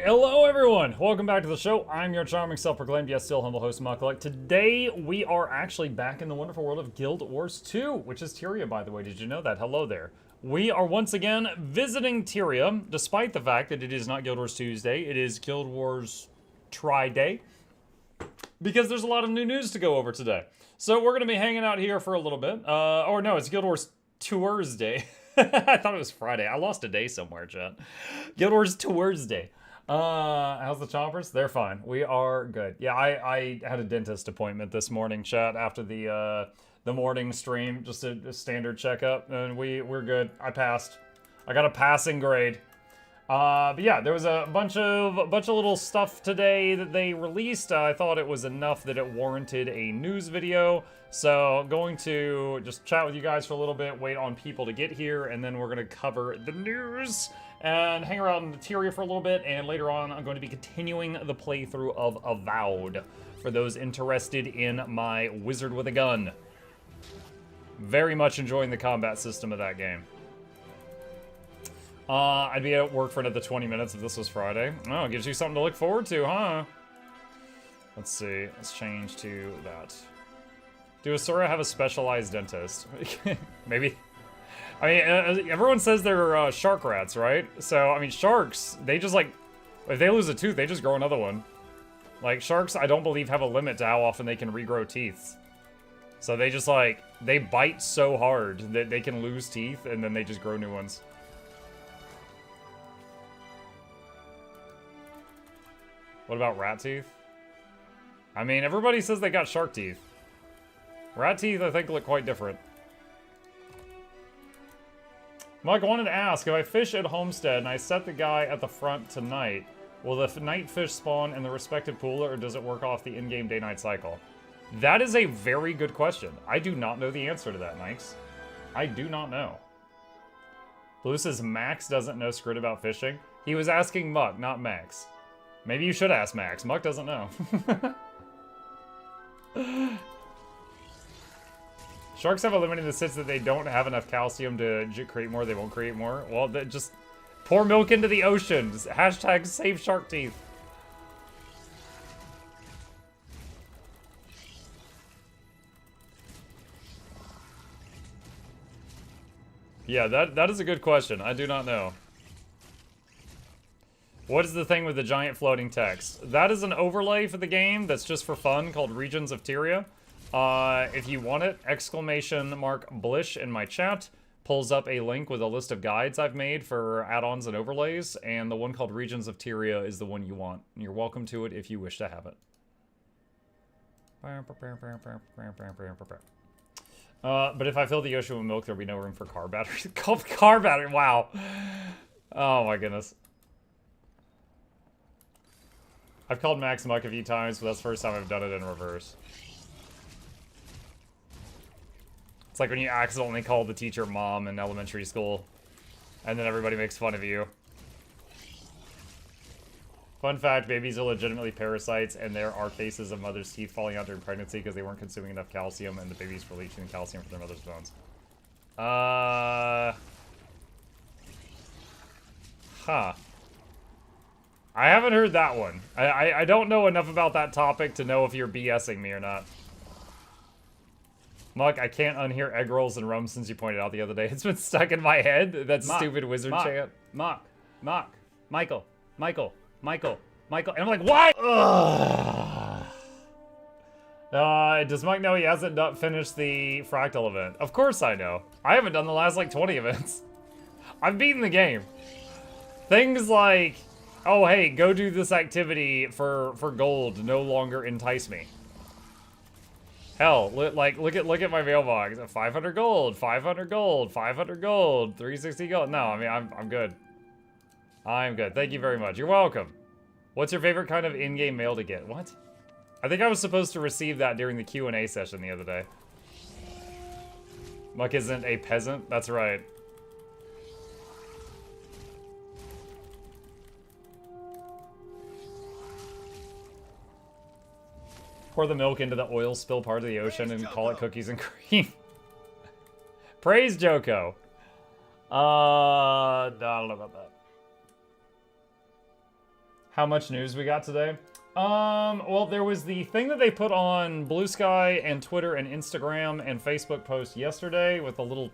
Hello everyone! Welcome back to the show. I'm your charming self-proclaimed, yes, still humble host, Mukluk. Today, we are actually back in the wonderful world of Guild Wars 2, which is Tyria, by the way. Did you know that? Hello there. We are once again visiting Tyria, despite the fact that it is not Guild Wars Tuesday. It is Guild Wars Tri-Day, because there's a lot of new news to go over today. So we're going to be hanging out here for a little bit. Or no, it's Guild Wars Thursday. I thought it was Friday. I lost a day somewhere, chat. Guild Wars Thursday. How's the chompers? They're fine. We are good. Yeah, I had a dentist appointment this morning, chat, after the morning stream. Just a standard checkup, and we're good. I passed. I got a passing grade. But yeah, there was a bunch of little stuff today that they released. I thought it was enough that it warranted a news video. So going to just chat with you guys for a little bit, wait on people to get here, and then we're going to cover the news and hang around in the Tyria for a little bit. And later on, I'm going to be continuing the playthrough of Avowed for those interested in my wizard with a gun. Very much enjoying the combat system of that game. I'd be at work for another 20 minutes if this was Friday. Oh, it gives you something to look forward to, huh? Let's see. Let's change to that. Do Asura have a specialized dentist? Maybe. I mean, everyone says they're shark rats, right? So, I mean, sharks, they just, like, if they lose a tooth, they just grow another one. Like, sharks, I don't believe, have a limit to how often they can regrow teeth. So they just, like, they bite so hard that they can lose teeth, and then they just grow new ones. What about rat teeth? I mean, everybody says they got shark teeth. Rat teeth, I think, look quite different. Mike, I wanted to ask, if I fish at Homestead and I set the guy at the front tonight, will the night fish spawn in the respective pool, or does it work off the in-game day-night cycle? That is a very good question. I do not know the answer to that, Nikes. I do not know. Blue says Max doesn't know scrit about fishing. He was asking Muck, not Max. Maybe you should ask Max. Muck doesn't know. Sharks have a limit in the sense that they don't have enough calcium to create more. They won't create more. Well, just pour milk into the ocean. Just hashtag save shark teeth. Yeah, that is a good question. I do not know. What is the thing with the giant floating text? That is an overlay for the game that's just for fun called Regions of Tyria. If you want it, !Blish in my chat pulls up a link with a list of guides I've made for add-ons and overlays, and the one called Regions of Tyria is the one you want. And you're welcome to it if you wish to have it. But if I fill the ocean with milk, there'll be no room for car batteries. Car battery, wow. Oh my goodness. I've called Max Muck a few times, but that's the first time I've done it in reverse. It's like when you accidentally call the teacher mom in elementary school, and then everybody makes fun of you. Fun fact, babies are legitimately parasites, and there are cases of mothers' teeth falling out during pregnancy because they weren't consuming enough calcium, and the babies were leaching the calcium from their mother's bones. Huh. I haven't heard that one. I don't know enough about that topic to know if you're BSing me or not. Muck, I can't unhear egg rolls and rum since you pointed out the other day. It's been stuck in my head. That stupid wizard chant. Michael. And I'm like, what? Does Mike know he hasn't finished the Fractal event? Of course I know. I haven't done the last, like, 20 events. I've beaten the game. Things like, oh, hey, go do this activity for gold no longer entice me. Hell, like, look at my mailbox. 500 gold, 500 gold, 500 gold, 360 gold. No, I mean, I'm good. I'm good. Thank you very much. You're welcome. What's your favorite kind of in-game mail to get? What? I think I was supposed to receive that during the Q&A session the other day. Muck isn't a peasant? That's right. Pour the milk into the oil spill part of the ocean and call it cookies and cream. Praise Joko. I don't know about that. How much news we got today? Well, there was the thing that they put on Blue Sky and Twitter and Instagram and Facebook post yesterday with the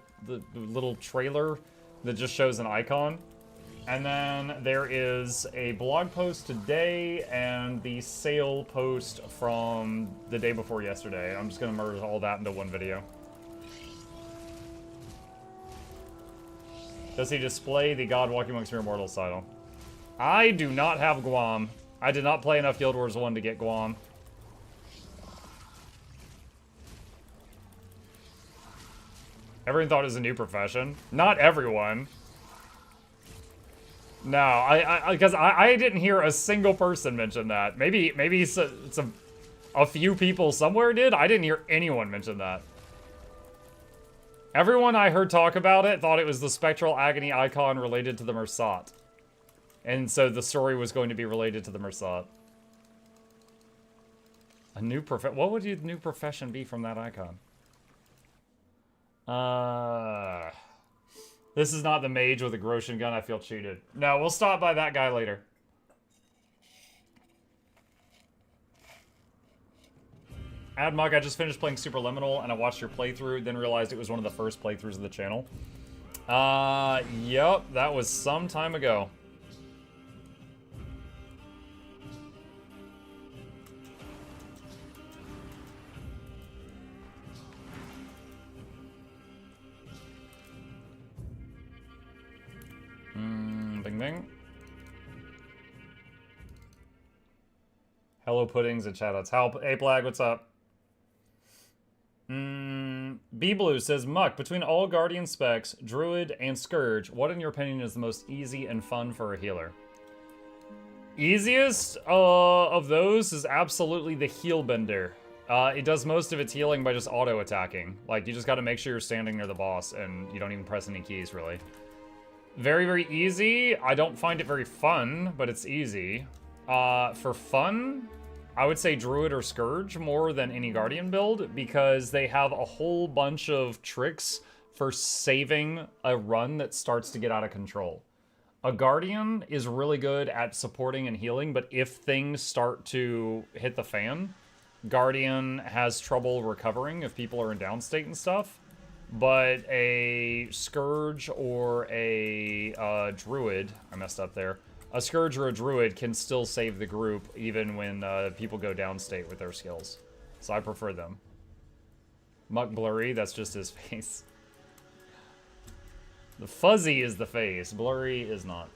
little trailer that just shows an icon. And then there is a blog post today and the sale post from the day before yesterday. I'm just gonna merge all that into one video. Does he display the God Walking Amongst Mere Mortals title? I do not have Guam. I did not play enough Guild Wars 1 to get Guam. Everyone thought it was a new profession. Not everyone. No, because I didn't hear a single person mention that. Maybe a few people somewhere did. I didn't hear anyone mention that. Everyone I heard talk about it thought it was the Spectral Agony icon related to the Mersat. And so the story was going to be related to the Mersat. A new profession. What would your new profession be from that icon? This is not the mage with a Groshin gun. I feel cheated. No, we'll stop by that guy later. Admug, I just finished playing Superliminal and I watched your playthrough, then realized it was one of the first playthroughs of the channel. Yep, that was some time ago. Bing bing. Hello puddings and shoutouts. Hey Plag, what's up? B-Blue says, Muck, between all Guardian specs, Druid, and Scourge, what in your opinion is the most easy and fun for a healer? Easiest of those is absolutely the Heal Bender. It does most of its healing by just auto-attacking. Like, you just gotta make sure you're standing near the boss and you don't even press any keys, really. Very, very easy. I don't find it very fun, but it's easy. For fun, I would say Druid or Scourge more than any Guardian build, because they have a whole bunch of tricks for saving a run that starts to get out of control. A Guardian is really good at supporting and healing, but if things start to hit the fan, Guardian has trouble recovering if people are in downstate and stuff. But a Scourge or a Druid, I messed up there. A Scourge or a Druid can still save the group even when people go downstate with their skills. So I prefer them. Muck Blurry, that's just his face. The fuzzy is the face, Blurry is not.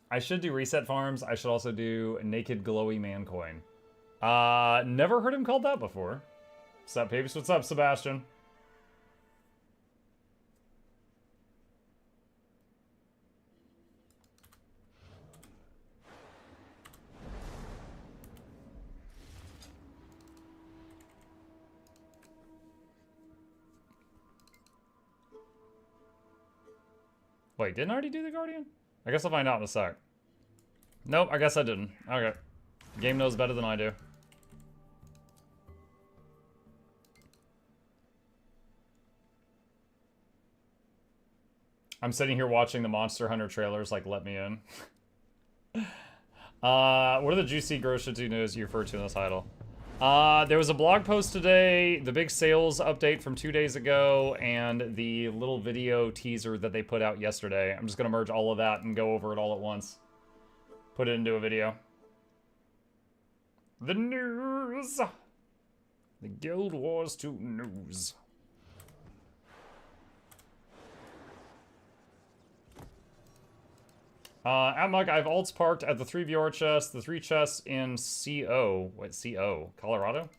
I should do reset farms. I should also do Naked Glowy Man Coin. Never heard him called that before. What's up, peeps? What's up, Sebastian? Wait, didn't I already do the Guardian? I guess I'll find out in a sec. Nope, I guess I didn't. Okay. The game knows better than I do. I'm sitting here watching the Monster Hunter trailers, like, let me in. What are the juicy Groshin news you referred to in the title? There was a blog post today, the big sales update from 2 days ago, and the little video teaser that they put out yesterday. I'm just gonna merge all of that and go over it all at once. Put it into a video. The news! The Guild Wars 2 news. Atmug, I have alts parked at the 3 VR chests, the 3 chests in CO. What, CO? Colorado?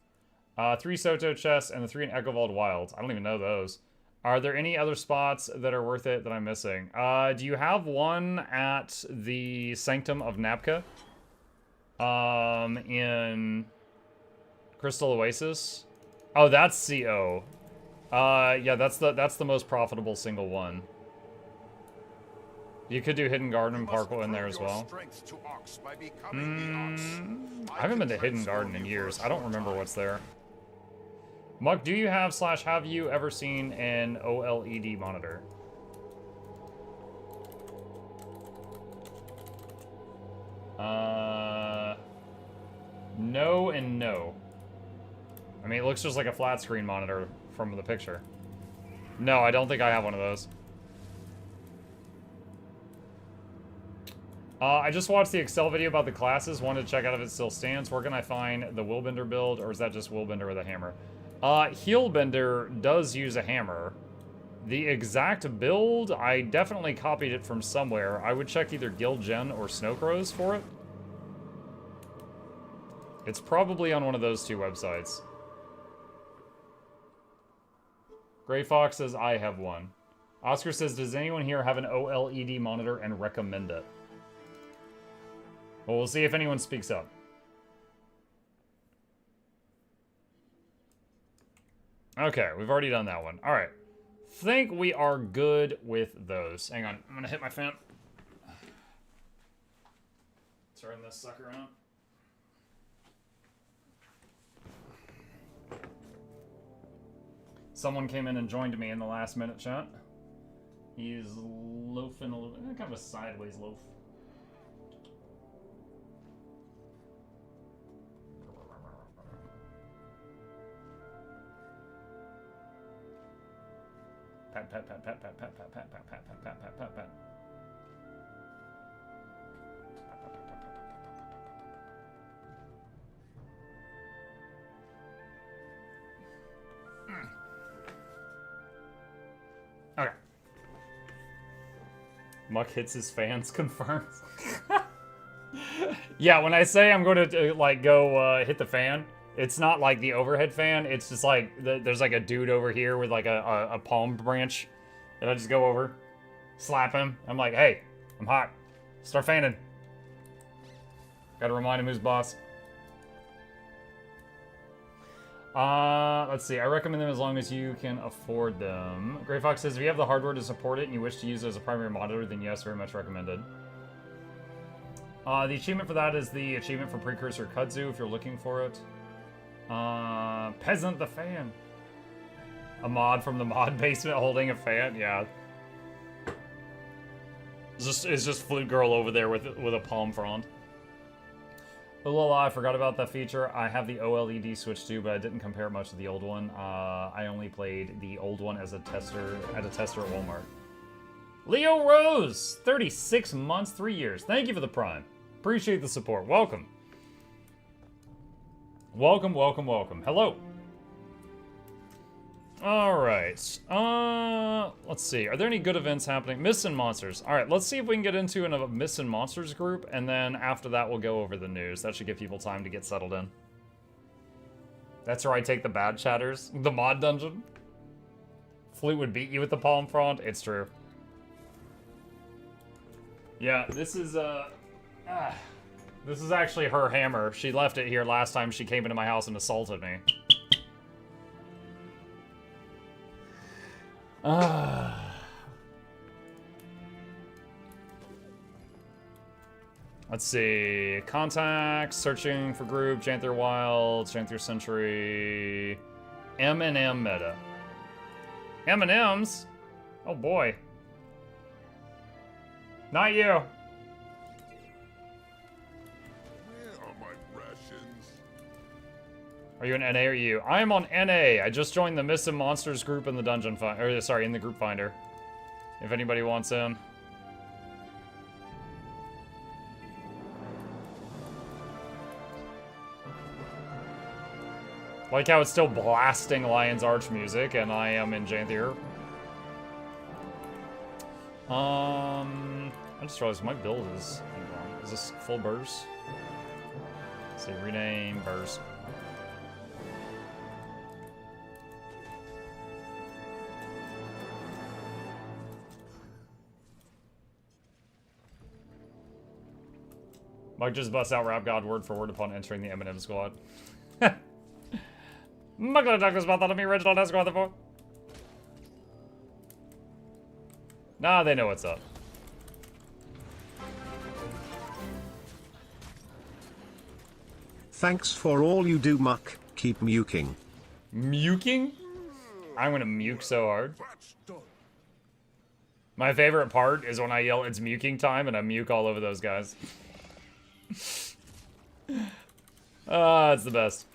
3 Soto chests, and the 3 in Echovald Wilds. I don't even know those. Are there any other spots that are worth it that I'm missing? Do you have one at the Sanctum of Napka? In Crystal Oasis? Oh, that's CO. Yeah, that's the most profitable single one. You could do Hidden Garden and Parkle in there as well. I haven't been to Hidden Garden in years. I don't remember what's there. Muck, do you have / have you ever seen an OLED monitor? No and no. I mean, it looks just like a flat screen monitor from the picture. No, I don't think I have one of those. I just watched the Excel video about the classes. Wanted to check out if it still stands. Where can I find the Willbender build, or is that just Willbender with a hammer? Heelbender does use a hammer. The exact build, I definitely copied it from somewhere. I would check either Guild Gen or Snowcrows for it. It's probably on one of those two websites. Gray Fox says, I have one. Oscar says, does anyone here have an OLED monitor and recommend it? Well, we'll see if anyone speaks up. Okay, we've already done that one. All right. Think we are good with those. Hang on, I'm gonna hit my fan. Turn this sucker on. Someone came in and joined me in the last minute chat. He's loafing a little bit, kind of a sideways loaf. Pat, pat, pat, pat, pat, pat, pat, pat, pat, pat, pat, pat, pat, pat, pat. Okay. Muck hits his fans, confirms. Yeah, when I say I'm going to, like, go hit the fan, it's not like the overhead fan. It's just like, there's like a dude over here with like a palm branch. And I just go over, slap him. I'm like, hey, I'm hot. Start fanning. Gotta remind him who's boss. Let's see. I recommend them as long as you can afford them. Gray Fox says, if you have the hardware to support it and you wish to use it as a primary monitor, then yes, very much recommended. The achievement for that is the achievement for Precursor Kudzu, if you're looking for it. Peasant the fan. A mod from the mod basement holding a fan, yeah. It's just Flute Girl over there with a palm frond. Oh, la, I forgot about that feature. I have the OLED Switch too, but I didn't compare much to the old one. I only played the old one as a tester at Walmart. Leo Rose, 36 months, 3 years. Thank you for the Prime. Appreciate the support. Welcome. Welcome, welcome, welcome. Hello. Alright. Let's see. Are there any good events happening? Myths and Monsters. Alright, let's see if we can get into a Myths and Monsters group, and then after that we'll go over the news. That should give people time to get settled in. That's where I take the bad chatters. The mod dungeon. Flute would beat you with the palm frond. It's true. Yeah, this is, this is actually her hammer. She left it here last time she came into my house and assaulted me. Let's see. Contacts, searching for group, Janther Wild, Janther Century, M&M meta. M&Ms? Oh boy. Not you. Where are my rations? Are you an NA or you? I am on NA. I just joined the Myths and Monsters group in the dungeon finder. Or sorry, in the group finder. If anybody wants in. Like how it's still blasting Lion's Arch music, and I am in Janthier. I just realized my build is... Is this full burst? Let's see, rename burst. Mike just busts out Rap God word for word upon entering the M&M squad. Mukluk talked about that on me original desk squad before. Nah, they know what's up. Thanks for all you do, Muck. Keep muking. Muking? I'm gonna muke so hard. That's done. My favorite part is when I yell, it's muking time, and I muke all over those guys. It's the best.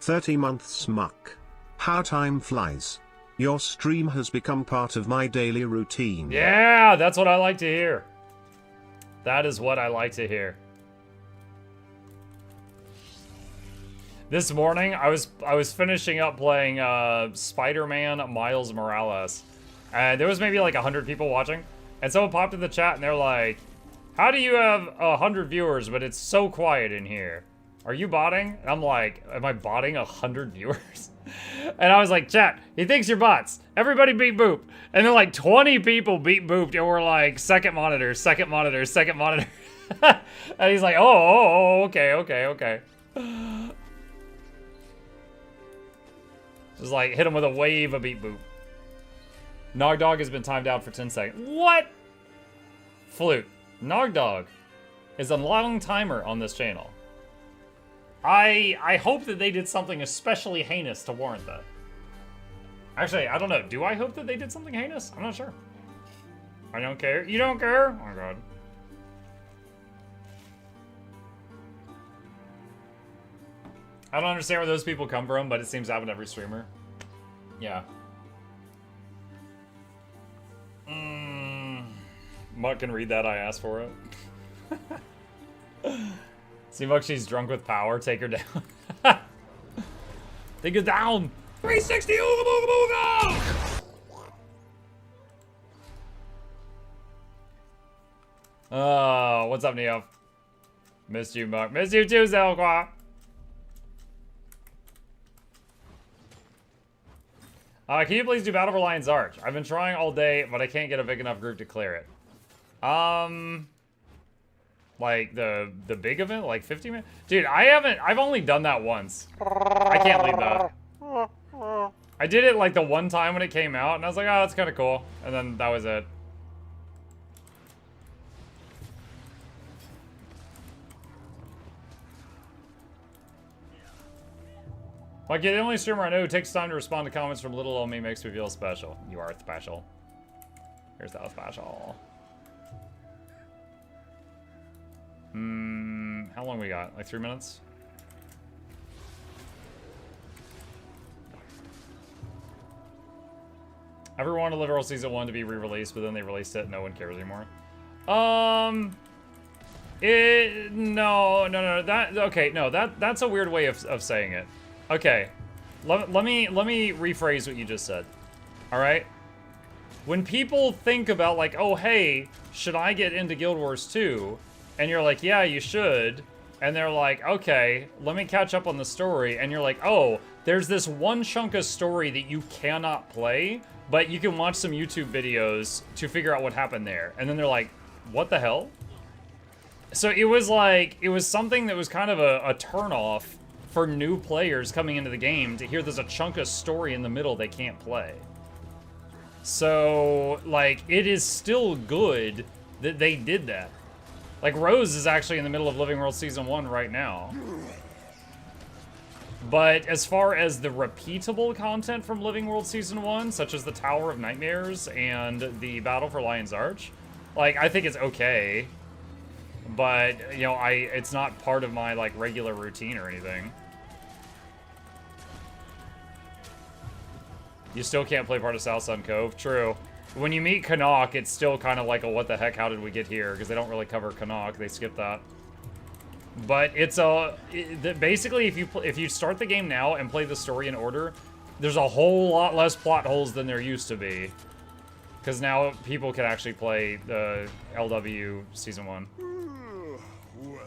"30 months Muck. How time flies. Your stream has become part of my daily routine." Yeah, that's what I like to hear. That is what I like to hear. This morning, I was finishing up playing Spider-Man Miles Morales, and there was maybe like 100 people watching, and someone popped in the chat and they're like, "How do you have 100 viewers, but it's so quiet in here? Are you botting?" And I'm like, am I botting 100 viewers? And I was like, chat, he thinks you're bots. Everybody beat boop. And then like 20 people beat booped and we're like, second monitor, second monitor, second monitor. And he's like, oh, okay. Just like hit him with a wave of beat boop. Nogdog has been timed out for 10 seconds. What? Flute. Nogdog is a long timer on this channel. I hope that they did something especially heinous to warrant that. Actually, I don't know. Do I hope that they did something heinous? I'm not sure. I don't care. You don't care? Oh my god. I don't understand where those people come from, but it seems to happen to every streamer. Yeah. Mutt can read that, I asked for it. See, Muck, she's drunk with power. Take her down. Take her down. 360. Ooga booga booga. Oh, what's up, Neo? Missed you, Muck. Missed you too, Zelqua. Can you please do Battle for Lion's Arch? I've been trying all day, but I can't get a big enough group to clear it. Like the big event, like 50 minutes? Dude, I've only done that once. I can't leave that. I did it like the one time when it came out, and I was like, oh, that's kind of cool. And then that was it. Like, you're the only streamer I know who takes time to respond to comments from little old me makes me feel special. You are special. Here's that special. How long we got? Like 3 minutes? Everyone wanted Literal Season 1 to be re-released, but then they released it and no one cares anymore. No, that's a weird way of saying it. Okay, let me rephrase what you just said. All right? When people think about like, oh, hey, should I get into Guild Wars 2? And you're like, yeah, you should. And they're like, okay, let me catch up on the story. And you're like, oh, there's this one chunk of story that you cannot play, but you can watch some YouTube videos to figure out what happened there. And then they're like, what the hell? So it was like, it was something that was kind of a turnoff for new players coming into the game to hear there's a chunk of story in the middle they can't play. So, like, it is still good that they did that. Like, Rose is actually in the middle of Living World Season 1 right now. But as far as the repeatable content from Living World Season 1, such as the Tower of Nightmares and the Battle for Lion's Arch, like, I think it's okay. But, you know, it's not part of my, like, regular routine or anything. You still can't play part of South Sun Cove. True. When you meet Canuck, it's still kind of like a what the heck, how did we get here? Because they don't really cover Canuck. They skip that. But it's basically, if you start the game now and play the story in order, there's a whole lot less plot holes than there used to be. Because now people can actually play the LW Season 1. Well,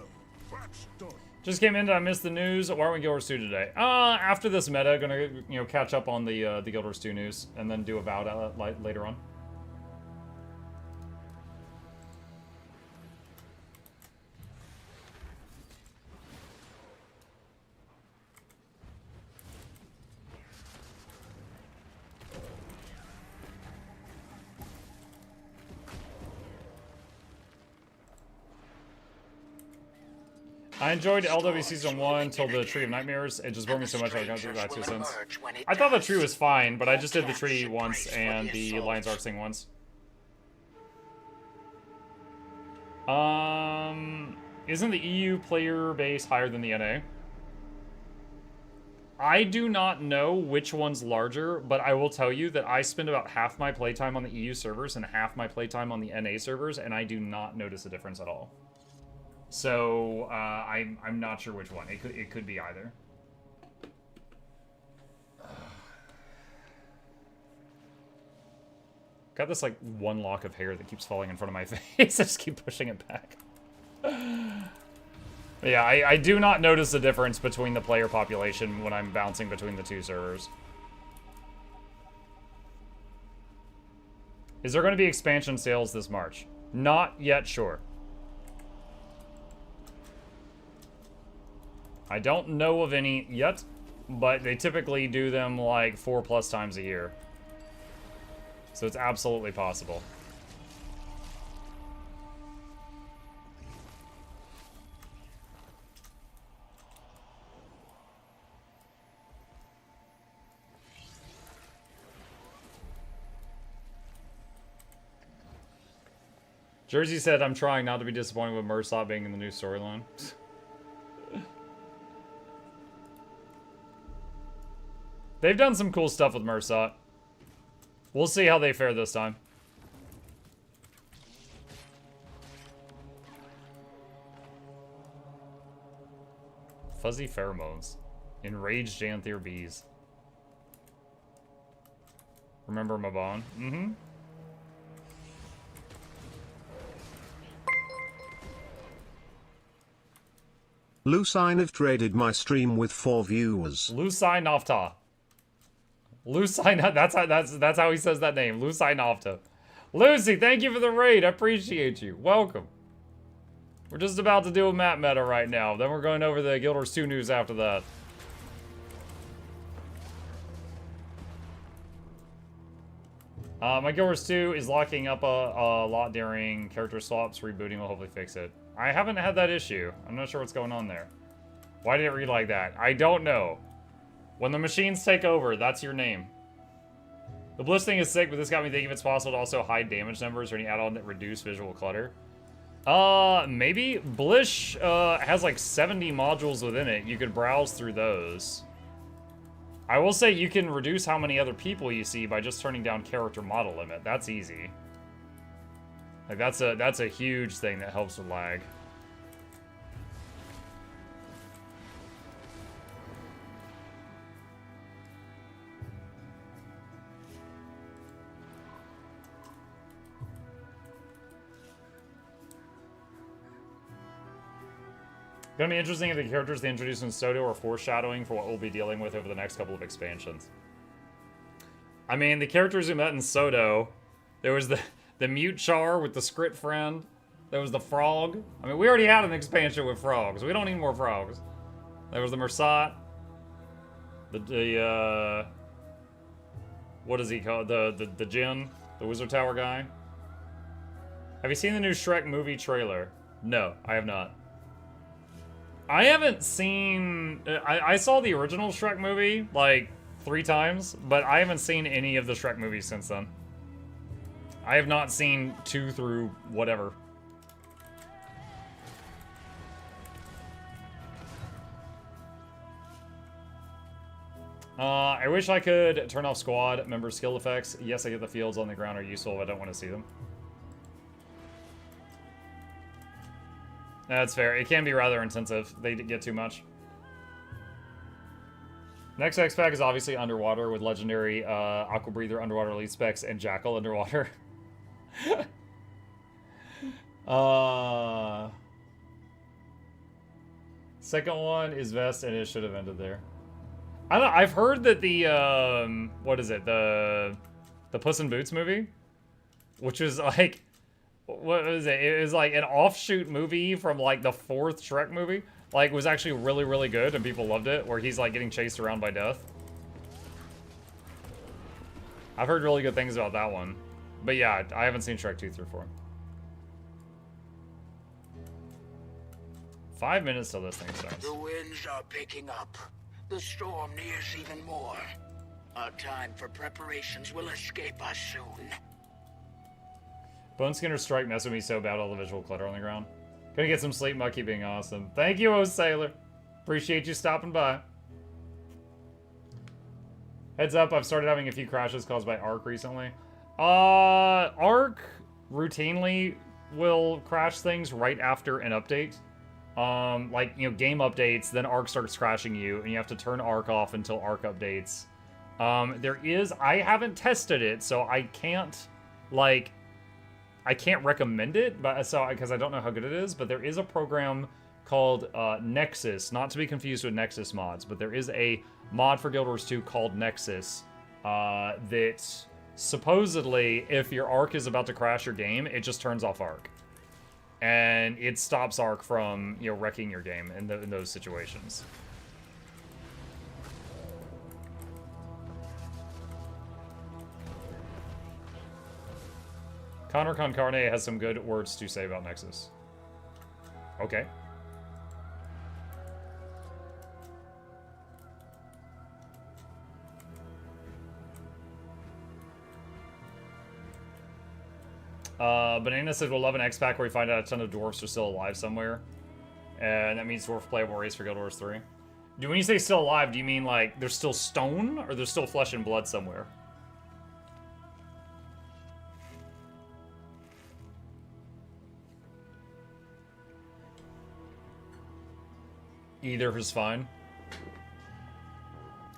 that's done. Just came in, did I miss the news? Why aren't we Guild Wars 2 today? After this meta, gonna, catch up on the Guild Wars 2 news, and then do Avowed later on. I enjoyed LW Season 1 till the Tree of Nightmares. It just bore me so much I've gone through that 2 since. I thought the tree was fine, but I just did the tree once and the Lion's Arc thing once. Isn't the EU player base higher than the NA? I do not know which one's larger, but I will tell you that I spend about half my playtime on the EU servers and half my playtime on the NA servers, and I do not notice a difference at all. So, I'm not sure which one. It could be either. Got this, like, one lock of hair that keeps falling in front of my face. I just keep pushing it back. Yeah, I do not notice a difference between the player population when I'm bouncing between the 2 servers. Is there going to be expansion sales this March? Not yet sure. I don't know of any yet, but they typically do them like 4+ times a year. So it's absolutely possible. Jersey said, I'm trying not to be disappointed with Mursot being in the new storyline. They've done some cool stuff with Mursot. We'll see how they fare this time. Fuzzy pheromones. Enraged Janthier bees. Remember Mabon? Mm-hmm. Lucine have traded my stream with 4 viewers. Lucine Nafta. Lucine, that's how he says that name. Lucine Nafta. Lucy, thank you for the raid. I appreciate you. Welcome. We're just about to do a map meta right now. Then we're going over the Guild Wars 2 news after that. My Guild Wars 2 is locking up a lot during character swaps. Rebooting will hopefully fix it. I haven't had that issue. I'm not sure what's going on there. Why did it read like that? I don't know. When the machines take over, that's your name. The Bliss thing is sick, but this got me thinking if it's possible to also hide damage numbers or any add-on that reduce visual clutter. Maybe. Blish has like 70 modules within it. You could browse through those. I will say you can reduce how many other people you see by just turning down character model limit. That's easy. Like that's a huge thing that helps with lag. Gonna be interesting if the characters they introduce in Soto are foreshadowing for what we'll be dealing with over the next couple of expansions. I mean, the characters we met in Soto, there was the mute char with the Scrit friend. There was the frog. I mean, we already had an expansion with frogs. We don't need more frogs. There was the Mursot. The what is he called? The Jinn, the Wizard Tower guy. Have you seen the new Shrek movie trailer? No, I have not. I haven't seen... I saw the original Shrek movie, like, 3 times, but I haven't seen any of the Shrek movies since then. I have not seen 2 through whatever. I wish I could turn off squad member skill effects. Yes, I get the fields on the ground are useful, but I don't want to see them. That's fair. It can be rather intensive. They get too much. Next X pack is obviously underwater with legendary Aqua Breather underwater elite specs and Jackal underwater. Second one is Vest and it should have ended there. I don't know. I've heard that the what is it? The Puss in Boots movie, which was like, what was it? It was like an offshoot movie from like the 4th Shrek movie. Like, was actually really, really good and people loved it, where he's like getting chased around by death. I've heard really good things about that one. But yeah, I haven't seen Shrek 2 through 4. 5 minutes till this thing starts. The winds are picking up. The storm nears even more. Our time for preparations will escape us soon. Bone Skinner strike messed with me so bad, all the visual clutter on the ground. Gonna get some sleep, Mucky being awesome. Thank you, O Sailor. Appreciate you stopping by. Heads up, I've started having a few crashes caused by Arc recently. Arc routinely will crash things right after an update. Like, you know, game updates, then Arc starts crashing you, and you have to turn Arc off until Arc updates. I haven't tested it, so I can't, like, I can't recommend it, because I don't know how good it is, but there is a program called Nexus, not to be confused with Nexus mods, but there is a mod for Guild Wars 2 called Nexus that supposedly, if your Arc is about to crash your game, it just turns off Arc. And it stops Arc from, you know, wrecking your game in those situations. Connor Concarne has some good words to say about Nexus. Okay. Banana said we'll love an X-Pack where we find out a ton of dwarfs are still alive somewhere. And that means dwarf playable race for Guild Wars 3. When you say still alive, do you mean like there's still stone or there's still flesh and blood somewhere? Either is fine.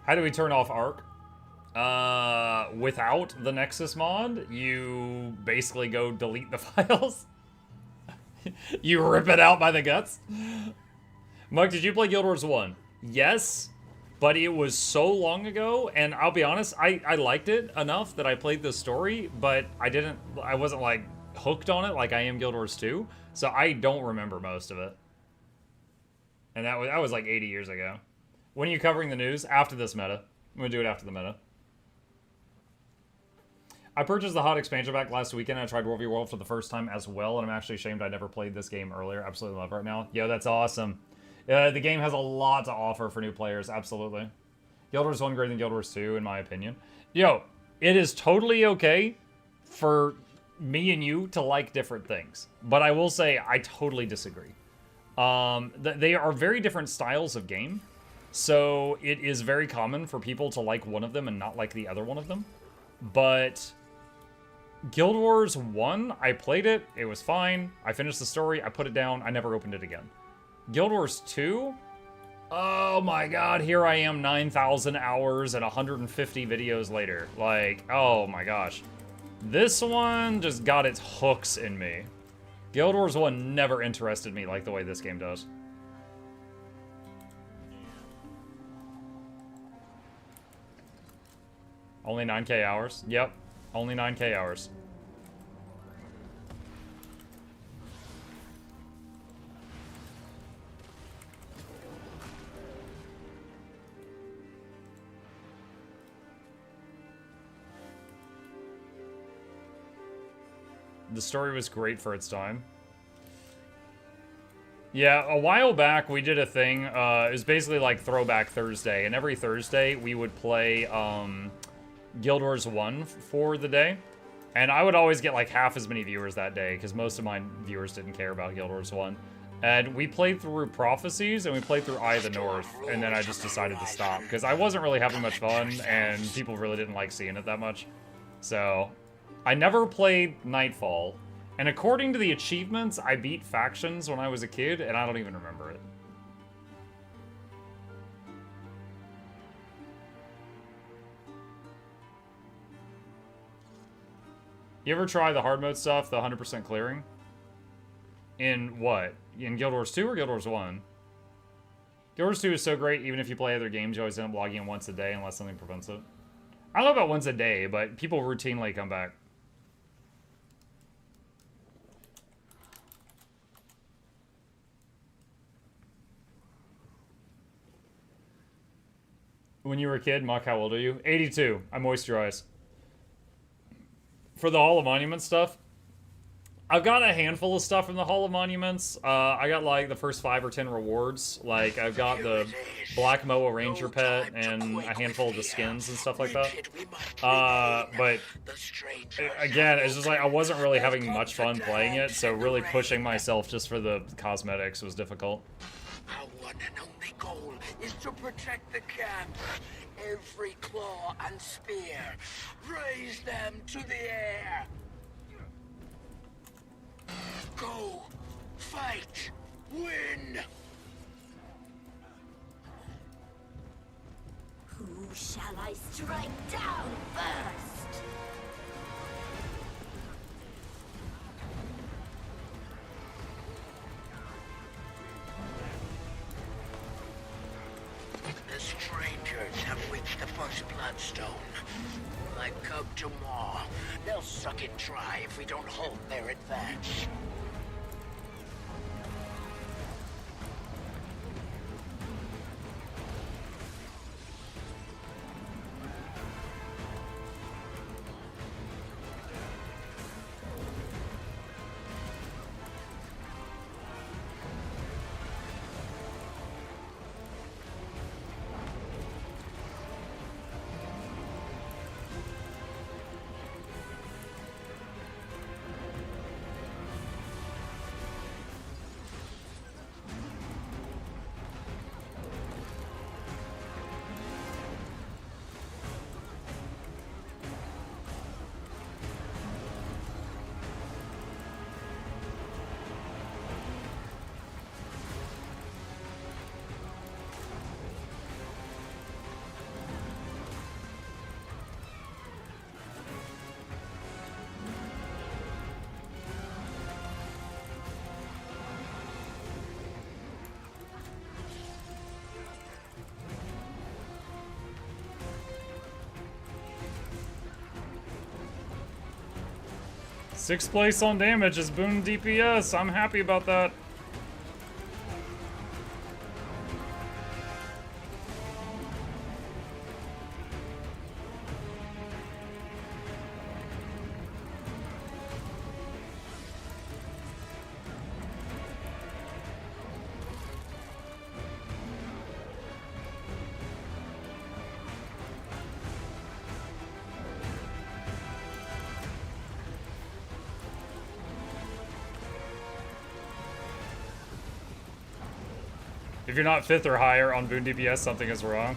How do we turn off Arc? Without the Nexus mod, you basically go delete the files. You rip it out by the guts. Mug, did you play Guild Wars 1? Yes, but it was so long ago, and I'll be honest, I liked it enough that I played the story, but I wasn't like hooked on it like I am Guild Wars 2, so I don't remember most of it. And that was like 80 years ago. When are you covering the news? After this meta. I'm gonna do it after the meta. I purchased the hot expansion pack last weekend, and I tried World v World for the first time as well, and I'm actually ashamed I never played this game earlier. Absolutely love it right now. Yo, that's awesome. The game has a lot to offer for new players, absolutely. Guild Wars 1 greater than Guild Wars 2, in my opinion. Yo, it is totally okay for me and you to like different things, but I will say I totally disagree. They are very different styles of game, so it is very common for people to like one of them and not like the other one of them. But Guild Wars 1, I played it, it was fine, I finished the story, I put it down, I never opened it again. Guild Wars 2, oh my god, here I am 9,000 hours and 150 videos later. Like, oh my gosh. This one just got its hooks in me. Guild Wars 1 never interested me like the way this game does. Only 9k hours? Yep, only 9k hours. The story was great for its time. Yeah, a while back we did a thing, it was basically like Throwback Thursday, and every Thursday we would play Guild Wars 1 for the day. And I would always get like half as many viewers that day, because most of my viewers didn't care about Guild Wars 1. And we played through Prophecies, and we played through Eye of the North, and then I just decided to stop, because I wasn't really having much fun, and people really didn't like seeing it that much. So, I never played Nightfall, and according to the achievements, I beat Factions when I was a kid, and I don't even remember it. You ever try the hard mode stuff, the 100% clearing? In what? In Guild Wars 2 or Guild Wars 1? Guild Wars 2 is so great, even if you play other games, you always end up logging in once a day unless something prevents it. I don't know about once a day, but people routinely come back. When you were a kid, Muck, how old are you? 82. I moisturize. For the Hall of Monument stuff, I've got a handful of stuff from the Hall of Monuments. I got like the first 5 or 10 rewards. Like I've got the Black Moa Ranger pet and a handful of the skins and stuff like that. But again, it's just like I wasn't really having much fun playing it, so really pushing myself just for the cosmetics was difficult. Our one and only goal is to protect the camp. Every claw and spear, raise them to the air. Go, fight, win. Who shall I strike down first? The strangers have reached the first bloodstone. Like Cub to Maw, they'll suck it dry if we don't halt their advance. Sixth place on damage is Boon DPS. I'm happy about that. If you're not 5th or higher on Boon DPS, something is wrong.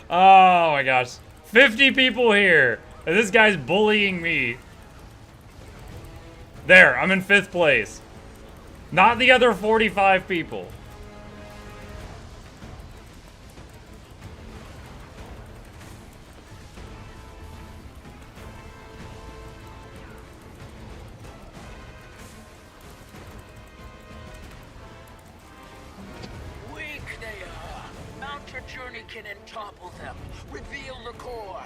Oh my gosh. 50 people here! And this guy's bullying me. There, I'm in 5th place. Not the other 45 people. Journeykin and topple them. Reveal the core.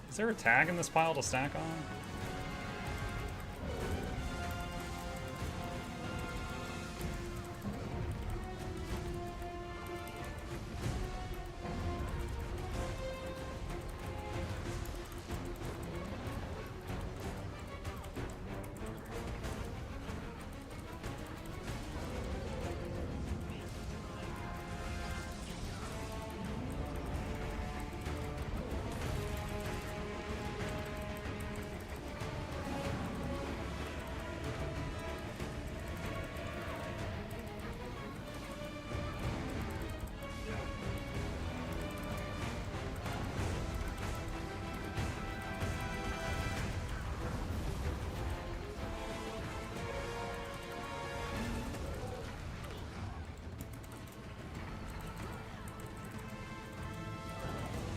Is there a tag in this pile to stack on?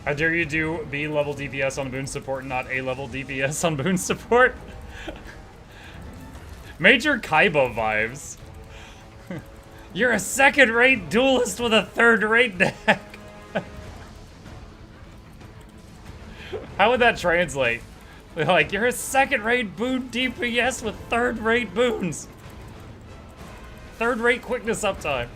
How dare you do B level DPS on Boon support and not A level DPS on Boon support? Major Kaiba vibes. You're a second-rate duelist with a third-rate deck. How would that translate? Like, you're a second-rate Boon DPS with third-rate boons. Third-rate quickness uptime.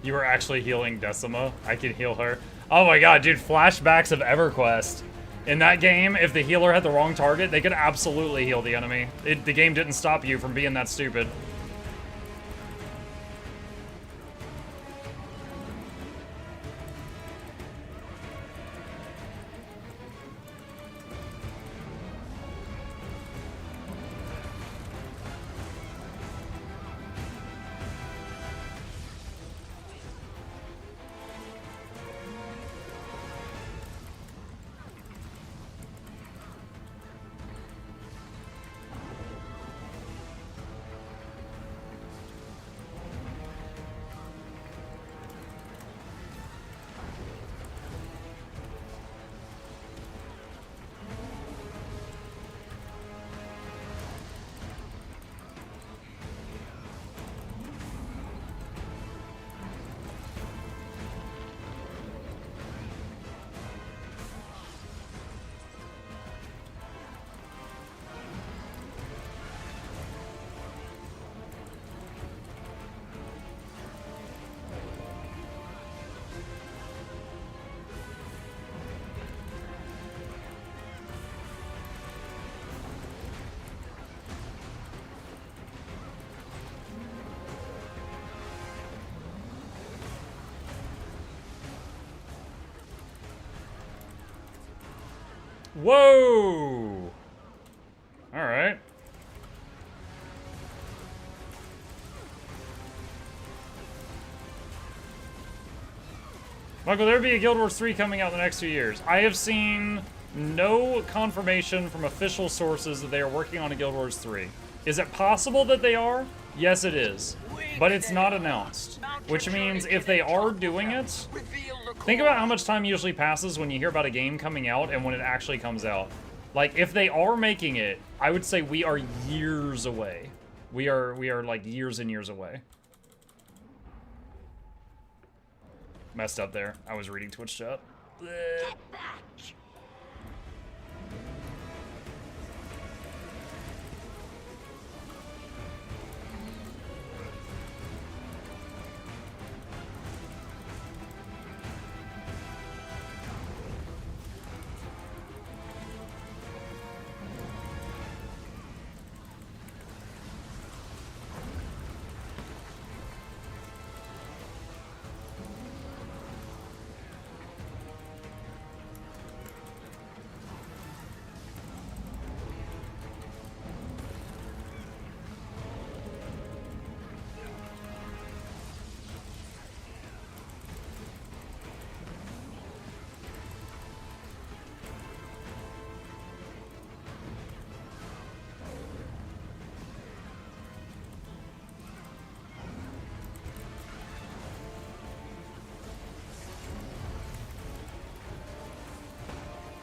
You were actually healing Decima. I can heal her. Oh my god, dude, flashbacks of EverQuest. In that game, if the healer had the wrong target, they could absolutely heal the enemy. The game didn't stop you from being that stupid. Whoa! Alright. Michael, there'll be a Guild Wars 3 coming out in the next 2 years. I have seen no confirmation from official sources that they are working on a Guild Wars 3. Is it possible that they are? Yes, it is. But it's not announced. Which means if they are doing it, think about how much time usually passes when you hear about a game coming out and when it actually comes out. Like, if they are making it, I would say we are years away. We are like years and years away. Messed up there. I was reading Twitch chat. Get back!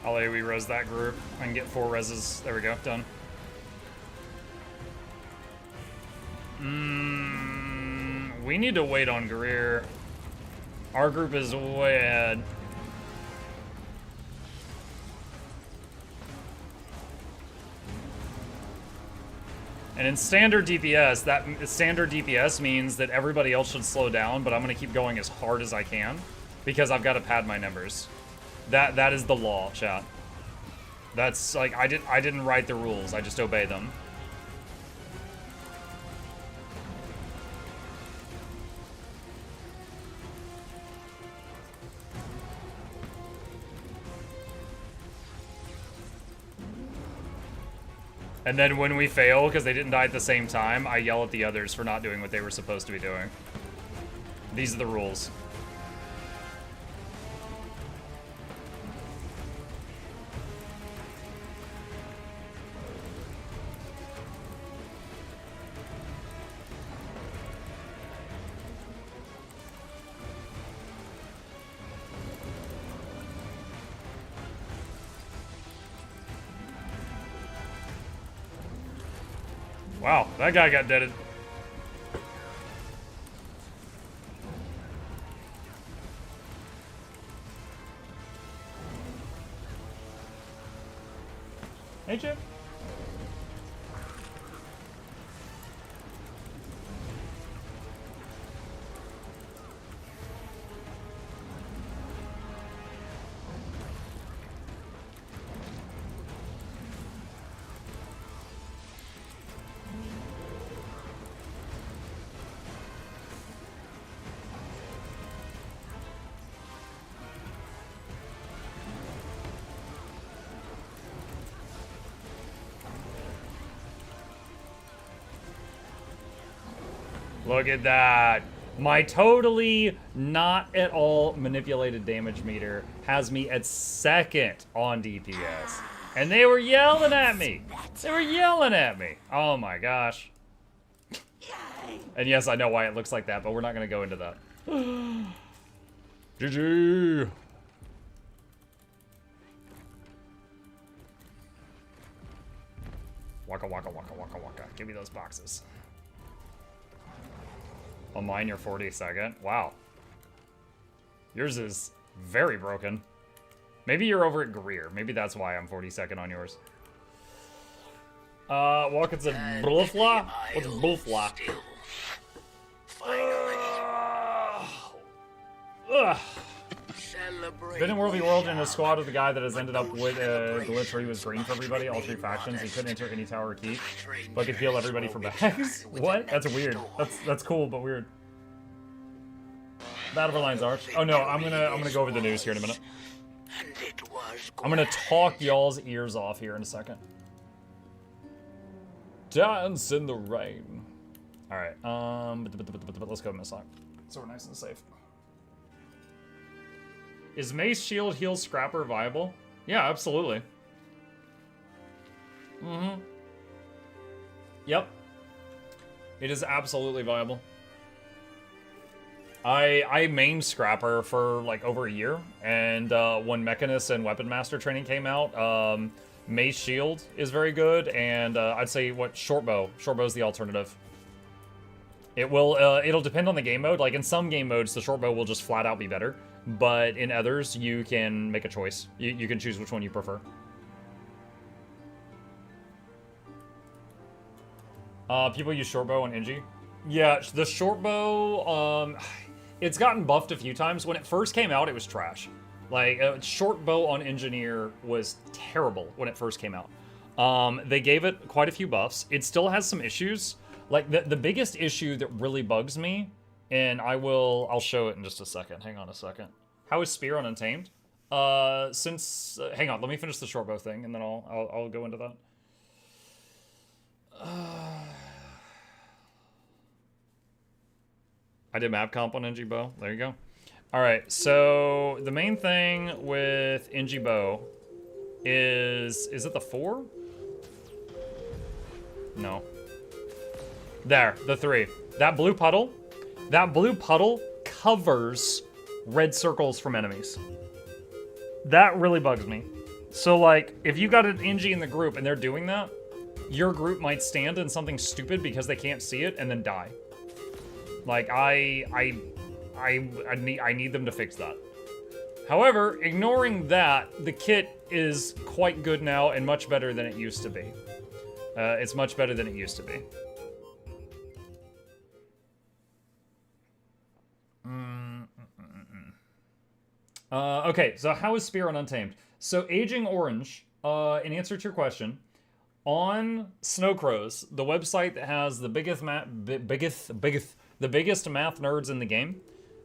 I'll AoE res that group and get 4 reses. There we go, done. We need to wait on Greer. Our group is way ahead. And in standard DPS, that standard DPS means that everybody else should slow down, but I'm gonna keep going as hard as I can because I've got to pad my numbers. That is the law, chat. That's like I didn't write the rules. I just obey them. And then when we fail because they didn't die at the same time, I yell at the others for not doing what they were supposed to be doing. These are the rules. Wow, that guy got deaded. Hey, Chip. Look at that. My totally not at all manipulated damage meter has me at second on DPS. And they were yelling at me. They were yelling at me. Oh my gosh. And yes, I know why it looks like that, but we're not going to go into that. GG. Waka waka waka waka waka. Give me those boxes. On mine, you're 42nd. Wow. Yours is very broken. Maybe you're over at Greer. Maybe that's why I'm 42nd on yours. Walking to Bluffla? What's Bluffla? Been in World v World in a squad with a guy that has ended up with a glitch where he was green for everybody, all three factions. He couldn't enter any tower or keep, but could heal everybody for bags. What? That's weird. That's cool, but weird. Battle for Lion's Arch. Oh no, I'm gonna go over the news here in a minute. I'm gonna talk y'all's ears off here in a second. Dance in the rain. All right. But let's go Missile, so we're nice and safe. Is Mace Shield Heal Scrapper viable? Yeah, absolutely. Mm-hmm. Yep. It is absolutely viable. I mained Scrapper for like over a year, and when Mechanist and Weapon Master training came out, Mace Shield is very good, and I'd say Shortbow. Shortbow is the alternative. It'll depend on the game mode. Like in some game modes, the Shortbow will just flat out be better. But in others, you can make a choice. You can choose which one you prefer. People use shortbow on Engie. Yeah, the shortbow, it's gotten buffed a few times. When it first came out, it was trash. Like, shortbow on Engineer was terrible when it first came out. They gave it quite a few buffs. It still has some issues. Like, the biggest issue that really bugs me, and I'll show it in just a second. Hang on a second. How is Spear on Untamed? Hang on, let me finish the shortbow thing, and then I'll go into that. I did map comp on NG Bow. There you go. All right, so the main thing with NG Bow is it the 4? No. There, the 3. That blue puddle covers red circles from enemies. That really bugs me. So like, if you got an NG in the group and they're doing that, your group might stand in something stupid because they can't see it and then die. Like, I need them to fix that. However, ignoring that, the kit is quite good now and much better than it used to be. It's much better than it used to be. Okay, so how is Spear on Untamed? So Aging Orange, in answer to your question, on Snowcrows, the website that has the biggest math nerds in the game,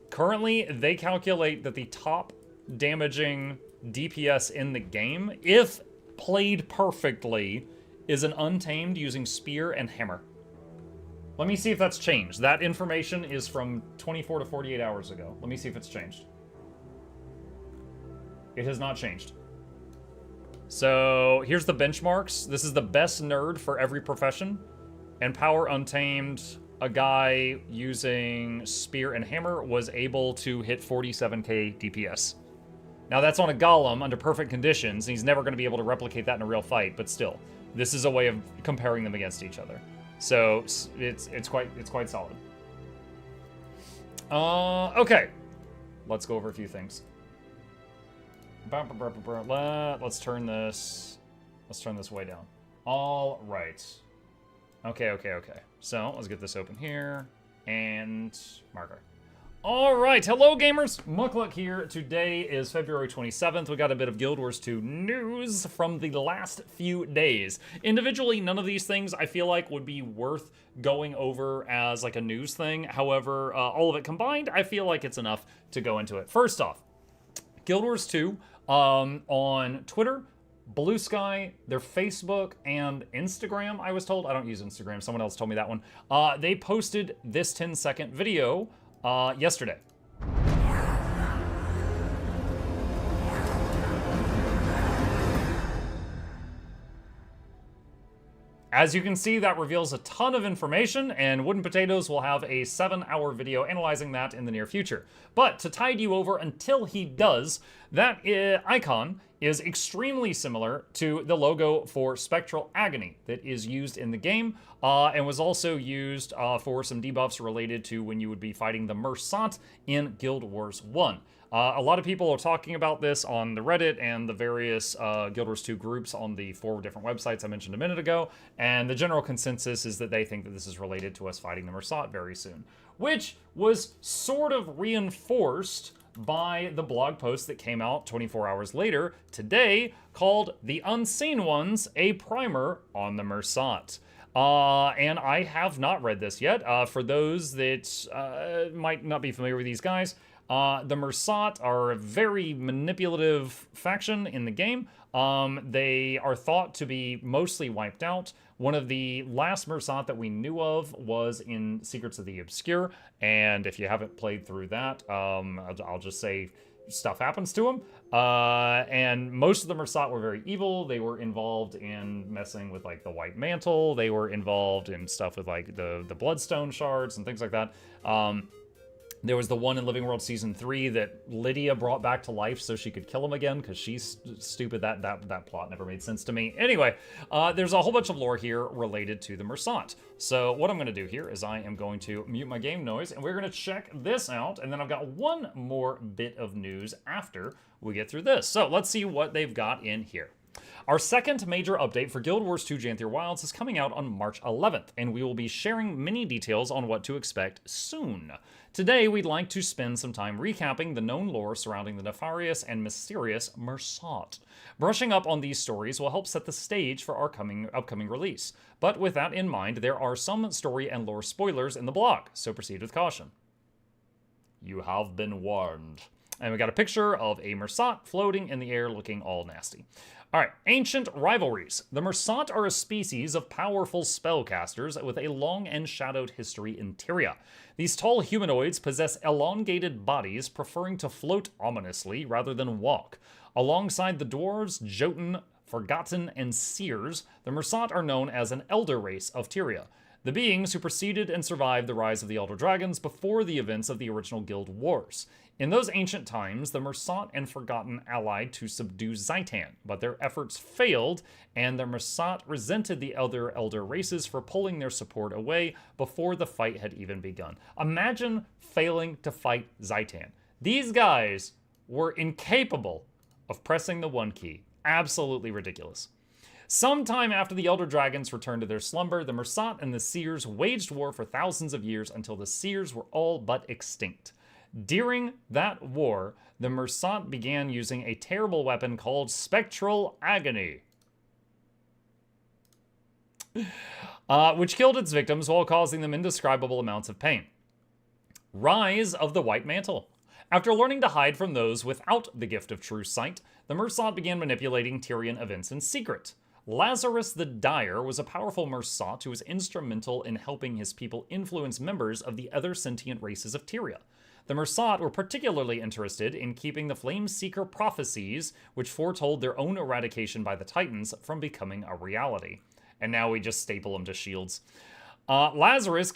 currently they calculate that the top damaging DPS in the game, if played perfectly, is an Untamed using Spear and Hammer. Let me see if that's changed. That information is from 24 to 48 hours ago. Let me see if it's changed. It has not changed. So here's the benchmarks. This is the best nerd for every profession. And Power Untamed, a guy using Spear and Hammer was able to hit 47k DPS. Now that's on a Golem under perfect conditions, and he's never going to be able to replicate that in a real fight, but still. This is a way of comparing them against each other. So it's quite solid. Okay. Let's go over a few things. Let's turn this way down. All right. Okay. So let's get this open here and marker. All right, hello gamers. Mukluk here. Today is February 27th. We got a bit of Guild Wars 2 news from the last few days. Individually, none of these things I feel like would be worth going over as like a news thing. However, all of it combined, I feel like it's enough to go into it. First off, Guild Wars 2 on Twitter, Blue Sky, their Facebook, and Instagram, I was told. I don't use Instagram. Someone else told me that one. They posted this 10-second video yesterday. As you can see, that reveals a ton of information, and Wooden Potatoes will have a 7-hour video analyzing that in the near future. But to tide you over until he does, that icon is extremely similar to the logo for Spectral Agony that is used in the game, and was also used for some debuffs related to when you would be fighting the Mersant in Guild Wars 1. A lot of people are talking about this on the Reddit and the various Guild Wars 2 groups on the 4 different websites I mentioned a minute ago, and the general consensus is that they think that this is related to us fighting the Mersant very soon, which was sort of reinforced by the blog post that came out 24 hours later today called The Unseen Ones, a Primer on the Mersant. And I have not read this yet. For those that might not be familiar with these guys, the Mersant are a very manipulative faction in the game. They are thought to be mostly wiped out. One of the last Mersant that we knew of was in Secrets of the Obscure, and if you haven't played through that, I'll just say stuff happens to them. And most of the Mersant were very evil. They were involved in messing with like the White Mantle. They were involved in stuff with like the Bloodstone shards and things like that. There was the one in Living World Season 3 that Lydia brought back to life so she could kill him again because she's stupid. That plot never made sense to me. Anyway, there's a whole bunch of lore here related to the Mersant. So what I'm going to do here is I am going to mute my game noise and we're going to check this out. And then I've got one more bit of news after we get through this. So let's see what they've got in here. Our second major update for Guild Wars 2 Janthier Wilds is coming out on March 11th, and we will be sharing many details on what to expect soon. Today, we'd like to spend some time recapping the known lore surrounding the nefarious and mysterious Mersant. Brushing up on these stories will help set the stage for our upcoming release. But with that in mind, there are some story and lore spoilers in the blog, so proceed with caution. You have been warned. And we got a picture of a Mersant floating in the air looking all nasty. All right, ancient rivalries. The Mersant are a species of powerful spellcasters with a long and shadowed history in Tyria. These tall humanoids possess elongated bodies, preferring to float ominously rather than walk. Alongside the dwarves, Jotun, Forgotten, and Seers, the Mersant are known as an elder race of Tyria, the beings who preceded and survived the rise of the Elder Dragons before the events of the original Guild Wars. In those ancient times, the Mersant and Forgotten allied to subdue Zhaitan, but their efforts failed, and the Mersant resented the elder races for pulling their support away before the fight had even begun. Imagine failing to fight Zhaitan. These guys were incapable of pressing the one key. Absolutely ridiculous. Sometime after the Elder Dragons returned to their slumber, the Mersat and the Seers waged war for thousands of years until the Seers were all but extinct. During that war, the Mersat began using a terrible weapon called Spectral Agony, which killed its victims while causing them indescribable amounts of pain. Rise of the White Mantle. After learning to hide from those without the gift of true sight, the Mersat began manipulating Tyrian events in secret. Lazarus the Dire was a powerful Mersat who was instrumental in helping his people influence members of the other sentient races of Tyria. The Mersat were particularly interested in keeping the Flame Seeker prophecies, which foretold their own eradication by the Titans, from becoming a reality. And now we just staple them to shields. Lazarus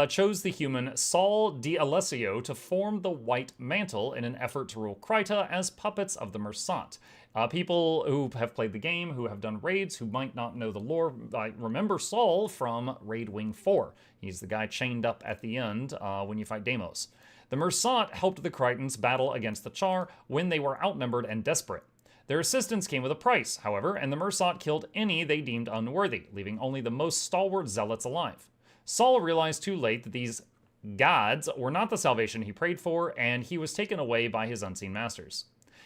chose the human Saul D'Alessio to form the White Mantle in an effort to rule Kryta as puppets of the Mersat. People who have played the game, who have done raids, who might not know the lore, remember Saul from Raid Wing 4. He's the guy chained up at the end when you fight Deimos. The Mersat helped the Krytans battle against the Char when they were outnumbered and desperate. Their assistance came with a price, however, and the Mersat killed any they deemed unworthy, leaving only the most stalwart zealots alive. Saul realized too late that these gods were not the salvation he prayed for, and he was taken away by his unseen masters.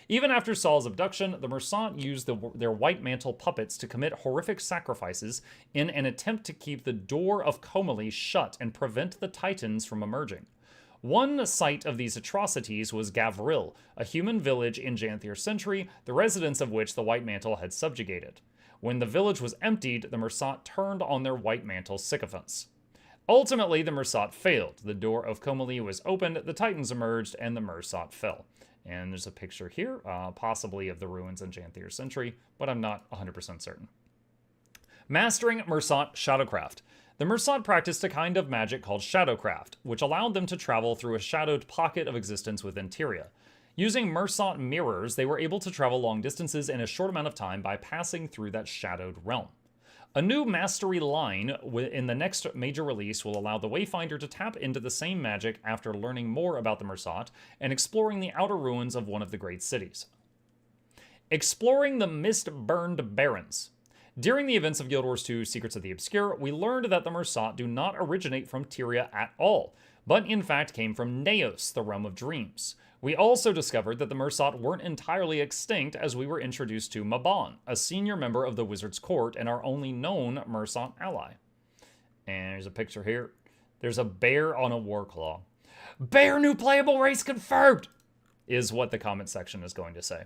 Even after Saul's abduction, the Mersat used their White Mantle puppets to commit horrific sacrifices in an attempt to keep the door of Komali shut and prevent the Titans from emerging. One site of these atrocities was Gavril, a human village in Janthier Century, the residents of which the White Mantle had subjugated. When the village was emptied, the Mersat turned on their White Mantle sycophants. Ultimately, the Mersat failed. The door of Komali was opened, the Titans emerged, and the Mersat fell. And there's a picture here, possibly of the ruins in Janthier Century, but I'm not 100% certain. Mastering Mersat Shadowcraft. The Mersat practiced a kind of magic called Shadowcraft, which allowed them to travel through a shadowed pocket of existence within Tyria. Using Mersat mirrors, they were able to travel long distances in a short amount of time by passing through that shadowed realm. A new mastery line in the next major release will allow the Wayfinder to tap into the same magic after learning more about the Mersat and exploring the outer ruins of one of the great cities. Exploring the Mist-Burned Barrens. During the events of Guild Wars 2 Secrets of the Obscure, we learned that the Mersat do not originate from Tyria at all, but in fact came from Neos, the realm of dreams. We also discovered that the Mersat weren't entirely extinct as we were introduced to Mabon, a senior member of the Wizard's Court and our only known Mersat ally. And there's a picture here. There's a bear on a Warclaw. Bear new playable race confirmed! Is what the comment section is going to say.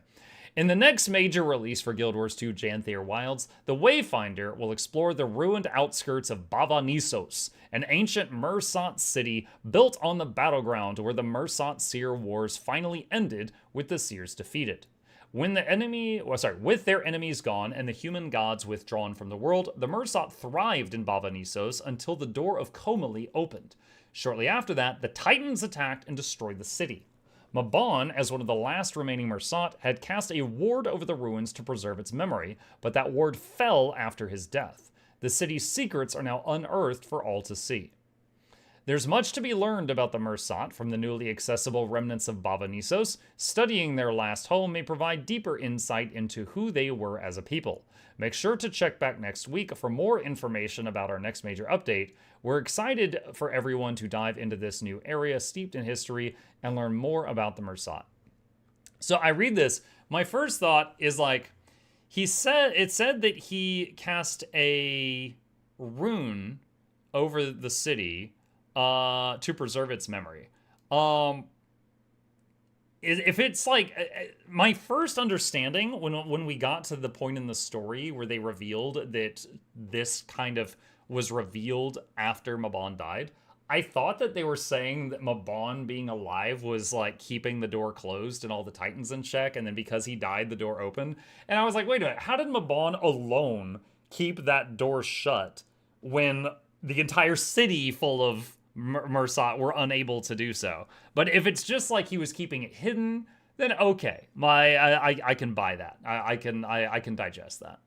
In the next major release for Guild Wars 2 Janthier Wilds, the Wayfinder will explore the ruined outskirts of Bava-Nissos, an ancient Mersat city built on the battleground where the Mersat-Seer Wars finally ended with the Seers defeated. With their enemies gone and the human gods withdrawn from the world, the Mersat thrived in Bava-Nissos until the door of Komali opened. Shortly after that, the Titans attacked and destroyed the city. Mabon, as one of the last remaining Mersat, had cast a ward over the ruins to preserve its memory, but that ward fell after his death. The city's secrets are now unearthed for all to see. There's much to be learned about the Mersat from the newly accessible remnants of Bava-Nissos. Studying their last home may provide deeper insight into who they were as a people. Make sure to check back next week for more information about our next major update. We're excited for everyone to dive into this new area steeped in history and learn more about the Mersat. So I read this. My first thought is like, it said that he cast a rune over the city to preserve its memory. If it's like, my first understanding when we got to the point in the story where they revealed that this kind of was revealed after Mabon died, I thought that they were saying that Mabon being alive was like keeping the door closed and all the Titans in check, and then because he died, the door opened. And I was like, wait a minute, how did Mabon alone keep that door shut when the entire city full of Mersat were unable to do so? But if it's just like he was keeping it hidden, then okay, I can buy that. I can digest that.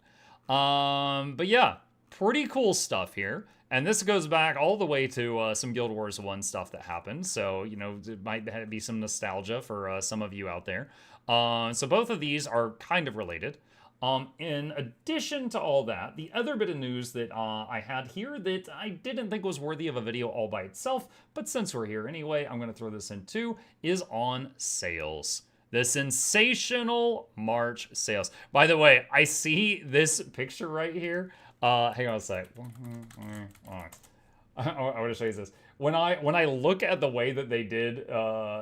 But yeah, pretty cool stuff here. And this goes back all the way to some Guild Wars 1 stuff that happened. So, you know, it might be some nostalgia for some of you out there. So both of these are kind of related. In addition to all that, the other bit of news that I had here that I didn't think was worthy of a video all by itself, but since we're here anyway, I'm going to throw this in too, is on sales. The sensational March sales. By the way, I see this picture right here. Hang on a sec. I want to show you this. When I look at the way that they did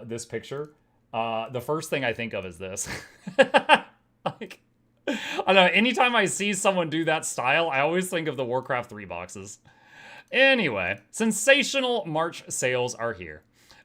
this picture, the first thing I think of is this. Like, I don't know, anytime I see someone do that style, I always think of the Warcraft 3 boxes. Anyway, sensational March sales are here.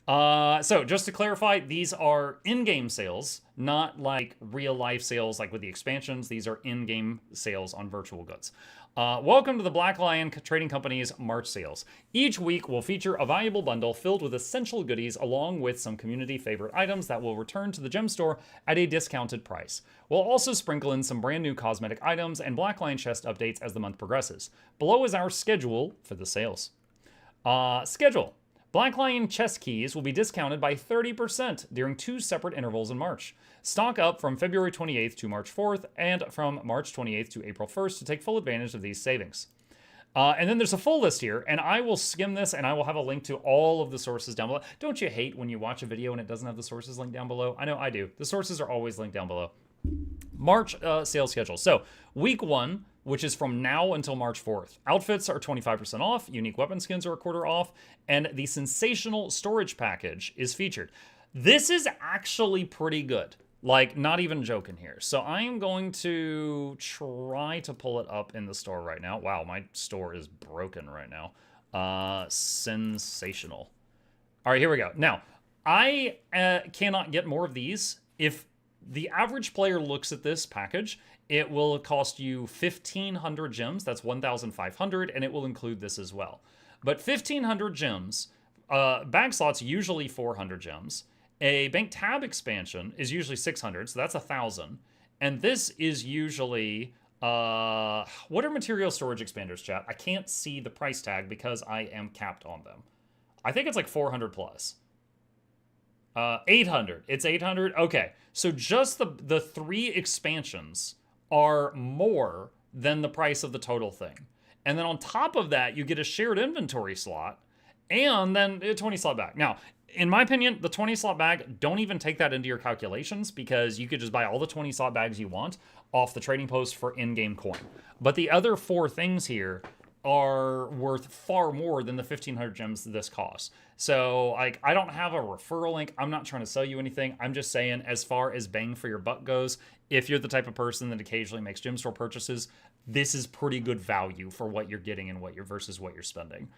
So just to clarify, these are in-game sales, not like real-life sales like with the expansions. These are in-game sales on virtual goods. Welcome to the Black Lion Trading Company's March sales. Each week will feature a valuable bundle filled with essential goodies along with some community favorite items that will return to the gem store at a discounted price. We'll also sprinkle in some brand new cosmetic items and Black Lion chest updates as the month progresses. Below is our schedule for the sales. Schedule. Black Lion chest keys will be discounted by 30% during 2 separate intervals in March. Stock up from February 28th to March 4th and from March 28th to April 1st to take full advantage of these savings. And then there's a full list here, and I will skim this and I will have a link to all of the sources down below. Don't you hate when you watch a video and it doesn't have the sources linked down below? I know I do. The sources are always linked down below. March sales schedule. So week 1, which is from now until March 4th. Outfits are 25% off, unique weapon skins are a quarter off, and the sensational storage package is featured. This is actually pretty good. Like, not even joking here. So I am going to try to pull it up in the store right now. Wow, my store is broken right now. Sensational. All right, here we go. Now, I cannot get more of these. If the average player looks at this package, it will cost you 1,500 gems. That's 1,500, and it will include this as well. But 1,500 gems, bag slots usually 400 gems. A bank tab expansion is usually 600, so that's 1,000. And this is usually, what are material storage expanders, chat? I can't see the price tag because I am capped on them. I think it's like 400 plus. 800. It's 800. Okay, so just the 3 expansions are more than the price of the total thing. And then on top of that, you get a shared inventory slot and then a 20 slot bag. Now, in my opinion, the 20 slot bag, don't even take that into your calculations because you could just buy all the 20 slot bags you want off the trading post for in-game coin. But the other 4 things here are worth far more than the 1,500 gems this costs. So, like, I don't have a referral link. I'm not trying to sell you anything. I'm just saying, as far as bang for your buck goes, if you're the type of person that occasionally makes gem store purchases, this is pretty good value for what you're getting and versus what you're spending.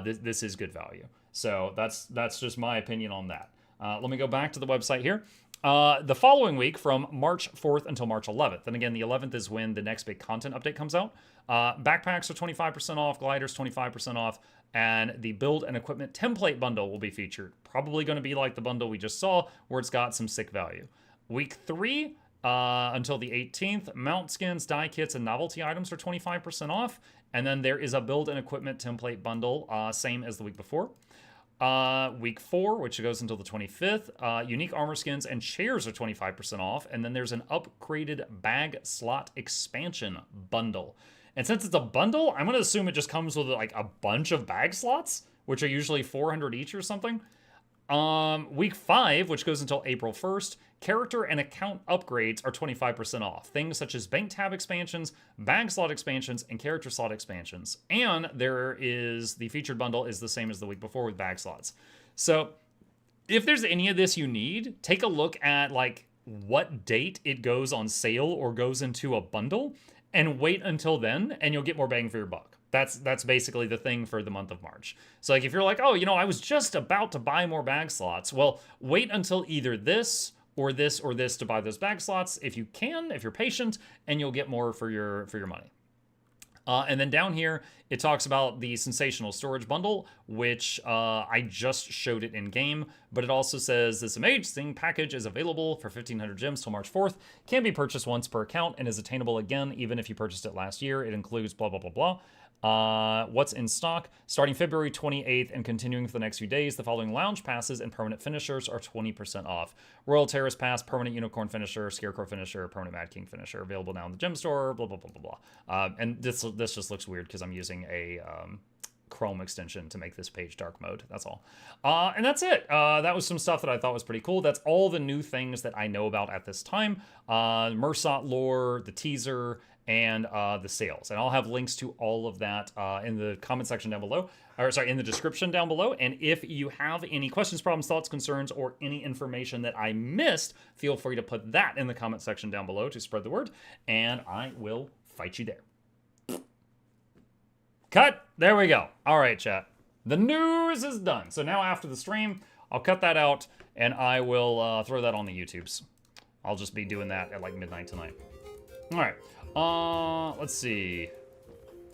This is good value. So that's just my opinion on that. Let me go back to the website here. The following week from March 4th until March 11th. And again, the 11th is when the next big content update comes out. Backpacks are 25% off, gliders 25% off, and the build and equipment template bundle will be featured. Probably going to be like the bundle we just saw, where it's got some sick value. Week 3 until the 18th, mount skins, die kits, and novelty items are 25% off. And then there is a build and equipment template bundle, same as the week before. Week 4, which goes until the 25th, unique armor skins and chairs are 25% off. And then there's an upgraded bag slot expansion bundle. And since it's a bundle, I'm going to assume it just comes with like a bunch of bag slots, which are usually 400 each or something. Week 5, which goes until April 1st, character and account upgrades are 25% off. Things such as bank tab expansions, bag slot expansions, and character slot expansions. And there is the featured bundle is the same as the week before with bag slots. So if there's any of this you need, take a look at like what date it goes on sale or goes into a bundle and wait until then and you'll get more bang for your buck. That's basically the thing for the month of March. So like if you're like, oh, you know, I was just about to buy more bag slots. Well, wait until either this or this or this to buy those bag slots if you can, if you're patient, and you'll get more for your money. And then down here it talks about the Sensational Storage Bundle, which I just showed it in game, but it also says this amazing package is available for 1,500 gems till March 4th, can be purchased once per account, and is attainable again even if you purchased it last year. It includes blah, blah, blah, blah. What's in stock? Starting February 28th and continuing for the next few days, the following lounge passes and permanent finishers are 20% off. Royal Terrace Pass, permanent Unicorn Finisher, Scarecrow Finisher, permanent Mad King Finisher, available now in the gem store, blah, blah, blah, blah, blah. And this just looks weird because I'm using a Chrome extension to make this page dark mode. That's all. And that's it. That was some stuff that I thought was pretty cool. That's all the new things that I know about at this time. Mursat lore, the teaser, and the sales. And I'll have links to all of that in the comment section down below, or sorry, in the description down below. And if you have any questions, problems, thoughts, concerns, or any information that I missed, feel free to put that in the comment section down below to spread the word, and I will fight you there. Cut. There we go. All right, chat. The news is done. So now after the stream, I'll cut that out, and I will throw that on the YouTubes. I'll just be doing that at like midnight tonight. All right. Let's see.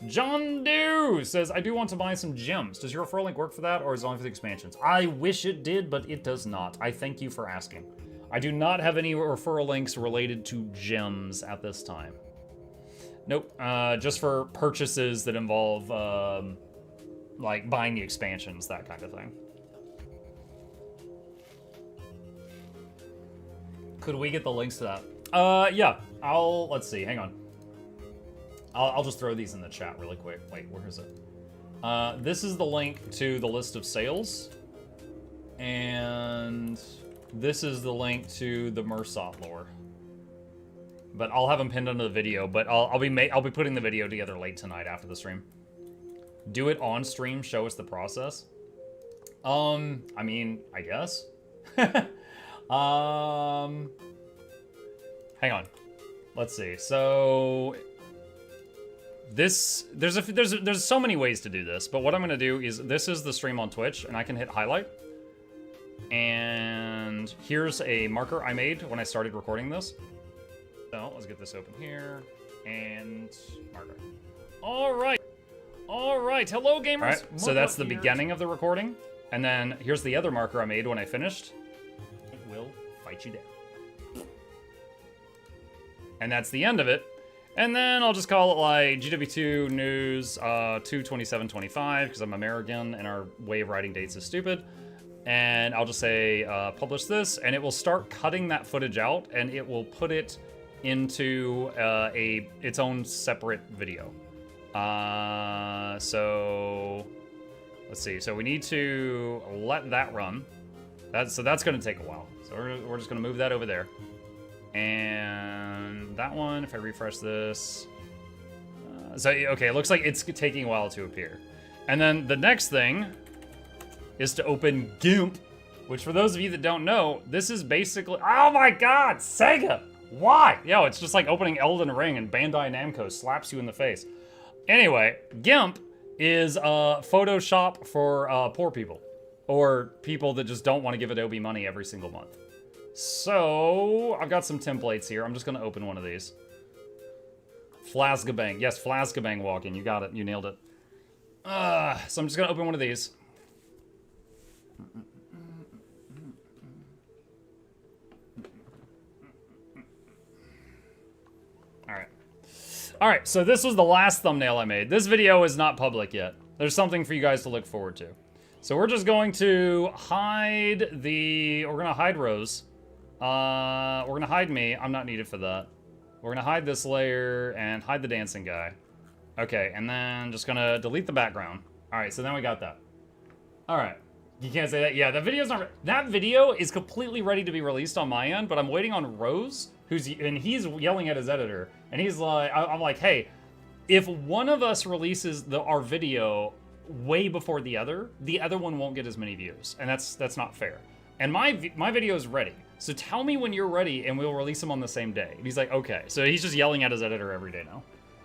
John Doe says, I do want to buy some gems. Does your referral link work for that, or is it only for the expansions? I wish it did, but it does not. I thank you for asking. I do not have any referral links related to gems at this time. Nope. Just for purchases that involve, like, buying the expansions, that kind of thing. Could we get the links to that? Yeah. Let's see. Hang on. I'll just throw these in the chat really quick. Wait, where is it? This is the link to the list of sales. And this is the link to the Mursat lore. But I'll have them pinned under the video, but I'll be putting the video together late tonight after the stream. Do it on stream, show us the process. I mean, I guess. Hang on. Let's see. So there's so many ways to do this, but what I'm gonna do is, this is the stream on Twitch, and I can hit highlight. And here's a marker I made when I started recording this. So let's get this open here, and marker. All right. Hello, gamers. All right, so that's the beginning of the recording, and then here's the other marker I made when I finished. It will fight you there. And that's the end of it. And then I'll just call it like GW2 News 2/27/25, because I'm American and our way of writing dates is stupid. And I'll just say publish this, and it will start cutting that footage out, and it will put it into its own separate video. So let's see. So we need to let that run. So that's going to take a while. So we're just going to move that over there. And that one, if I refresh this. Okay, it looks like it's taking a while to appear. And then the next thing is to open GIMP, which for those of you that don't know, this is basically, oh my God, Sega, why? Yo, it's just like opening Elden Ring and Bandai Namco slaps you in the face. Anyway, GIMP is Photoshop for poor people, or people that just don't want to give Adobe money every single month. So I've got some templates here. I'm just going to open one of these. Flasgabang. Yes, Flasgabang walking. You got it. You nailed it. So I'm just going to open one of these. All right, so this was the last thumbnail I made. This video is not public yet. There's something for you guys to look forward to. So we're just going to hide we're going to hide Rose. We're going to hide me. I'm not needed for that. We're going to hide this layer and hide the dancing guy. Okay, and then just going to delete the background. All right, so then we got that. All right. You can't say that. Yeah, that video is completely ready to be released on my end, but I'm waiting on Rose, he's yelling at his editor, and he's like, I'm like, hey, if one of us releases our video way before the other one won't get as many views, and that's not fair. And my video is ready, so tell me when you're ready, and we'll release them on the same day. And he's like, okay. So he's just yelling at his editor every day now.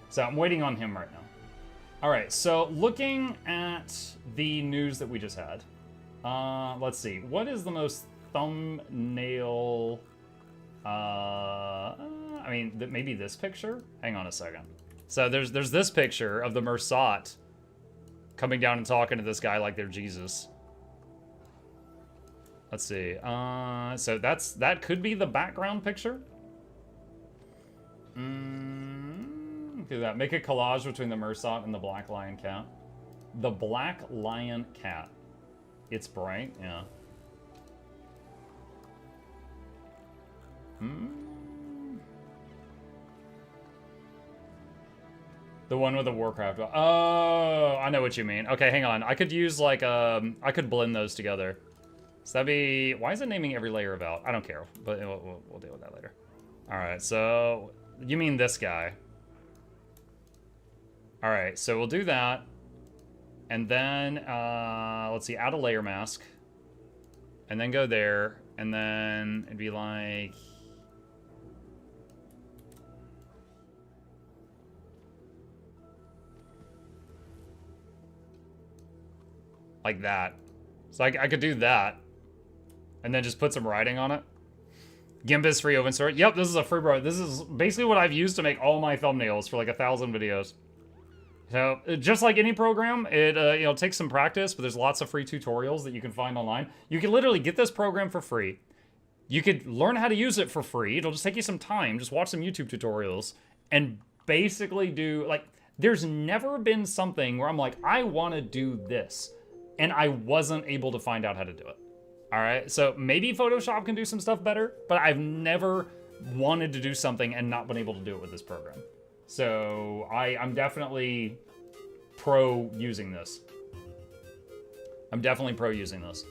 So I'm waiting on him right now. All right, so looking at the news that we just had. Let's see. What is the most thumbnail? I mean, maybe this picture? Hang on a second. So there's this picture of the Mursat coming down and talking to this guy like they're Jesus. Let's see. So that could be the background picture. Do that. Make a collage between the Mersot and the Black Lion Cat. The Black Lion Cat. It's bright, yeah. The one with the Warcraft. Oh, I know what you mean. Okay, hang on. I could use like I could blend those together. So that'd be. Why is it naming every layer Avowed? I don't care, but we'll deal with that later. All right. So you mean this guy? All right. So we'll do that, and then let's see. Add a layer mask, and then go there, and then it'd be like. Like that. So I could do that. And then just put some writing on it. GIMP is free open source. Yep, this is a free bro. This is basically what I've used to make all my thumbnails for like 1,000 videos. So just like any program, it you know, takes some practice, but there's lots of free tutorials that you can find online. You can literally get this program for free. You could learn how to use it for free. It'll just take you some time. Just watch some YouTube tutorials and basically do like, there's never been something where I'm like, I want to do this. And I wasn't able to find out how to do it. All right, so maybe Photoshop can do some stuff better, but I've never wanted to do something and not been able to do it with this program. So I'm definitely pro using this. I'm definitely pro using this.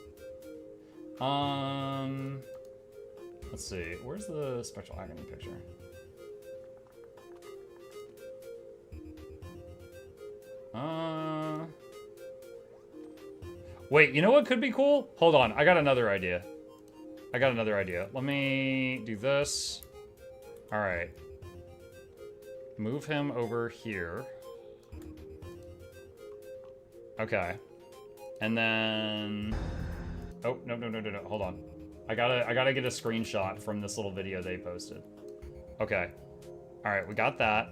Let's see, where's the Spectral Agony picture? Wait, you know what could be cool? Hold on, I got another idea. Let me do this. All right. Move him over here. Okay. And then... Oh, no. Hold on. I gotta get a screenshot from this little video they posted. Okay. All right, we got that.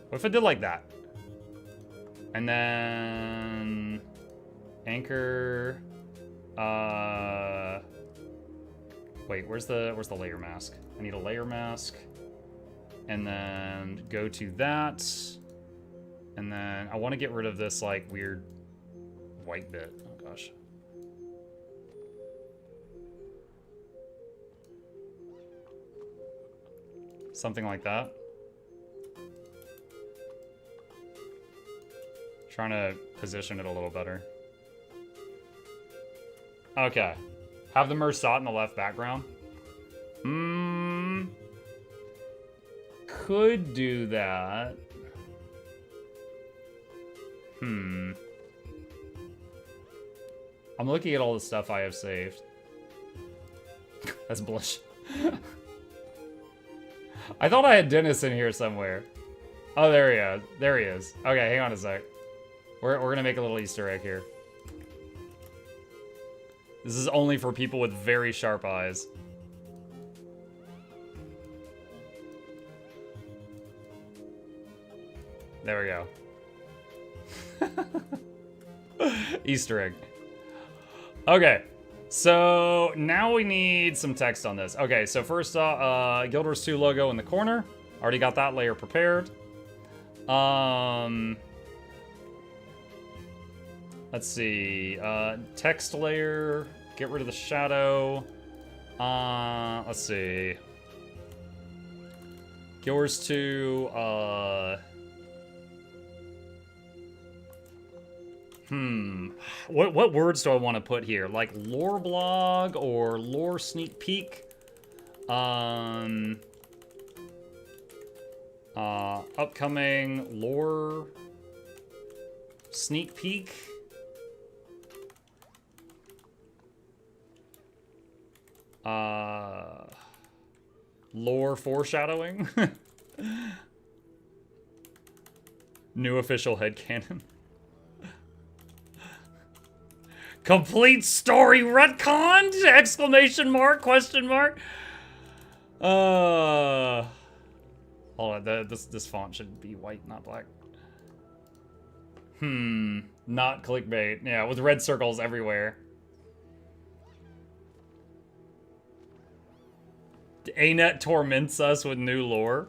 What if I did like that? And then anchor. Wait, where's the layer mask? I need a layer mask. And then go to that. And then I want to get rid of this like weird white bit. Oh gosh. Something like that. Trying to position it a little better. Okay. Have the Mersot in the left background. Could do that. I'm looking at all the stuff I have saved. That's bullshit. I thought I had Dennis in here somewhere. Oh, there he is. There he is. Okay, hang on a sec. We're gonna make a little Easter egg here. This is only for people with very sharp eyes. There we go. Easter egg. Okay, so now we need some text on this. Okay, so first Guild Wars 2 logo in the corner. Already got that layer prepared. Let's see, text layer, get rid of the shadow. Let's see. Guild Wars 2, What words do I want to put here? Like lore blog or lore sneak peek? Upcoming lore sneak peek. Lore foreshadowing. New official headcanon. Complete story retconned? Exclamation mark, question mark. Hold on, this font should be white, not black. Not clickbait. Yeah, with red circles everywhere. A-Net torments us with new lore.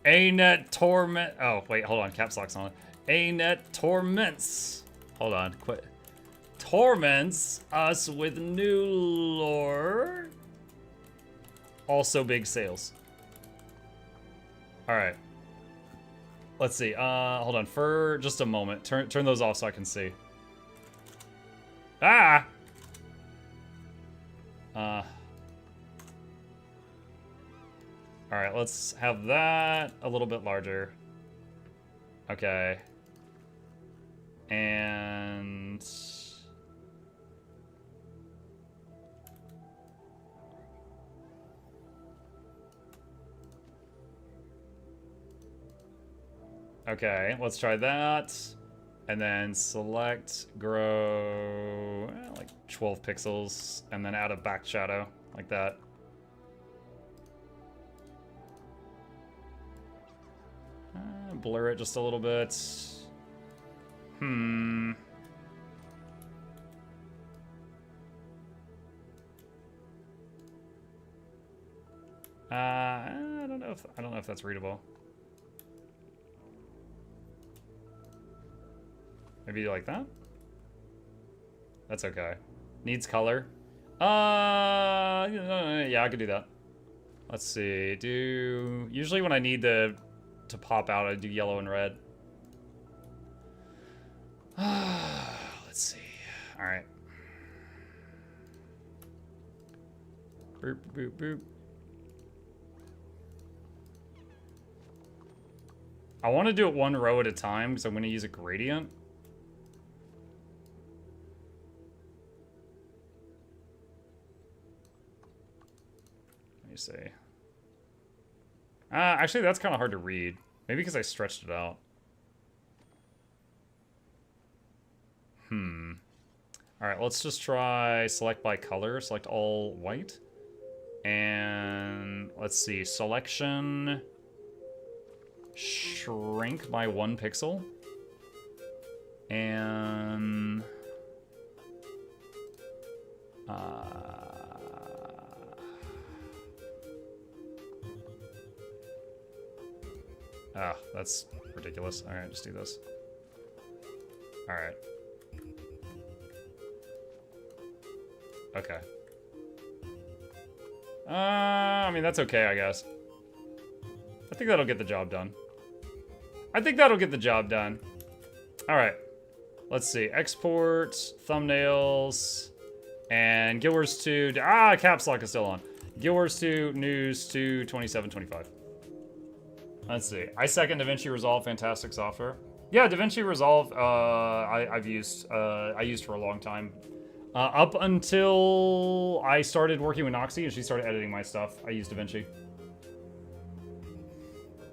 A-Net torment... Oh, wait, hold on. Caps lock's on. A-Net torments... Hold on, quit. Torments us with new lore. Also big sales. Alright. Let's see. Hold on. For just a moment. Turn those off so I can see. Ah! Alright, let's have that a little bit larger. Okay. And... Okay, let's try that. And then select, grow, like 12 pixels, and then add a back shadow, like that. Blur it just a little bit. I don't know if that's readable. Maybe you like that? That's okay. Needs color. Yeah, I could do that. Let's see. Usually when I need to pop out, I do yellow and red. Let's see. All right. Boop, boop, boop. I want to do it one row at a time because I'm going to use a gradient. Let me see. Actually, that's kind of hard to read. Maybe because I stretched it out. Alright, let's just try select by color. Select all white. And let's see. Selection. Shrink by 1 pixel. And... Oh, that's ridiculous. Alright, just do this. Alright. Okay. I mean, that's okay, I guess. I think that'll get the job done. Alright. Let's see. Export, thumbnails, and Guild Wars 2. Caps lock is still on. Guild Wars 2, news to 2725. Let's see. I second DaVinci Resolve, fantastic software. Yeah, DaVinci Resolve, I used for a long time. Up until I started working with Noxxi and she started editing my stuff, I used DaVinci.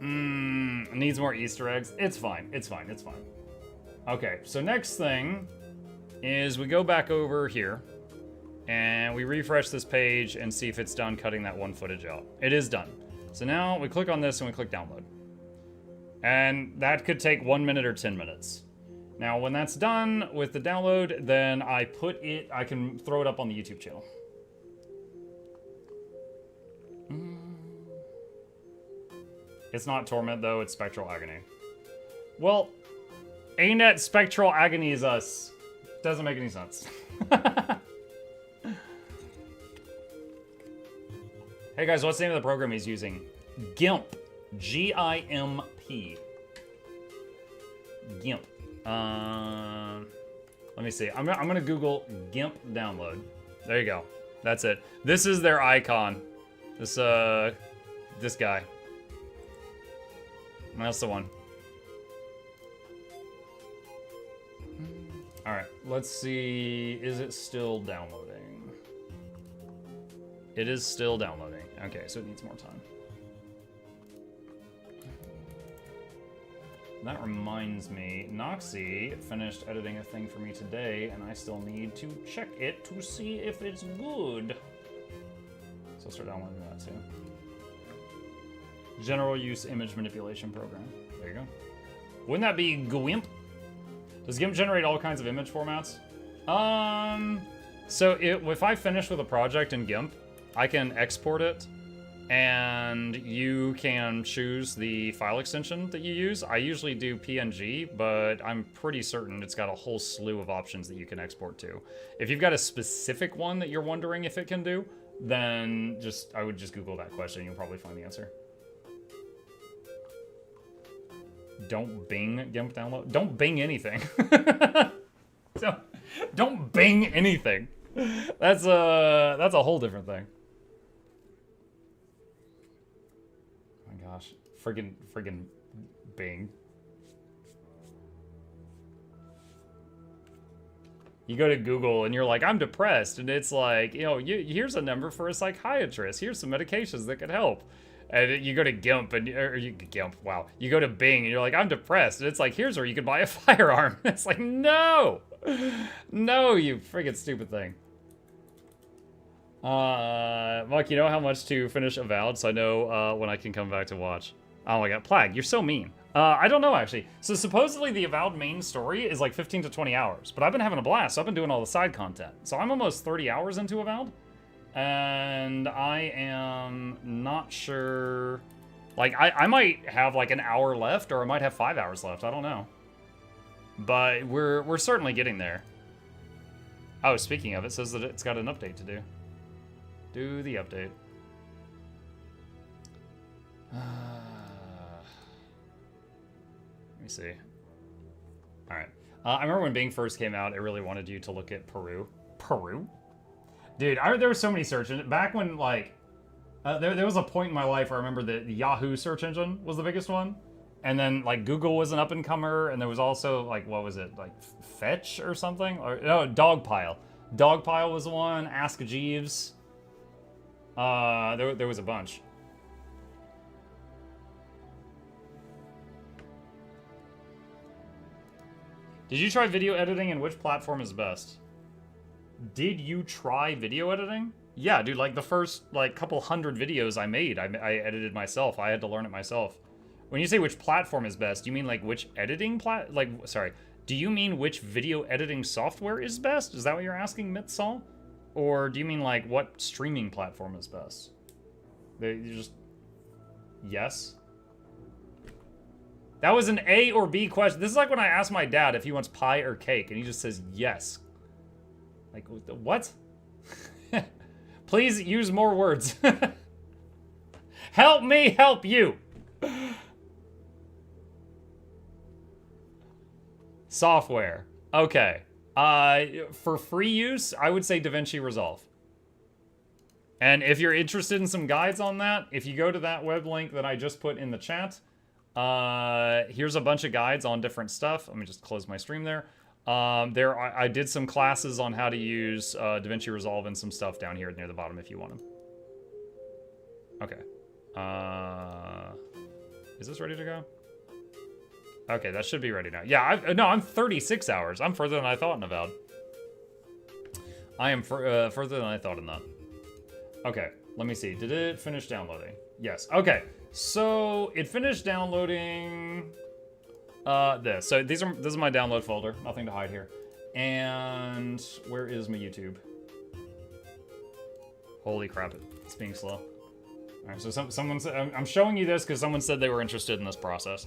Needs more Easter eggs. It's fine. Okay, so next thing is we go back over here and we refresh this page and see if it's done cutting that one footage out. It is done. So now we click on this and we click download. And that could take 1 minute or 10 minutes. Now, when that's done with the download, then I can throw it up on the YouTube channel. It's not Torment, though, it's Spectral Agony. Well, A-Net Spectral Agony is us. Doesn't make any sense. Hey guys, what's the name of the program he's using? GIMP. G-I-M-P. GIMP. Let me see. I'm gonna Google GIMP download. There you go. That's it. This is their icon. This guy. That's the one. Alright, let's see. Is it still downloading? It is still downloading. Okay, so it needs more time. That reminds me, Noxxi finished editing a thing for me today, and I still need to check it to see if it's good. So I'll start downloading that too. General use image manipulation program. There you go. Wouldn't that be GWIMP? Does GIMP generate all kinds of image formats? So if I finish with a project in GIMP, I can export it, and you can choose the file extension that you use. I usually do PNG, but I'm pretty certain it's got a whole slew of options that you can export to. If you've got a specific one that you're wondering if it can do, then I would just Google that question. You'll probably find the answer. Don't Bing GIMP download. Don't Bing anything. So, don't Bing anything. That's a whole different thing. Oh my gosh, friggin' Bing. You go to Google and you're like, I'm depressed, and it's like, here's a number for a psychiatrist. Here's some medications that could help. And you go to GIMP you go to Bing and you're like, I'm depressed. And it's like, here's where you can buy a firearm. It's like, no, you friggin' stupid thing. Mike, you know how much to finish Avowed, so I know when I can come back to watch. Oh my god, Plague, you're so mean. I don't know, actually. So supposedly the Avowed main story is like 15 to 20 hours, but I've been having a blast, so I've been doing all the side content. So I'm almost 30 hours into Avowed. And I am not sure, like, I might have like an hour left, or I might have 5 hours left, I don't know. But we're certainly getting there. Oh, speaking of, it says that it's got an update to do. Do the update. Let me see. Alright. I remember when Bing first came out, it really wanted you to look at Peru. Peru? Dude, there were so many search engines. Back when, like, there was a point in my life where I remember the Yahoo search engine was the biggest one. And then, like, Google was an up-and-comer, and there was also, like, what was it? Like, Fetch or something? Or, no, Dogpile. Dogpile was one. Ask Jeeves. There was a bunch. Did you try video editing, and which platform is best? Did you try video editing? Yeah, dude, like the first like couple hundred videos I made, I edited myself. I had to learn it myself. When you say which platform is best, do you mean like which editing do you mean which video editing software is best? Is that what you're asking, Mitsal? Or do you mean like what streaming platform is best? You just... Yes? That was an A or B question. This is like when I ask my dad if he wants pie or cake, and he just says yes. Like, what? Please use more words. Help me help you. Software. Okay. For free use, I would say DaVinci Resolve. And if you're interested in some guides on that, if you go to that web link that I just put in the chat, here's a bunch of guides on different stuff. Let me just close my stream there. I did some classes on how to use DaVinci Resolve and some stuff down here near the bottom if you want them. Okay. Is this ready to go? Okay, that should be ready now. Yeah, I'm 36 hours. I'm further than I thought in Avowed. I am further than I thought in that. Okay, let me see. Did it finish downloading? Yes. Okay, so it finished downloading... this. So this is my download folder. Nothing to hide here. And where is my YouTube? Holy crap! It's being slow. All right. So someone said I'm showing you this because someone said they were interested in this process.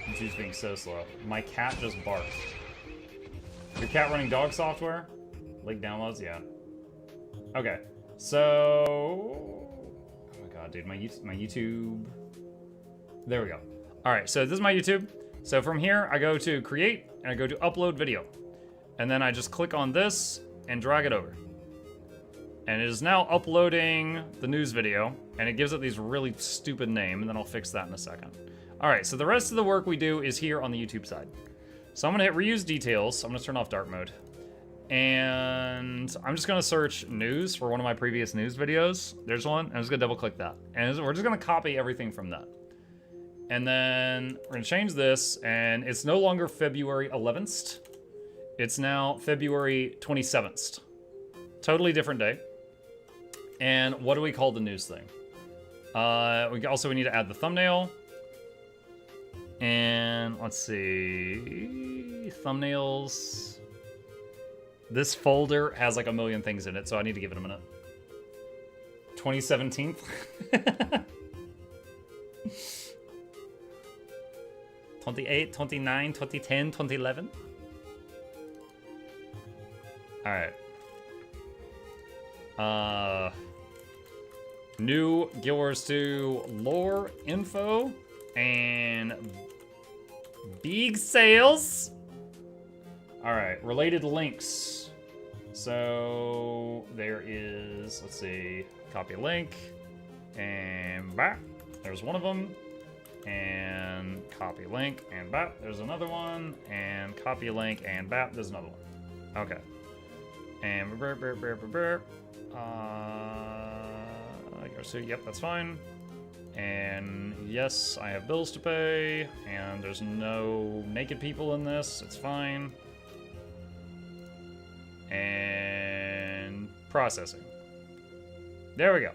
YouTube's being so slow. My cat just barked. Your cat running dog software? Link downloads? Yeah. Okay. So. God, dude, my YouTube. There we go. All right, so this is my YouTube. So from here, I go to create and I go to upload video. And then I just click on this and drag it over. And it is now uploading the news video, and it gives it these really stupid name, and then I'll fix that in a second. All right, so the rest of the work we do is here on the YouTube side. So I'm gonna hit reuse details. I'm gonna turn off dark mode. And I'm just gonna search news for one of my previous news videos. There's one, and I'm just gonna double click that. And we're just gonna copy everything from that. And then we're gonna change this, and it's no longer February 11th. It's now February 27th. Totally different day. And what do we call the news thing? We need to add the thumbnail. And let's see, thumbnails. This folder has like a million things in it, so I need to give it a minute. 2017. 28, 29, 2010, 2011. All right. New Guild Wars 2 lore info and big sales. All right, related links. So there is, let's see, copy link, and bap, there's one of them, and copy link, and bap, there's another one, and copy link, and bap, there's another one. Okay. And so yep, that's fine. And yes, I have bills to pay, and there's no naked people in this, it's fine. And processing. There we go.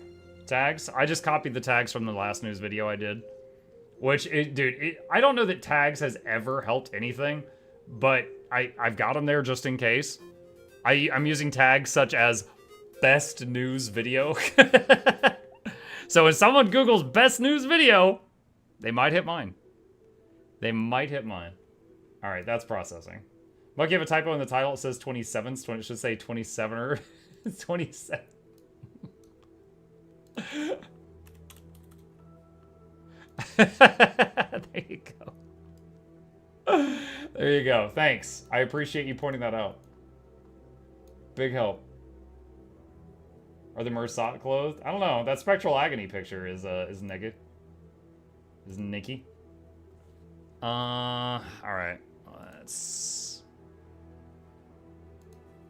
Tags. I just copied the tags from the last news video I did. Which, I don't know that tags has ever helped anything, but I've got them there just in case. I'm using tags such as best news video. So when someone Googles best news video, they might hit mine. They might hit mine. All right, that's processing. Might give a typo in the title. It says 27th. It should say 27 or 27. There you go. There you go. Thanks. I appreciate you pointing that out. Big help. Are the Mersat clothed? I don't know. That Spectral Agony picture is naked. Is Nikki. All right. Let's.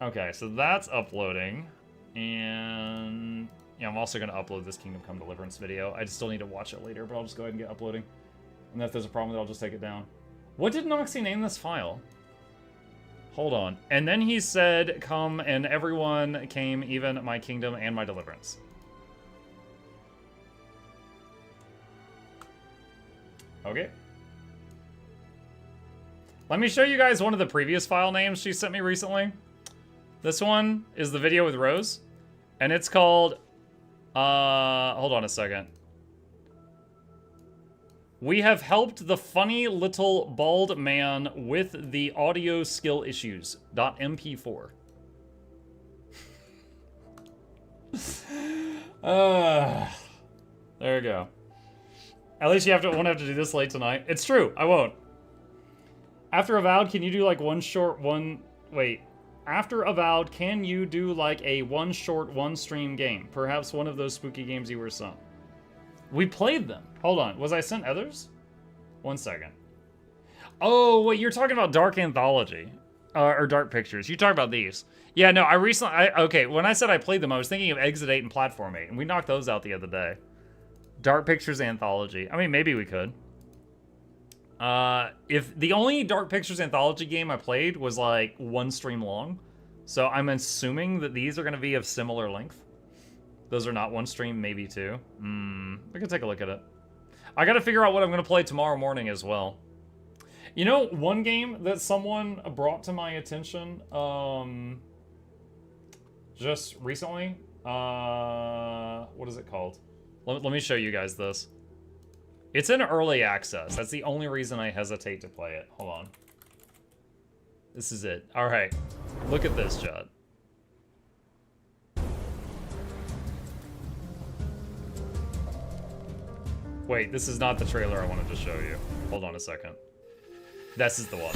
Okay, so that's uploading, and yeah, I'm also gonna upload this Kingdom Come Deliverance video. I just still need to watch it later, but I'll just go ahead and get uploading. And if there's a problem with it, I'll just take it down. What did Noxxi name this file? Hold on. And then he said, come, and everyone came, even my kingdom and my deliverance. Okay. Let me show you guys one of the previous file names she sent me recently. This one is the video with Rose, and it's called, hold on a second. We have helped the funny little bald man with the audio skill issues. .mp4. There you go. At least you won't have to do this late tonight. It's true, I won't. After Avowed, can you do like After Avowed, can you do like a one stream game? Perhaps one of those spooky games you were sent. We played them. Hold on, was I sent others? One second. Oh, wait, you're talking about Dark Anthology. Or Dark Pictures. You talk about these. Yeah, no, okay, when I said I played them, I was thinking of Exit 8 and Platform 8, and we knocked those out the other day. Dark Pictures Anthology. I mean, maybe we could. If the only Dark Pictures Anthology game I played was like one stream long, so I'm assuming that these are going to be of similar length. Those are not one stream, maybe two. We can take a look at it. I got to figure out what I'm going to play tomorrow morning as well. You know, one game that someone brought to my attention just recently, what is it called? Let me show you guys this. It's in early access. That's the only reason I hesitate to play it. Hold on. This is it. All right. Look at this, Judd. Wait, this is not the trailer I wanted to show you. Hold on a second. This is the one.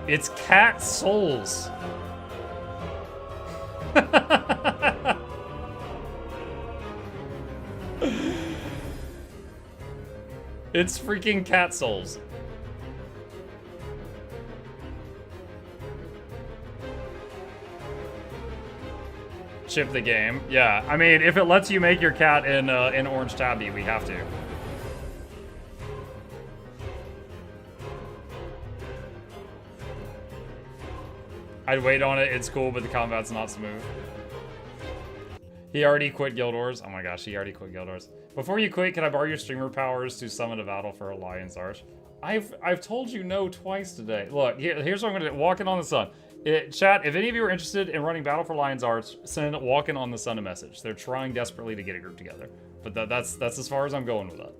It's Cat Souls. It's freaking cat souls. Chip the game. Yeah, I mean, if it lets you make your cat in Orange Tabby, we have to. I'd wait on it. It's cool, but the combat's not smooth. He already quit Guild Wars. Oh my gosh, he already quit Guild Wars. Before you quit, can I borrow your streamer powers to summon a battle for a Lion's Arch? I've told you no twice today. Look, here's what I'm gonna do. Walking on the Sun. Chat, if any of you are interested in running Battle for Lion's Arch, send Walking on the Sun a message. They're trying desperately to get a group together. But that's as far as I'm going with that.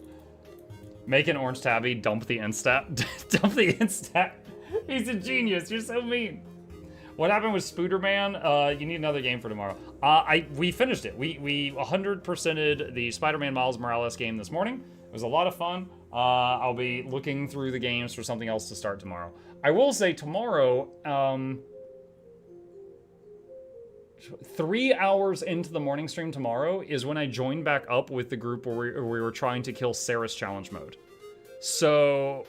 Make an Orange Tabby, dump the Instat. Dump the Instat. He's a genius. You're so mean. What happened with Spooderman? You need another game for tomorrow. We finished it. We 100%ed the Spider-Man Miles Morales game this morning. It was a lot of fun. I'll be looking through the games for something else to start tomorrow. I will say tomorrow, 3 hours into the morning stream tomorrow is when I join back up with the group where we were trying to kill Sarah's challenge mode. So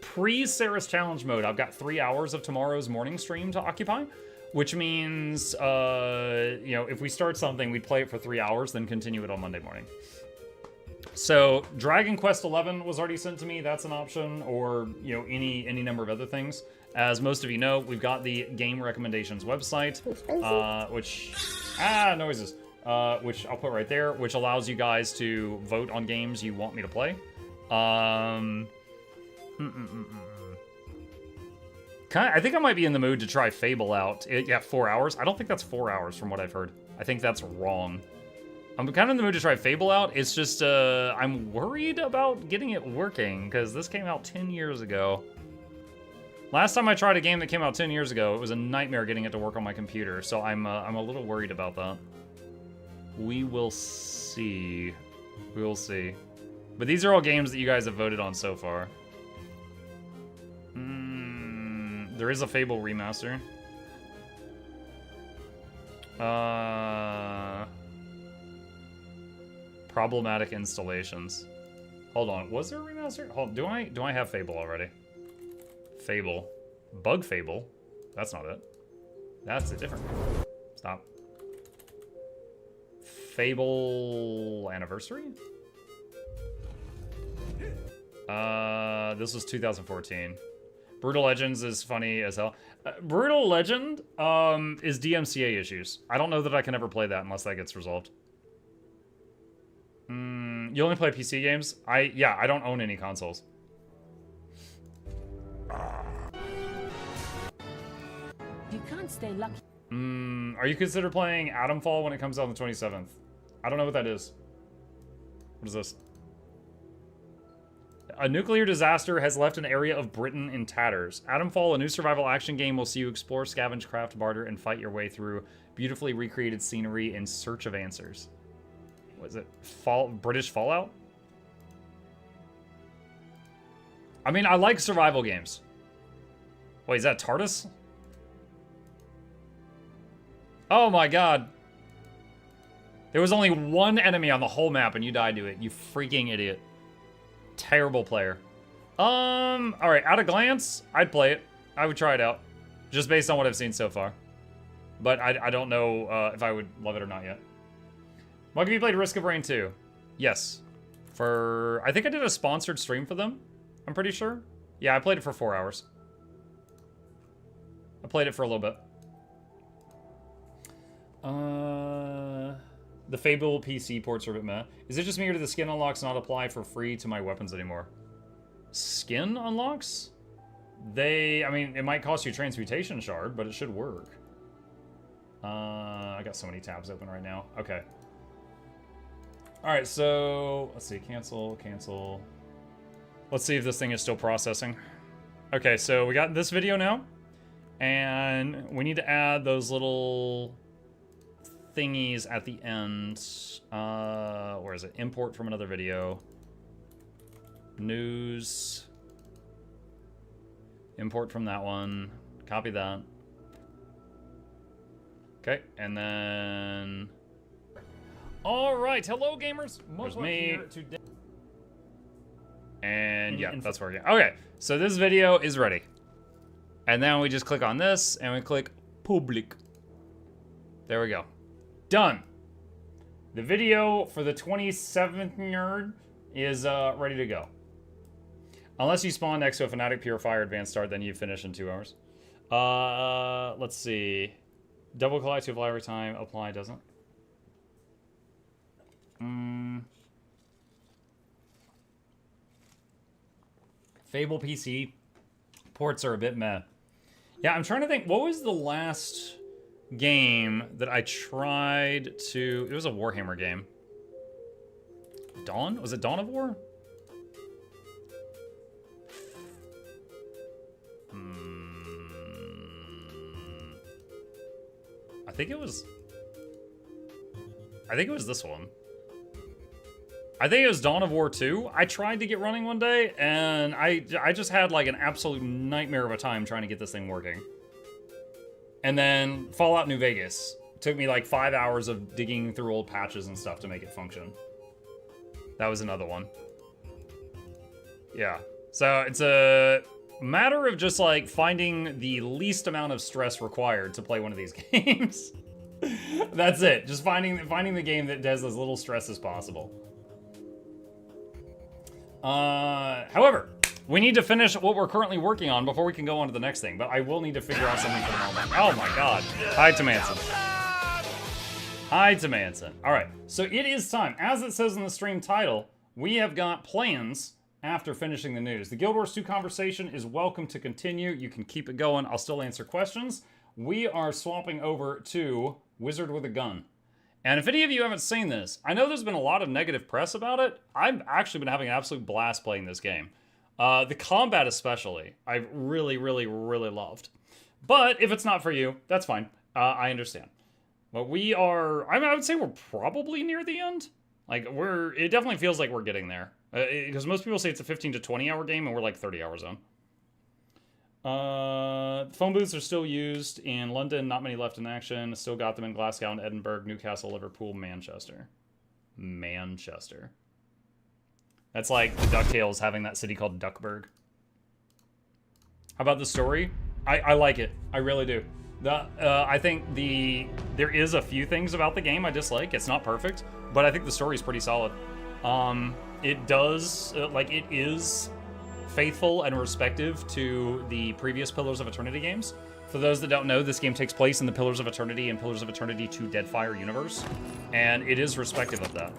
pre-Sarah's challenge mode, I've got 3 hours of tomorrow's morning stream to occupy, which means, you know, if we start something, we'd play it for 3 hours, then continue it on Monday morning. So Dragon Quest XI was already sent to me. That's an option, or you know, any number of other things. As most of you know, we've got the game recommendations website, which noises, which I'll put right there, which allows you guys to vote on games you want me to play. I think I might be in the mood to try Fable out. Yeah, 4 hours. I don't think that's 4 hours from what I've heard. I think that's wrong. I'm kind of in the mood to try Fable out. It's just, I'm worried about getting it working, because this came out 10 years ago. Last time I tried a game that came out 10 years ago, it was a nightmare getting it to work on my computer, so I'm a little worried about that. We will see. We will see. But these are all games that you guys have voted on so far. There is a Fable remaster. Problematic installations. Hold on, was there a remaster? Hold, do I have Fable already? Fable. Bug Fable? That's not it. That's a different one. Stop. Fable Anniversary? This was 2014. Brutal Legends is funny as hell. Brutal Legend is DMCA issues. I don't know that I can ever play that unless that gets resolved. You only play PC games? Yeah, I don't own any consoles. You can't stay lucky. Are you consider playing Atomfall when it comes out on the 27th? I don't know what that is. What is this? A nuclear disaster has left an area of Britain in tatters. Atomfall, a new survival action game, will see you explore, scavenge, craft, barter, and fight your way through beautifully recreated scenery in search of answers. What is it? British Fallout? I mean, I like survival games. Wait, is that TARDIS? Oh my god. There was only one enemy on the whole map and you died to it. You freaking idiot. Terrible player. Alright, at a glance, I'd play it. I would try it out. Just based on what I've seen so far. But I don't know if I would love it or not yet. Mug, have you played Risk of Rain 2? Yes. I think I did a sponsored stream for them. I'm pretty sure. Yeah, I played it for 4 hours. I played it for a little bit. The Fable PC ports are a bit meh. Is it just me or do the skin unlocks not apply for free to my weapons anymore? Skin unlocks? I mean, it might cost you Transmutation Shard, but it should work. I got so many tabs open right now. Okay. Alright, so, let's see, cancel. Let's see if this thing is still processing. Okay, so we got this video now, and we need to add those little thingies at the end. Where is it? Import from another video. News. Import from that one. Copy that. Okay, and then... Alright, hello gamers! There's me. And yeah, that's working. Okay, so this video is ready. And then we just click on this, and we click public. There we go. Done. The video for the 27th nerd is ready to go. Unless you spawn next to a Fnatic Purifier Advanced Start, then you finish in 2 hours. Let's see. Double collect to apply every time. Apply doesn't. Fable PC ports are a bit meh. Yeah, I'm trying to think. What was the last game that I tried to... It was a Warhammer game. Dawn? Was it Dawn of War? I think it was this one. I think it was Dawn of War 2. I tried to get running one day, and I just had like an absolute nightmare of a time trying to get this thing working. And then Fallout New Vegas. Took me like 5 hours of digging through old patches and stuff to make it function. That was another one. Yeah. So it's a matter of just like finding the least amount of stress required to play one of these games. That's it. Just finding the game that does as little stress as possible. However, we need to finish what we're currently working on before we can go on to the next thing, but I will need to figure out something for the moment. Oh my god. Hi to Manson. Hi to Manson. Alright, so it is time. As it says in the stream title, we have got plans after finishing the news. The Guild Wars 2 conversation is welcome to continue. You can keep it going. I'll still answer questions. We are swapping over to Wizard with a Gun. And if any of you haven't seen this, I know there's been a lot of negative press about it. I've actually been having an absolute blast playing this game. The combat especially, I've really, really, really loved. But if it's not for you, that's fine. I understand. But we are, I would say we're probably near the end. Like, it definitely feels like we're getting there. Because most people say it's a 15 to 20 hour game, and we're like 30 hours in. Phone booths are still used in London, not many left in action. Still got them in Glasgow and Edinburgh, Newcastle, Liverpool, Manchester. Manchester. That's like the DuckTales having that city called Duckburg. How about the story? I like it. I really do. I think there is a few things about the game I dislike. It's not perfect, but I think the story is pretty solid. It does, it is faithful and respective to the previous Pillars of Eternity games. For those that don't know, this game takes place in the Pillars of Eternity and Pillars of Eternity 2 Deadfire universe, and it is respective of that.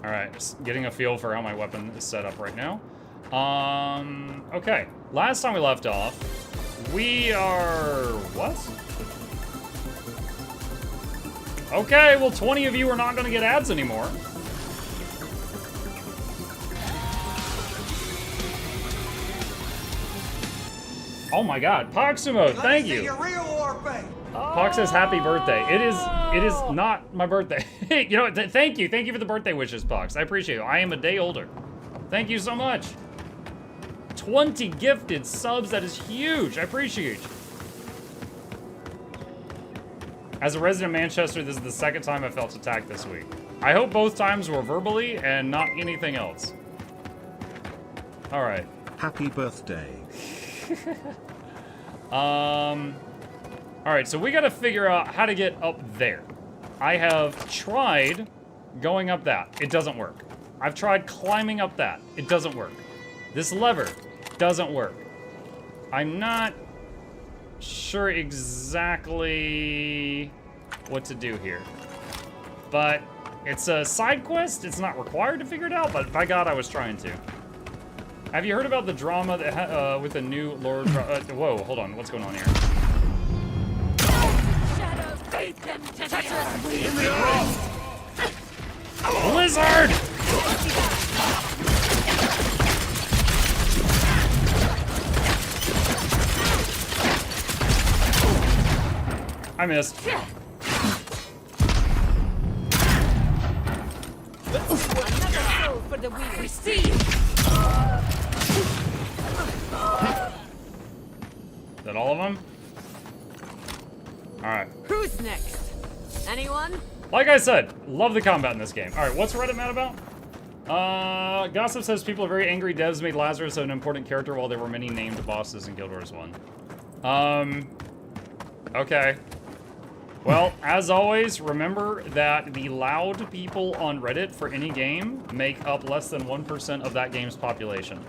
Alright, just getting a feel for how my weapon is set up right now. Okay. Last time we left off, we are... what? Okay, well 20 of you are not going to get ads anymore. Oh my god, Poximo, thank you. Pox says happy birthday. It is not my birthday. You know what, thank you for the birthday wishes, Pox. I appreciate it. I am a day older. Thank you so much. 20 gifted subs, that is huge. I appreciate you. As a resident of Manchester, this is the second time I felt attacked this week. I hope both times were verbally and not anything else. All right. Happy birthday. All right, so we gotta figure out how to get up there. I have tried going up that. It doesn't work. I've tried climbing up that. It doesn't work. This lever doesn't work. I'm not sure exactly what to do here. But it's a side quest. It's not required to figure it out, but by God, I was trying to. Have you heard about the drama that, with the new Lord... whoa, hold on. What's going on here? Blizzard! I missed. For the wheel. Receive. Is that all of them? All right. Who's next? Anyone? Like I said, love the combat in this game. All right, what's Reddit mad about? Gossip says people are very angry devs made Lazarus an important character while there were many named bosses in Guild Wars 1. Okay. Well, as always, remember that the loud people on Reddit for any game make up less than 1% of that game's population.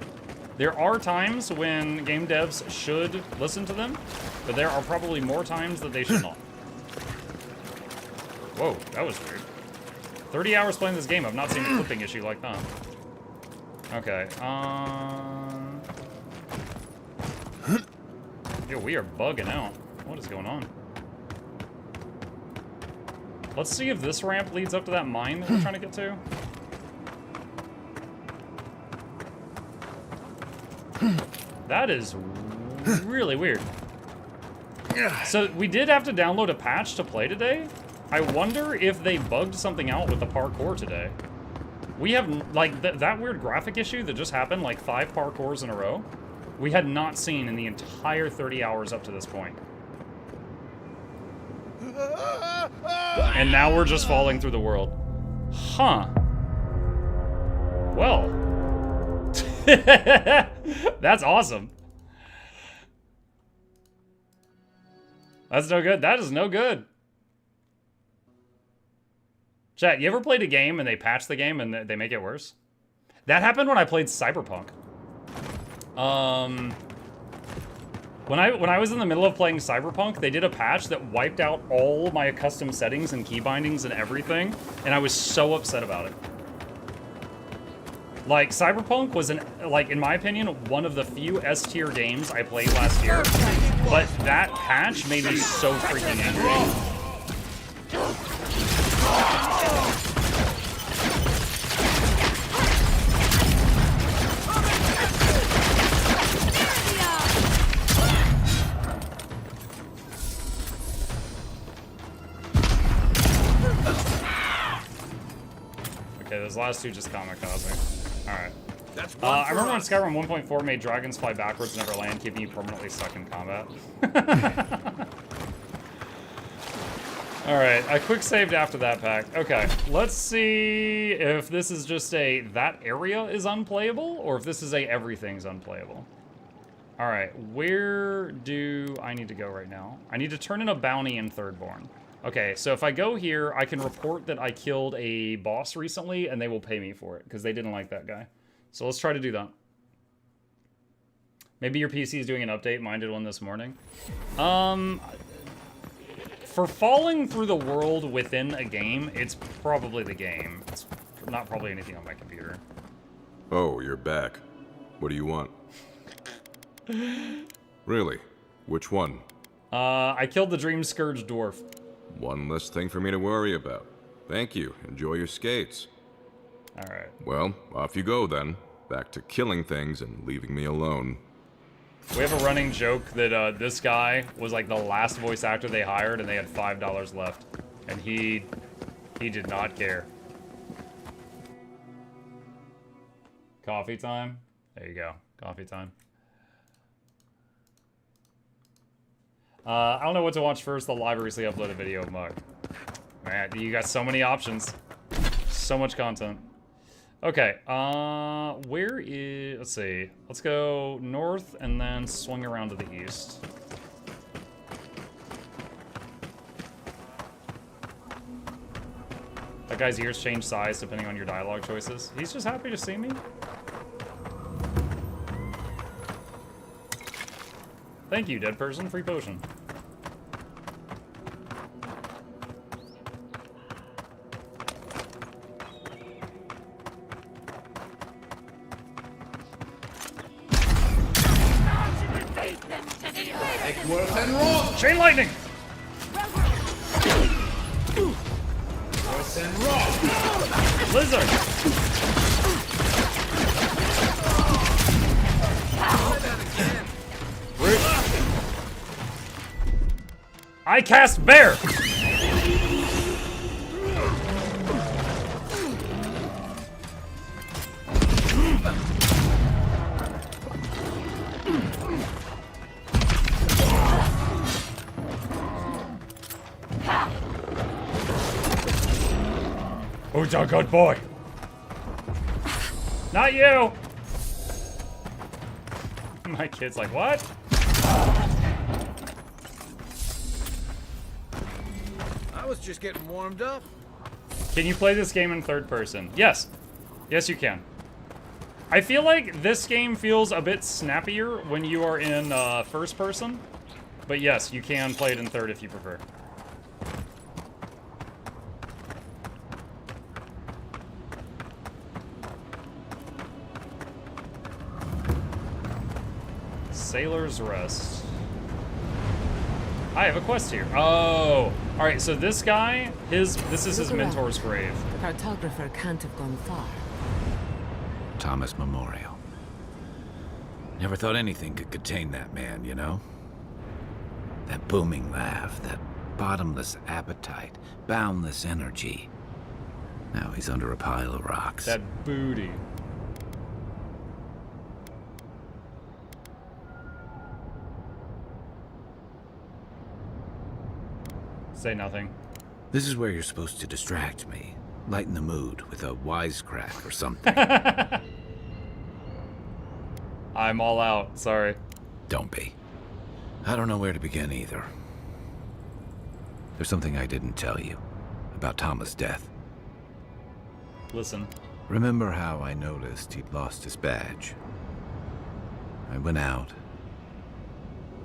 There are times when game devs should listen to them, but there are probably more times that they should not. Whoa, that was weird. 30 hours playing this game, I've not seen a clipping issue like that. Okay, Yo, we are bugging out. What is going on? Let's see if this ramp leads up to that mine that we're trying to get to. That is really weird. So we did have to download a patch to play today. I wonder if they bugged something out with the parkour today. We have, like, that weird graphic issue that just happened, like 5 parkours in a row, we had not seen in the entire 30 hours up to this point. And now we're just falling through the world. Huh. Well. That's awesome. That's no good. That is no good. Chat, you ever played a game and they patch the game and they make it worse? That happened when I played Cyberpunk. When I was in the middle of playing Cyberpunk, they did a patch that wiped out all my custom settings and key bindings and everything, and I was so upset about it. Like, Cyberpunk was, like, in my opinion, one of the few S-tier games I played last year, but that patch made me so freaking angry. Okay, those last two just kamikaze me. Alright. I remember when Skyrim 1.4 made dragons fly backwards and never land, keeping you permanently stuck in combat. Alright, I quick saved after that pack. Okay, let's see if this is just a that area is unplayable, or if this is a everything's unplayable. Alright, where do I need to go right now? I need to turn in a bounty in Thirdborn. Okay, so if I go here, I can report that I killed a boss recently, and they will pay me for it, because they didn't like that guy. So let's try to do that. Maybe your PC is doing an update. Mine did one this morning. For falling through the world within a game, it's probably the game. It's not probably anything on my computer. Oh, you're back. What do you want? Really? Which one? I killed the Dream Scourge dwarf. One less thing for me to worry about. Thank you. Enjoy your skates. Alright. Well, off you go then. Back to killing things and leaving me alone. We have a running joke that this guy was like the last voice actor they hired and they had $5 left. And he did not care. Coffee time? There you go. Coffee time. I don't know what to watch first. The live recently uploaded a video of Mug. Man, you got so many options. So much content. Okay, where is... Let's see. Let's go north and then swing around to the east. That guy's ears change size depending on your dialogue choices. He's just happy to see me. Thank you, dead person. Free potion. Chain lightning! Blizzard! I cast bear! Who's a good boy? Not you! My kid's like, what? I was just getting warmed up. Can you play this game in third person? Yes. Yes, you can. I feel like this game feels a bit snappier when you are in first person. But yes, you can play it in third if you prefer. Sailor's Rest. I have a quest here. Oh, all right. So this guy, this is his mentor's grave. The cartographer can't have gone far. Thomas Memorial. Never thought anything could contain that man, you know? That booming laugh, that bottomless appetite, boundless energy. Now he's under a pile of rocks. That booty. Say nothing. This is where you're supposed to distract me. Lighten the mood with a wisecrack or something. I'm all out. Sorry. Don't be. I don't know where to begin either. There's something I didn't tell you about Thomas' death. Listen. Remember how I noticed he'd lost his badge? I went out.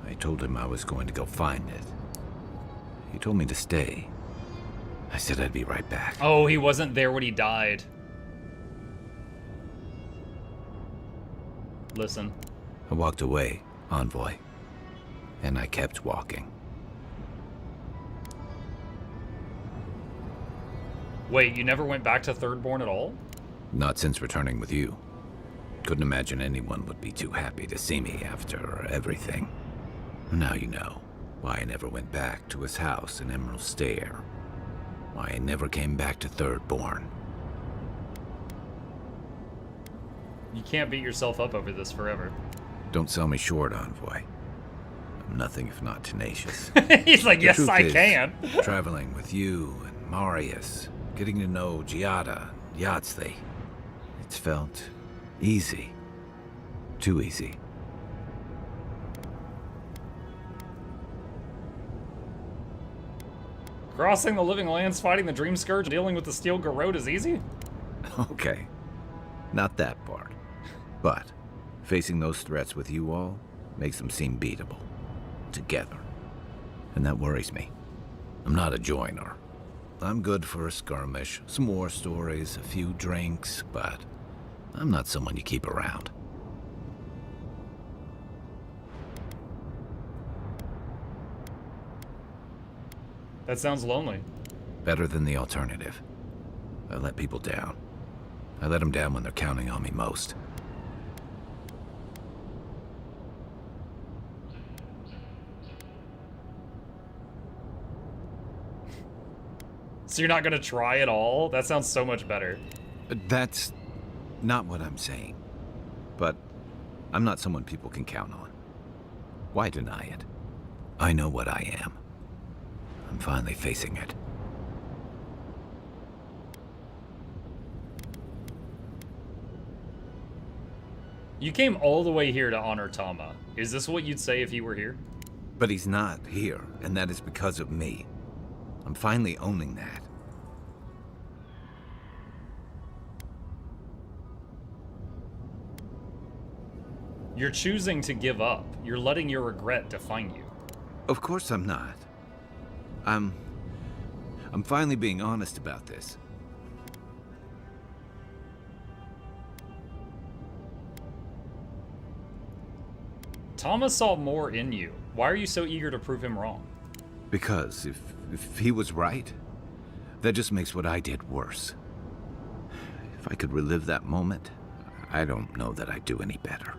I told him I was going to go find it. He told me to stay. I said I'd be right back. Oh, he wasn't there when he died. Listen. I walked away, Envoy. And I kept walking. Wait, you never went back to Thirdborn at all? Not since returning with you. Couldn't imagine anyone would be too happy to see me after everything. Now you know why I never went back to his house in Emerald Stair. Why I never came back to Thirdborn. You can't beat yourself up over this forever. Don't sell me short, Envoy. I'm nothing if not tenacious. He's like, The yes, truth I is, can. Traveling with you and Marius, getting to know Giada, Yatsli. It's felt easy. Too easy. Crossing the living lands, fighting the Dream Scourge, dealing with the Steel Garrote is easy? Okay. Not that part. But facing those threats with you all makes them seem beatable. Together. And that worries me. I'm not a joiner. I'm good for a skirmish, some war stories, a few drinks, but I'm not someone you keep around. That sounds lonely. Better than the alternative. I let people down. I let them down when they're counting on me most. So you're not gonna try at all? That sounds so much better. That's not what I'm saying. But I'm not someone people can count on. Why deny it? I know what I am. I'm finally facing it. You came all the way here to honor Tama. Is this what you'd say if he were here? But he's not here, and that is because of me. I'm finally owning that. You're choosing to give up. You're letting your regret define you. Of course I'm not. I'm finally being honest about this. Thomas saw more in you. Why are you so eager to prove him wrong? Because if he was right, that just makes what I did worse. If I could relive that moment, I don't know that I'd do any better.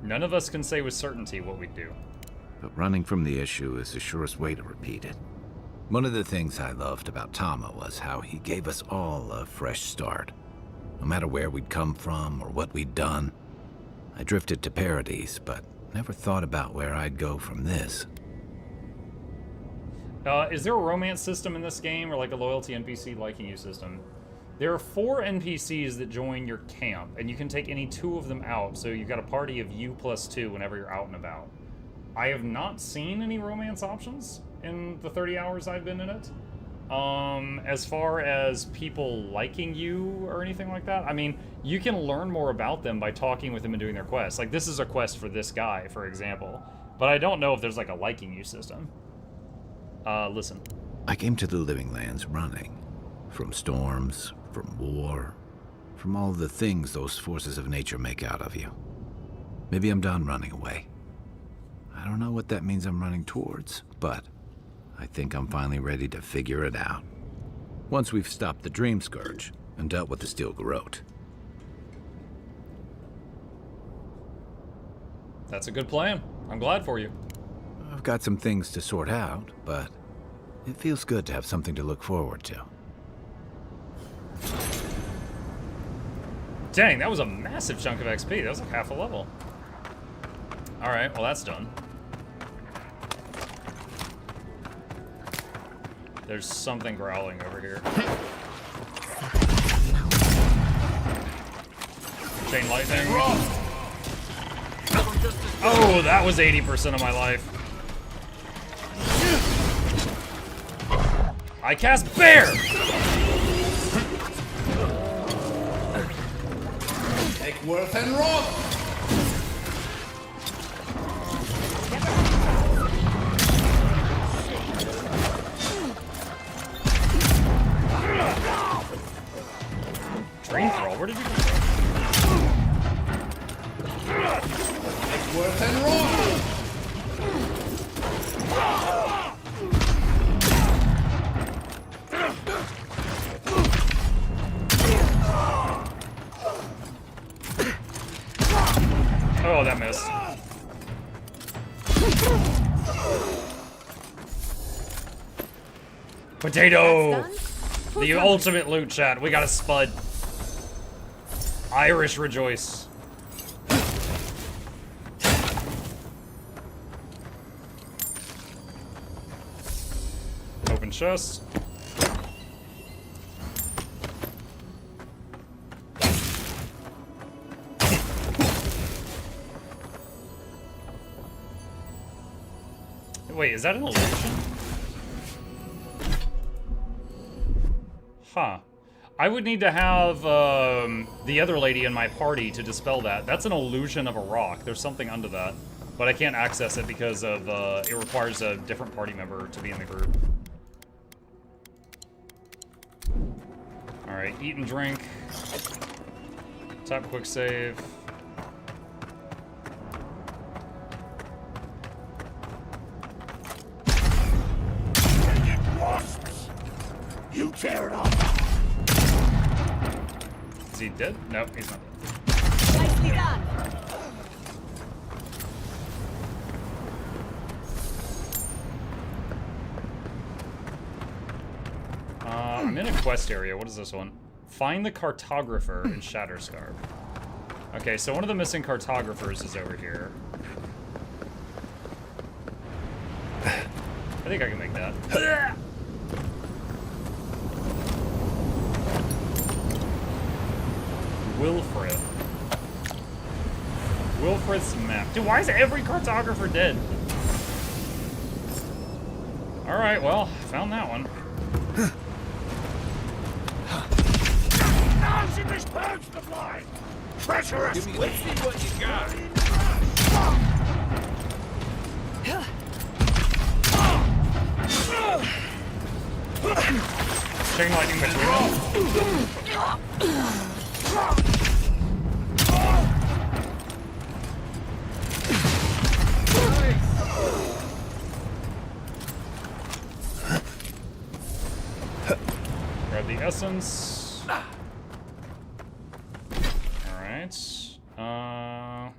None of us can say with certainty what we'd do. But running from the issue is the surest way to repeat it. One of the things I loved about Tama was how he gave us all a fresh start. No matter where we'd come from or what we'd done. I drifted to Paradise, but never thought about where I'd go from this. Is there a romance system in this game, or like a loyalty NPC liking you system? There are 4 NPCs that join your camp, and you can take any 2 of them out, so you've got a party of you plus 2 whenever you're out and about. I have not seen any romance options in the 30 hours I've been in it. As far as people liking you or anything like that, I mean, you can learn more about them by talking with them and doing their quests. Like, this is a quest for this guy, for example. But I don't know if there's like a liking you system. Listen. I came to the Living Lands running. From storms, from war, from all the things those forces of nature make out of you. Maybe I'm done running away. I don't know what that means I'm running towards, but I think I'm finally ready to figure it out. Once we've stopped the Dream Scourge and dealt with the Steel Garrote. That's a good plan. I'm glad for you. I've got some things to sort out, but it feels good to have something to look forward to. Dang, that was a massive chunk of XP. That was like half a level. Alright, well that's done. There's something growling over here. Chain lightning. Oh, that was 80% of my life. I cast Bear! Take Worth and Roth! Drain Throw, where did you go? Take Worth and Roth! Oh, that missed. Potato! The ultimate loot, chat. We got a spud. Irish rejoice. Open chest. Wait, is that an illusion? Huh. I would need to have the other lady in my party to dispel that. That's an illusion of a rock. There's something under that. But I can't access it because of it requires a different party member to be in the group. Alright, eat and drink. Tap quick save. You tear it up! Is he dead? No, he's not dead. Nicely done. I'm in a quest area. What is this one? Find the cartographer in Shatterscarp. Okay, so one of the missing cartographers is over here. I think I can make that. Wilfred. Wilfred's map. Dude, why is every cartographer dead? Alright, well, found that one. Now she just purge the blind! Treacherous! Let's see what you got. Chain lightning between them. Grab the essence. Alright.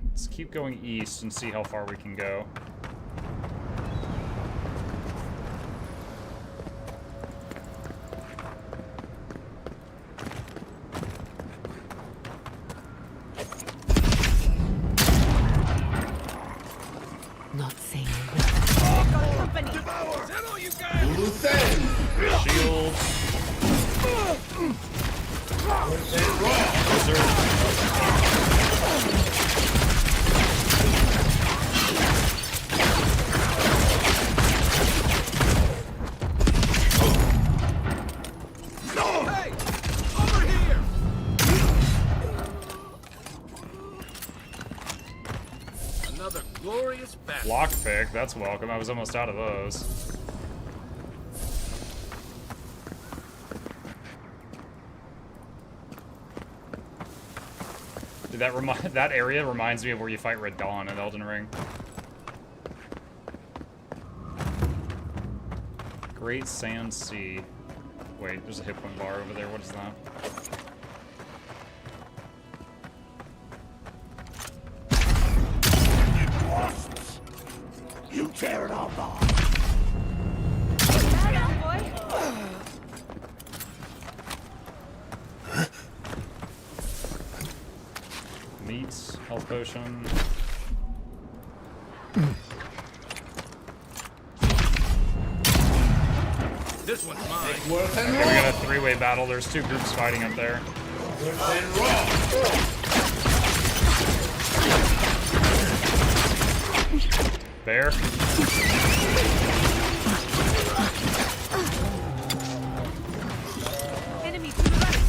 Let's keep going east and see how far we can go. Not saying I will. Devour! Is that all you got? and raw. Hey! Over here! Another glorious battle. Lockpick, that's welcome. I was almost out of those. Dude, that area reminds me of where you fight Red Dawn in Elden Ring. Great Sand Sea. Wait, there's a hit point bar over there. What is that? Wasps! You tear it off. Meat, health potion. This one's mine. Worth and Okay, we got a raw. three-way battle. There's two groups fighting up there. Worth and raw. Bear. Enemy to the right.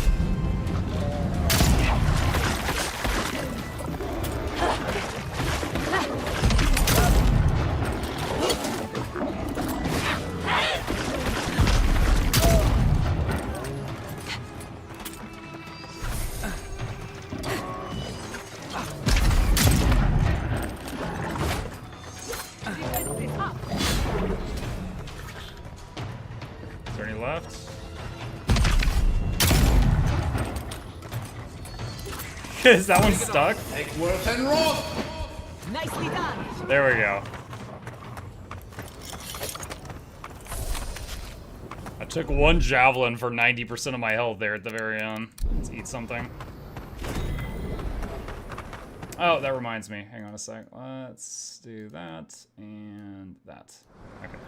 Is there any left? Is that one stuck? Take worth and raw. Nicely done. There we go. I took one javelin for 90% of my health there at the very end. Let's eat something. Oh, that reminds me. Hang on a sec. Let's do that and that. Okay.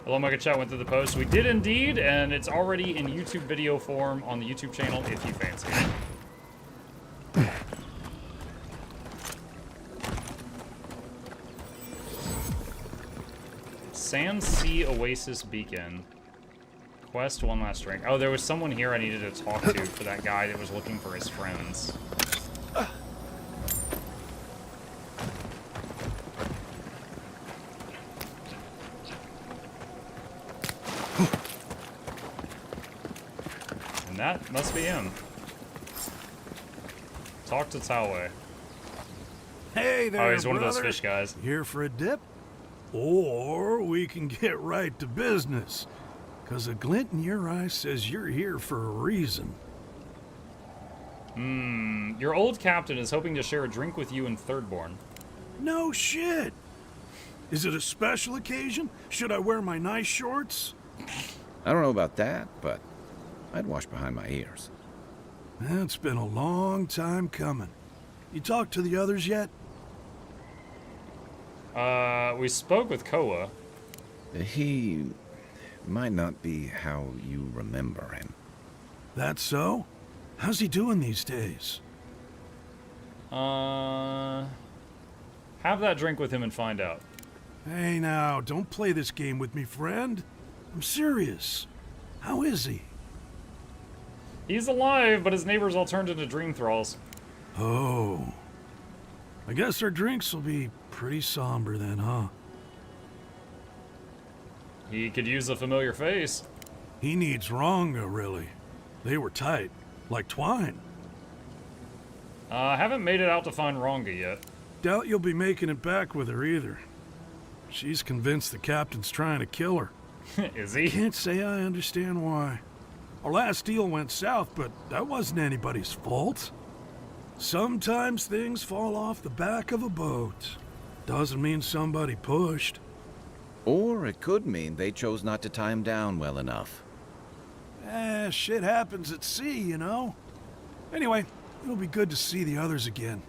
Hello, Mega Chat went through the post. We did indeed, and it's already in YouTube video form on the YouTube channel if you fancy it. Sand Sea Oasis Beacon. Quest one last drink. Oh, there was someone here I needed to talk to for that guy that was looking for his friends. And that must be him. Talk to Talway. Hey there, Oh, he's one of those brother. fish guys. Here for a dip? Or we can get right to business. 'Cause a glint in your eye says you're here for a reason. Your old captain is hoping to share a drink with you in Thirdborn. No shit. Is it a special occasion? Should I wear my nice shorts? I don't know about that, but I'd wash behind my ears. It's been a long time coming. You talked to the others yet? We spoke with Koa. He might not be how you remember him. That so? How's he doing these days? Have that drink with him and find out. Hey now, don't play this game with me, friend. I'm serious. How is he? He's alive, but his neighbors all turned into dream thralls. Oh. I guess our drinks will be pretty somber then, huh? He could use a familiar face. He needs Ronga, really. They were tight, like twine. Haven't made it out to find Ronga yet. Doubt you'll be making it back with her either. She's convinced the captain's trying to kill her. Is he? Can't say I understand why. Our last deal went south, but that wasn't anybody's fault. Sometimes things fall off the back of a boat. Doesn't mean somebody pushed. Or it could mean they chose not to tie him down well enough. Shit happens at sea, you know? Anyway, it'll be good to see the others again.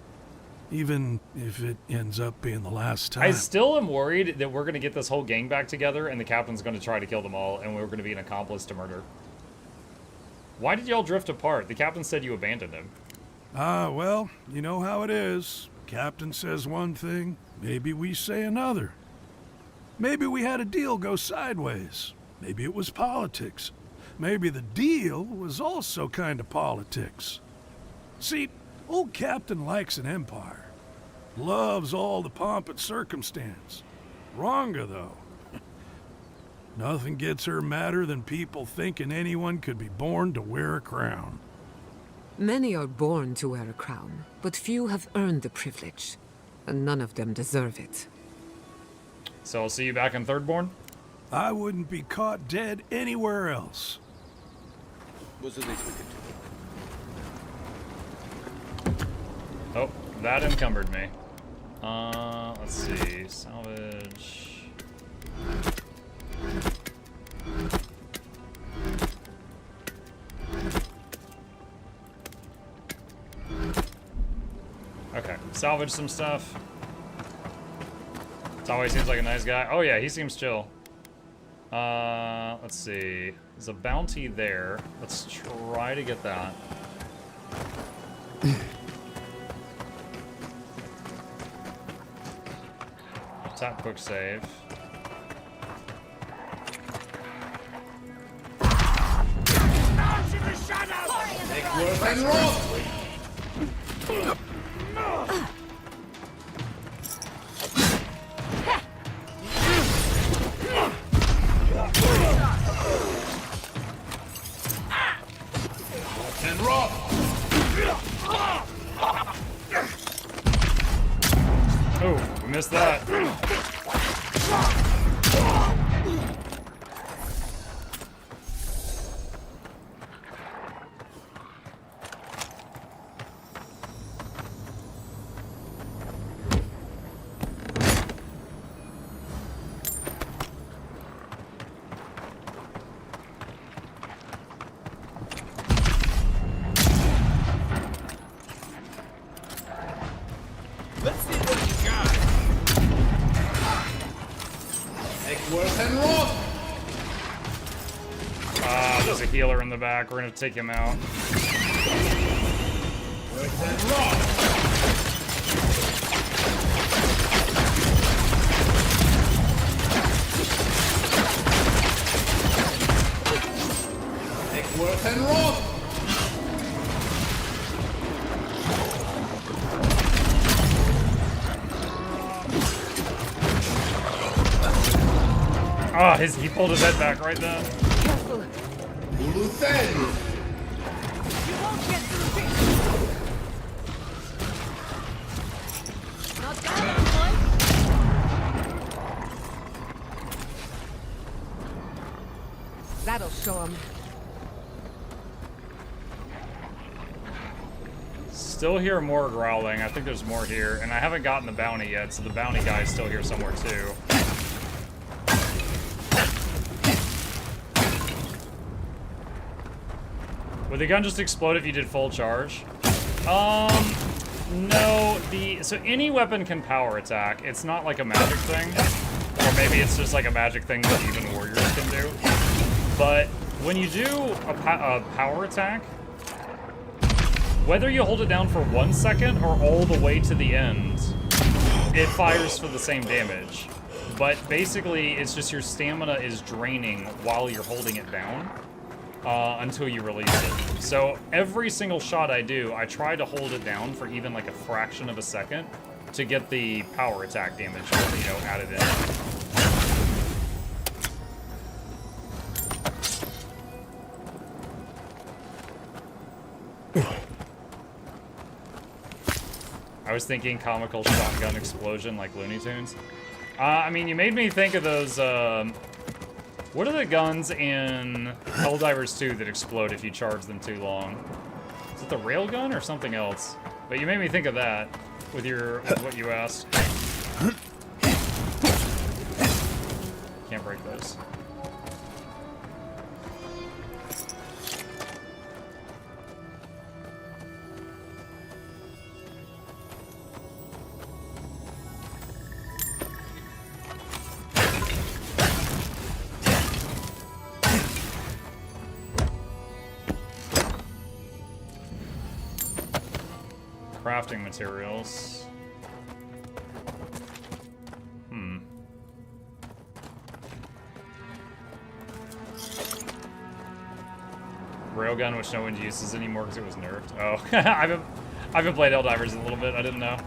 Even if it ends up being the last time. I still am worried that we're going to get this whole gang back together and the captain's going to try to kill them all and we're going to be an accomplice to murder. Why did y'all drift apart? The captain said you abandoned him. Well, you know how it is. Captain says one thing, maybe we say another. Maybe we had a deal go sideways. Maybe it was politics. Maybe the deal was also kind of politics. See, old Captain likes an empire. Loves all the pomp and circumstance. Wronga, though. Nothing gets her madder than people thinking anyone could be born to wear a crown. Many are born to wear a crown, but few have earned the privilege, and none of them deserve it. So I'll see you back in Thirdborn? I wouldn't be caught dead anywhere else. Oh, that encumbered me. Let's see. Salvage. Okay, salvage some stuff. It always seems like a nice guy. Oh yeah, he seems chill. Let's see. There's a bounty there. Let's try to get that. Tap quick save. Make work and roll! And roll! Oh, we missed that. Let's see what you got. Make work and roll! There's a healer in the back. We're gonna take him out. Work and roll! Make work and roll! Ah, he pulled his head back right then. Careful. Ulu Sen! You won't get through this. Not bad, boy. That'll show him. Still hear more growling. I think there's more here. And I haven't gotten the bounty yet, so the bounty guy is still here somewhere too. Would the gun just explode if you did full charge? No, so any weapon can power attack. It's not like a magic thing. Or maybe it's just like a magic thing that even warriors can do. But when you do a power attack, whether you hold it down for 1 second or all the way to the end, it fires for the same damage. But basically, it's just your stamina is draining while you're holding it down. Until you release it. So every single shot I do, I try to hold it down for even like a fraction of a second to get the power attack damage, you know, added in. I was thinking comical shotgun explosion like Looney Tunes. I mean, you made me think of those, what are the guns in Helldivers 2 that explode if you charge them too long? Is it the railgun or something else? But you made me think of that with what you asked. Can't break those. crafting materials. Railgun, which no one uses anymore because it was nerfed. Oh, I haven't played Helldivers in a little bit. I didn't know.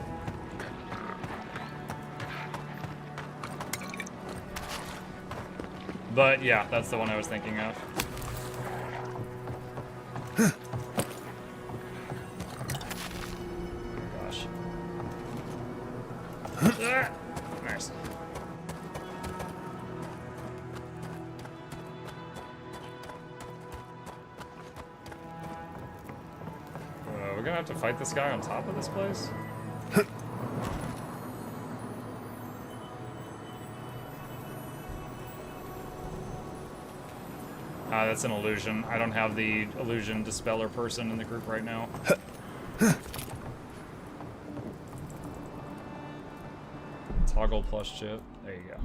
But yeah, that's the one I was thinking of. Oh gosh. Nice. We're gonna have to fight this guy on top of this place? That's an illusion. I don't have the illusion dispeller person in the group right now. Toggle plus chip. There you go.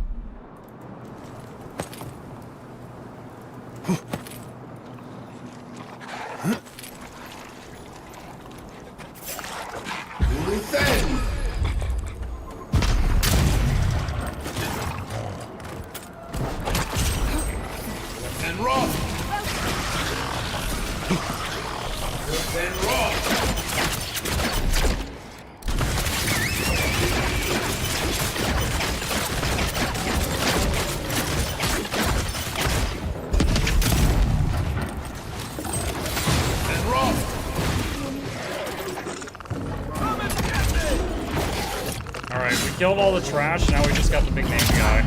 Killed all the trash, now we just got the big name guy.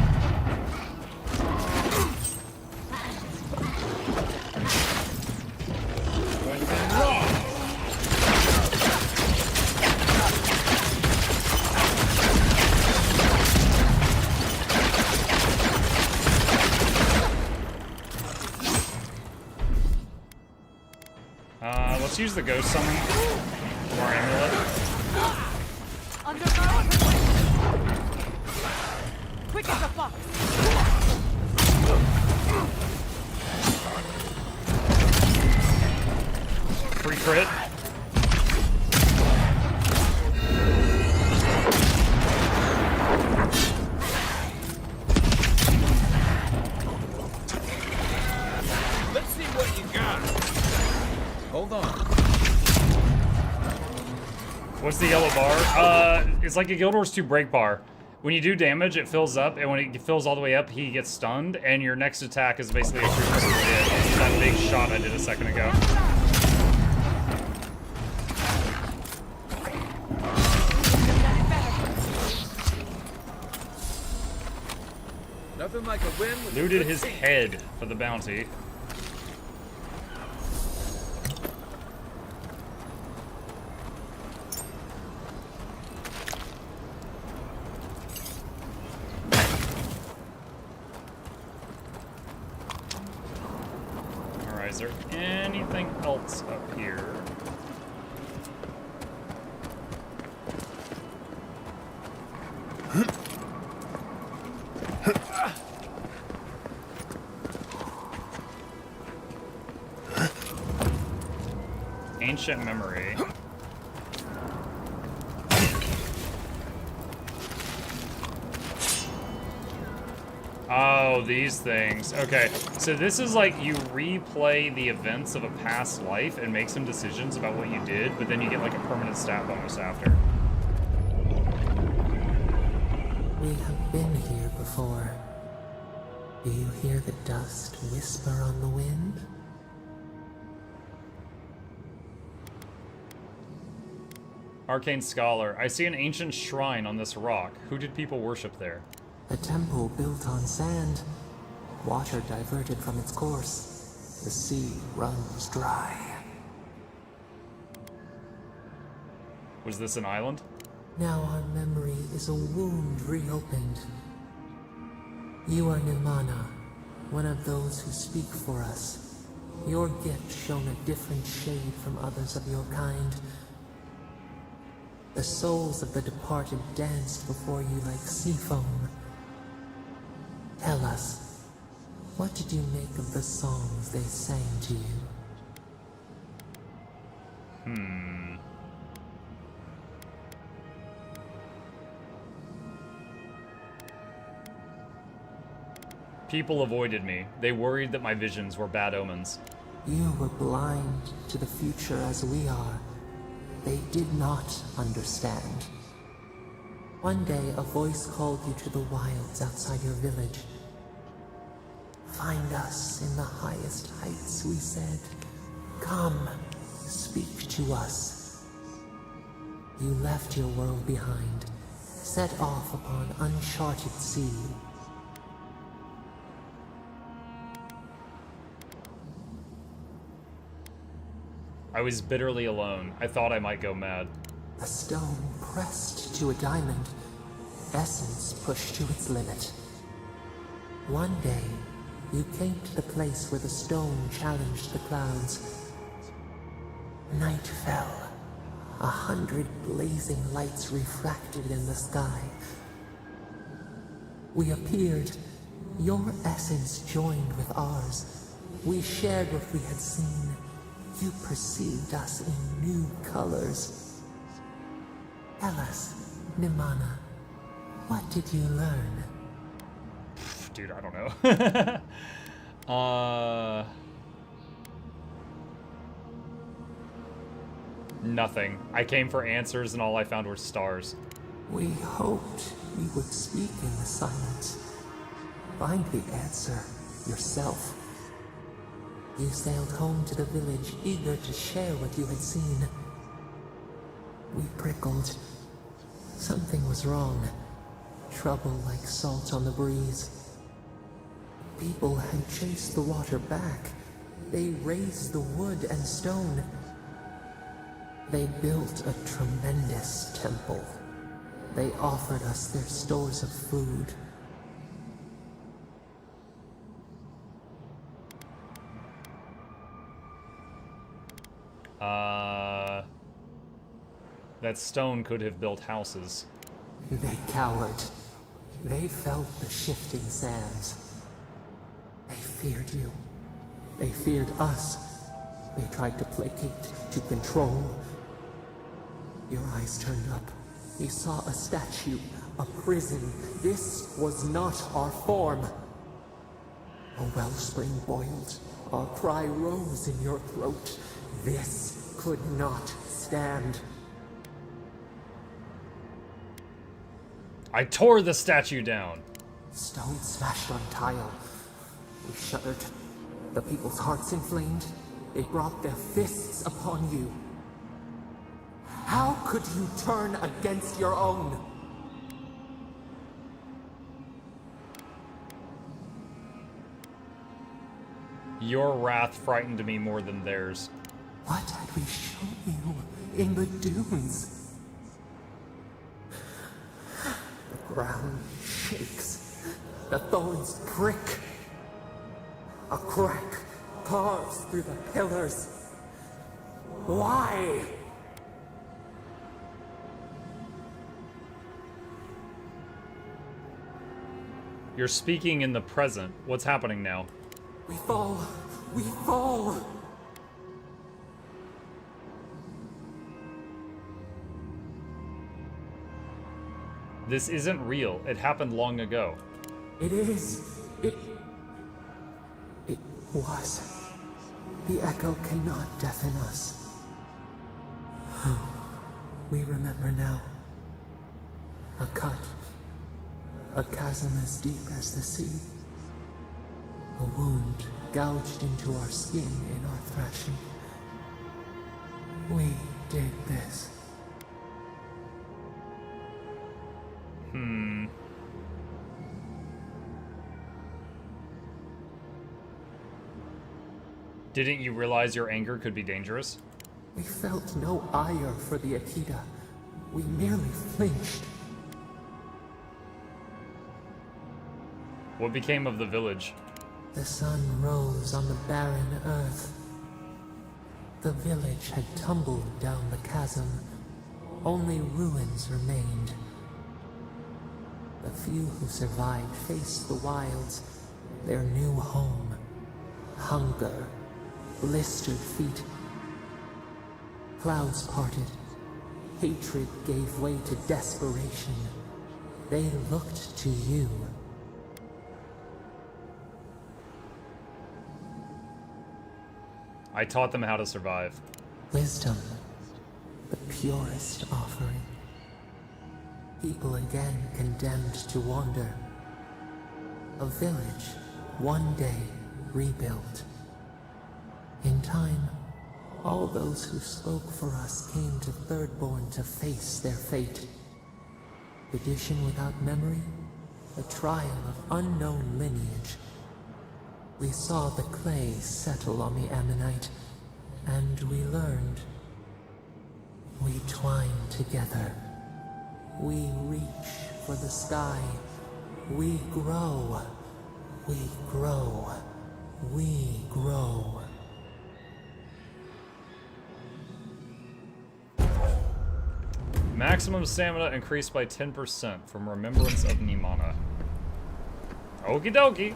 Let's use the ghost summon from our amulet. Quick as a fox. Free crit. Let's see what you got. Hold on. What's the yellow bar? It's like a Guild Wars 2 break bar. When you do damage, it fills up, and when it fills all the way up, he gets stunned, and your next attack is basically a free crit. That big shot I did a second ago. Nothing like a win with Looted his head for the bounty. Is there anything else up here? Ancient memory. Oh, these things. Okay, so this is like you replay the events of a past life and make some decisions about what you did, but then you get like a permanent stat bonus after. We have been here before. Do you hear the dust whisper on the wind? Arcane Scholar. I see an ancient shrine on this rock. Who did people worship there? A temple built on sand. Water diverted from its course. The sea runs dry. Was this an island? Now our memory is a wound reopened. You are Nimana, one of those who speak for us. Your gift shone a different shade from others of your kind. The souls of the departed danced before you like sea foam. Tell us, what did you make of the songs they sang to you? People avoided me. They worried that my visions were bad omens. You were blind to the future as we are. They did not understand. One day, a voice called you to the wilds outside your village. Find us in the highest heights, we said. Come, speak to us. You left your world behind, set off upon uncharted sea. I was bitterly alone. I thought I might go mad. A stone pressed to a diamond, essence pushed to its limit. One day, you came to the place where the stone challenged the clouds. Night fell. 100 blazing lights refracted in the sky. We appeared. Your essence joined with ours. We shared what we had seen. You perceived us in new colors. Tell us, Nimana, what did you learn? Dude, I don't know. Nothing. I came for answers and all I found were stars. We hoped you would speak in the silence. Find the answer yourself. You sailed home to the village, eager to share what you had seen. We prickled. Something was wrong. Trouble like salt on the breeze. People had chased the water back. They raised the wood and stone. They built a tremendous temple. They offered us their stores of food. That stone could have built houses. They cowered. They felt the shifting sands. They feared you. They feared us. They tried to placate, to control. Your eyes turned up. You saw a statue, a prison. This was not our form. A wellspring boiled. Our cry rose in your throat. This could not stand. I tore the statue down. Stone smashed on tile. We shuddered. The people's hearts inflamed. They brought their fists upon you. How could you turn against your own? Your wrath frightened me more than theirs. What had we shown you in the dunes? The ground shakes. The thorns prick. A crack carves through the pillars. Why? You're speaking in the present. What's happening now? We fall. We fall. This isn't real. It happened long ago. It is. It was. The echo cannot deafen us. We remember now. A cut. A chasm as deep as the sea. A wound gouged into our skin in our thrashing. We did this. Didn't you realize your anger could be dangerous? We felt no ire for the Akita. We merely flinched. What became of the village? The sun rose on the barren earth. The village had tumbled down the chasm. Only ruins remained. The few who survived faced the wilds, their new home. Hunger, blistered feet. Clouds parted. Hatred gave way to desperation. They looked to you. I taught them how to survive. Wisdom, the purest offering. People again condemned to wander. A village, one day rebuilt. In time, all those who spoke for us came to Thirdborn to face their fate. Tradition without memory, a trial of unknown lineage. We saw the clay settle on the Ammonite, and we learned. We twine together. We reach for the sky. We grow. We grow. We grow. Maximum stamina increased by 10% from Remembrance of Nimana. Okie dokie.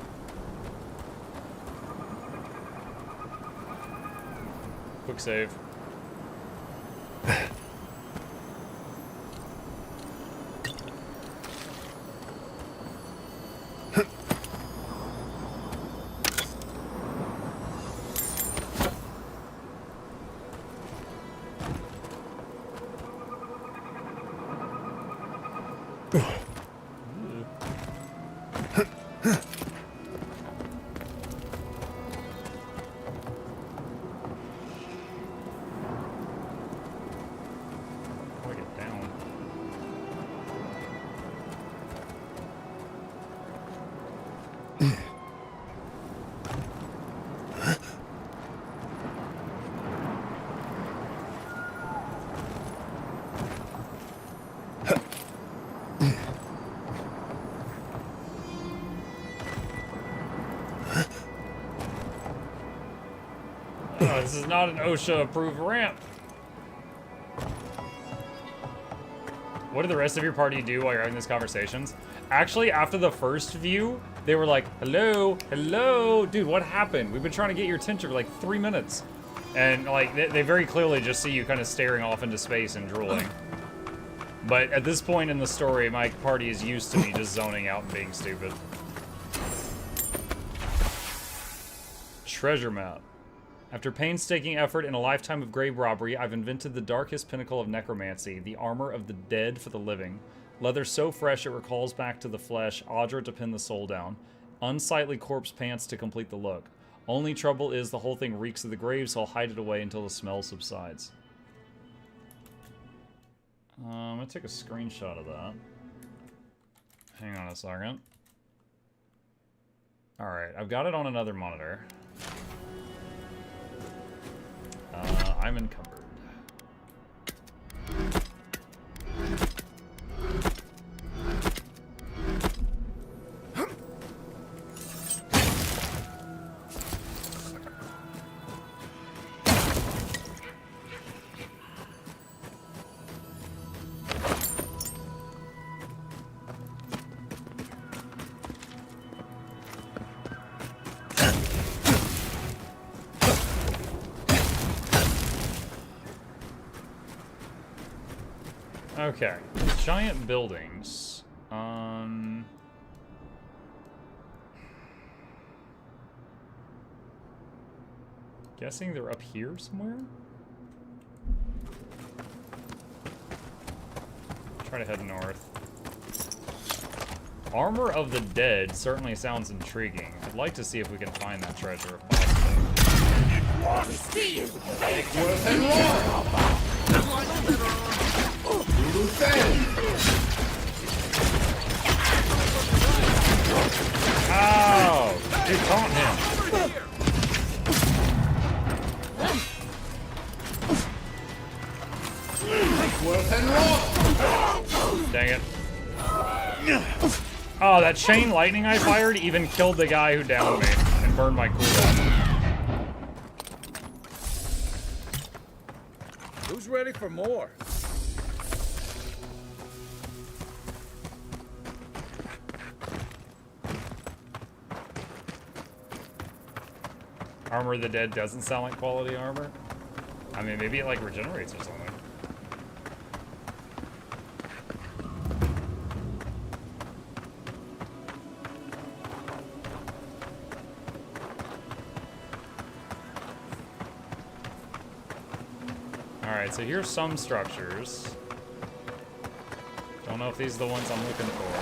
Quick save. This is not an OSHA-approved ramp. What did the rest of your party do while you're having these conversations? Actually, after the first view, they were like, hello, hello. Dude, what happened? We've been trying to get your attention for like 3 minutes. And like, they very clearly just see you kind of staring off into space and drooling. But at this point in the story, my party is used to me just zoning out and being stupid. Treasure map. After painstaking effort and a lifetime of grave robbery, I've invented the darkest pinnacle of necromancy, the armor of the dead for the living. Leather so fresh it recalls back to the flesh, Audra to pin the soul down. Unsightly corpse pants to complete the look. Only trouble is the whole thing reeks of the grave, so I'll hide it away until the smell subsides. I'm gonna take a screenshot of that. Hang on a second. Alright, I've got it on another monitor. I'm encumbered. Okay, giant buildings. Guessing they're up here somewhere? Try to head north. Armor of the Dead certainly sounds intriguing. I'd like to see if we can find that treasure if possible. Ow! You taunt him. Dang it. Oh, that chain lightning I fired even killed the guy who downed me and burned my cooldown. Who's ready for more? Armor of the Dead doesn't sound like quality armor. I mean, maybe it like regenerates or something. Alright, so here's some structures. Don't know if these are the ones I'm looking for.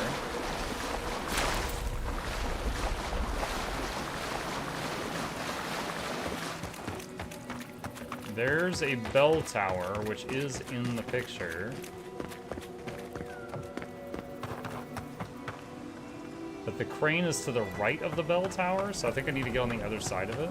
There's a bell tower, which is in the picture. But the crane is to the right of the bell tower, so I think I need to get on the other side of it.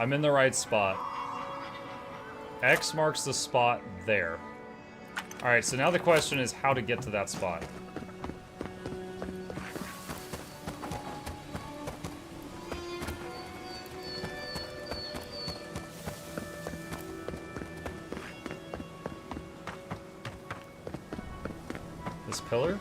I'm in the right spot. X marks the spot there. Alright, so now the question is how to get to that spot. This pillar?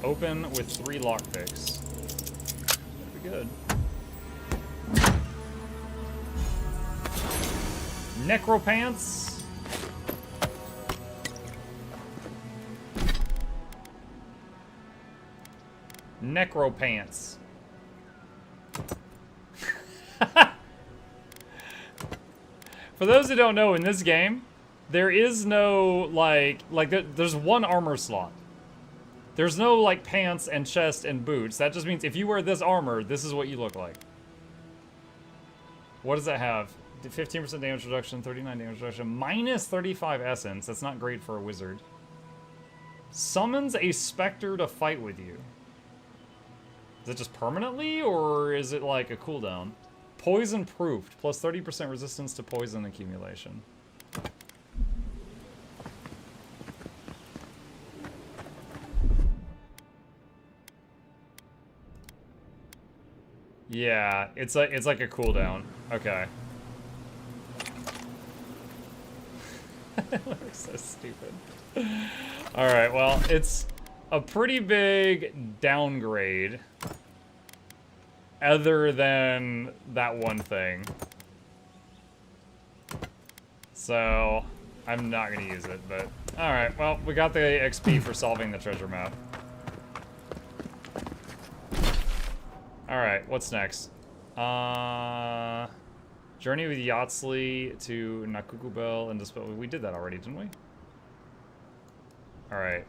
Open with 3 lockpicks. Pretty good. Necropants. Necropants. For those who don't know, in this game, there is no, there's one armor slot. There's no, like, pants and chest and boots. That just means if you wear this armor, this is what you look like. What does that have? 15% damage reduction, 39 damage reduction, minus 35 essence. That's not great for a wizard. Summons a specter to fight with you. Is it just permanently, or is it, like, a cooldown? Poison proofed, plus 30% resistance to poison accumulation. Yeah, it's like a cooldown. Okay. It looks so stupid. Alright, well, it's a pretty big downgrade. Other than that one thing. So, I'm not gonna use it, but... Alright, well, we got the XP for solving the treasure map. Alright, what's next? Journey with Yachtsley to Nakukubel and Dispel. We did that already, didn't we? Alright.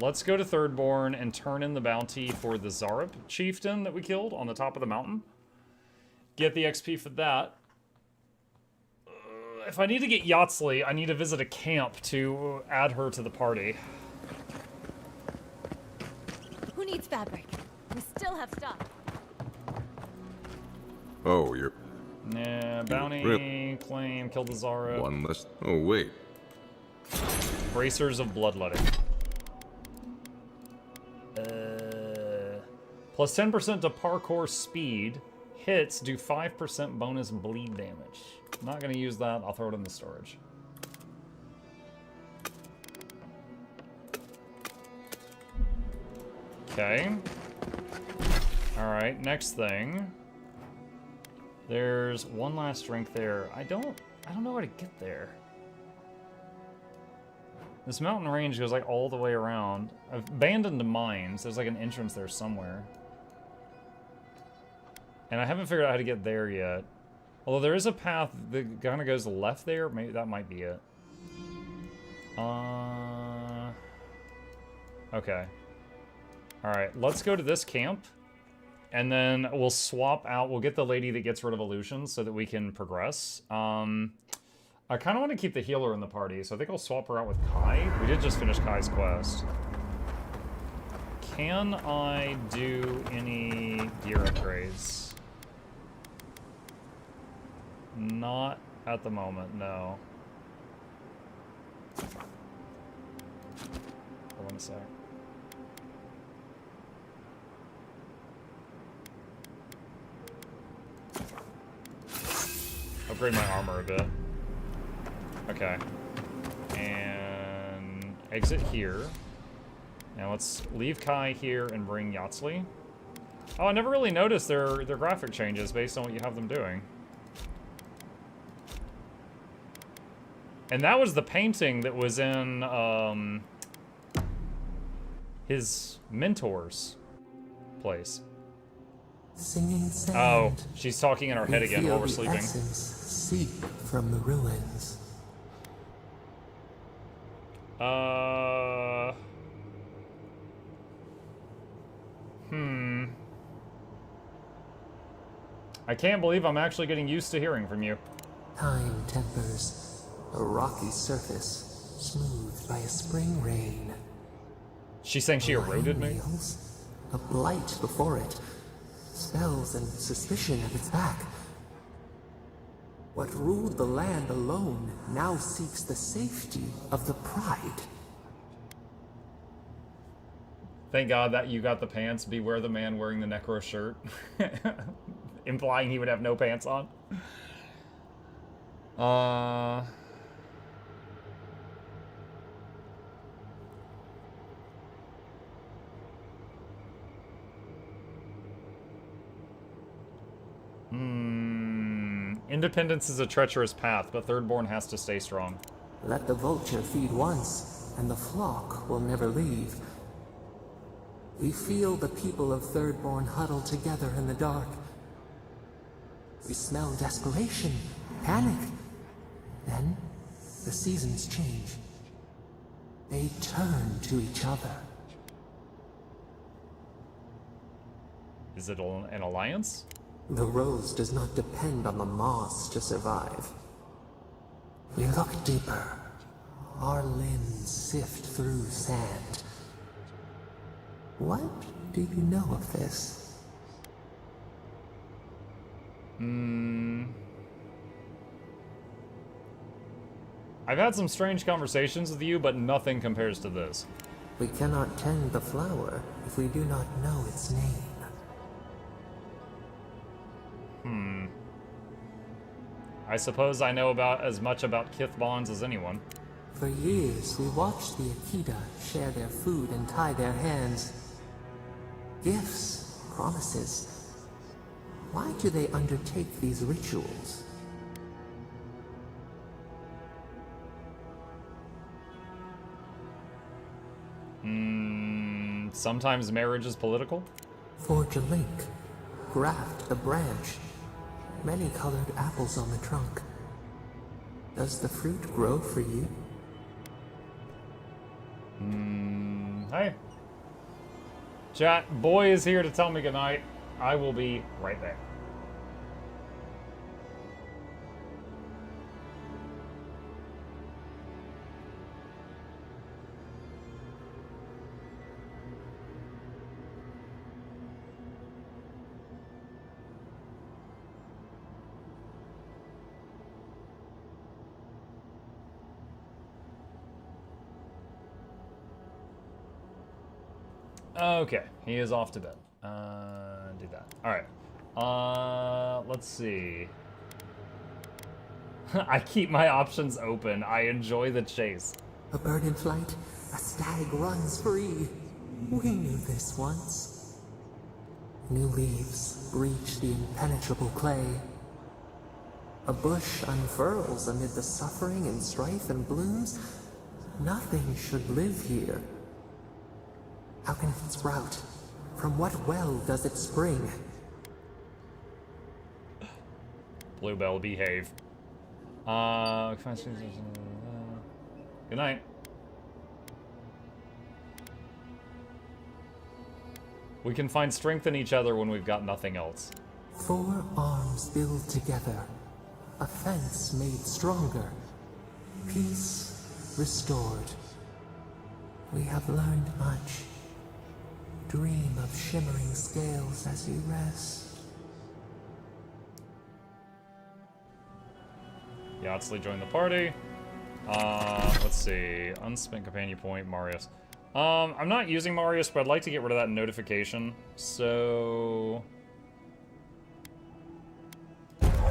Let's go to Thirdborn and turn in the bounty for the Zarup chieftain that we killed on the top of the mountain. Get the XP for that. If I need to get Yachtsley, I need to visit a camp to add her to the party. Who needs fabric? We still have stock. Oh, you're... Yeah, bounty, claim, kill the Zarup. One less... Oh, wait. Bracers of Bloodletting. Plus 10% to parkour speed. Hits do 5% bonus bleed damage. Not gonna use that, I'll throw it in the storage. Okay. Alright, next thing. There's one last strength there. I don't know how to get there. This mountain range goes like all the way around. I've abandoned mines. There's like an entrance there somewhere. And I haven't figured out how to get there yet. Although there is a path that kind of goes left there. Maybe that might be it. Okay. Alright, let's go to this camp. And then we'll swap out. We'll get the lady that gets rid of illusions so that we can progress. I kind of want to keep the healer in the party, so I think I'll swap her out with Kai. We did just finish Kai's quest. Can I do any gear upgrades? Not at the moment, no. Hold on a sec. Upgrade my armor a bit. Okay. And exit here. Now let's leave Kai here and bring Yatsli. Oh, I never really noticed their graphic changes based on what you have them doing. And that was the painting that was in his mentor's place. Singing sand. Oh, she's talking in our head again while we're sleeping. Essence seep from the ruins. I can't believe I'm actually getting used to hearing from you. Time tempers a rocky surface, smoothed by a spring rain. She's saying she eroded me? Wheels, a blight before it, spells and suspicion at its back. What ruled the land alone now seeks the safety of the pride. Thank God that you got the pants. Beware the man wearing the Necro shirt. Implying he would have no pants on. Independence is a treacherous path, but Thirdborn has to stay strong. Let the vulture feed once, and the flock will never leave. We feel the people of Thirdborn huddle together in the dark. We smell desperation, panic. Then, the seasons change. They turn to each other. Is it an alliance? The rose does not depend on the moss to survive. We look deeper. Our limbs sift through sand. What do you know of this? I've had some strange conversations with you, but nothing compares to this. We cannot tend the flower if we do not know its name. I suppose I know about as much about Kith bonds as anyone. For years, we watched the Akita share their food and tie their hands. Gifts, promises. Why do they undertake these rituals? Sometimes marriage is political. Forge a link. Graft a branch. Many colored apples on the trunk. Does the fruit grow for you? Hey. Chat, boy is here to tell me goodnight. I will be right there. Okay, he is off to bed. Do that. Alright. Let's see. I keep my options open. I enjoy the chase. A bird in flight, a stag runs free. We knew this once. New leaves breach the impenetrable clay. A bush unfurls amid the suffering and strife and blooms. Nothing should live here. How can it sprout? From what well does it spring? Bluebell, behave. Good night. We can find strength in each other when we've got nothing else. 4 arms build together. A fence made stronger. Peace restored. We have learned much. Dream of shimmering scales as you rest. Yatsli joined the party. Let's see. Unspent companion point, Marius. I'm not using Marius, but I'd like to get rid of that notification. So...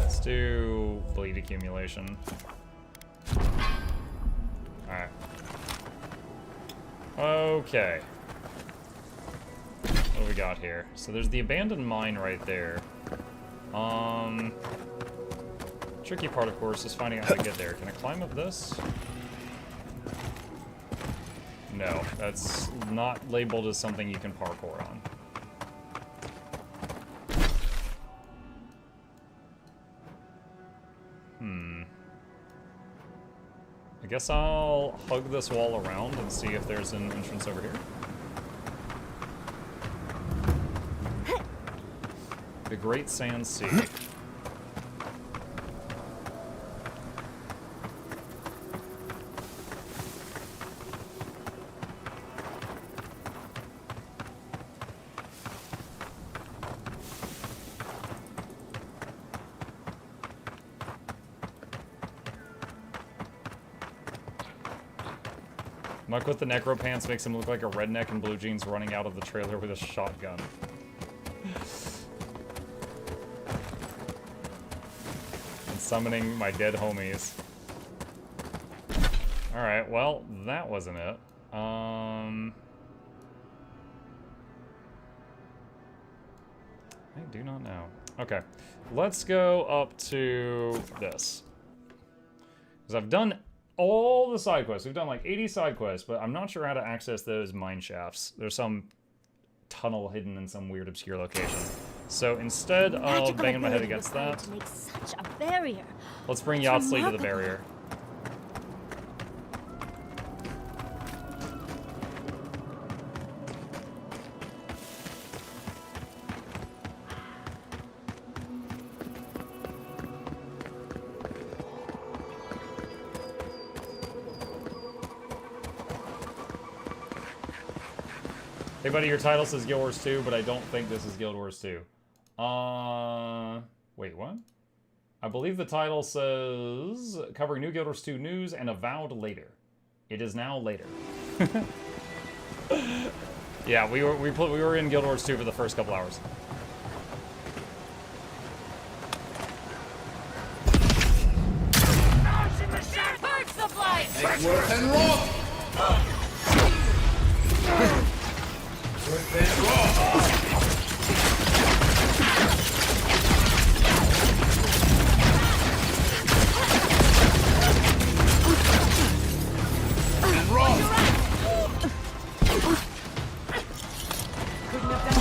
Let's do bleed accumulation. Alright. Okay. What do we got here? So there's the abandoned mine right there. Tricky part, of course, is finding out how to get there. Can I climb up this? No, that's not labeled as something you can parkour on. I guess I'll hug this wall around and see if there's an entrance over here. The Great Sand Sea. Muck with the necro pants makes him look like a redneck in blue jeans running out of the trailer with a shotgun. And summoning my dead homies. Alright, well, that wasn't it. I do not know. Okay, let's go up to this. Because I've done all the side quests. We've done like 80 side quests, but I'm not sure how to access those mine shafts. There's some tunnel hidden in some weird obscure location. So instead of banging my head against that, to make such a barrier. let's bring Yachtsley to the barrier. Hey buddy, your title says Guild Wars 2, but I don't think this is Guild Wars 2. Wait, what? I believe the title says covering new Guild Wars 2 news and Avowed later. It is now later. Yeah, we were in Guild Wars 2 for the first couple hours. Perks of life! Make work and roll! Work and roll! And roll! Couldn't have done better.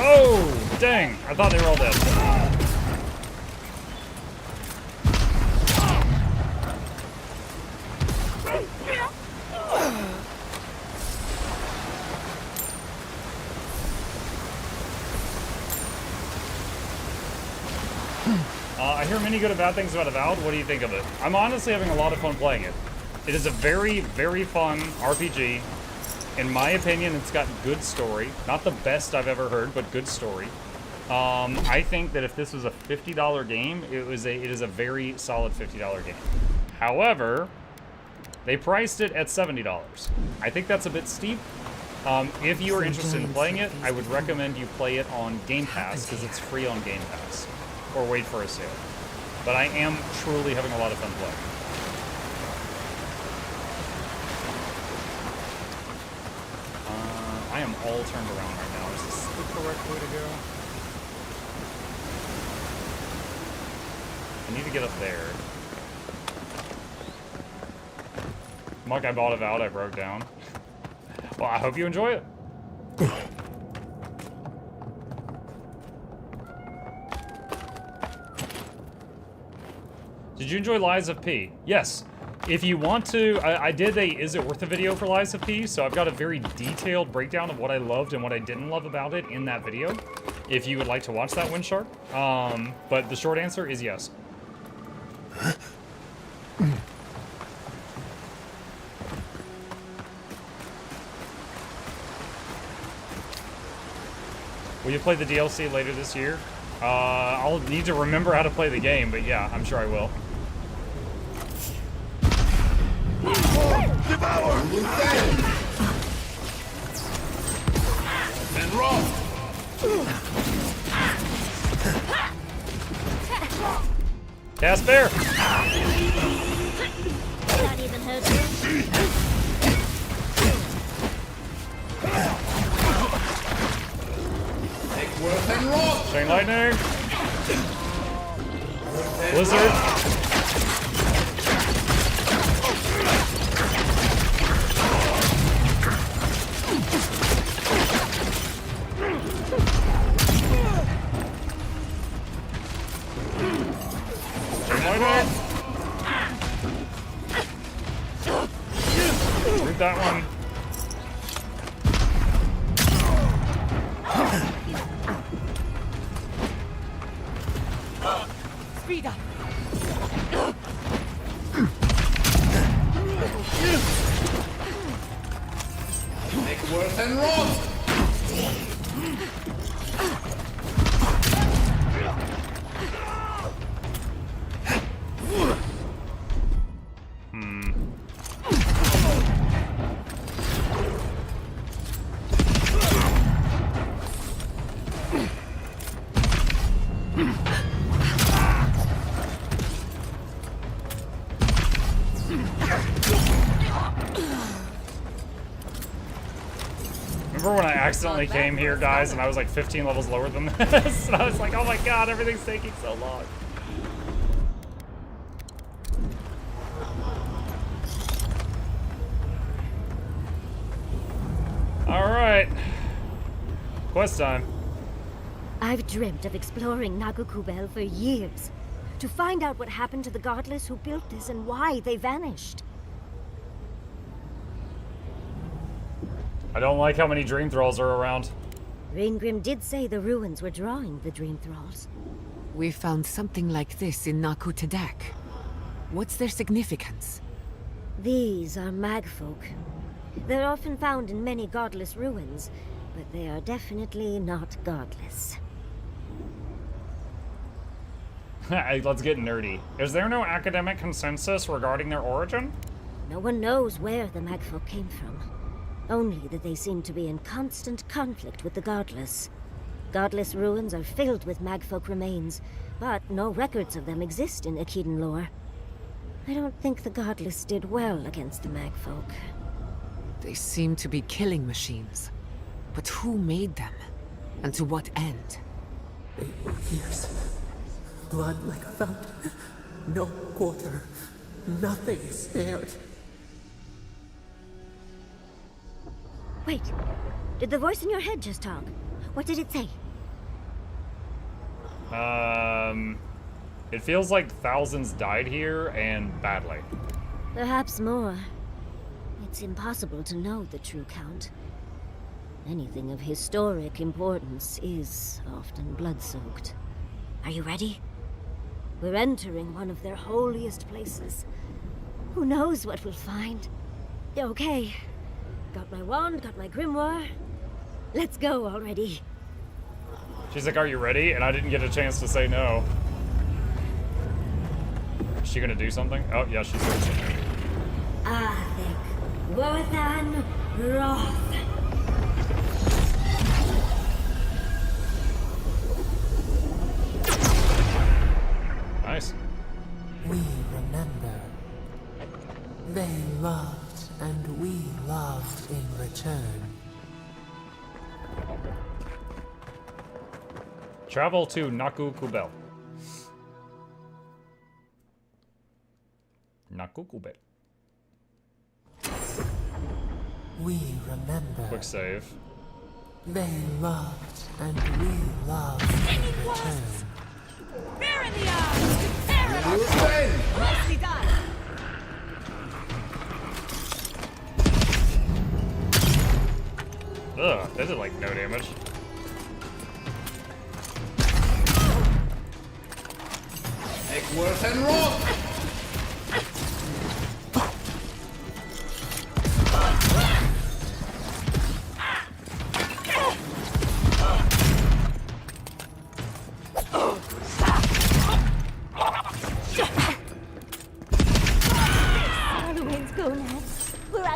Oh, dang. I thought they were all dead. I hear many good and bad things about Avowed. What do you think of it? I'm honestly having a lot of fun playing it. It is a very, very fun RPG. In my opinion, it's got good story. Not the best I've ever heard, but good story. I think that if this was a $50 game, it is a very solid $50 game. However, they priced it at $70. I think that's a bit steep. If you are interested in playing it, I would recommend you play it on Game Pass, because it's free on Game Pass. Or wait for a sale. But I am truly having a lot of fun playing. I am all turned around right now. Is this the correct way to go? I need to get up there. Muck, I bought Avowed, I broke down. Well, I hope you enjoy it. Did you enjoy Lies of P? Yes. If you want to, I did a Is It Worth a video for Lies of P, so I've got a very detailed breakdown of what I loved and what I didn't love about it in that video, if you would like to watch that, Windshark. But the short answer is yes. Will you play the DLC later this year? I'll need to remember how to play the game, but yeah, I'm sure I will. Devour! And roll! Cast bear! Not even hurt you. Take worth and roll! Chain lightning! Blizzard! Root that one. Speed up. Take worth and roll! Remember when I accidentally came here, guys, and I was like 15 levels lower than this? And I was like, oh my god, everything's taking so long. Alright. Quest time. I've dreamt of exploring Nagukubel for years. To find out what happened to the godless who built this and why they vanished. I don't like how many dream thralls are around. Raingrim did say the ruins were drawing the dream thralls. We found something like this in Nakutedak. What's their significance? These are magfolk. They're often found in many godless ruins, but they are definitely not godless. Let's get nerdy. Is there no academic consensus regarding their origin? No one knows where the magfolk came from. Only that they seem to be in constant conflict with the godless. Godless ruins are filled with magfolk remains, but no records of them exist in Akedan lore. I don't think the godless did well against the magfolk. They seem to be killing machines. But who made them? And to what end? They pierce. Blood like a fountain. No quarter. Nothing spared. Wait, did the voice in your head just talk? What did it say? It feels like thousands died here, and badly. Perhaps more. It's impossible to know the true count. Anything of historic importance is often blood-soaked. Are you ready? We're entering one of their holiest places. Who knows what we'll find? Okay. Got my wand, got my grimoire. Let's go already. She's like, are you ready? And I didn't get a chance to say no. Is she gonna do something? Oh, yeah, she's doing something. Athik, Worthan, Roth. Nice. We remember. They loved, and we loved in return. Travel to Nakukubel. Nakukubel. We remember. Quick save. They loved, and we loved in return. Bear in the eye! Bear it! Nicely done! Ugh, that did like no damage. Make worth and roll!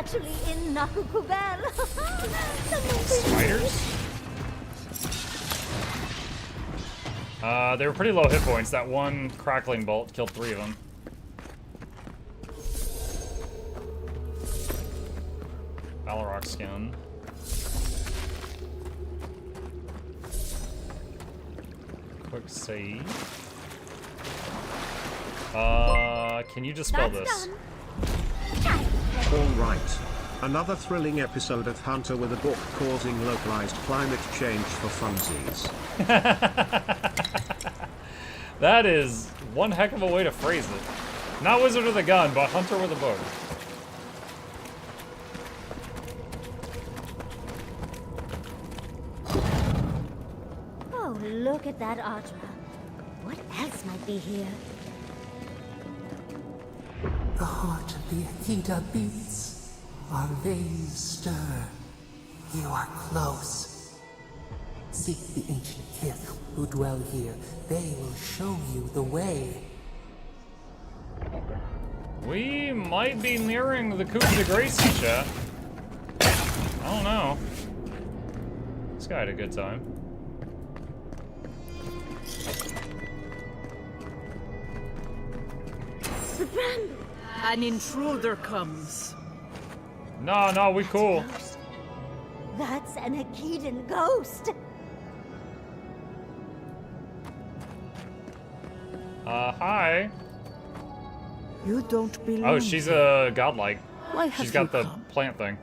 actually in Nakukubel. Spiders? They were pretty low hit points. That one crackling bolt killed 3 of them. Balrog skin. Quick save. Can you dispel this? Alright. Another thrilling episode of Hunter with a book causing localized climate change for funsies. That is one heck of a way to phrase it. Not Wizard with a gun, but Hunter with a book. Oh, look at that Audra. What else might be here? The heart of the Akita beats. Our veins stir. You are close. Seek the ancient kith who dwell here. They will show you the way. We might be nearing the coup de grace, chat. I don't know. This guy had a good time. The brand. An intruder comes. No, we cool. That's an Akitan ghost. Hi. You don't belong. Oh, she's a godlike. Why have She's got you the come? plant thing.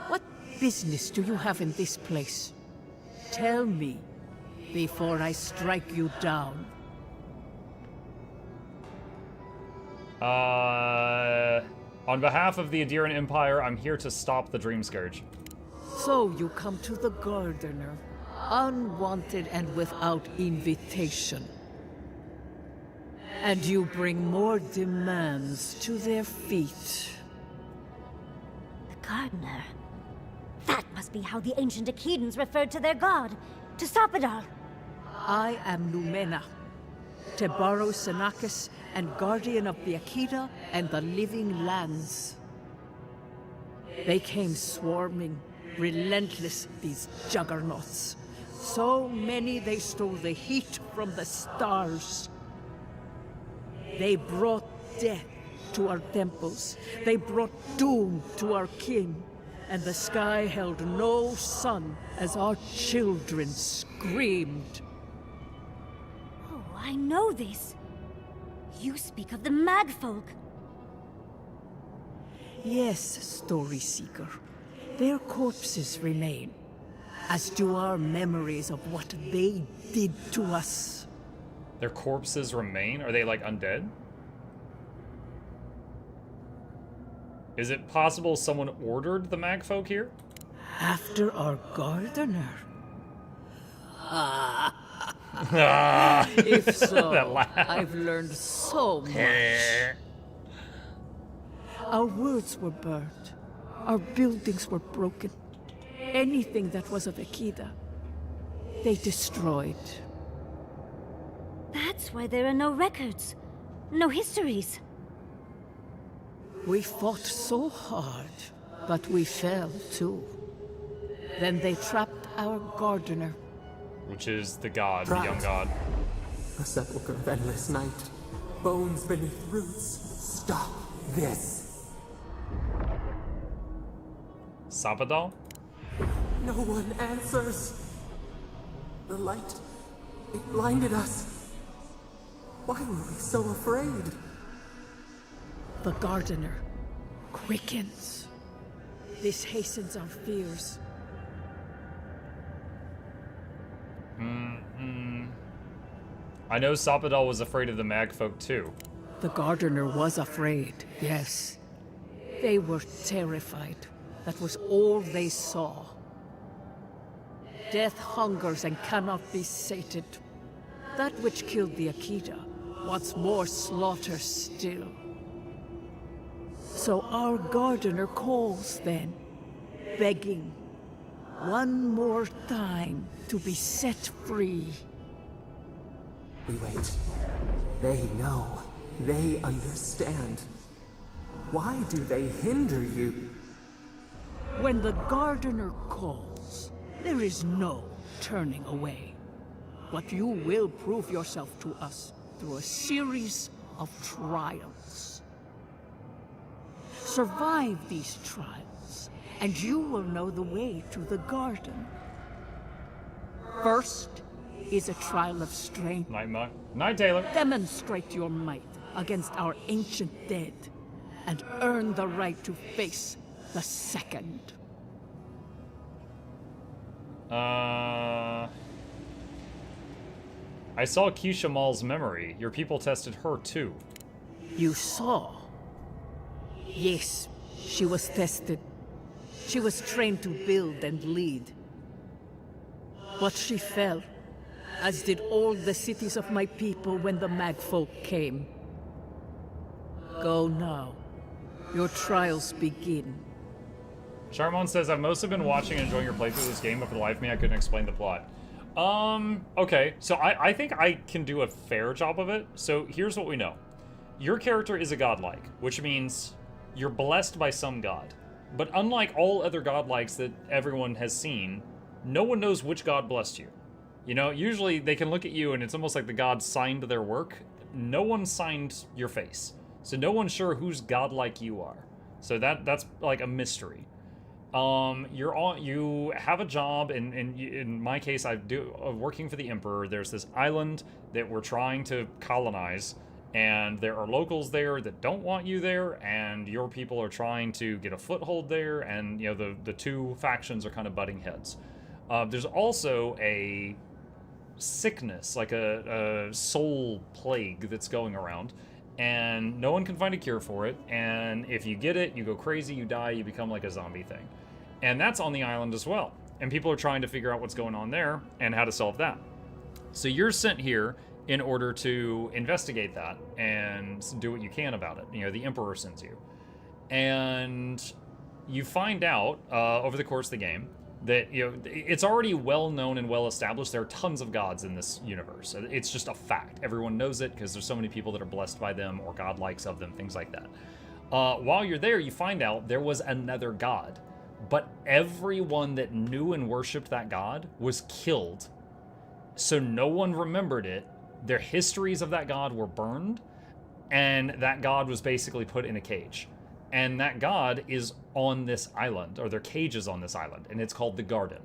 What business do you have in this place? Tell me, before I strike you down. On behalf of the Adiran Empire, I'm here to stop the Dream Scourge. So you come to the Gardener, unwanted and without invitation. And you bring more demands to their feet. The Gardener. That must be how the ancient Akitans referred to their god, to Sopadal. I am Numena, Tebaro Senakis, and guardian of the Akita and the living lands. They came swarming, relentless, these juggernauts. So many they stole the heat from the stars. They brought death to our temples. They brought doom to our king. And the sky held no sun as our children screamed. Oh, I know this. You speak of the Magfolk. Yes, Story Seeker. Their corpses remain, as do our memories of what they did to us. Their corpses remain? Are they like undead? Is it possible someone ordered the Magfolk here? After our Gardener? If so, That laugh. I've learned so much. Our words were burned. Our buildings were broken. Anything that was of Akita, they destroyed. That's why there are no records, no histories. We fought so hard, but we fell too. Then they trapped our Gardener. Which is the god, the young Right. god. A sepulchre of endless night. Bones beneath roots. Stop this. Sapadal? No one answers. The light, it blinded us. Why were we so afraid? The Gardener quickens. This hastens our fears. I know Sapadal was afraid of the Magfolk too. The Gardener was afraid, yes. They were terrified. That was all they saw. Death hungers and cannot be sated. That which killed the Akita wants more slaughter still. So our Gardener calls then, begging one more time to be set free. We wait. They know. They understand. Why do they hinder you? When the gardener calls, there is no turning away. But you will prove yourself to us through a series of trials. Survive these trials, and you will know the way to the garden. First is a trial of strength. Night, Taylor. Demonstrate your might against our ancient dead, and earn the right to face the second. I saw Keisha Mall's memory. Your people tested her too. You saw? Yes, she was tested. She was trained to build and lead. But she fell, as did all the cities of my people when the Magfolk came. Go now. Your trials begin. Charmon says, I've mostly been watching and enjoying your playthrough of this game, but for the life of me, I couldn't explain the plot. Okay, so I think I can do a fair job of it. So here's what we know. Your character is a godlike, which means you're blessed by some god. But unlike all other godlikes that everyone has seen, no one knows which god blessed you. You know, usually they can look at you and it's almost like the gods signed their work. No one signed your face. So no one's sure whose godlike you are. So that's like a mystery. You have a job, and in my case, working for the Emperor. There's this island that we're trying to colonize, and there are locals there that don't want you there, and your people are trying to get a foothold there, and you know the two factions are kind of butting heads. There's also a sickness, like a soul plague that's going around, and no one can find a cure for it, and if you get it, you go crazy, you die, you become like a zombie thing. And that's on the island as well. And people are trying to figure out what's going on there and how to solve that. So you're sent here in order to investigate that and do what you can about it. You know, the Emperor sends you. And you find out over the course of the game that, you know, it's already well known and well established. There are tons of gods in this universe. It's just a fact. Everyone knows it because there's so many people that are blessed by them or godlikes of them, things like that. While you're there, you find out there was another god. But everyone that knew and worshipped that god was killed. So no one remembered it. Their histories of that god were burned. And that god was basically put in a cage. And that god is on this island, or their cage is on this island. And it's called the Garden.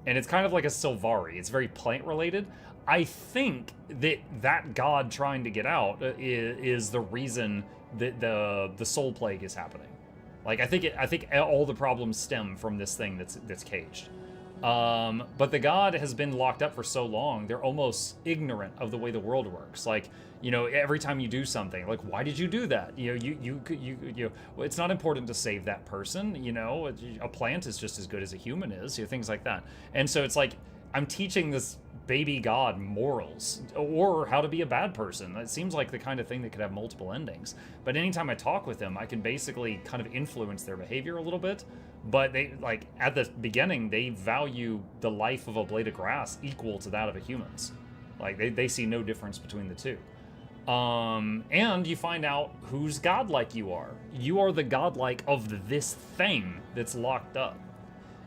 And it's kind of like a Sylvari. It's very plant related. I think that that god trying to get out is the reason that the soul plague is happening. Like, I think all the problems stem from this thing that's caged. But the god has been locked up for so long, they're almost ignorant of the way the world works. Like, you know, every time you do something, like, why did you do that? You know, well, it's not important to save that person. You know, a plant is just as good as a human is. You know, things like that. And so it's like, I'm teaching this baby god morals or how to be a bad person. It seems like the kind of thing that could have multiple endings. But anytime I talk with them, I can basically kind of influence their behavior a little bit. But they, like, at the beginning, they value the life of a blade of grass equal to that of a human's. Like, they see no difference between the two. And you find out whose godlike you are. You are the godlike of this thing that's locked up.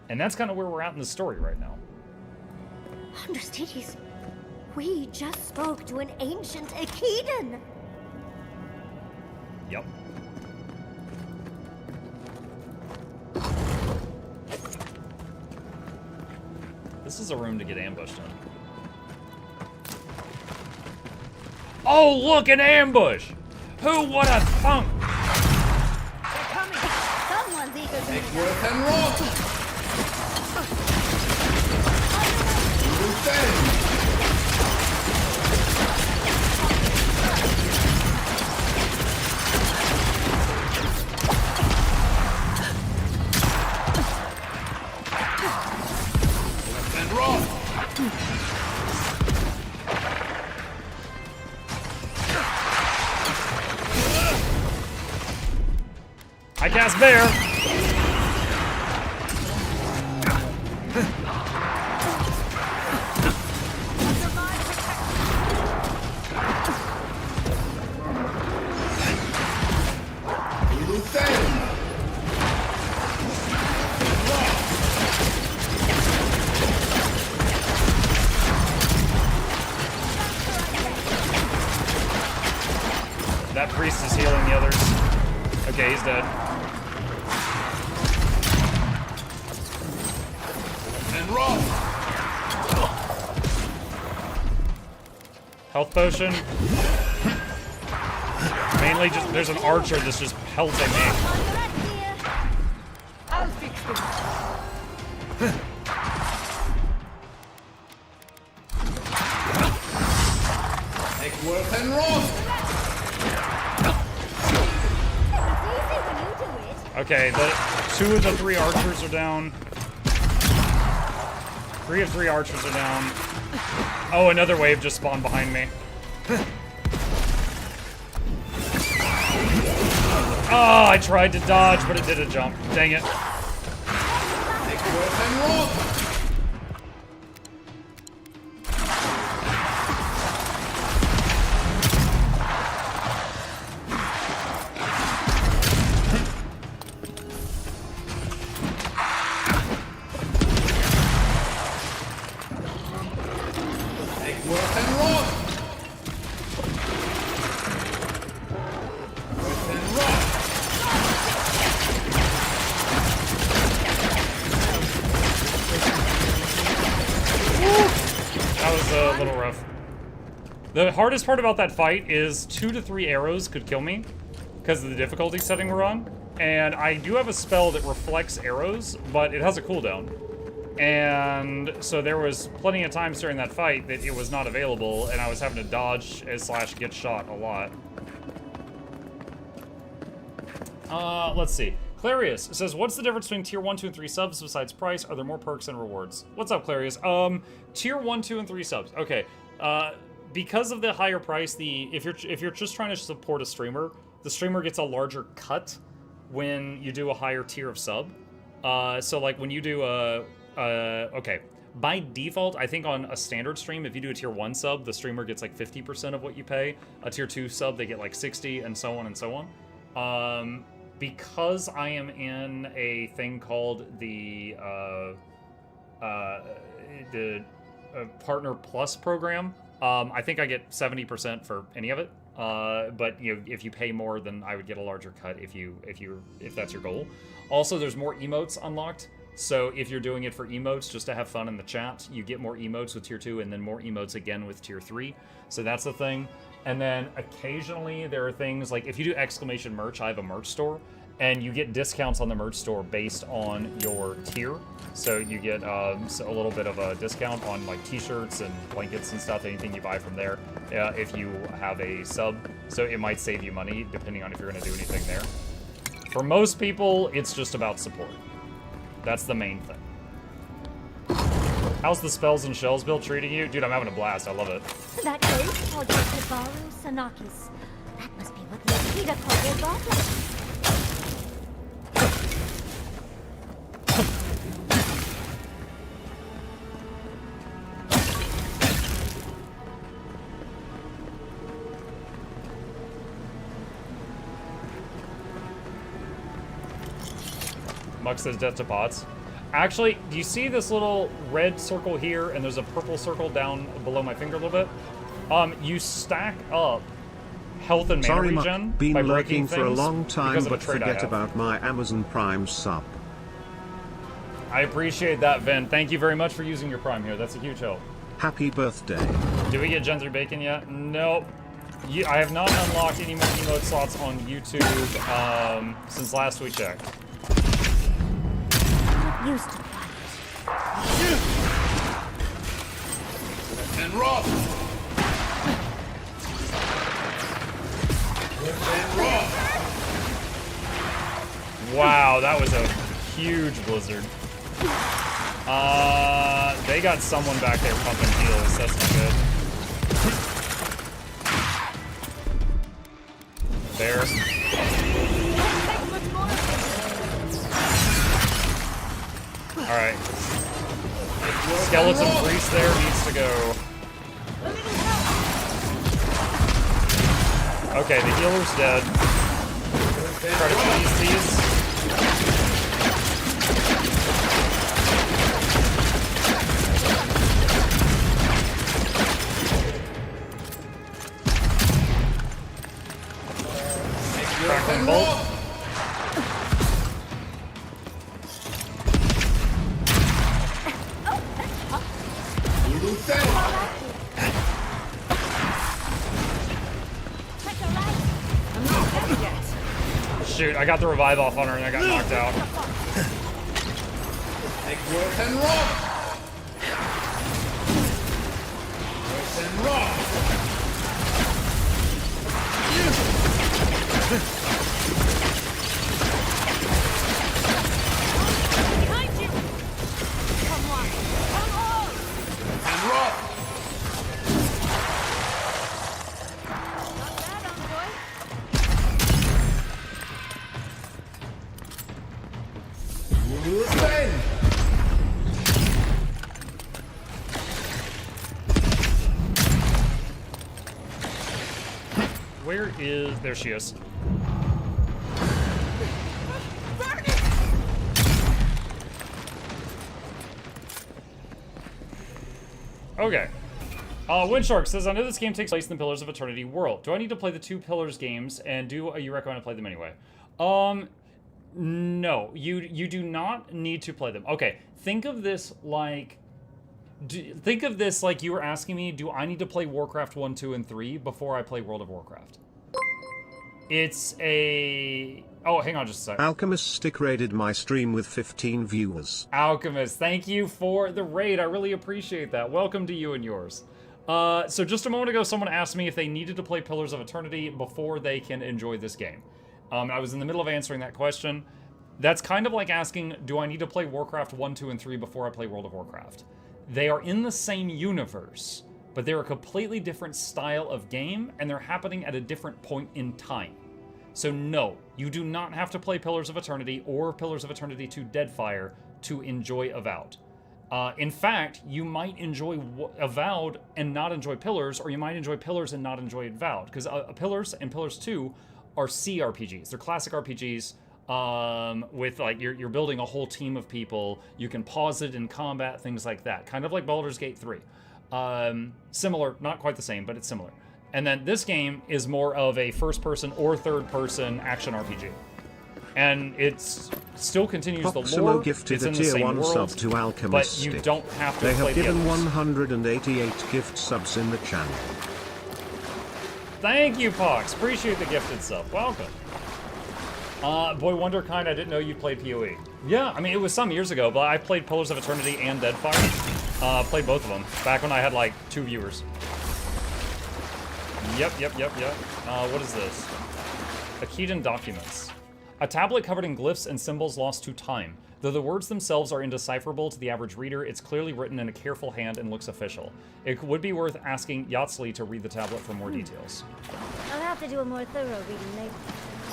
And that's kind of where we're at in the story right now. Understudies, we just spoke to an ancient Akedan. Yep. This is a room to get ambushed in. Oh, look, an ambush! Who would have thunk? They're coming. Someone's eager to Make work and roll. I cast Bear. You think? priest is healing the others. Okay, he's dead. And run! Health potion. Mainly just, there's an archer that's just pelting me. I'll fix this. Make work and run! Okay, the 2 of the 3 archers are down. 3 of 3 archers are down. Oh, another wave just spawned behind me. Oh, I tried to dodge, but it did a jump. Dang it. Make work and run! The hardest part about that fight is 2 to 3 arrows could kill me because of the difficulty setting we're on. And I do have a spell that reflects arrows, but it has a cooldown. And so there was plenty of times during that fight that it was not available, and I was having to dodge / get shot a lot. Let's see. Clarius says, what's the difference between tier 1, 2, and 3 subs besides price? Are there more perks and rewards? What's up, Clarius? Tier 1, 2, and 3 subs. Okay. Because of the higher price, if you're just trying to support a streamer, the streamer gets a larger cut when you do a higher tier of sub. So like when you do okay, by default, I think on a standard stream, if you do a tier 1 sub, the streamer gets like 50% of what you pay. A tier 2 sub, they get like 60, and so on and so on. Because I am in a thing called the Partner Plus program, I think I get 70% for any of it. But you know, if you pay more, then I would get a larger cut if that's your goal. Also, there's more emotes unlocked. So if you're doing it for emotes just to have fun in the chat, you get more emotes with tier 2 and then more emotes again with tier 3. So that's the thing. And then occasionally there are things like if you do exclamation merch, I have a merch store, and you get discounts on the merch store based on your tier. So you get a little bit of a discount on like t-shirts and blankets and stuff, anything you buy from there, if you have a sub. So it might save you money depending on if you're going to do anything there. For most people, it's just about support. That's the main thing. How's the Spells and Shells build treating you? Dude, I'm having a blast. I love it. That ghost called you Sanakis. That must be what Nikita called your daughter. Muck says death to pots. Actually, do you see this little red circle here, and there's a purple circle down below my finger a little bit? You stack up health and mana regen been by lurking breaking for a things long time, because of a but trait I forget have. about my Amazon Prime sub. I appreciate that, Vin. Thank you very much for using your Prime here. That's a huge help. Happy birthday. Did we get Gen 3 Bacon yet? Nope. I have not unlocked any more emote slots on YouTube since last we checked. Used to And run! And run! Wow, that was a huge blizzard. They got someone back there pumping heals. That's not good. There. Alright. Skeleton priest there needs to go. Okay, the healer's dead. Try to cheese these. clean bolt. Shoot, I got the revive off on her and I got knocked out. Behind you! Come on! Come on! And rock! Not bad, Envoy. Bend! Where is... There she is. Okay. Windshark says, I know this game takes place in the Pillars of Eternity world. Do I need to play the 2 Pillars games, and do you recommend I play them anyway? No. You do not need to play them. Okay, think of this like... think of this like you were asking me, do I need to play Warcraft 1, 2, and 3 before I play World of Warcraft? It's a... Oh, hang on just a second. Alchemist stick raided my stream with 15 viewers. Alchemist, thank you for the raid. I really appreciate that. Welcome to you and yours. So just a moment ago, someone asked me if they needed to play Pillars of Eternity before they can enjoy this game. I was in the middle of answering that question. That's kind of like asking, do I need to play Warcraft 1, 2, and 3 before I play World of Warcraft? They are in the same universe, but they're a completely different style of game, and they're happening at a different point in time. So no, you do not have to play Pillars of Eternity or Pillars of Eternity 2 Deadfire to enjoy Avowed. In fact, you might enjoy Avowed and not enjoy Pillars, or you might enjoy Pillars and not enjoy Avowed, because Pillars and Pillars 2 are CRPGs. They're classic RPGs with, like, you're building a whole team of people. You can pause it in combat, things like that. Kind of like Baldur's Gate 3. Similar, not quite the same, but it's similar. And then this game is more of a first-person or third-person action RPG. And it still continues the lore. Gifted It's in a the tier same 1 world, sub to Alchemist but you Stick. don't have to They play have given the others. 188 gift subs in the channel. Thank you, Pox. Appreciate the gifted sub. Welcome. Boy Wonderkind, I didn't know you played PoE. Yeah, I mean, it was some years ago, but I played Pillars of Eternity and Deadfire. Played both of them, back when I had, like, 2 viewers. Yep. What is this? Akedan Documents. A tablet covered in glyphs and symbols lost to time. Though the words themselves are indecipherable to the average reader, it's clearly written in a careful hand and looks official. It would be worth asking Yatsli to read the tablet for more details. I'll have to do a more thorough reading later,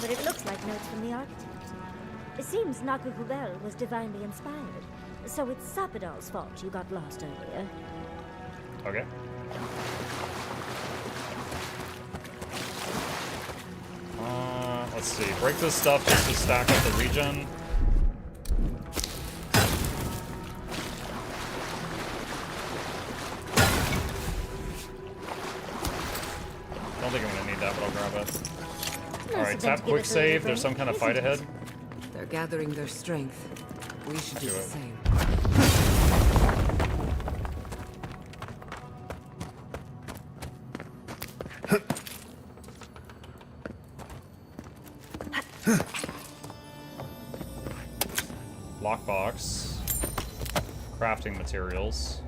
but it looks like notes from the architect. It seems Nakukubel was divinely inspired, so it's Sapadal's fault you got lost earlier. Okay. Let's see. Break this stuff just to stack up the regen. Don't think I'm gonna need that, but I'll grab it. Alright, tap quick save. There's some kind of fight ahead. They're gathering their strength. We should do the same. Lockbox. Crafting materials.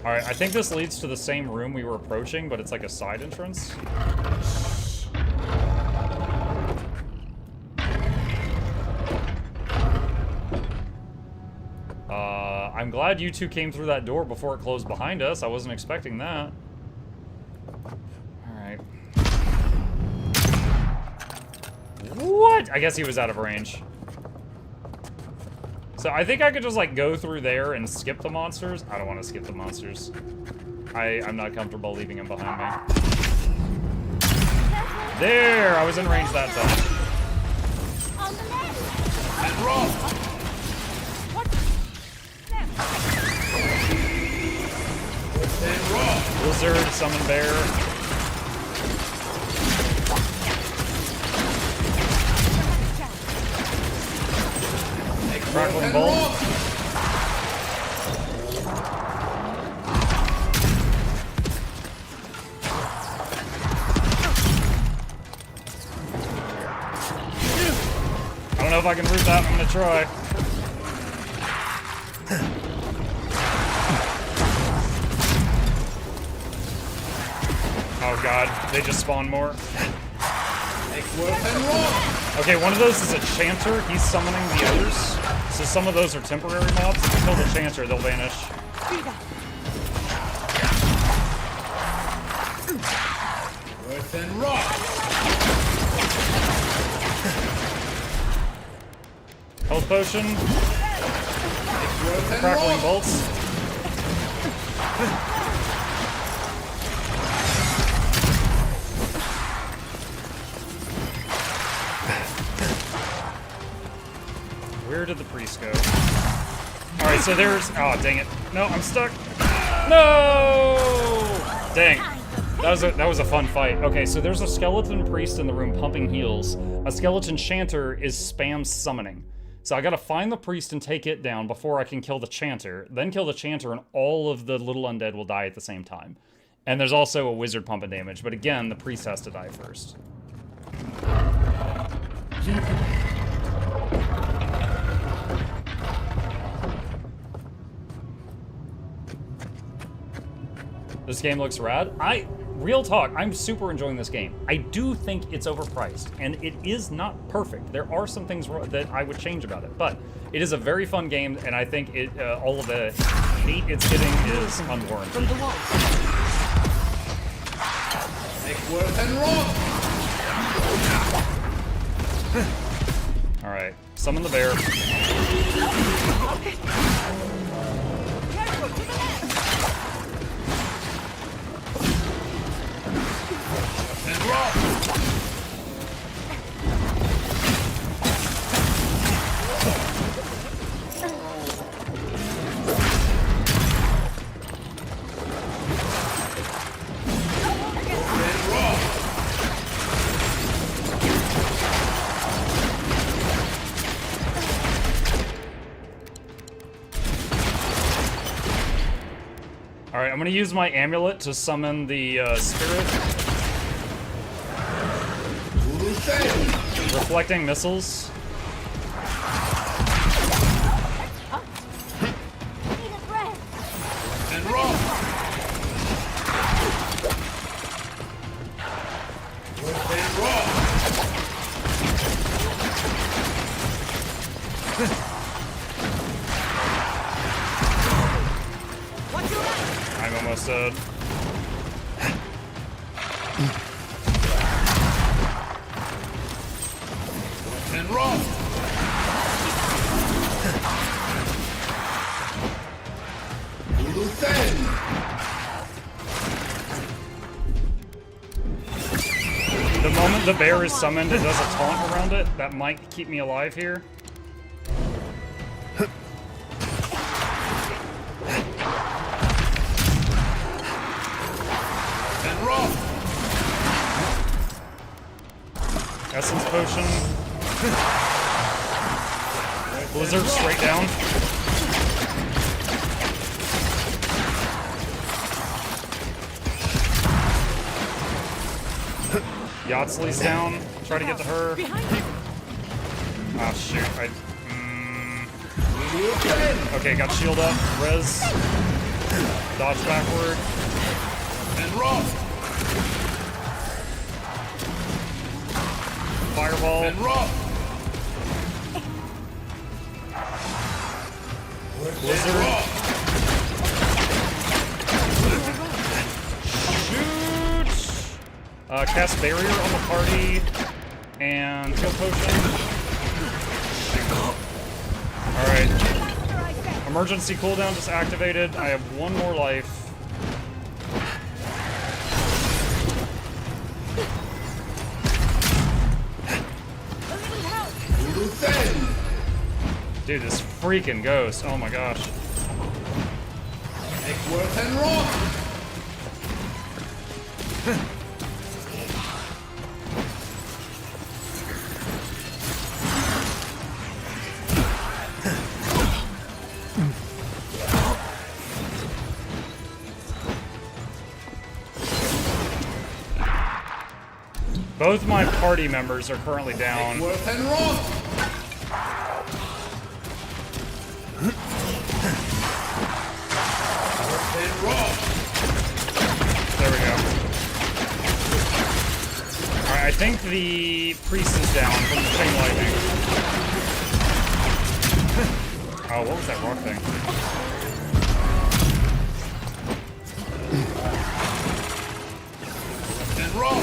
Alright, I think this leads to the same room we were approaching, but it's like a side entrance. I'm glad you two came through that door before it closed behind us. I wasn't expecting that. Alright. What? I guess he was out of range. So I think I could just, like, go through there and skip the monsters. I don't want to skip the monsters. I'm not comfortable leaving him behind me. There! I was in range that time. On the left! And roll! What? And roll! Lizard, summon bear. ball. I don't know if I can root that. I'm gonna try. Oh god, they just spawn more. Okay, one of those is a chanter. He's summoning the others. So some of those are temporary mobs. If you kill the chanter, they'll vanish. Earth and rock. Health potion. Crackling bolts. Where did the priest go? Alright, so there's... Oh, dang it. No, I'm stuck. No! Dang. That was a fun fight. Okay, so there's a skeleton priest in the room pumping heals. A skeleton chanter is spam summoning. So I gotta find the priest and take it down before I can kill the chanter. Then kill the chanter and all of the little undead will die at the same time. And there's also a wizard pumping damage, but again, the priest has to die first. This game looks rad. Real talk, I'm super enjoying this game. I do think it's overpriced, and it is not perfect. There are some things that I would change about it, but it is a very fun game, and I think it all of the hate it's getting is unwarranted. From the wall. Worth and rock. All right, summon the bear. Alright, I'm gonna use my amulet to summon the spirit. Reflecting missiles. And rock. And rock. I'm almost dead. And rock. The moment the bear is summoned, it does a taunt around it. That might keep me alive here. And rock. Essence potion. Blizzard straight down. Yachtsley's down. Try to get to her. Ah, shoot. Okay, got shield up. Res. Dodge backward. And rock. Fireball. And rock. Blizzard. Shoot! Cast barrier on the party. And heal potion. Alright. Emergency cooldown just activated. I have one more life. Dude, this freaking ghost. Oh my gosh. Worth and rock. Both my party members are currently down. Worth and Roth. There we go. Alright, I think the priest is down from the chain lightning. Oh, what was that rock thing? And roll.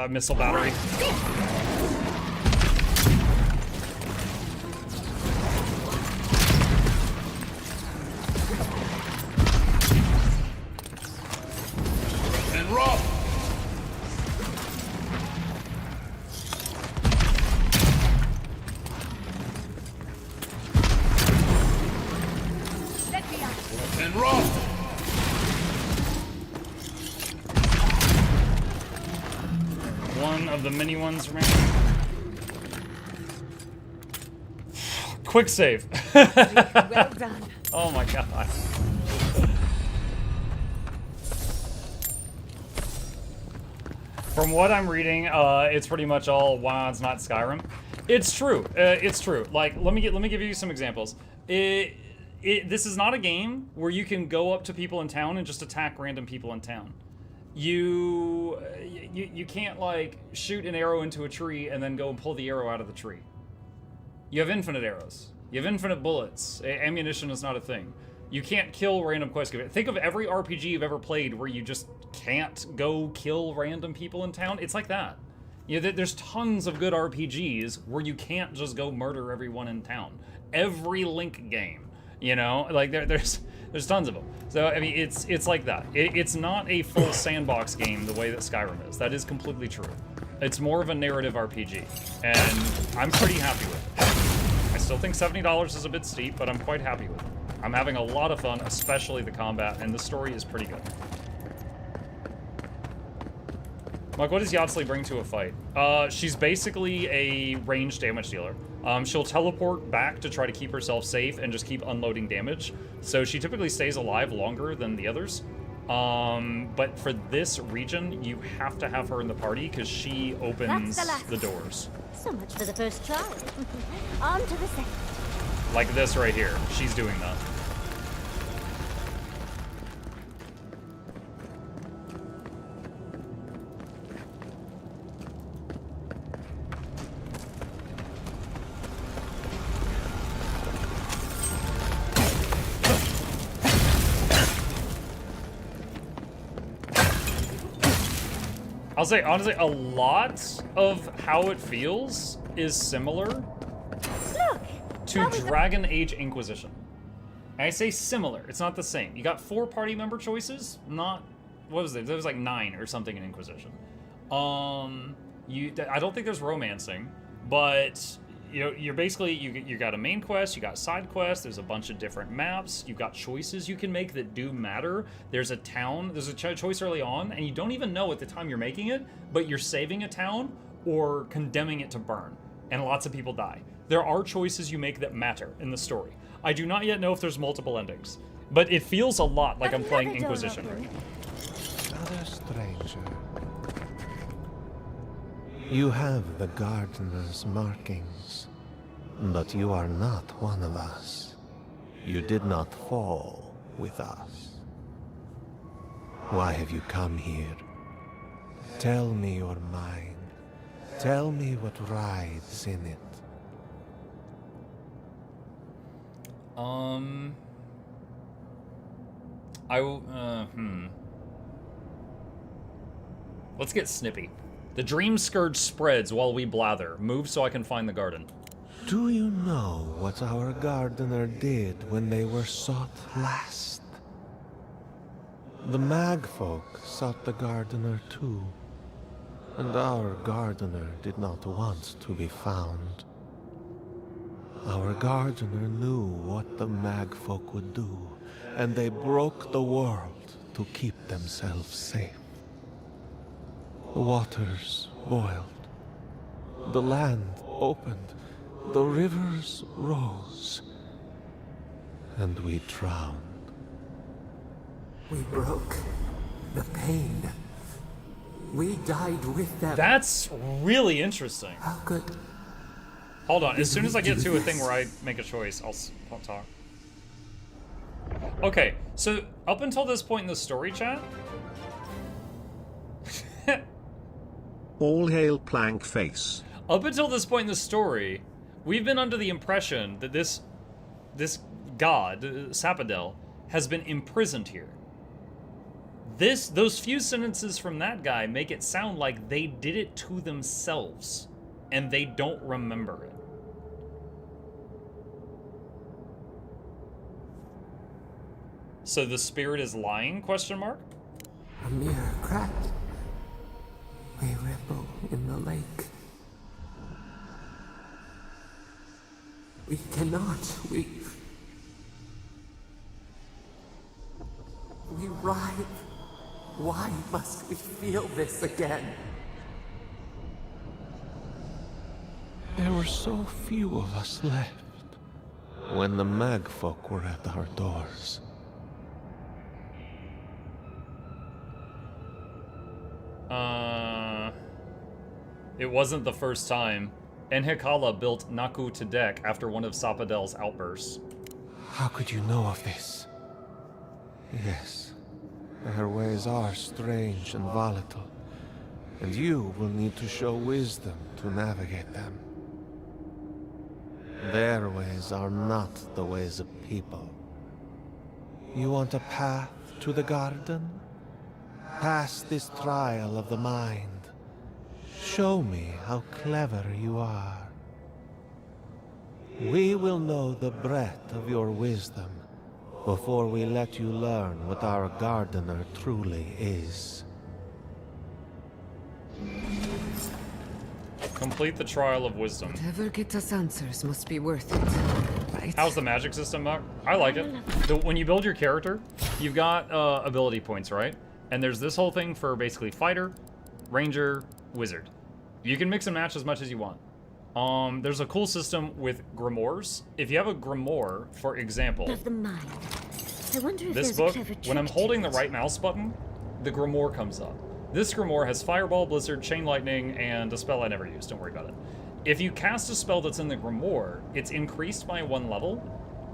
Missile battery. And roll. And roll. One of the mini ones remaining. Quick save. Well done. Oh my god. From what I'm reading, it's pretty much all one-odds, not Skyrim. It's true. It's true. Like, let me give you some examples. This is not a game where you can go up to people in town and just attack random people in town. You can't, like, shoot an arrow into a tree and then go and pull the arrow out of the tree. You have infinite arrows. You have infinite bullets. Ammunition is not a thing. You can't kill random quests. Think of every RPG you've ever played where you just can't go kill random people in town. It's like that. You know, there's tons of good RPGs where you can't just go murder everyone in town. Every Link game, you know, like there's tons of them. So I mean, it's like that. It's not a full sandbox game the way that Skyrim is. That is completely true. It's more of a narrative RPG, and I'm pretty happy with it. I still think $70 is a bit steep, but I'm quite happy with it. I'm having a lot of fun, especially the combat, and the story is pretty good. Like, what does Yatsley bring to a fight? She's basically a ranged damage dealer. She'll teleport back to try to keep herself safe and just keep unloading damage. So she typically stays alive longer than the others. But for this region, you have to have her in the party because she opens the doors. So much for the first try. On to the second. Like this right here. She's doing that. I'll say, honestly, a lot of how it feels is similar to Dragon Age Inquisition. And I say similar, it's not the same. You got 4 party member choices, not, what was it? There was like 9 or something in Inquisition. I don't think there's romancing, but you know, you're basically, you got a main quest, you got side quests, there's a bunch of different maps, you've got choices you can make that do matter. There's a town, there's a choice early on, and you don't even know at the time you're making it, but you're saving a town or condemning it to burn, and lots of people die. There are choices you make that matter in the story. I do not yet know if there's multiple endings, but it feels a lot like I'm playing Inquisition right now. Other stranger. You have the gardener's markings, but you are not one of us. You did not fall with us. Why have you come here? Tell me your mind. Tell me what rides in it. I will, Let's get snippy. The dream scourge spreads while we blather. Move so I can find the garden. Do you know what our gardener did when they were sought last? The magfolk sought the gardener too, and our gardener did not want to be found. Our gardener knew what the magfolk would do, and they broke the world to keep themselves safe. The waters boiled. The land opened. The rivers rose. And we drowned. We broke the pain. We died with them. That's really interesting. How could... Hold on, as soon as I get to a thing where I make a choice, I'll talk. Okay, so up until this point in the story chat... All hail Plank Face. Up until this point in the story, we've been under the impression that this god, Sapadel, has been imprisoned here. Those few sentences from that guy make it sound like they did it to themselves, and they don't remember it. So the spirit is lying, question mark? A mere crack. We ripple in the lake. We cannot. We writhe. Why must we feel this again? There were so few of us left when the Magfolk were at our doors. It wasn't the first time. Enhekala built Naku to deck after one of Sapadel's outbursts. How could you know of this? Yes, their ways are strange and volatile, and you will need to show wisdom to navigate them. Their ways are not the ways of people. You want a path to the garden? Pass this trial of the mind. Show me how clever you are. We will know the breadth of your wisdom before we let you learn what our gardener truly is. Complete the trial of wisdom. Whatever gets us answers must be worth it. Right? How's the magic system, Muck? I like it. So when you build your character, you've got ability points, right? And there's this whole thing for basically fighter, ranger, wizard. You can mix and match as much as you want. There's a cool system with grimoires. If you have a grimoire, for example, Of the mind. I wonder if this there's book, a clever when I'm trick to holding the it. right mouse button, the grimoire comes up. This grimoire has Fireball, Blizzard, Chain Lightning, and a spell I never used. Don't worry about it. If you cast a spell that's in the grimoire, it's increased by 1 level,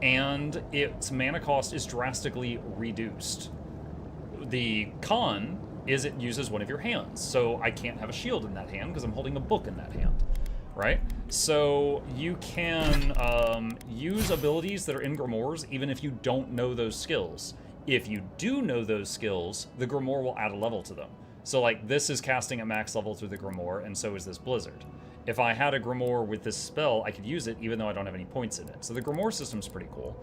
and its mana cost is drastically reduced. The con is it uses one of your hands, so I can't have a shield in that hand because I'm holding a book in that hand, right? So you can use abilities that are in grimoires even if you don't know those skills. If you do know those skills, the grimoire will add a level to them. So like this is casting at max level through the grimoire, and so is this blizzard. If I had a grimoire with this spell, I could use it even though I don't have any points in it. So the grimoire system's pretty cool.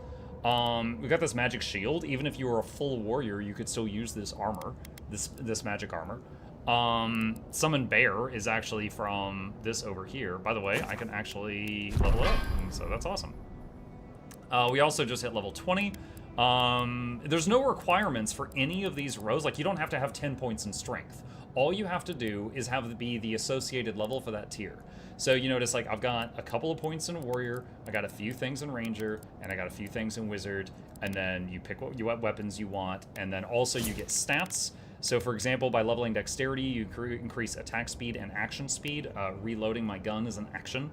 We've got this magic shield. Even if you were a full warrior, you could still use this armor, this magic armor. Summon Bear is actually from this over here. By the way, I can actually level it up, and so that's awesome. We also just hit level 20. There's no requirements for any of these rows. Like, you don't have to have 10 points in strength. All you have to do is have it be the associated level for that tier. So you notice, like, I've got a couple of points in Warrior, I got a few things in Ranger, and I got a few things in Wizard, and then you pick what weapons you want, and then also you get stats. So for example, by leveling Dexterity, you increase attack speed and action speed. Reloading my gun is an action.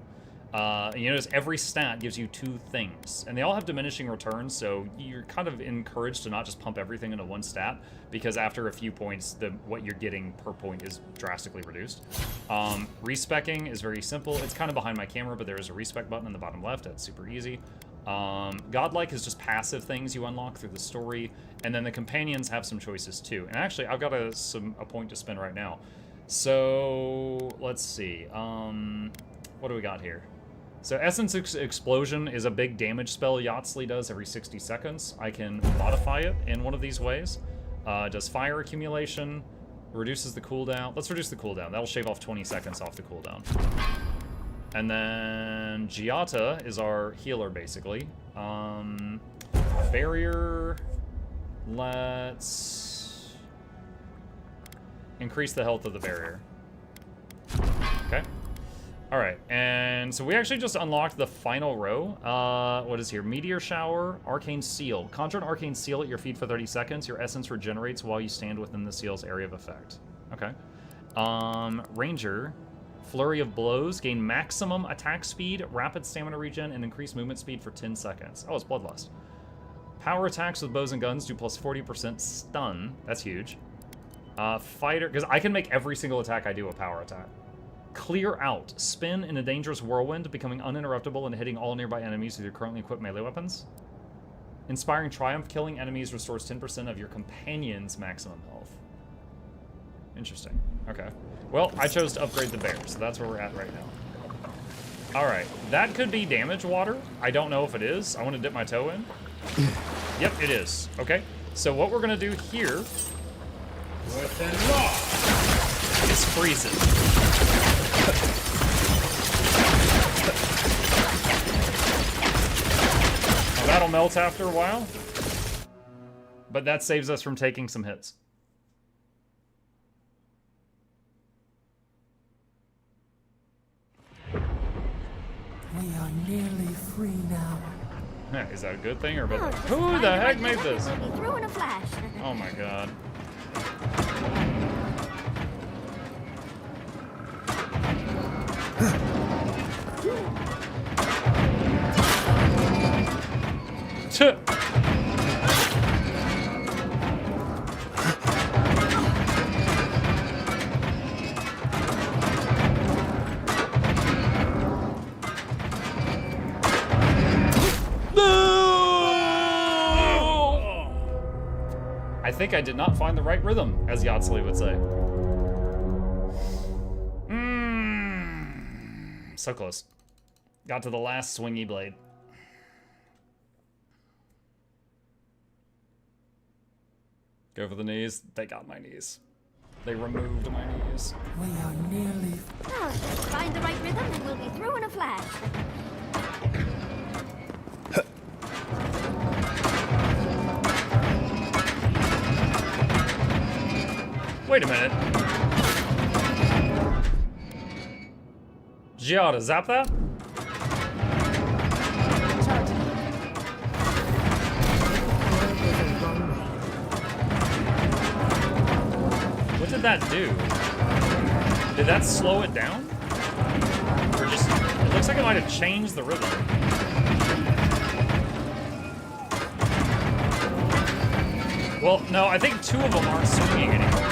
And you notice every stat gives you 2 things, and they all have diminishing returns, so you're kind of encouraged to not just pump everything into one stat, because after a few points, what you're getting per point is drastically reduced. Respecking is very simple. It's kind of behind my camera, but there is a respec button in the bottom left. That's super easy. Godlike is just passive things you unlock through the story, and then the companions have some choices too. And actually, I've got a point to spend right now. So let's see. What do we got here? So Essence Explosion is a big damage spell Yatsley does every 60 seconds. I can modify it in one of these ways. Does fire accumulation, reduces the cooldown. Let's reduce the cooldown. That'll shave off 20 seconds off the cooldown. And then Giata is our healer, basically. Barrier, let's Increase the health of the barrier. Okay. Alright, and so we actually just unlocked the final row. What is here? Meteor Shower, Arcane Seal. Conjure an Arcane Seal at your feet for 30 seconds. Your essence regenerates while you stand within the seal's area of effect. Okay. Ranger, Flurry of Blows. Gain maximum attack speed, rapid stamina regen, and increased movement speed for 10 seconds. Oh, it's Bloodlust. Power attacks with bows and guns do plus 40% stun. That's huge. Fighter, because I can make every single attack I do a power attack. Clear Out. Spin in a dangerous whirlwind, becoming uninterruptible and hitting all nearby enemies with your currently equipped melee weapons. Inspiring Triumph. Killing enemies restores 10% of your companion's maximum health. Interesting. Okay. Well, I chose to upgrade the bear, so that's where we're at right now. Alright. That could be damage water. I don't know if it is. I want to dip my toe in. Yep, it is. Okay. So what we're going to do here is freeze it. Now, that'll melt after a while, but that saves us from taking some hits. We are nearly free now. Is that a good thing or a bad thing? Who the heck made this? We'll be through in a flash. Oh my god. I think I did not find the right rhythm, as Yatsley would say. So close. Got to the last swingy blade. Go for the knees. They got my knees. They removed my knees. We are nearly... Oh, just find the right rhythm and we'll be through in a flash. Wait a minute. Giada, zap that? What did that do? Did that slow it down? Or just, it looks like it might have changed the rhythm. Well, no, I think 2 of them aren't swinging anymore.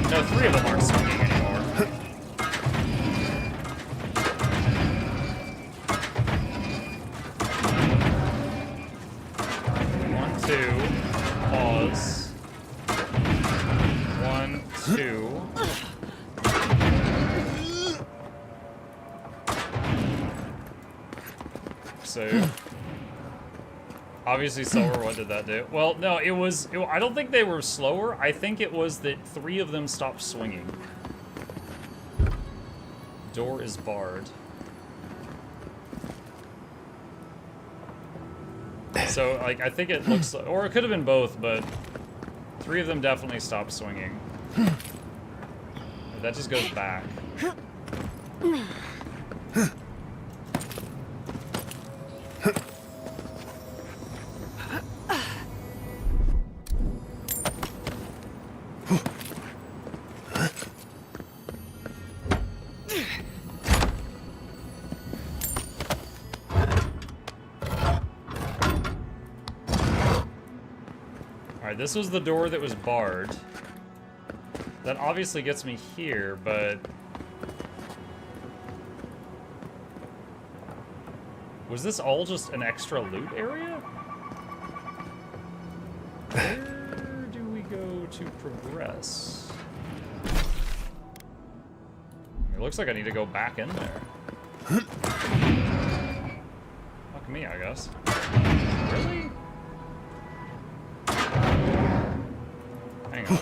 No, 3 of them aren't swinging anymore. 1, 2, pause. 1, 2. So, obviously slower. What did that do? Well, no, I don't think they were slower. I think it was that 3 of them stopped swinging. Door is barred. So, like, I think it looks, or it could have been both, but 3 of them definitely stopped swinging. That just goes back. Alright, this was the door that was barred. That obviously gets me here, but... was this all just an extra loot area? Where do we go to progress? It looks like I need to go back in there. Fuck me, I guess. Really? Hang on.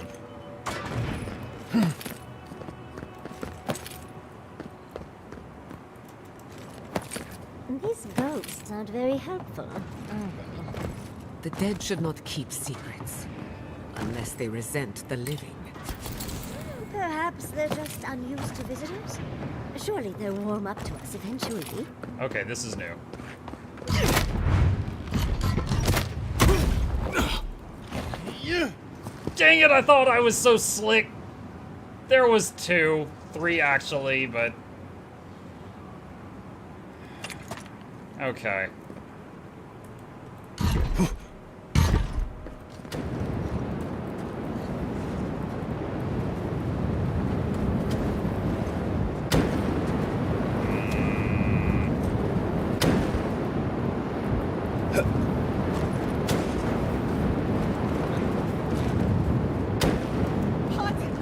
These ghosts aren't very helpful, are they? The dead should not keep secrets, unless they resent the living. Perhaps they're just unused to visitors? Surely they'll warm up to us eventually. Okay, this is new. Dang it, I thought I was so slick. There was 2, 3 actually, but... Okay.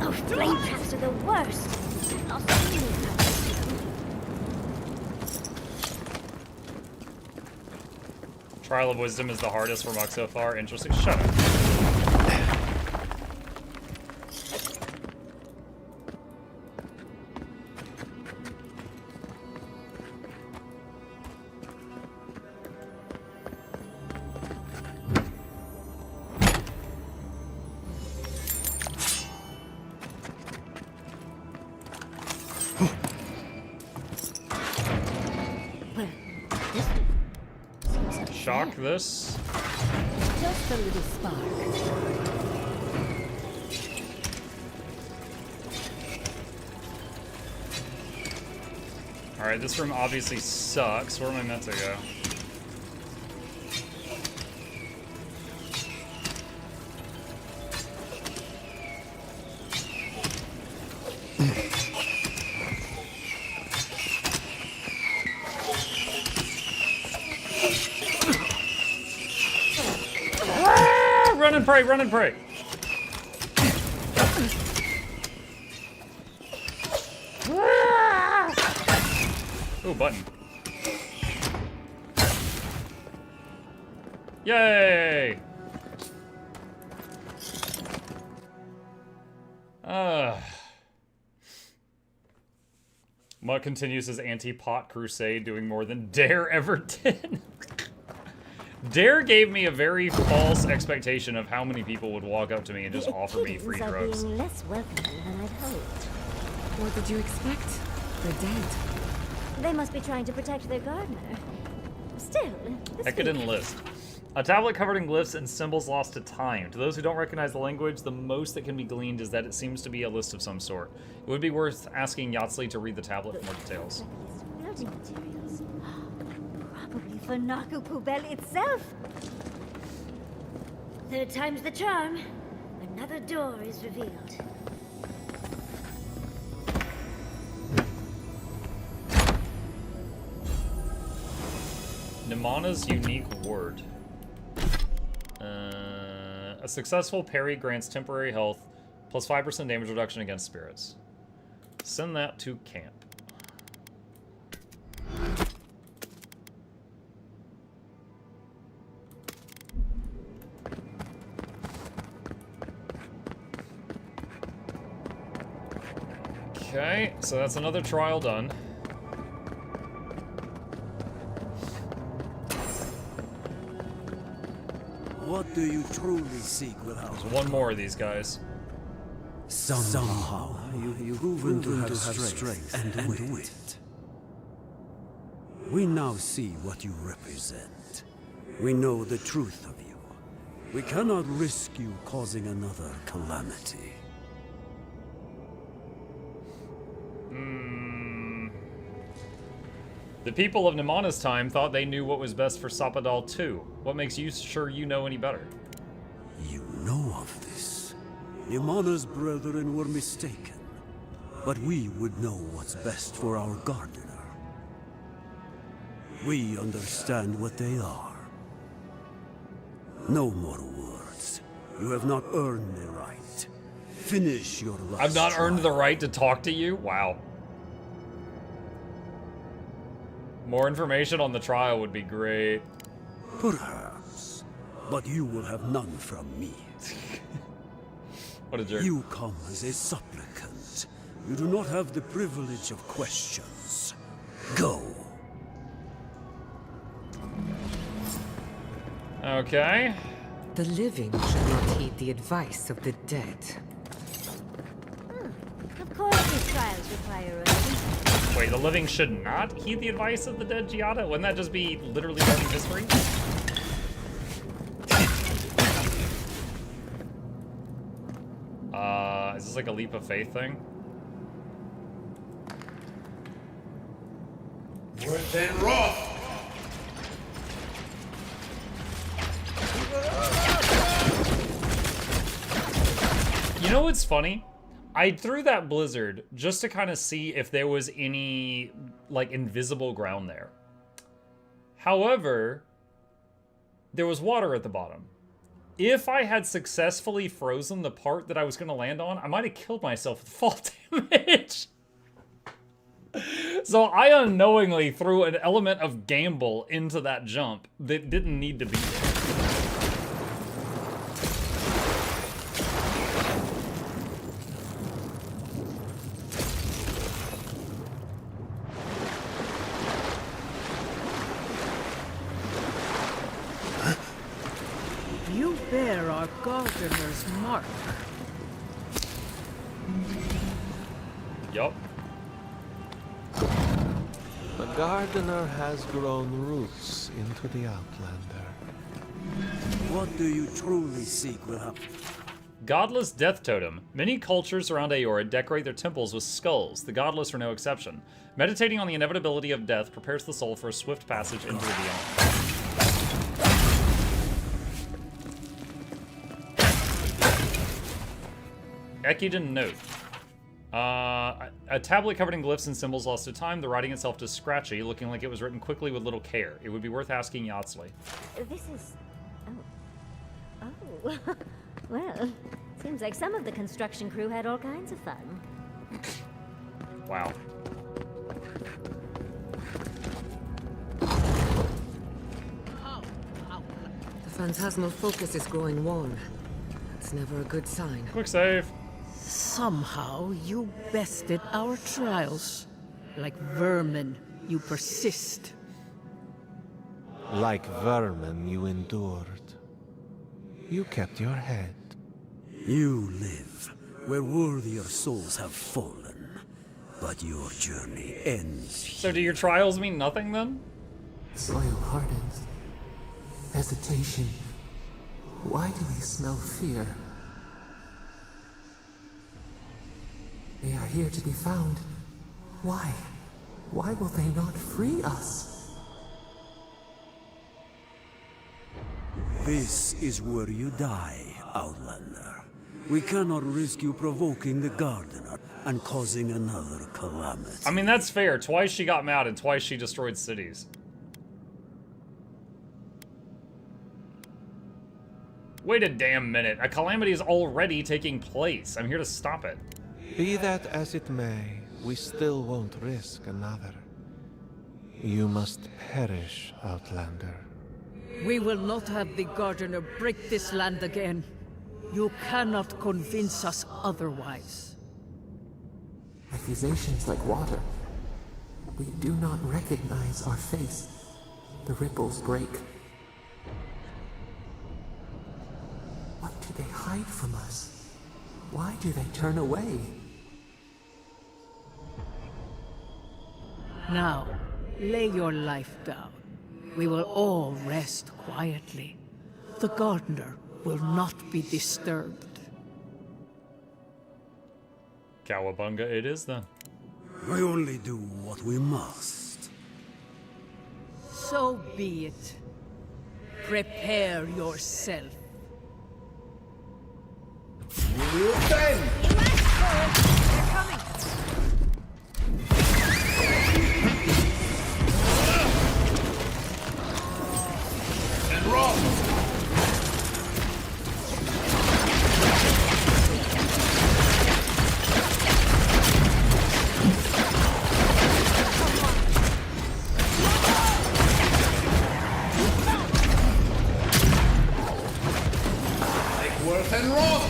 Oh, flame traps are the worst. I've lost so many times to them. Trial of Wisdom is the hardest for Muck so far. Interesting. Shut up. Shock this. Just a little spark. Alright, this room obviously sucks. Where am I meant to go? Run and pray, run and pray. Ooh, button. Yay! Mutt continues his anti-pot crusade, doing more than Dare ever did. Dare gave me a very false expectation of how many people would walk up to me and just offer me free drugs. Being less welcoming than I'd hoped. What did you expect? They're dead. They must be trying to protect their gardener. Still, this Heck, it didn't list. A tablet covered in glyphs and symbols lost to time. To those who don't recognize the language, the most that can be gleaned is that it seems to be a list of some sort. It would be worth asking Yatsley to read the tablet for more details. building materials. Probably for Nakukubel itself. Third time's the charm. Another door is revealed. Nimana's unique word. A successful parry grants temporary health plus 5% damage reduction against spirits. Send that to camp. Okay, so that's another trial done. What do you truly seek without? There's one more of these guys. Somehow you've proven to have strength and wit. We now see what you represent. We know the truth of you. We cannot risk you causing another calamity. The people of Nimana's time thought they knew what was best for Sapadal too. What makes you sure you know any better? You know of this. Nimana's brethren were mistaken. But we would know what's best for our gardener. We understand what they are. No more words. You have not earned the right. Finish your last I've not earned the trial. right to talk to you? Wow. More information on the trial would be great. Perhaps. But you will have none from me. What a jerk. You come as a supplicant. You do not have the privilege of questions. Go. Okay. The living should not heed the advice of the dead. trials require a Wait, the living should not heed the advice of the dead Giada? Wouldn't that just be literally writing history? Is this like a leap of faith thing? Worse than raw. You know what's funny? I threw that blizzard just to kind of see if there was any, like, invisible ground there. However, there was water at the bottom. If I had successfully frozen the part that I was going to land on, I might have killed myself with fall damage. So I unknowingly threw an element of gamble into that jump that didn't need to be there. You bear our gardener's mark. Yup. The gardener has grown roots into the Outlander. What do you truly seek, Rahab? Godless Death Totem. Many cultures around Aora decorate their temples with skulls. The godless are no exception. Meditating on the inevitability of death prepares the soul for a swift passage into the beyond. Ekiden note. A tablet covered in glyphs and symbols lost to time. The writing itself is scratchy, looking like it was written quickly with little care. It would be worth asking Yatsley. This is... Oh. Oh. Well, seems like some of the construction crew had all kinds of fun. Wow. The phantasmal focus is growing warm. It's never a good sign. Quick save. Somehow you bested our trials. Like vermin, you persist. Like vermin, you endured. You kept your head. You live where worthier souls have fallen, but your journey ends. So do your trials mean nothing then? Soil hardens. Hesitation. Why do we smell fear? They are here to be found. Why? Why will they not free us? This is where you die, Outlander. We cannot risk you provoking the Gardener and causing another calamity. I mean, that's fair. Twice she got mad and twice she destroyed cities. Wait a damn minute. A calamity is already taking place. I'm here to stop it. Be that as it may, we still won't risk another. You must perish, Outlander. We will not have the Gardener break this land again. You cannot convince us otherwise. Accusations like water. We do not recognize our face. The ripples break. What do they hide from us? Why do they turn away? Now, lay your life down. We will all rest quietly. The Gardener will not be disturbed. Cowabunga it is then. We only do what we must. So be it. Prepare yourself. They're coming! And roll! Take worth and roll!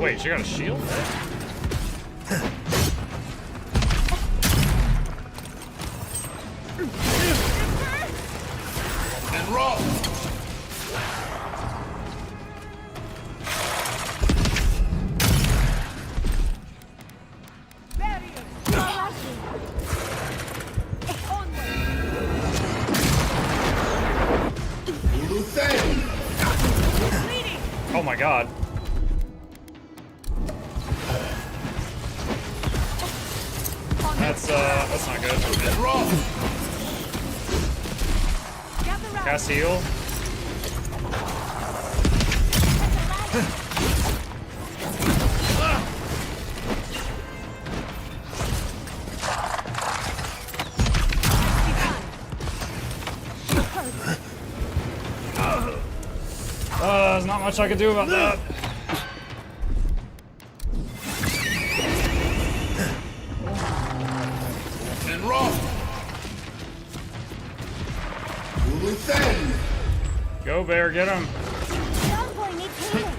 Wait, she got a shield? That's not good. Cast heal. There's not much I can do about that. And rock. Go, bear, get him. Strong boy needs healing.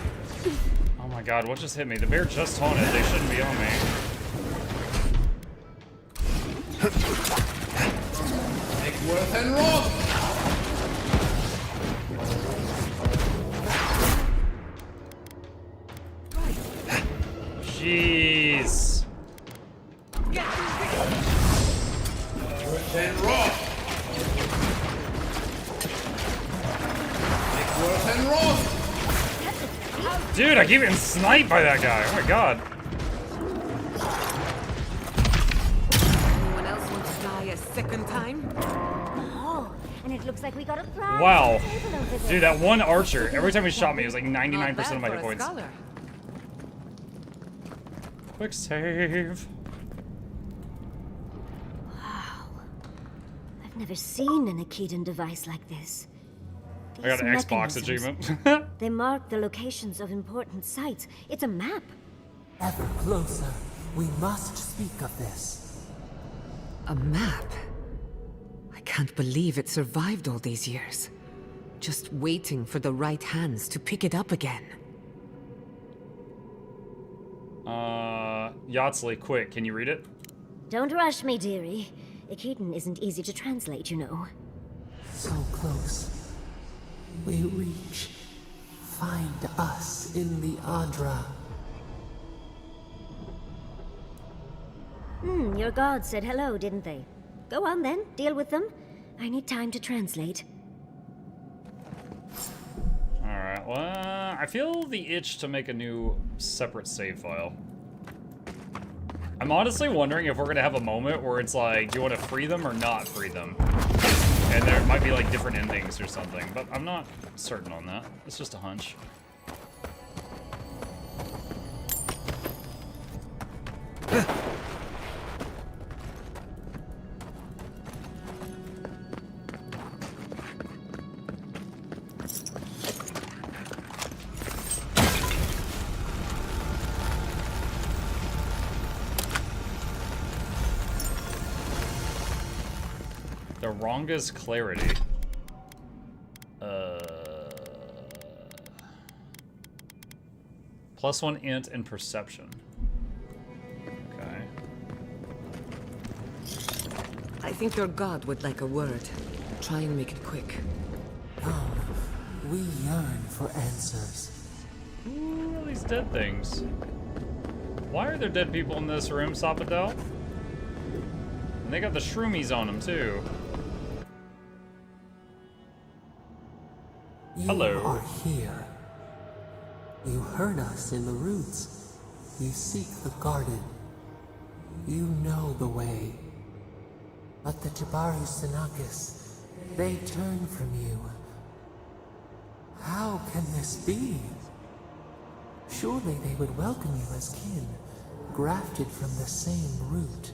Oh my god, what just hit me? The bear just taunted. They shouldn't be on me. Worth and rock. Jeez. Worth and rock. Worth and rock. Dude, I keep getting sniped by that guy. Oh my god. Anyone else want to die a second time? Oh, and it looks like we got a prize. Wow. Table over there. Dude, that one archer, every time he shot me, it was like 99% of my hit points. Scholar. Quick save. Wow. I've never seen an Akitan device like this. I got an These Xbox mechanisms, achievement. they mark the locations of important sites. It's a map. Ever closer. We must speak of this. A map? I can't believe it survived all these years. Just waiting for the right hands to pick it up again. Yatsley, quick, can you read it? Don't rush me, dearie. Akitan isn't easy to translate, you know. So close. We reach. Find us in the Adra. Your gods said hello, didn't they? Go on then, deal with them. I need time to translate. Alright, well, I feel the itch to make a new separate save file. I'm honestly wondering if we're gonna have a moment where it's like, do you want to free them or not free them? And there might be like different endings or something, but I'm not certain on that. It's just a hunch. The wrongest clarity. +1 int and perception. Okay. I think your god would like a word. Try and make it quick. Come, we yearn for answers. Ooh, all these dead things. Why are there dead people in this room, Sapadel? And they got the shroomies on them, too. Hello. You are here. You heard us in the roots. You seek the garden. You know the way. But the Jabari Sanakis, they turn from you. How can this be? Surely they would welcome you as kin, grafted from the same root.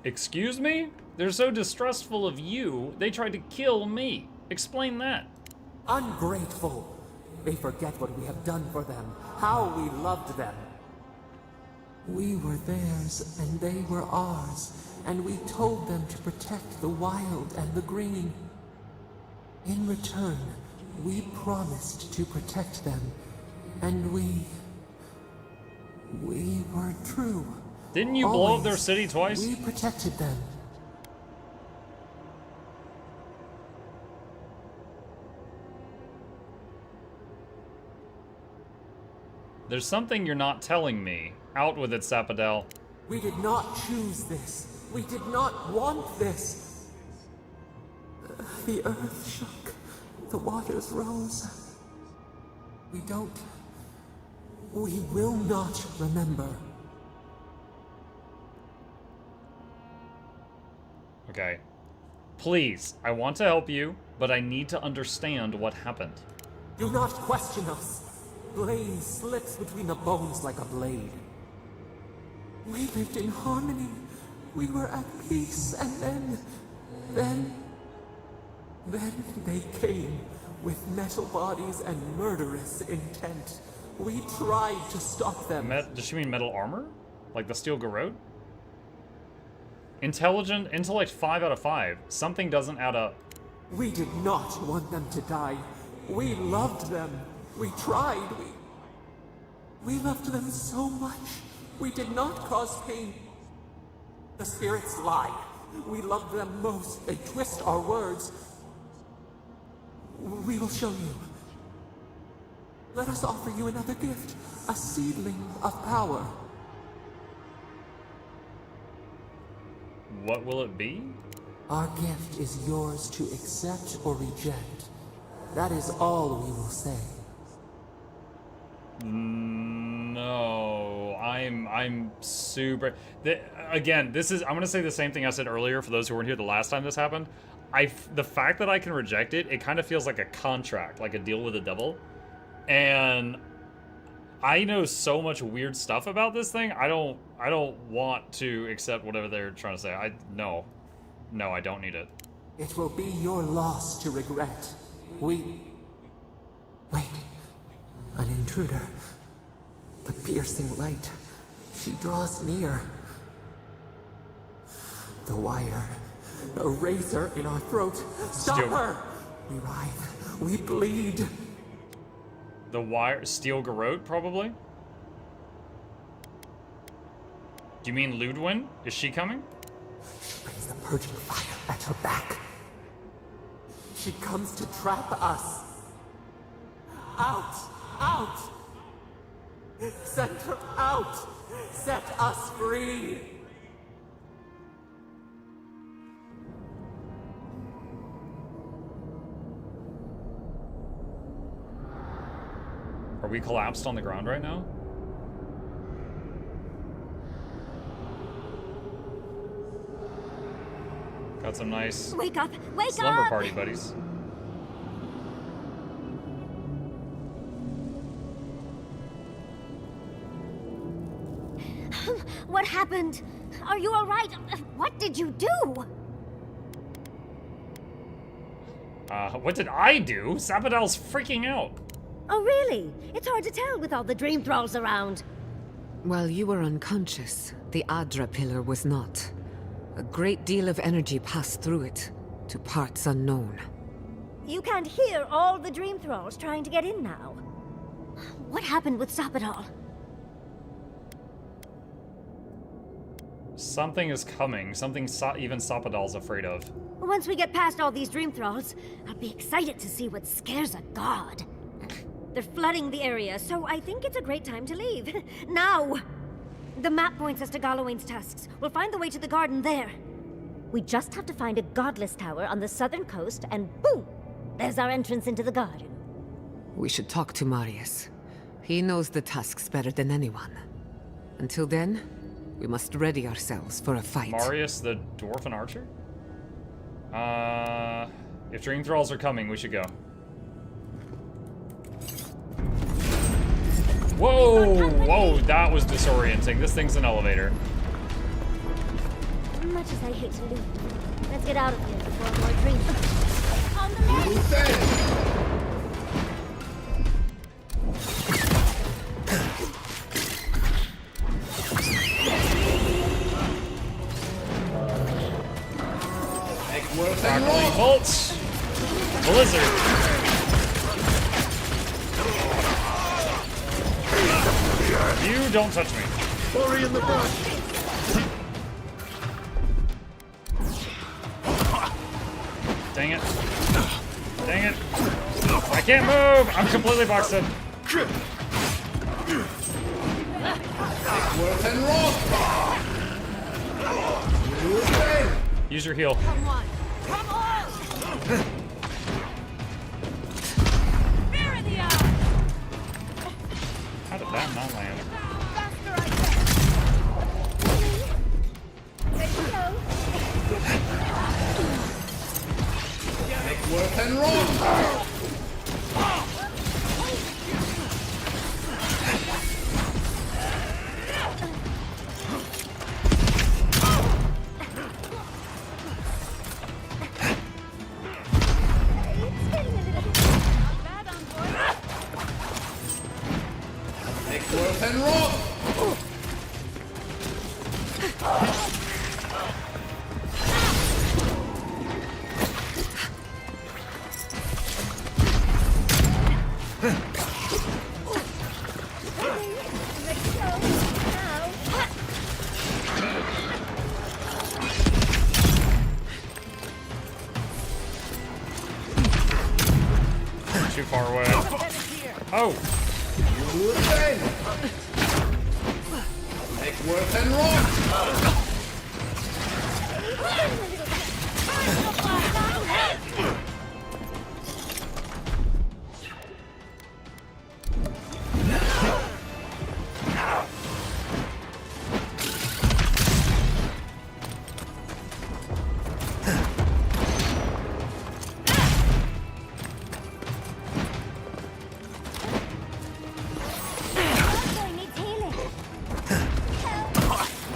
Excuse me? They're so distrustful of you, they tried to kill me. Explain that. Ungrateful! They forget what we have done for them, how we loved them. We were theirs, and they were ours, and we told them to protect the wild and the green. In return, we promised to protect them, and we were true. Didn't you blow up their city twice? We protected them. There's something you're not telling me. Out with it, Sapadel. We did not choose this. We did not want this. The earth shook. The waters rose. We will not remember. Okay. Please, I want to help you, but I need to understand what happened. Do not question us. Blade slips between the bones like a blade. We lived in harmony. We were at peace, and then they came with metal bodies and murderous intent. We tried to stop them. Does she mean metal armor? Like the steel garrote? Intellect 5 out of 5. Something doesn't add up. We did not want them to die. We loved them. We tried. We loved them so much. We did not cause pain. The spirits lie. We love them most. They twist our words. We will show you. Let us offer you another gift. A seedling of power. What will it be? Our gift is yours to accept or reject. That is all we will say. No, I'm super. Again, this is. I'm gonna say the same thing I said earlier for those who weren't here the last time this happened. The fact that I can reject it, it kind of feels like a contract, like a deal with the devil, and I know so much weird stuff about this thing. I don't want to accept whatever they're trying to say. No, I don't need it. It will be your loss to regret. Wait. An intruder. The piercing light. She draws near. The wire. A razor in our throat. Stop her! We writhe. We bleed. The wire, steel garrote, probably? Do you mean Ludwin? Is she coming? She brings the purging fire at her back. She comes to trap us. Out! Out! Send her out! Set us free! Are we collapsed on the ground right now? Got some nice Wake up! Wake slumber up! party buddies. What happened? Are you all right? What did you do? What did I do? Sabadell's freaking out. Oh, really? It's hard to tell with all the dream thralls around. While you were unconscious, the Adra pillar was not. A great deal of energy passed through it, to parts unknown. You can't hear all the dream thralls trying to get in now. What happened with Sabadell? Something is coming. Something even Sabadell's afraid of. Once we get past all these dream thralls, I'll be excited to see what scares a god. They're flooding the area, so I think it's a great time to leave. Now! The map points us to Galawain's tusks. We'll find the way to the garden there. We just have to find a godless tower on the southern coast, and boom! There's our entrance into the garden. We should talk to Marius. He knows the tusks better than anyone. Until then, we must ready ourselves for a fight. Marius, the dwarven archer? If dream thralls are coming, we should go. Whoa! Whoa, that was disorienting. This thing's an elevator. Much as I hate to leave, let's get out of here before more dreams. On the Crackling bolts! Blizzard! You don't touch me. Hurry in the brush! Dang it. Dang it. I can't move! I'm completely boxed in. Use your heal. Come on! Come on! How did that not land? Make work and roll! Make work and roll! Too far away. Oh! Make work and roll!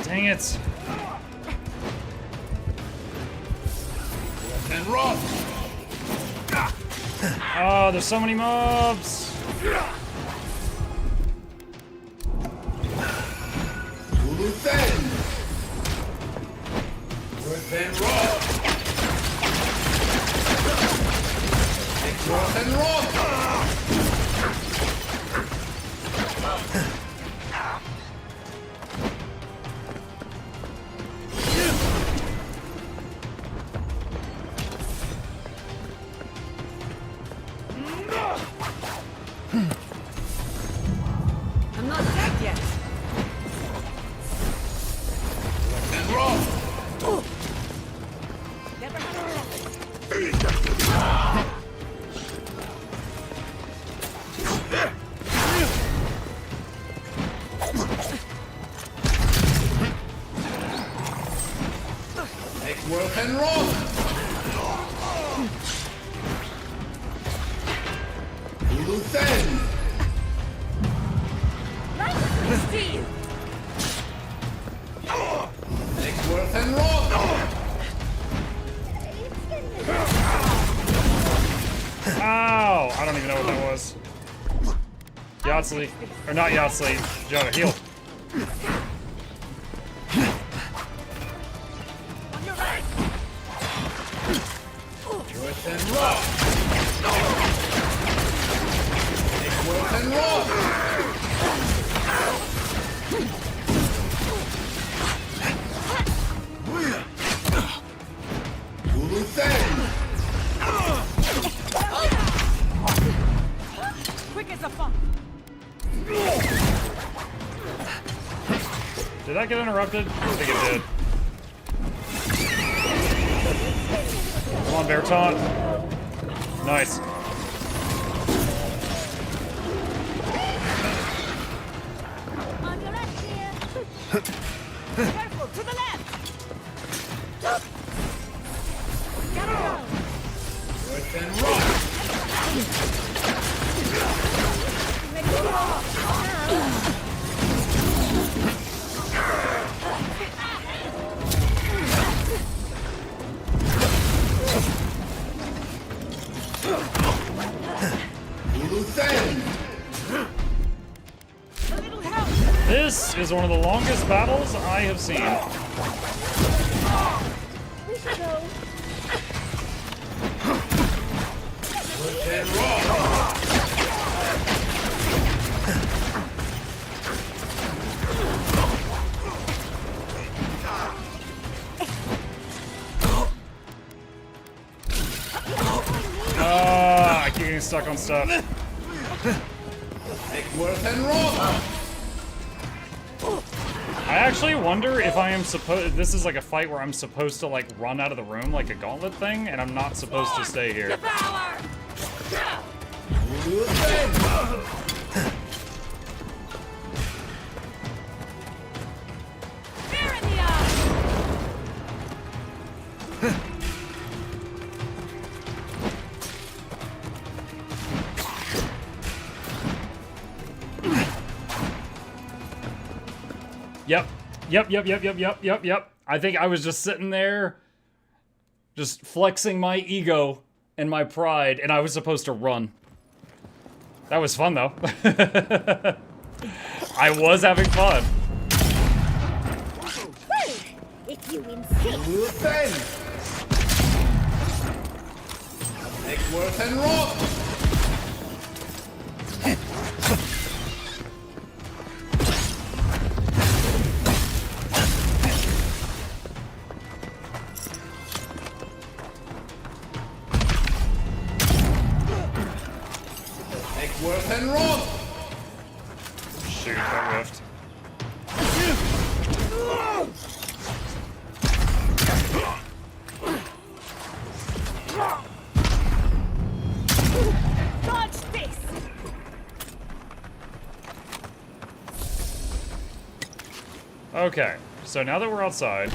Dang it! And run! Oh, there's so many mobs! Luthen! Luthen, run! Take work and run! I'm not dead yet. And run! Never Make work and run! Luthen! Make work and run! Ow! I don't even know what that was. Yahtzee. Or not Yahtzee. Jonah, heal. Work and run! Make work and run! Luthen! quick as a fuck. Did that get interrupted? I think it did. Come on, Bear Taunt. Nice. On your left here. Careful, to the left. Gotta go. Work and run! Ready to go. Now. Luthen! This is one of the longest battles I have seen. We should go. Work and run! I keep getting stuck on stuff. Make work and run! I actually wonder if I am supposed. This is like a fight where I'm supposed to like run out of the room like a gauntlet thing, and I'm not supposed to stay here. Yep. I think I was just sitting there, just flexing my ego and my pride, and I was supposed to run. That was fun, though. I was having fun. If you insist. Make work and roll. Work and roll! Shoot, that whiffed. Dodge this! Okay, so now that we're outside,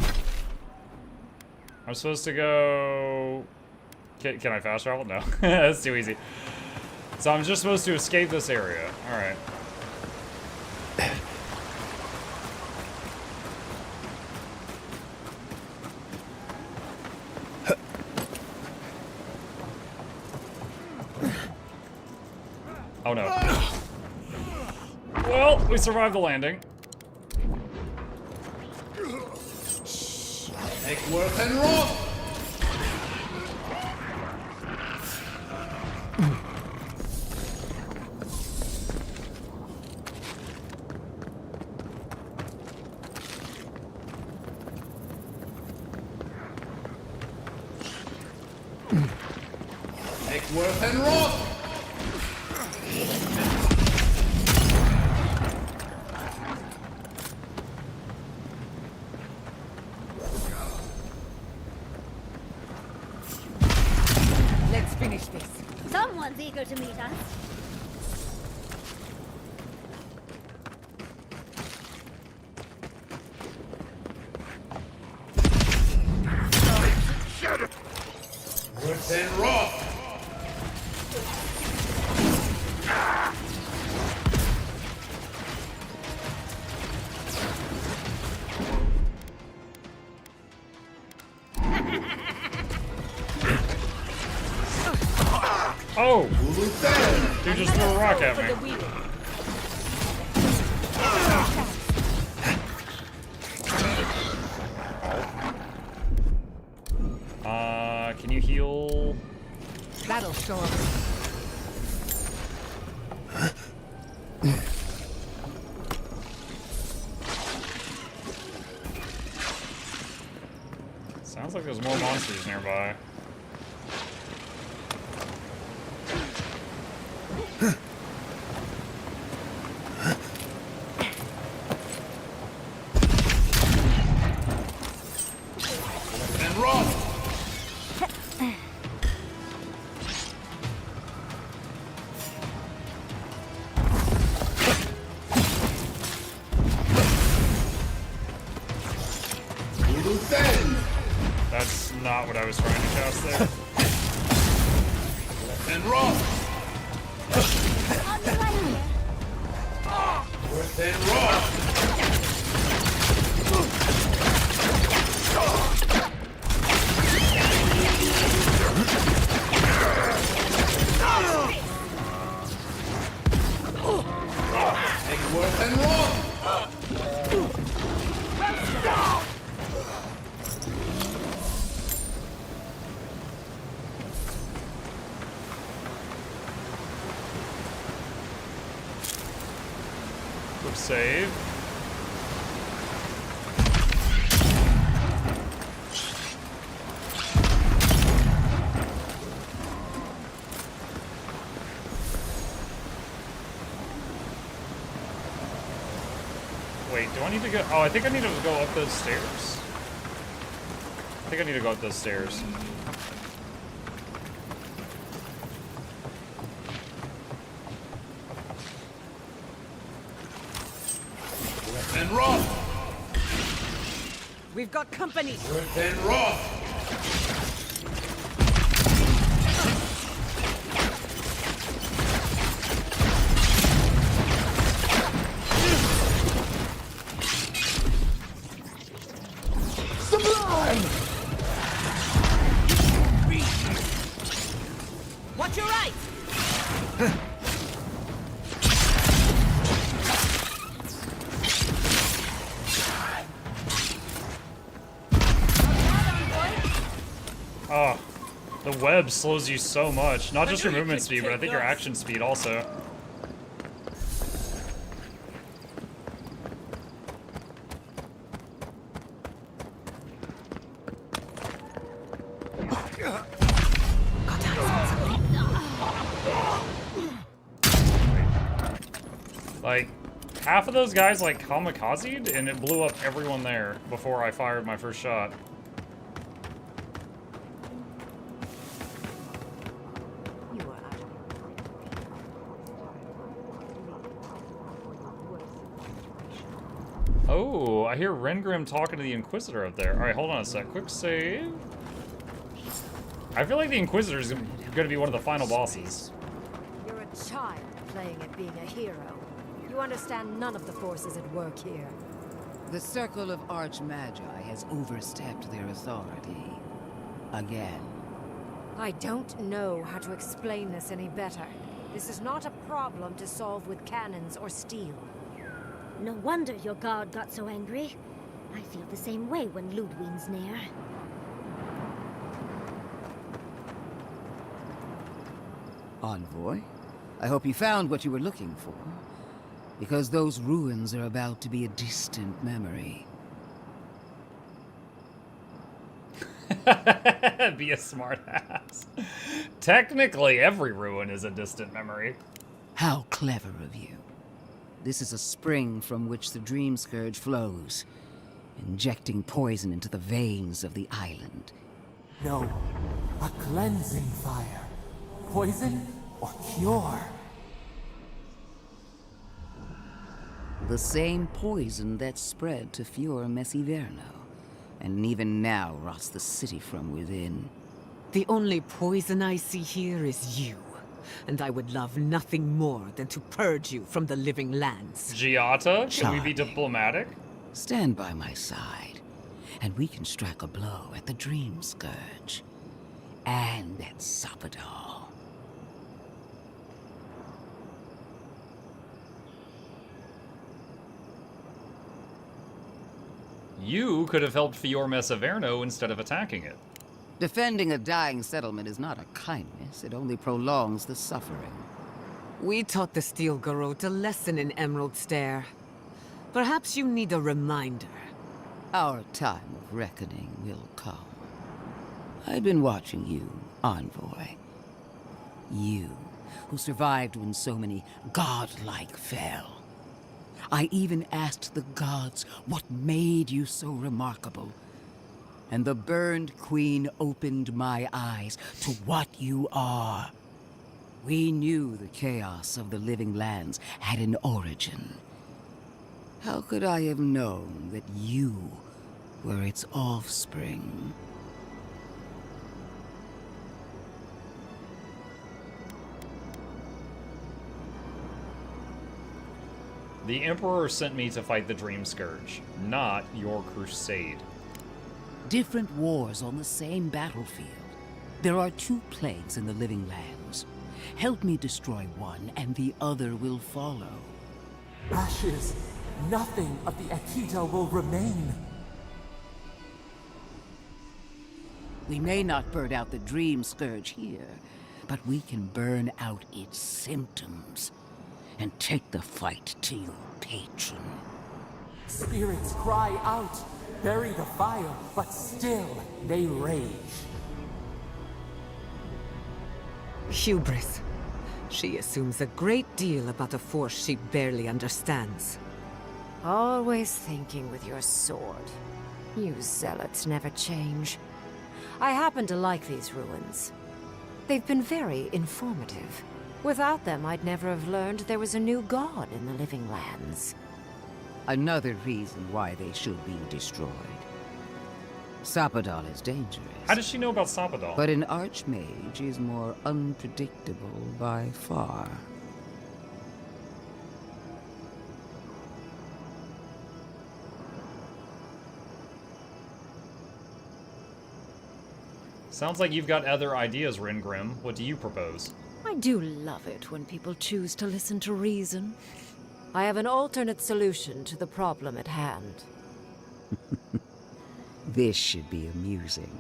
I'm supposed to go... Can I fast travel? No, that's too easy. So I'm just supposed to escape this area. Alright. Oh no. Well, we survived the landing. Make work and roll! Work and roll! Let's finish this. Someone's eager to meet us. Work and roll! Oh! Dude just threw a rock at me. Can you heal? That'll show us. Sounds like there's more monsters nearby. And roll! That's not what I was trying to cast there. And roll! Work and roll! Make work and roll! Quick save. Wait, Wait, do I need to go? Oh, I think I need to go up those stairs. I think I need to go up those stairs. And Roth! We've got company! And Roth! Sublime! Watch your right! Oh, the web slows you so much. Not just your movement speed, but I think your action speed also. Like, half of those guys like kamikazed, and it blew up everyone there before I fired my first shot. Oh, I hear Rengrim talking to the Inquisitor up there. Alright, hold on a sec. Quick save. I feel like the Inquisitor is going to be one of the final bosses. You're a child playing at being a hero. You understand none of the forces at work here. The Circle of Archmagi has overstepped their authority. Again. I don't know how to explain this any better. This is not a problem to solve with cannons or steel. No wonder your guard got so angry. I feel the same way when Ludwig's near. Envoy, I hope you found what you were looking for. Because those ruins are about to be a distant memory. Be a smartass. Technically, every ruin is a distant memory. How clever of you. This is a spring from which the Dream Scourge flows, injecting poison into the veins of the island. No, a cleansing fire. Poison or cure? The same poison that spread to Fior Messiverno, and even now rots the city from within. The only poison I see here is you. And I would love nothing more than to purge you from the living lands. Giata, can we be diplomatic? Stand by my side, and we can strike a blow at the Dream Scourge. And at Sapadal. You could have helped Fior Messiverno instead of attacking it. Defending a dying settlement is not a kindness, it only prolongs the suffering. We taught the Steel Garrote a lesson in Emerald Stair. Perhaps you need a reminder. Our time of reckoning will come. I've been watching you, Envoy. You, who survived when so many godlike fell. I even asked the gods what made you so remarkable. And the Burned Queen opened my eyes to what you are. We knew the chaos of the living lands had an origin. How could I have known that you were its offspring? The Emperor sent me to fight the Dream Scourge, not your crusade. Different wars on the same battlefield. There are two plagues in the living lands. Help me destroy one, and the other will follow. Ashes. Nothing of the Akita will remain. We may not burn out the Dream Scourge here, but we can burn out its symptoms and take the fight to your patron. Spirits cry out, bury the fire, but still they rage. Hubris. She assumes a great deal about a force she barely understands. Always thinking with your sword. You zealots never change. I happen to like these ruins. They've been very informative. Without them, I'd never have learned there was a new god in the living lands. Another reason why they should be destroyed. Sapadal is dangerous. How does she know about Sapadal? But an archmage is more unpredictable by far. Sounds like you've got other ideas, Ringrim. What do you propose? I do love it when people choose to listen to reason. I have an alternate solution to the problem at hand. This should be amusing.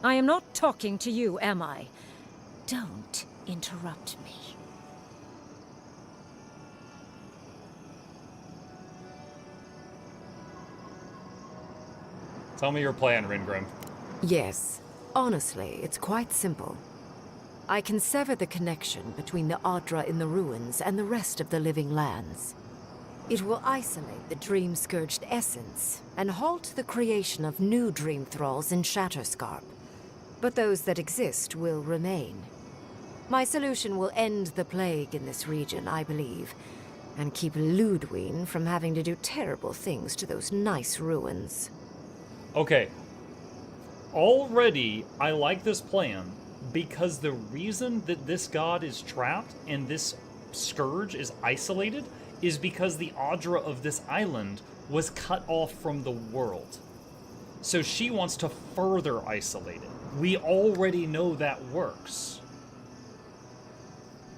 I am not talking to you, am I? Don't interrupt me. Tell me your plan, Ringrim. Yes. Honestly, it's quite simple. I can sever the connection between the Adra in the ruins and the rest of the living lands. It will isolate the dream-scourged essence and halt the creation of new dream thralls in Shatterscarp. But those that exist will remain. My solution will end the plague in this region, I believe, and keep Ludwig from having to do terrible things to those nice ruins. Okay. Already, I like this plan because the reason that this god is trapped and this scourge is isolated is because the Adra of this island was cut off from the world. So she wants to further isolate it. We already know that works.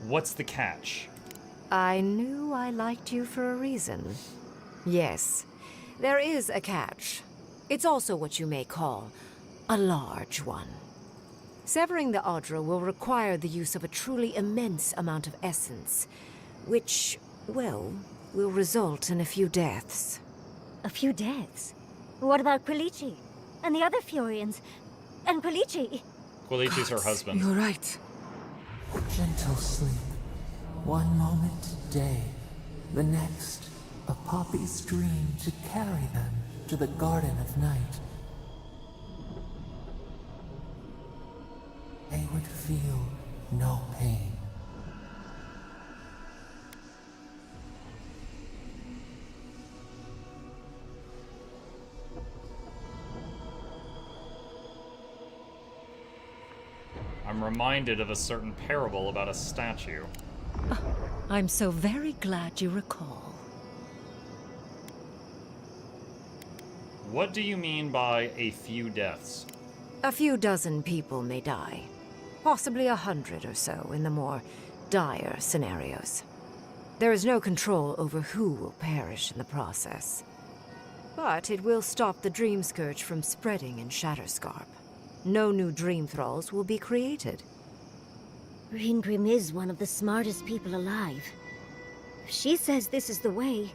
What's the catch? I knew I liked you for a reason. Yes, there is a catch. It's also what you may call a large one. Severing the Adra will require the use of a truly immense amount of essence, which, well, will result in a few deaths. A few deaths? What about Quilichi? And the other Furians? And Quilichi? Quilichi's her husband. You're right. Gentle sleep. One moment day, the next, a poppy's dream to carry them to the Garden of Night. They would feel no pain. I'm reminded of a certain parable about a statue. I'm so very glad you recall. What do you mean by a few deaths? A few dozen people may die. Possibly 100 or so in the more dire scenarios. There is no control over who will perish in the process. But it will stop the Dream Scourge from spreading in Shatterscarp. No new Dream Thralls will be created. Ringrim is one of the smartest people alive. If she says this is the way,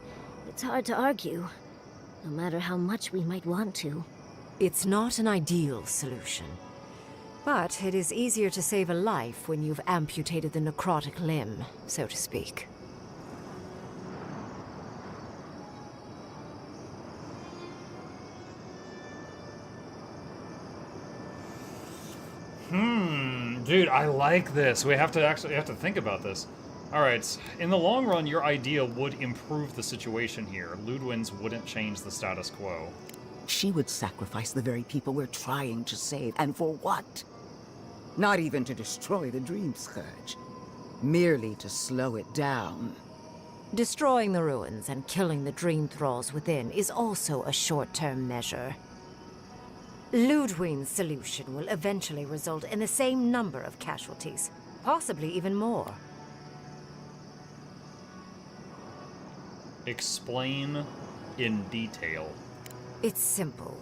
it's hard to argue, no matter how much we might want to. It's not an ideal solution. But it is easier to save a life when you've amputated the necrotic limb, so to speak. Dude, I like this. We have to think about this. Alright, in the long run, your idea would improve the situation here. Ludwig's wouldn't change the status quo. She would sacrifice the very people we're trying to save, and for what? Not even to destroy the Dream Scourge. Merely to slow it down. Destroying the ruins and killing the Dream Thralls within is also a short-term measure. Ludwig's solution will eventually result in the same number of casualties, possibly even more. Explain in detail. It's simple.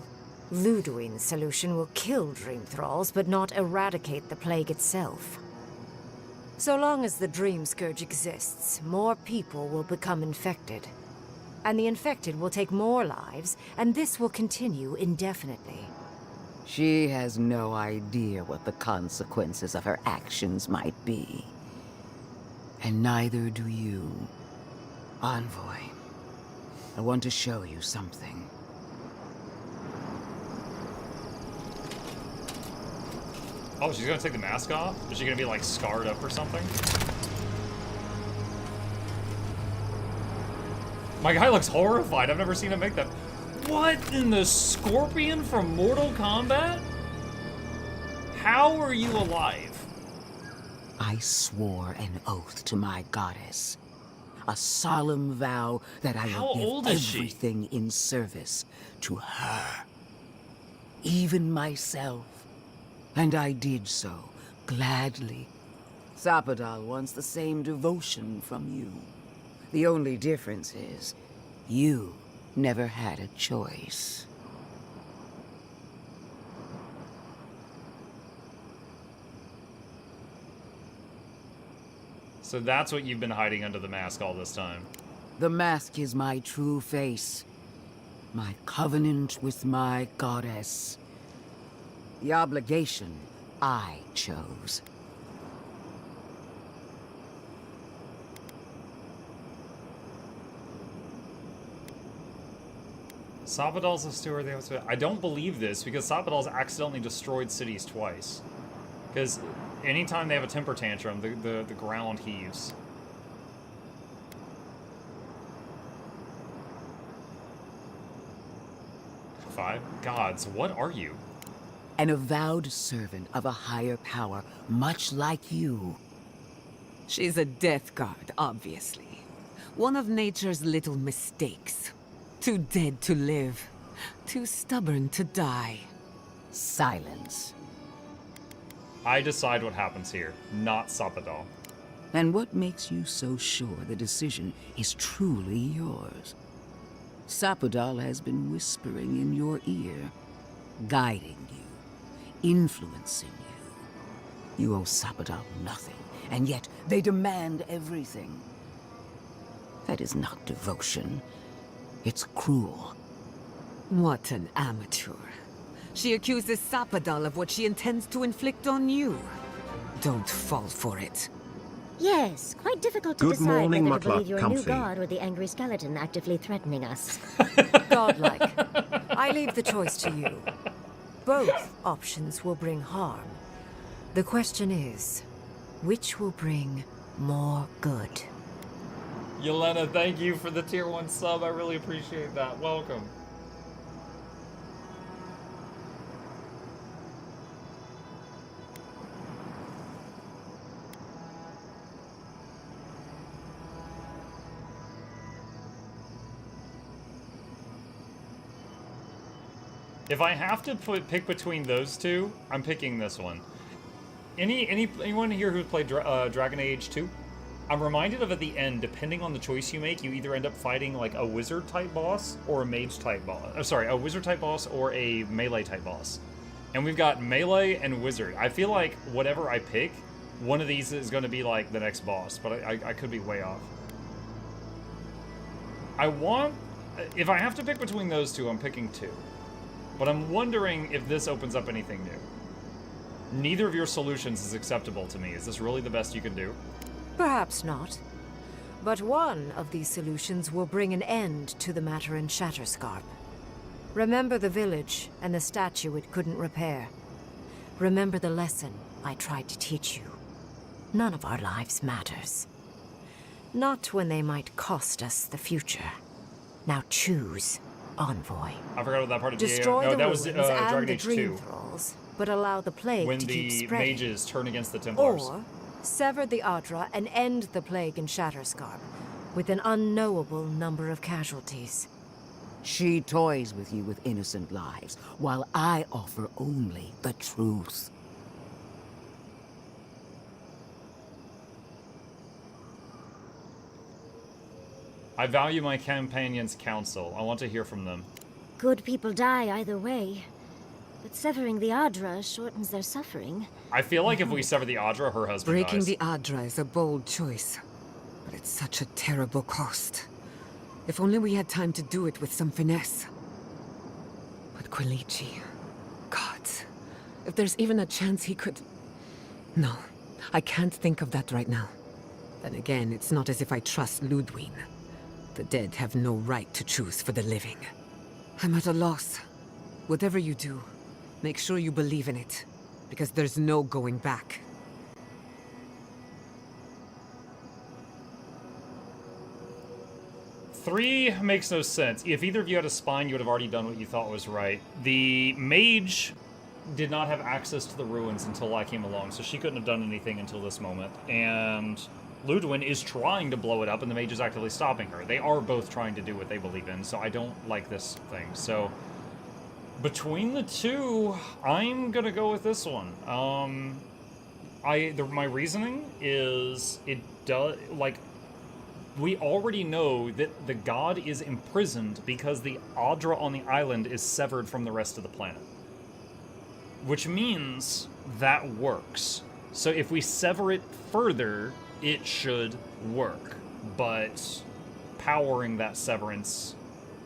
Ludwig's solution will kill Dream Thralls, but not eradicate the plague itself. So long as the Dream Scourge exists, more people will become infected. And the infected will take more lives, and this will continue indefinitely. She has no idea what the consequences of her actions might be. And neither do you, Envoy. I want to show you something. Oh, she's gonna take the mask off? Is she gonna be like scarred up or something? My guy looks horrified. I've never seen him make that. What in the Scorpion from Mortal Kombat? How are you alive? I swore an oath to my goddess. A solemn vow that I will give everything in service to her. Even myself. And I did so, gladly. Sapadal wants the same devotion from you. The only difference is, you never had a choice. So that's what you've been hiding under the mask all this time. The mask is my true face. My covenant with my goddess. The obligation I chose. Sapadal's a steward. I don't believe this because Sapadal's accidentally destroyed cities twice. Because anytime they have a temper tantrum, the ground heaves. Five gods, what are you? An avowed servant of a higher power, much like you. She's a death guard, obviously. One of nature's little mistakes. Too dead to live. Too stubborn to die. Silence. I decide what happens here, not Sapadal. And what makes you so sure the decision is truly yours? Sapadal has been whispering in your ear, guiding you, influencing you. You owe Sapadal nothing, and yet they demand everything. That is not devotion. It's cruel. What an amateur. She accuses Sapadal of what she intends to inflict on you. Don't fall for it. Yes, quite difficult to Good decide morning, whether to believe Mukluk, your comfy. new god or the angry skeleton actively threatening us. Godlike. I leave the choice to you. Both options will bring harm. The question is, which will bring more good? Yelena, thank you for the tier 1 sub. I really appreciate that. Welcome. If I have to pick between those two, I'm picking this one. Anyone here who's played Dragon Age 2? I'm reminded of at the end, depending on the choice you make, you either end up fighting like a wizard type boss or a mage type boss. Sorry, a wizard type boss or a melee type boss. And we've got melee and wizard. I feel like whatever I pick, one of these is going to be like the next boss, but I could be way off. If I have to pick between those two, I'm picking 2. But I'm wondering if this opens up anything new. Neither of your solutions is acceptable to me. Is this really the best you can do? Perhaps not. But one of these solutions will bring an end to the matter in Shatterscarp. Remember the village and the statue it couldn't repair. Remember the lesson I tried to teach you. None of our lives matters. Not when they might cost us the future. Now choose, Envoy. I forgot what that part of Destroy no, the that was ruins and Dragon the Age dream 2. thralls, but allow the plague When to keep the spreading. mages turn against the Templars. Or sever the Adra and end the plague in Shatterscarp, with an unknowable number of casualties. She toys with you with innocent lives, while I offer only the truth. I value my companion's counsel. I want to hear from them. Good people die either way, but severing the Adra shortens their suffering. I feel like if we sever the Adra, her husband Breaking dies. the Adra is a bold choice, but it's such a terrible cost. If only we had time to do it with some finesse. But Quilici... gods. If there's even a chance he could... No, I can't think of that right now. Then again, it's not as if I trust Ludwig. The dead have no right to choose for the living. I'm at a loss. Whatever you do, make sure you believe in it, because there's no going back. Three makes no sense. If either of you had a spine, you would have already done what you thought was right. The mage did not have access to the ruins until I came along, so she couldn't have done anything until this moment. And Ludwin is trying to blow it up, and the mage is actively stopping her. They are both trying to do what they believe in, so I don't like this thing. So between the two, I'm gonna go with this one. My reasoning is it does, like, we already know that the god is imprisoned because the Adra on the island is severed from the rest of the planet. Which means that works. So if we sever it further, it should work. But powering that severance,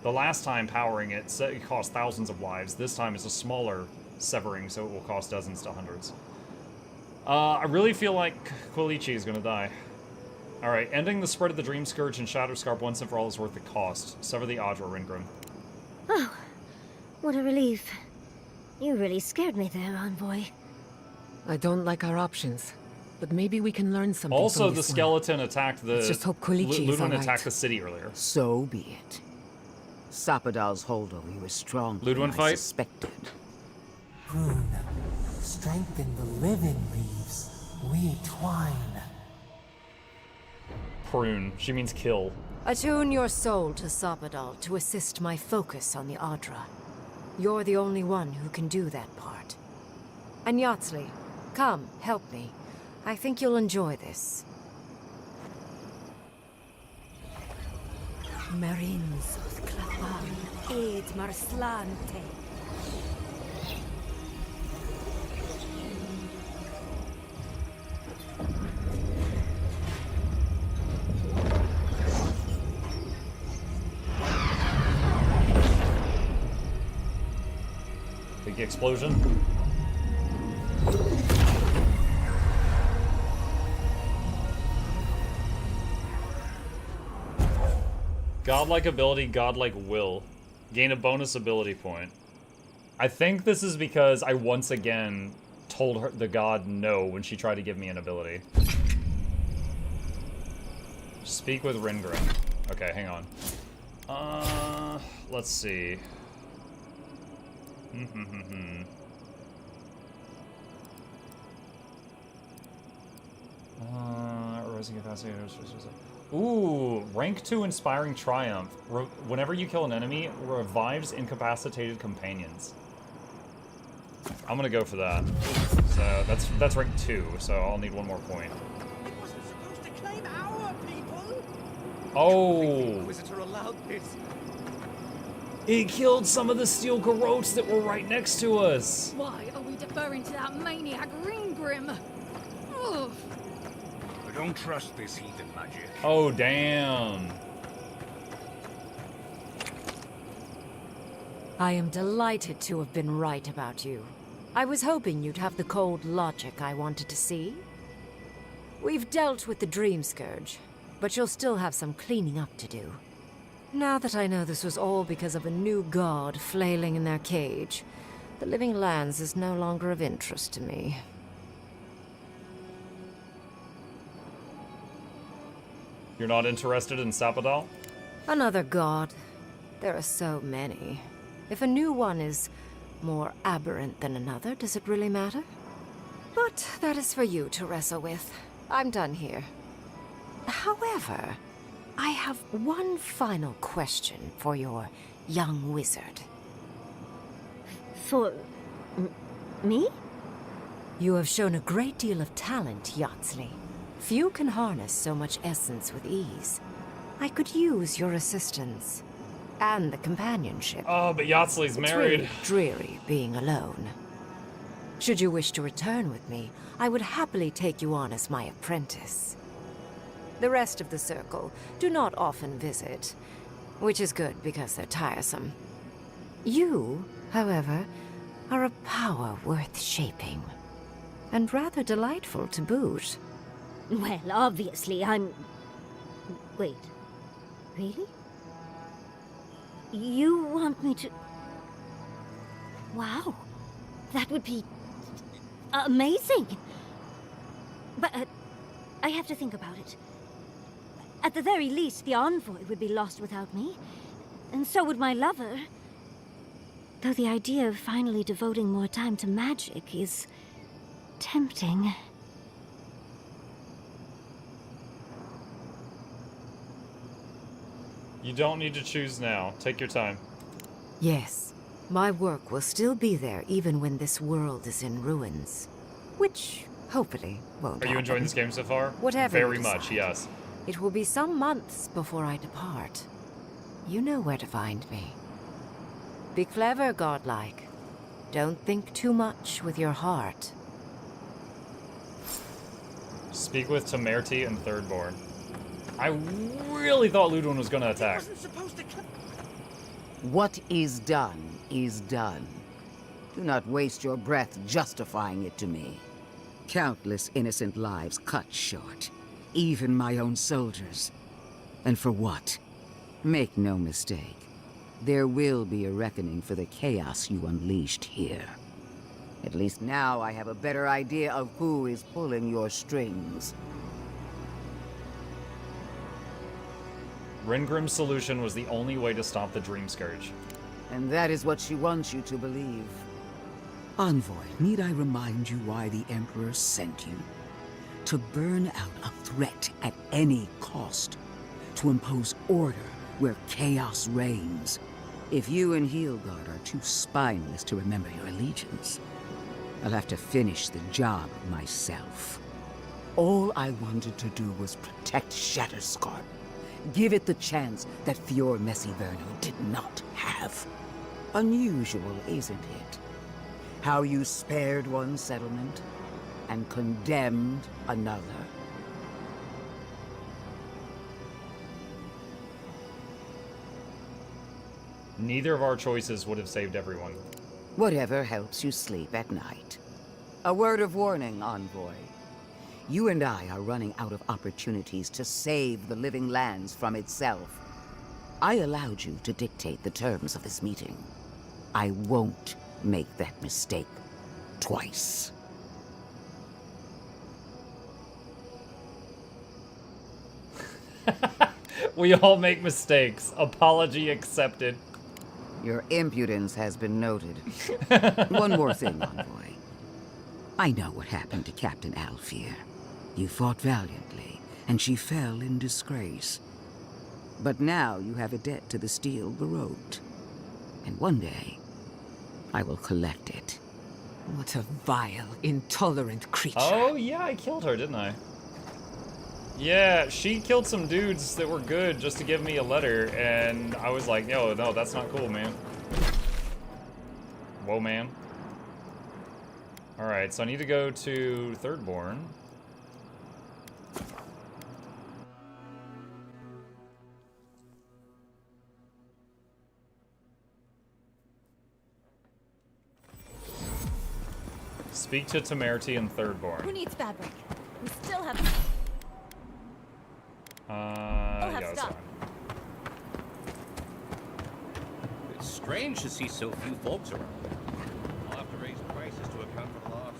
the last time powering it cost thousands of lives. This time it's a smaller severing, so it will cost dozens to hundreds. I really feel like Quilichi is gonna die. Alright, ending the spread of the Dream Scourge and Shadow Scarp once and for all is worth the cost. Sever the Adra, Ringrim. Oh, what a relief. You really scared me there, Envoy. I don't like our options, but maybe we can learn something Also, from the this skeleton attacked the... Let's just hope Quilichi is Ludwin all right. attacked the city earlier. So be it. Sapadal's holdover was stronger Ludwin than I fight? suspected. Rune, strengthen the living leaves. We twine. Prune. She means kill. Attune your soul to Sapadal to assist my focus on the Adra. You're the only one who can do that part. And Yatsley, come, help me. I think you'll enjoy this. Marins Klapan, Ed Marslante. Big explosion. Godlike ability, godlike will. Gain a bonus ability point. I think this is because I once again told her, the god, no when she tried to give me an ability. Speak with Ringrim. Okay, hang on. Let's see. Rising capacity. Ooh, rank 2 Inspiring Triumph. Whenever you kill an enemy, revives incapacitated companions. I'm gonna go for that. So that's rank 2, so I'll need one more point. It wasn't supposed to claim our people. Oh! The Inquisitor allowed this. It killed some of the steel garrotes that were right next to us. Why are we deferring to that maniac Ringgrim? Ugh. I don't trust this heathen magic. Oh, damn. I am delighted to have been right about you. I was hoping you'd have the cold logic I wanted to see. We've dealt with the Dream Scourge, but you'll still have some cleaning up to do. Now that I know this was all because of a new god flailing in their cage, the Living Lands is no longer of interest to me. You're not interested in Sapadal? Another god. There are so many. If a new one is more aberrant than another, does it really matter? But that is for you to wrestle with. I'm done here. However, I have one final question for your young wizard. For... me? You have shown a great deal of talent, Yatsley. Few can harness so much essence with ease. I could use your assistance. And the companionship. Oh, but Yatsley's married. It's really dreary being alone. Should you wish to return with me, I would happily take you on as my apprentice. The rest of the circle do not often visit, which is good because they're tiresome. You, however, are a power worth shaping, and rather delightful to boot. Well, obviously, I'm... Wait. Really? You want me to... Wow. That would be... amazing! But, I have to think about it. At the very least, the envoy would be lost without me. And so would my lover. Though the idea of finally devoting more time to magic is... tempting. You don't need to choose now. Take your time. Yes, my work will still be there even when this world is in ruins. Which, hopefully, won't Are you enjoying this game so far? Whatever Very you much, decide. yes. It will be some months before I depart. You know where to find me. Be clever, godlike. Don't think too much with your heart. Speak with Temerity and Thirdborn. I really thought Ludwin was gonna attack. What is done is done. Do not waste your breath justifying it to me. Countless innocent lives cut short. Even my own soldiers. And for what? Make no mistake. There will be a reckoning for the chaos you unleashed here. At least now I have a better idea of who is pulling your strings. Rengrim's solution was the only way to stop the Dream Scourge. And that is what she wants you to believe. Envoy, need I remind you why the Emperor sent you? To burn out a threat at any cost. To impose order where chaos reigns. If you and Heelguard are too spineless to remember your allegiance, I'll have to finish the job myself. All I wanted to do was protect Shatterscarp. Give it the chance that Fior Messiverno did not have. Unusual, isn't it? How you spared one settlement and condemned another. Neither of our choices would have saved everyone. Whatever helps you sleep at night. A word of warning, Envoy. You and I are running out of opportunities to save the living lands from itself. I allowed you to dictate the terms of this meeting. I won't make that mistake twice. We all make mistakes. Apology accepted. Your impudence has been noted. One more thing, Envoy. I know what happened to Captain Alfear. You fought valiantly, and she fell in disgrace. But now you have a debt to the Steel Garrote. And one day, I will collect it. What a vile, intolerant creature. Oh, yeah, I killed her, didn't I? Yeah, she killed some dudes that were good just to give me a letter, and I was like, no, that's not cool, man. Whoa, man. Alright, so I need to go to Thirdborn. Speak to Temerity and Thirdborn. Who needs fabric? We still have... Yeah, that's stuff. fine. It's strange to see so few folks around. I'll have to raise prices to account for the loss.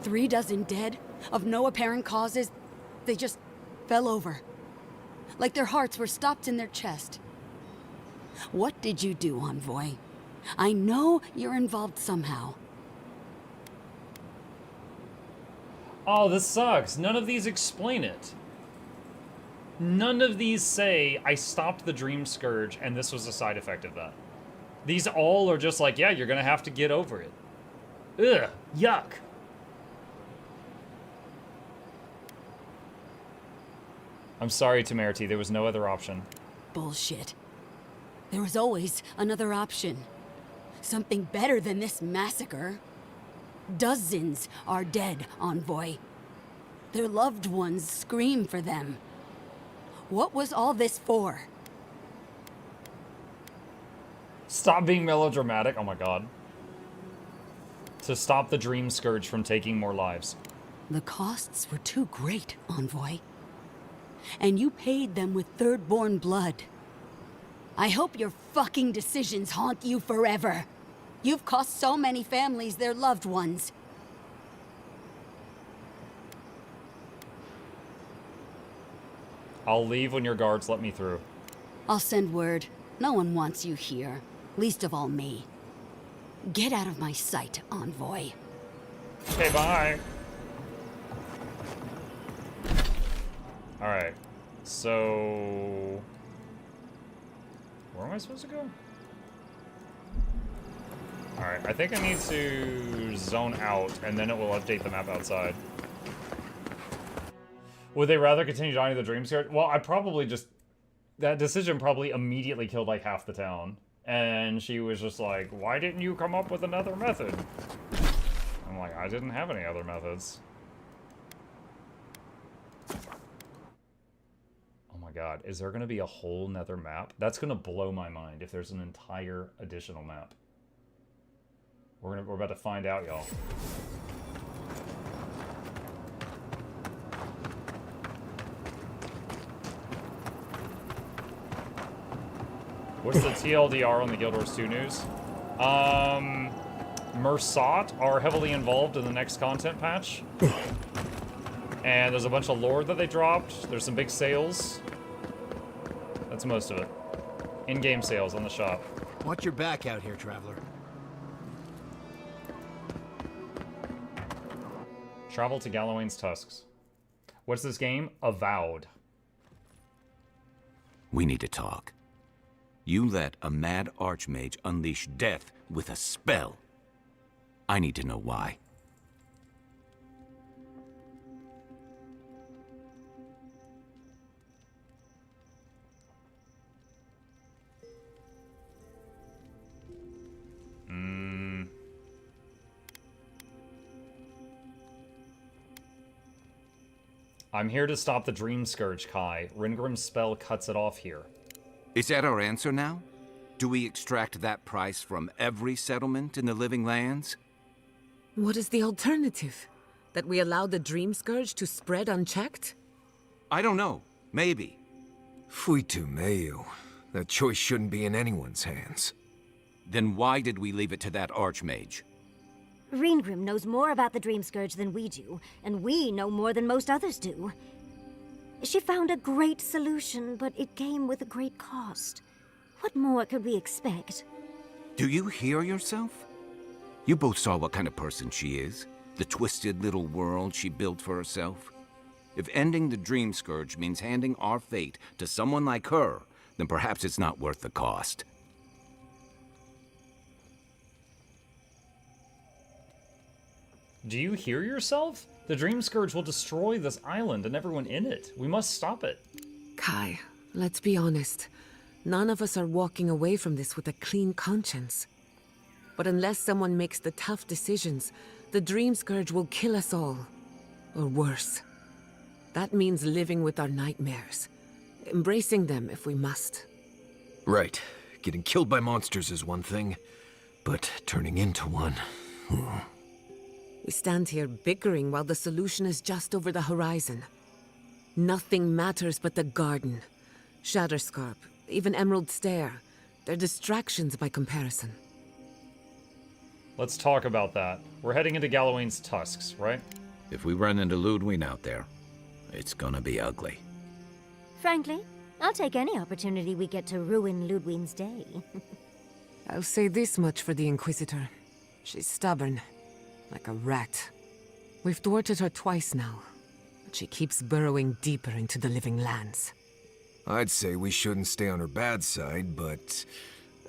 3 dozen dead, of no apparent causes. They just fell over. Like their hearts were stopped in their chest. What did you do, Envoy? I know you're involved somehow. Oh, this sucks. None of these explain it. None of these say, I stopped the Dream Scourge and this was a side effect of that. These all are just like, yeah, you're gonna have to get over it. Ugh, yuck. I'm sorry, Temerity, there was no other option. Bullshit. There was always another option. Something better than this massacre. Dozens are dead, Envoy. Their loved ones scream for them. What was all this for? Stop being melodramatic, oh my god. To stop the Dream Scourge from taking more lives. The costs were too great, Envoy. and you paid them with third-born blood. I hope your fucking decisions haunt you forever. You've cost so many families their loved ones. I'll leave when your guards let me through. I'll send word. No one wants you here, least of all me. Get out of my sight, envoy. Okay, bye. Alright, so... where am I supposed to go? Alright, I think I need to zone out, and then it will update the map outside. Would they rather continue dying to the dream scourge? Well, I probably just... that decision probably immediately killed, like, half the town. And she was just like, why didn't you come up with another method? I'm like, I didn't have any other methods. Oh my god, is there gonna be a whole nether map? That's gonna blow my mind if there's an entire additional map. We're about to find out, y'all. What's the TLDR on the Guild Wars 2 news? Mersat are heavily involved in the next content patch. And there's a bunch of lore that they dropped. There's some big sales. That's most of it. In-game sales on the shop. Watch your back out here, traveler. Travel to Galawain's Tusks. What's this game? Avowed. We need to talk. You let a mad archmage unleash death with a spell. I need to know why. I'm here to stop the Dream Scourge, Kai. Ringrim's spell cuts it off here. Is that our answer now? Do we extract that price from every settlement in the Living Lands? What is the alternative? That we allow the Dream Scourge to spread unchecked? I don't know. Maybe. Fuitu meio. That choice shouldn't be in anyone's hands. Then why did we leave it to that archmage? Reengrim knows more about the Dream Scourge than we do, and we know more than most others do. She found a great solution, but it came with a great cost. What more could we expect? Do you hear yourself? You both saw what kind of person she is. The twisted little world she built for herself. If ending the Dream Scourge means handing our fate to someone like her, then perhaps it's not worth the cost. Do you hear yourself? The Dream Scourge will destroy this island and everyone in it. We must stop it. Kai, let's be honest. None of us are walking away from this with a clean conscience. But unless someone makes the tough decisions, the Dream Scourge will kill us all. Or worse. That means living with our nightmares. Embracing them if we must. Right. Getting killed by monsters is one thing, but turning into one... We stand here bickering while the solution is just over the horizon. Nothing matters but the garden. Shatterscarp, even Emerald Stair. They're distractions by comparison. Let's talk about that. We're heading into Galawain's Tusks, right? If we run into Ludwig out there, it's gonna be ugly. Frankly, I'll take any opportunity we get to ruin Ludwig's day. I'll say this much for the Inquisitor. She's stubborn. Like a rat. We've thwarted her twice now, but she keeps burrowing deeper into the Living Lands. I'd say we shouldn't stay on her bad side, but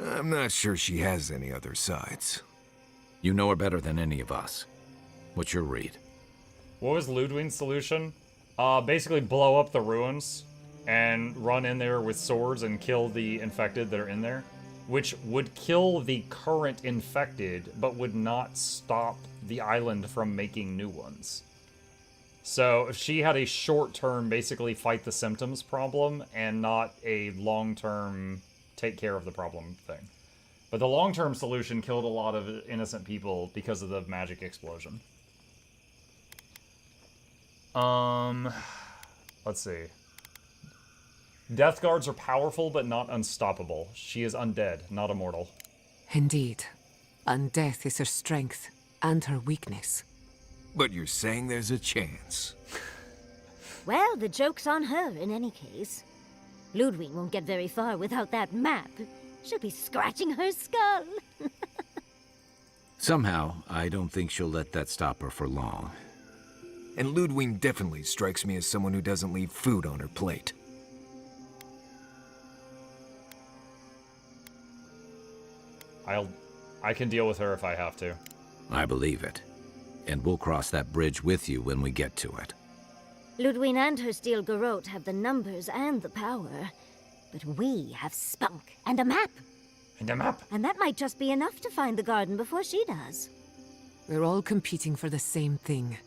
I'm not sure she has any other sides. You know her better than any of us. What's your read? What was Ludwig's solution? Basically blow up the ruins and run in there with swords and kill the infected that are in there, which would kill the current infected, but would not stop the island from making new ones. So if she had a short-term, basically fight the symptoms problem, and not a long-term take care of the problem thing. But the long-term solution killed a lot of innocent people because of the magic explosion. Let's see. Death guards are powerful, but not unstoppable. She is undead, not immortal. Indeed. And death is her strength and her weakness. But you're saying there's a chance. Well, the joke's on her in any case. Ludwig won't get very far without that map. She'll be scratching her skull. Somehow, I don't think she'll let that stop her for long. And Ludwig definitely strikes me as someone who doesn't leave food on her plate. I can deal with her if I have to. I believe it. And we'll cross that bridge with you when we get to it. Ludwig and her steel garrote have the numbers and the power. But we have spunk and a map. And a map. And that might just be enough to find the garden before she does. We're all competing for the same thing.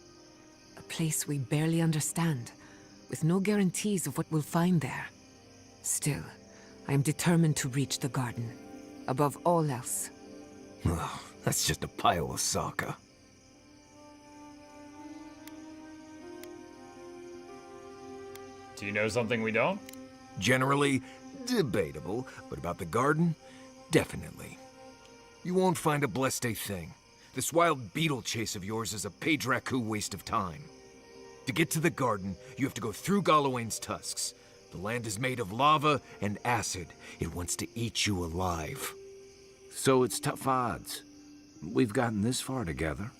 A place we barely understand, with no guarantees of what we'll find there. Still, I am determined to reach the garden, above all else. Ugh, that's just a pile of Sokka. Do you know something we don't? Generally, debatable, but about the garden, definitely. You won't find a blessed a thing. This wild beetle chase of yours is a Padraku waste of time. To get to the garden, you have to go through Galawain's tusks. The land is made of lava and acid. It wants to eat you alive. So it's tough odds. We've gotten this far together.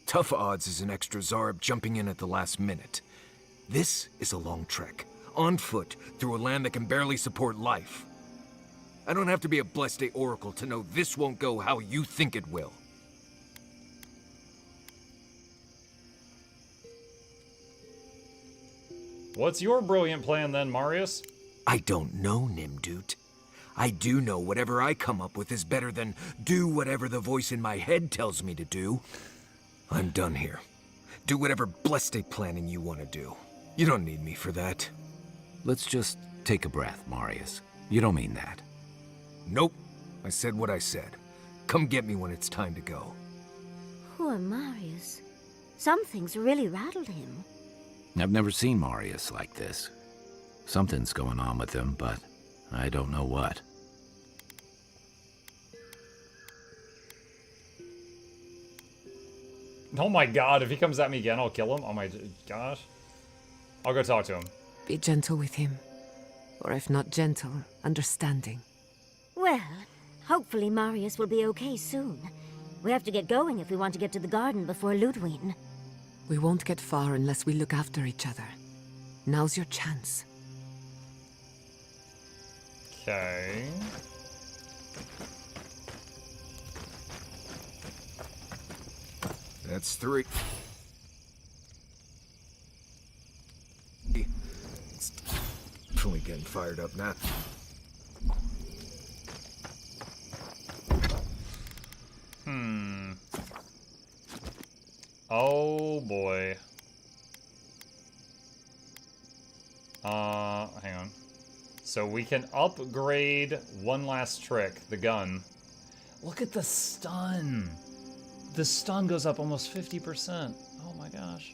Tough odds is an extra Zarb jumping in at the last minute. This is a long trek, on foot, through a land that can barely support life. I don't have to be a Blessed Day Oracle to know this won't go how you think it will. What's your brilliant plan then, Marius? I don't know, Nimdut. I do know whatever I come up with is better than do whatever the voice in my head tells me to do. I'm done here. Do whatever Blessed Day planning you want to do. You don't need me for that. Let's just take a breath, Marius. You don't mean that. Nope. I said what I said. Come get me when it's time to go. Poor Marius. Something's really rattled him. I've never seen Marius like this. Something's going on with him, but I don't know what. Oh my god, if he comes at me again, I'll kill him. Oh my gosh. I'll go talk to him. Be gentle with him. Or if not gentle, understanding. Well, hopefully Marius will be okay soon. We have to get going if we want to get to the garden before Ludwig. We won't get far unless we look after each other. Now's your chance. Okay. That's 3. It's definitely getting fired up now. Oh boy. Hang on. So we can upgrade one last trick, the gun. Look at the stun. The stun goes up almost 50%. Oh my gosh.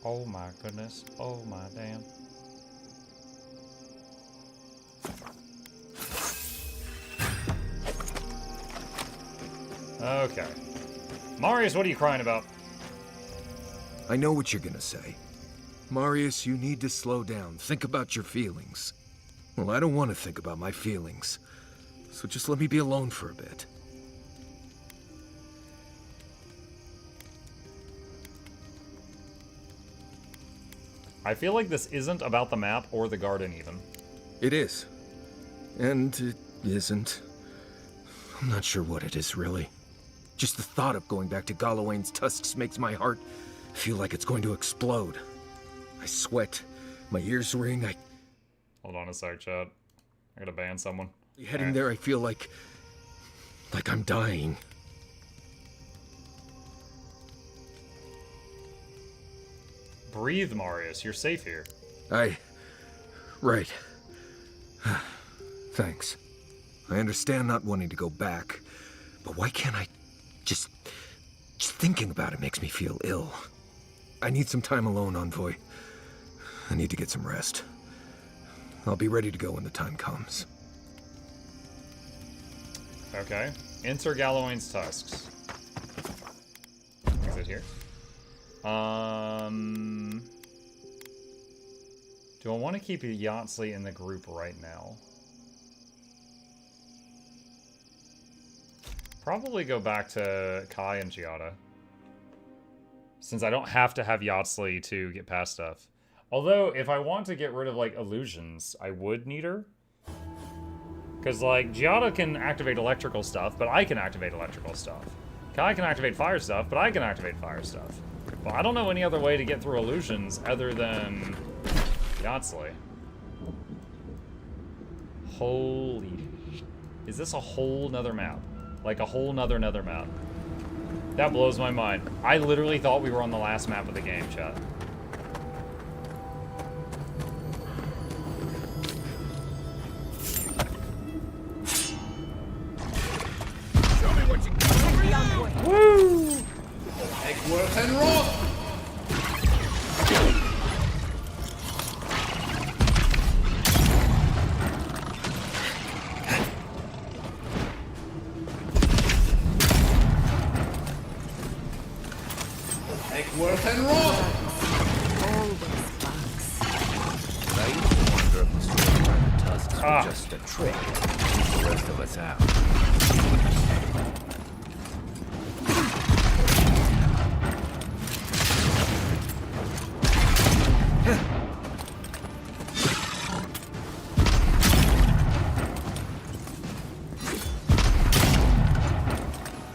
Oh my goodness. Oh my damn. Okay. Marius, what are you crying about? I know what you're gonna say. Marius, you need to slow down. Think about your feelings. Well, I don't want to think about my feelings. So just let me be alone for a bit. I feel like this isn't about the map or the garden even. It is. And it isn't. I'm not sure what it is, really. Just the thought of going back to Galawain's tusks makes my heart feel like it's going to explode. I sweat. My ears ring. Hold on a sec, chat. I gotta ban someone. Heading there, I feel like I'm dying. Breathe, Marius. You're safe here. Right. Thanks. I understand not wanting to go back, but why can't I just Just thinking about it makes me feel ill. I need some time alone, Envoy. I need to get some rest. I'll be ready to go when the time comes. Okay. Enter Gallowayne's tusks. Is it here? Do I want to keep Yahtzee in the group right now? Probably go back to Kai and Giada. Since I don't have to have Yahtzee to get past stuff. Although, if I want to get rid of, like, illusions, I would need her. Because, like, Giada can activate electrical stuff, but I can activate electrical stuff. Kai can activate fire stuff, but I can activate fire stuff. Well, I don't know any other way to get through illusions other than Yahtzee. Holy... Is this a whole nother map? Like a whole nother map? That blows my mind. I literally thought we were on the last map of the game, chat. Show me what you got. Woo! Egworth and Roth. Egworth and Roth. Always fox. I used to wonder if the story behind the tusks was just a trick to keep the rest of us out.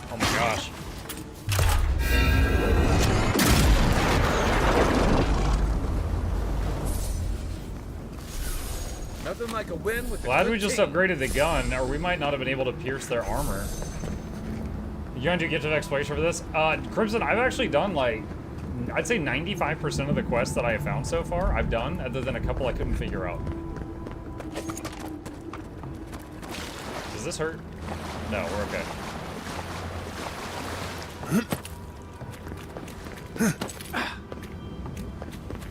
Oh my gosh. Nothing like a win with Glad we just upgraded the gun, or we might not have been able to pierce their armor. You gonna do get to the exploration for this? Crimson, I've actually done, like, I'd say 95% of the quests that I have found so far, I've done, other than a couple I couldn't figure out. Does this hurt? No, we're okay.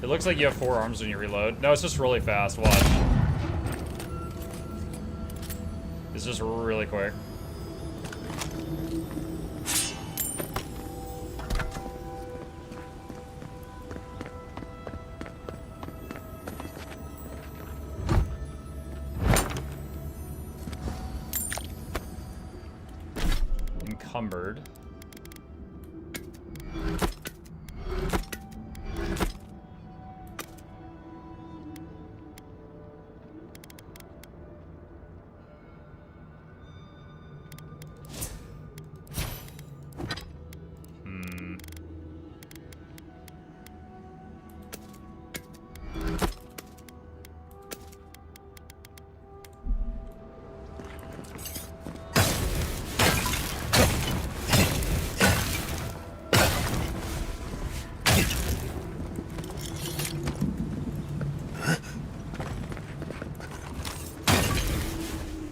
It looks like you have 4 arms when you reload. No, it's just really fast. Watch. It's just really quick. Encumbered.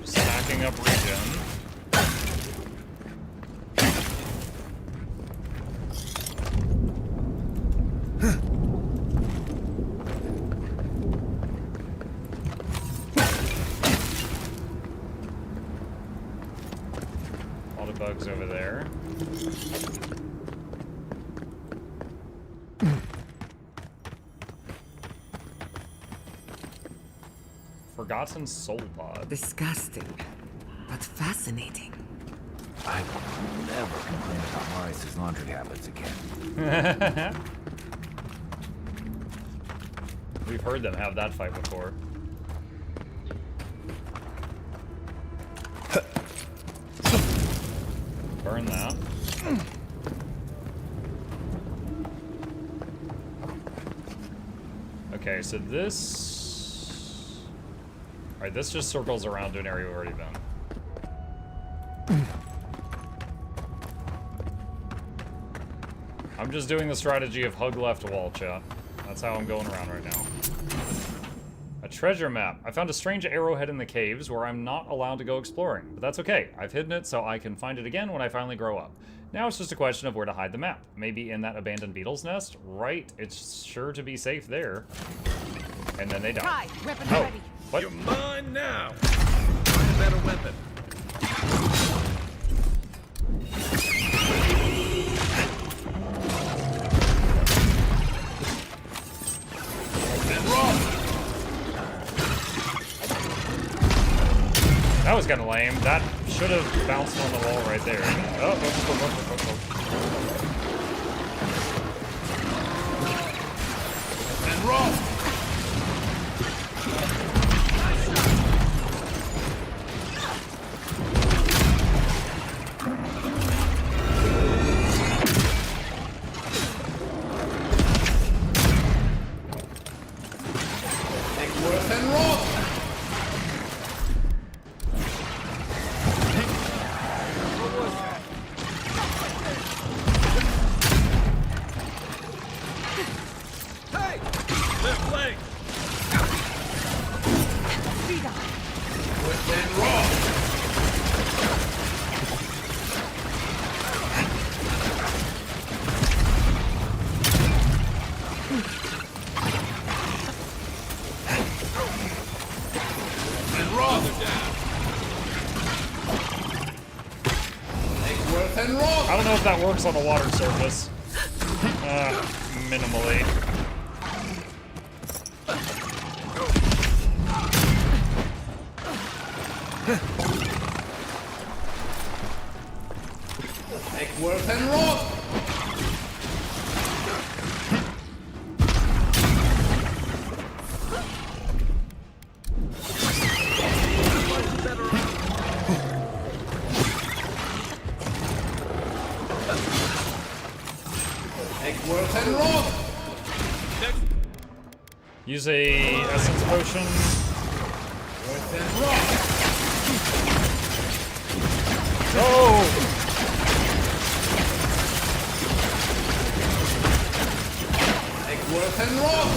Stacking up regen. A lot of bugs over there. Forgotten soul pod. Disgusting, but fascinating. I will never complain about Maurice's laundry habits again. We've heard them have that fight before. Burn that. Okay, so this... Alright, this just circles around to an area we've already been. I'm just doing the strategy of hug left wall, chat. That's how I'm going around right now. I treasure map. I found a strange arrowhead in the caves where I'm not allowed to go exploring, but that's okay. I've hidden it so I can find it again when I finally grow up. Now it's just a question of where to hide the map. Maybe in that abandoned beetle's nest? Right, it's sure to be safe there. And then they die. Kai, weapon Oh, ready. what? You're mine now. Find a better weapon. That was kind of lame. That should have bounced on the wall right there. Oh. And roll. Take worth and roll. Hey! Left leg! Twist and roll! And roll! Down. Take worth and roll! I don't know if that works on a water surface. Minimally. Take worth and roll! Take worth and roll! Use a essence potion. Worth and roll! Oh! Take worth and roll!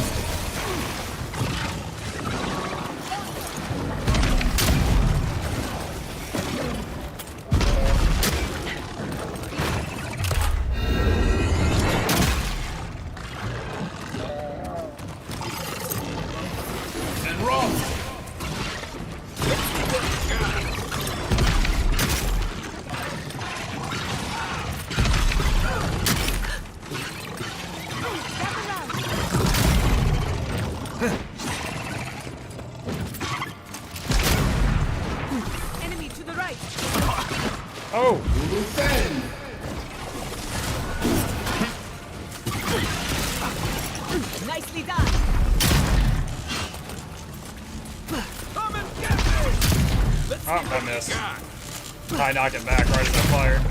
And roll! Enemy to the right. Oh! Defend! Nicely done. Come and get me! Let's Oh, I missed. I knock it back right as I fired.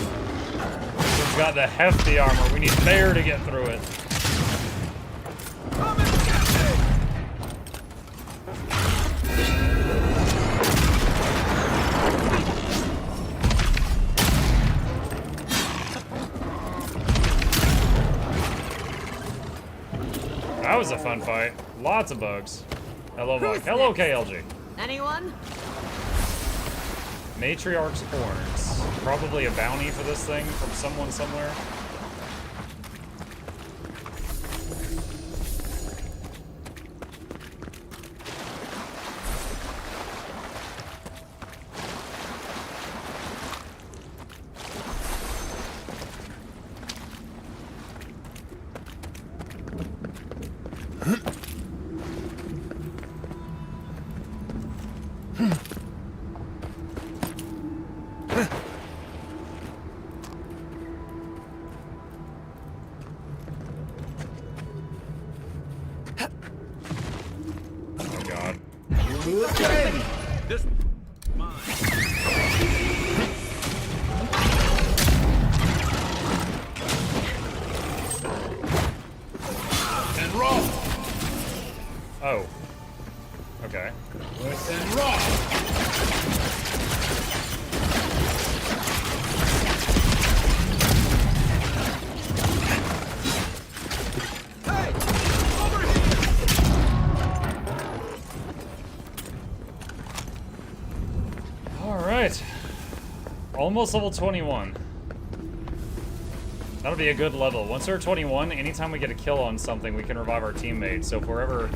We've got the hefty armor. We need Bear to get through it. Come and get me! That was a fun fight. Lots of bugs. Hello, Mike. Hello, KLG. Anyone? Matriarch's horns. Probably a bounty for this thing from someone somewhere. Oh god. This And roll! Oh. Alright. Almost level 21. That'll be a good level. Once we're 21, anytime we get a kill on something, we can revive our teammates. So if we're ever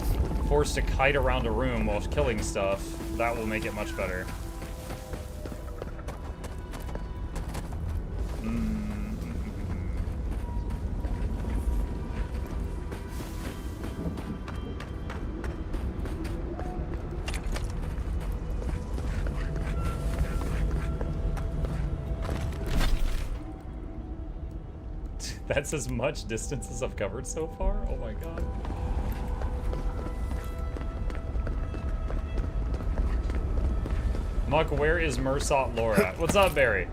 forced to kite around a room while killing stuff, that will make it much better. That's as much distance as I've covered so far? Oh my god. Muck, where is Mursot lore at? What's up, Barry?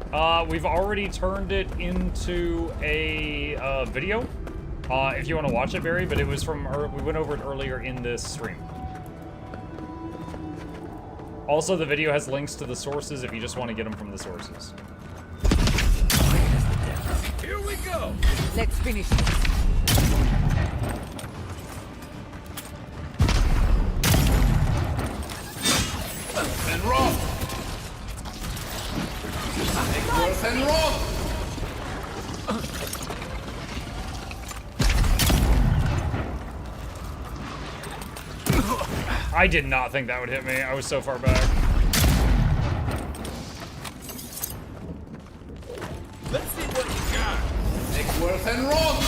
We've already turned it into a video. If you want to watch it, Barry, but it was from, we went over it earlier in this stream. Also, the video has links to the sources if you just want to get them from the sources. Here we go! Let's finish this. And roll! Take worth and roll! I did not think that would hit me. I was so far back. Let's see what you got. Take worth and roll!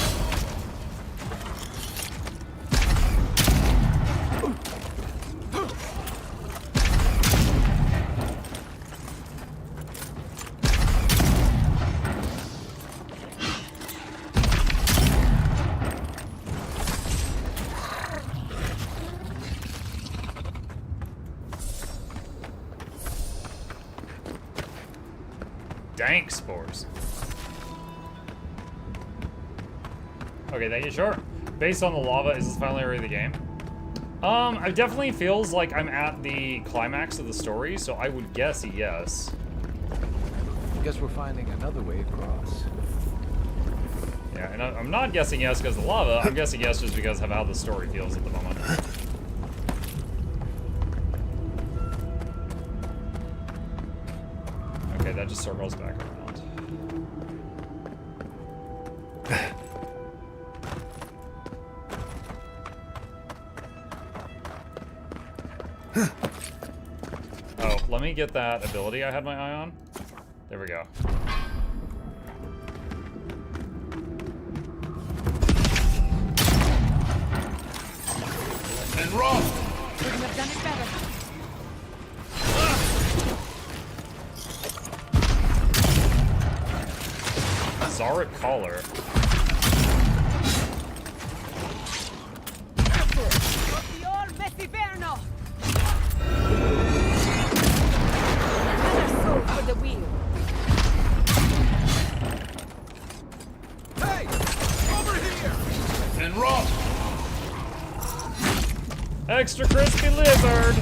Dank spores. Okay, thank you. Sure. Based on the lava, is this the final area of the game? It definitely feels like I'm at the climax of the story, so I would guess yes. I guess we're finding another way across. Yeah, and I'm not guessing yes because of the lava. I'm guessing yes just because of how the story feels at the moment. Okay, that just circles back around. Oh, let me get that ability I had my eye on. There we go. And roll! Couldn't have done it better. Zaret collar. For the wheel. Hey! Over here! And roll! Extra crispy lizard!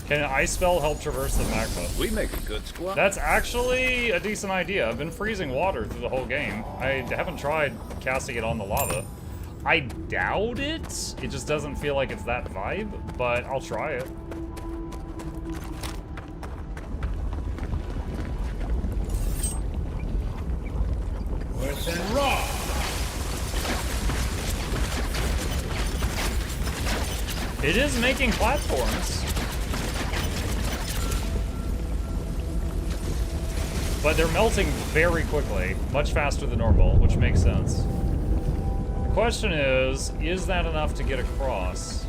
Can an ice spell help traverse the magma? We make a good squad. That's actually a decent idea. I've been freezing water through the whole game. I haven't tried casting it on the lava. I doubt it. It just doesn't feel like it's that vibe, but I'll try it. Worth and raw! It is making platforms. But they're melting very quickly, much faster than normal, which makes sense. The question is that enough to get across?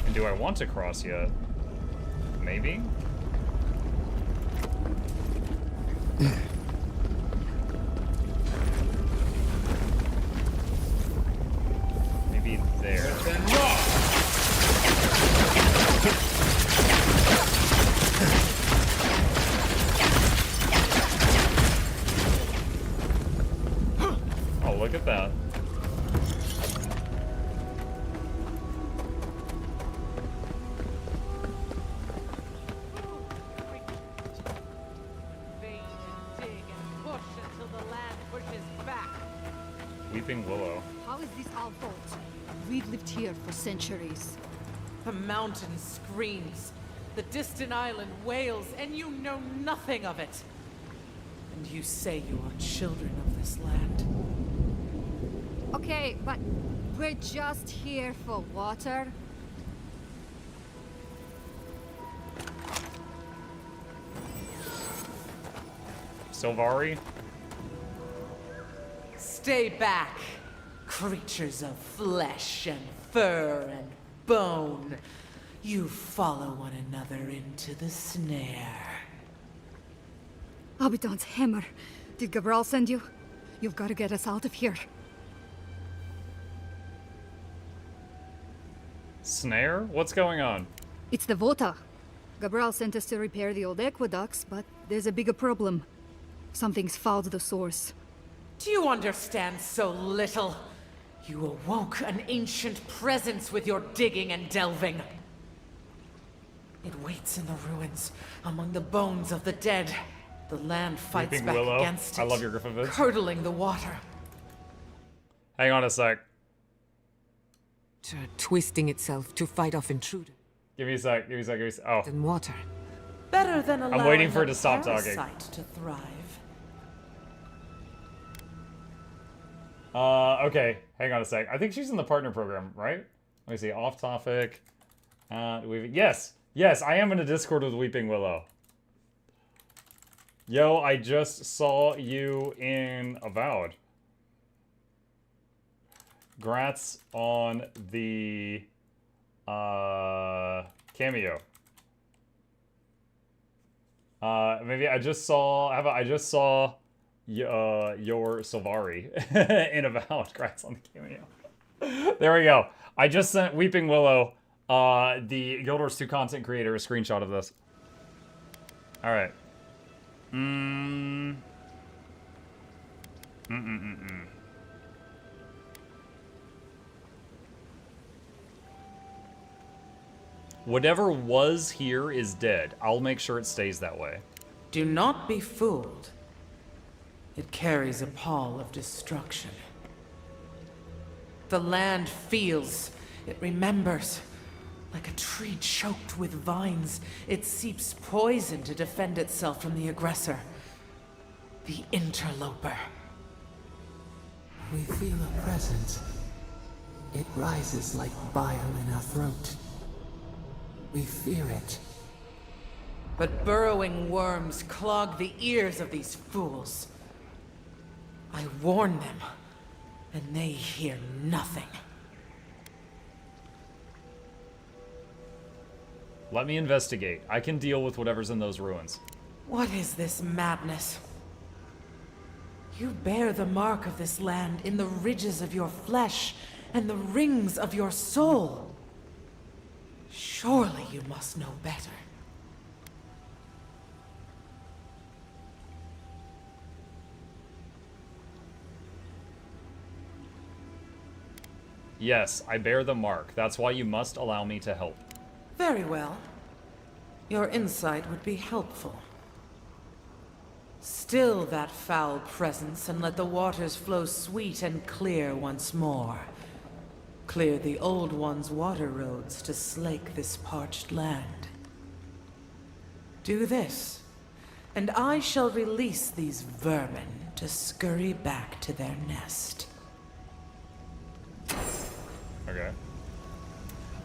And do I want to cross yet? Maybe? Maybe there. Oh, look at that. Until the land pushes back. Weeping Willow. How is this our fault? We've lived here for centuries. The mountain screams. The distant island wails, and you know nothing of it. And you say you are children of this land. Okay, but we're just here for water. Sylvari? Stay back, creatures of flesh and fur and bone. You follow one another into the snare. Abaddon's hammer. Did Gabriel send you? You've got to get us out of here. Snare? What's going on? It's the Vota. Gabriel sent us to repair the old aqueducts, but there's a bigger problem. Something's fouled the source. Do you understand so little? You awoke an ancient presence with your digging and delving. It waits in the ruins, among the bones of the dead. The land fights Weeping back Willow. against it, I love your Griffin vids. curdling the water. Hang on a sec. Twisting itself to fight off intruders. Give me a sec. Give me a sec. Give me a sec. Oh. And water. Better than allowing I'm waiting for it a to stop talking. parasite to thrive. Okay. Hang on a sec. I think she's in the partner program, right? Let me see. Off topic. Yes. Yes, I am in a Discord with Weeping Willow. Yo, I just saw you in Avowed. Grats on the cameo. Maybe I just saw your Sylvari in Avowed. Grats on the cameo. There we go. I just sent Weeping Willow, the Guild Wars 2 content creator, a screenshot of this. All right. Whatever was here is dead. I'll make sure it stays that way. Do not be fooled. It carries a pall of destruction. The land feels, it remembers. Like a tree choked with vines, it seeps poison to defend itself from the aggressor. The interloper. We feel a presence. It rises like bile in our throat. We fear it. But burrowing worms clog the ears of these fools. I warn them, and they hear nothing. Let me investigate. I can deal with whatever's in those ruins. What is this madness? You bear the mark of this land in the ridges of your flesh and the rings of your soul. Surely you must know better. Yes, I bear the mark. That's why you must allow me to help. Very well. Your insight would be helpful. Still that foul presence and let the waters flow sweet and clear once more. Clear the old one's water roads to slake this parched land. Do this, and I shall release these vermin to scurry back to their nest. Okay.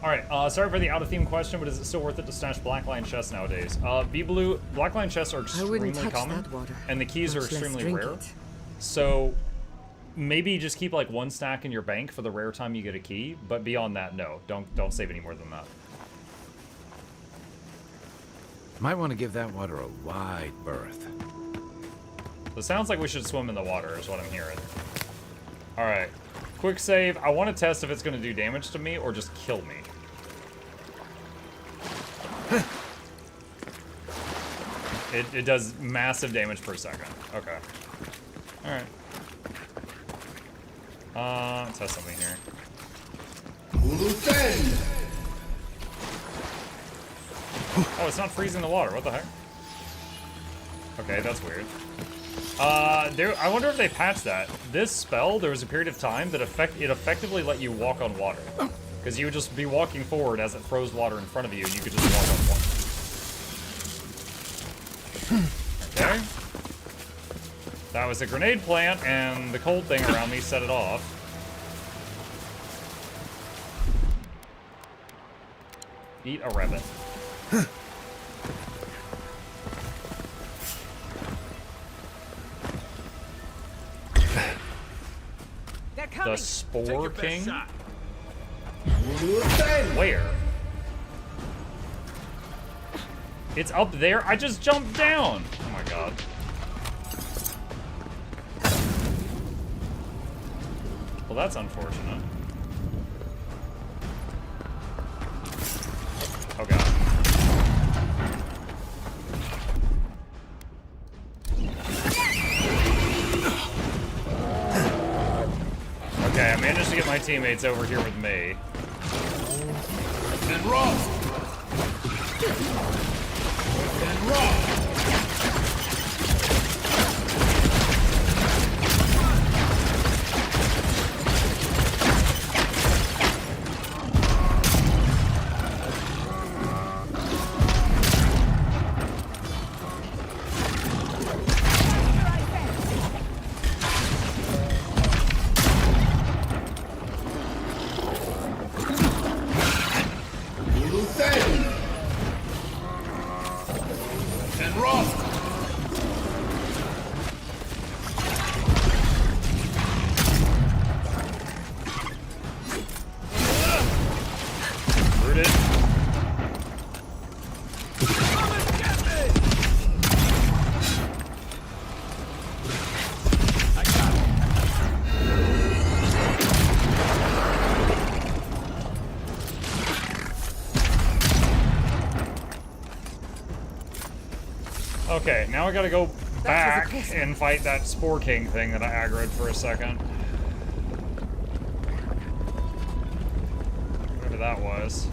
Alright, sorry for the out-of-theme question, but is it still worth it to stash Blackline chests nowadays? B-Blue, Blackline chests are extremely common, and the keys are extremely rare. So, maybe just keep like one stack in your bank for the rare time you get a key, but beyond that, no. Don't save any more than that. Might want to give that water a wide berth. It sounds like we should swim in the water, is what I'm hearing. Alright. Quick save. I want to test if it's going to do damage to me or just kill me. It does massive damage per second. Okay. Alright. Let's test something here. Oh, it's not freezing the water. What the heck? Okay, that's weird. I wonder if they patched that. this spell, there was a period of time that it effectively let you walk on water. Because you would just be walking forward as it froze water in front of you, and you could just walk on water. Okay. That was a grenade plant, and the cold thing around me set it off. Eat a rabbit. The Spore King? Where? It's up there? I just jumped down! Oh my god. Well, that's unfortunate. Oh god. Okay, I managed to get my teammates over here with me. And rock! And rock! Okay, now I gotta go back and fight that Spore King thing that I aggroed for a second. Whatever that was.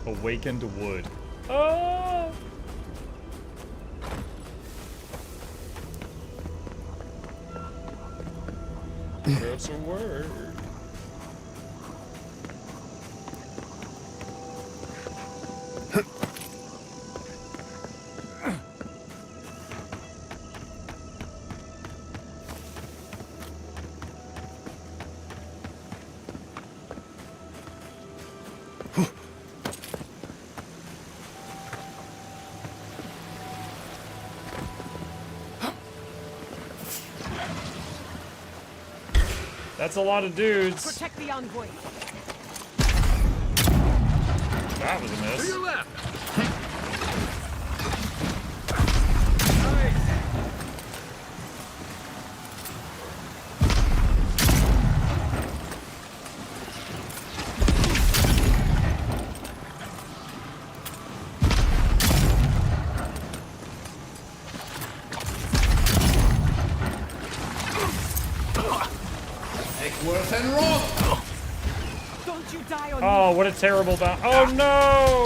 Awakened wood. Oh! That's a word. That's a lot of dudes. Protect the envoy. That was a miss. To your left. Oh, what a terrible bounce. Oh no!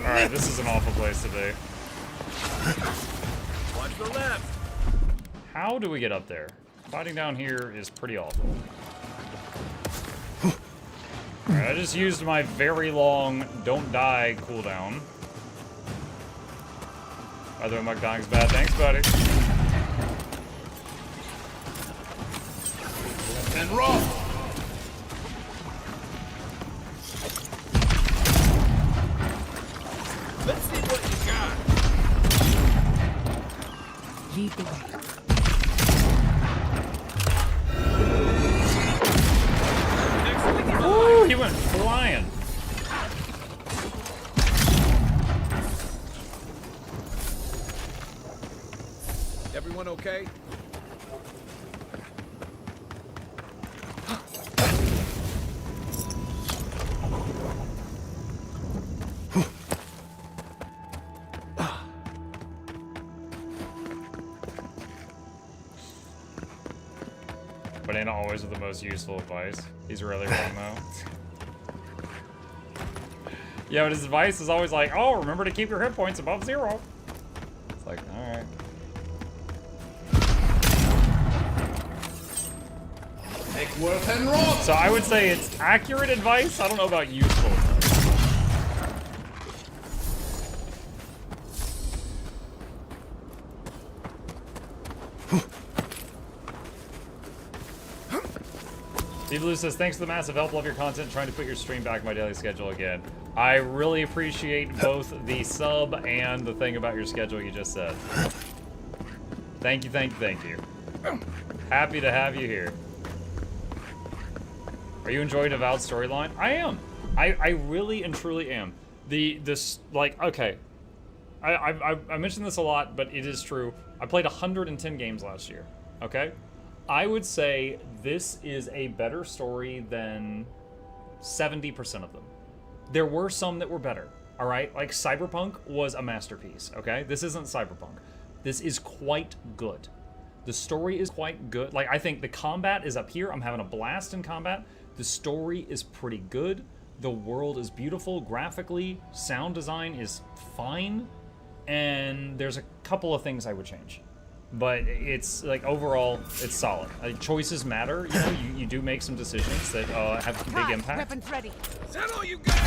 Alright, this is an awful place to be. Watch the left. How do we get up there? Fighting down here is pretty awful. Alright, I just used my very long don't die cooldown. By the way, my dying's bad. Thanks, buddy. And rock. Let's see what you got. Lead the way. Woo, he went flying. Everyone okay? But Santa always with the most useful advice. He's really wrong though. Yeah, but his advice is always like, oh, remember to keep your hit points above 0. It's like, alright. So I would say it's accurate advice. I don't know about useful advice. Steve Blue says, thanks for the massive help. Love your content. Trying to put your stream back in my daily schedule again. I really appreciate both the sub and the thing about your schedule you just said. Thank you, thank you, thank you. Happy to have you here. Are you enjoying Avowed storyline? I am. I really and truly am. Okay. I mentioned this a lot, but it is true. I played 110 games last year, okay? I would say this is a better story than 70% of them. There were some that were better, all right? Like Cyberpunk was a masterpiece, okay? This isn't Cyberpunk. This is quite good. The story is quite good. Like, I think the combat is up here. I'm having a blast in combat. The story is pretty good. The world is beautiful graphically. Sound design is fine. And there's a couple of things I would change. But it's, like, overall, it's solid. Like, choices matter. You know, you do make some decisions that have a big impact. Weapons ready. Is that all you got?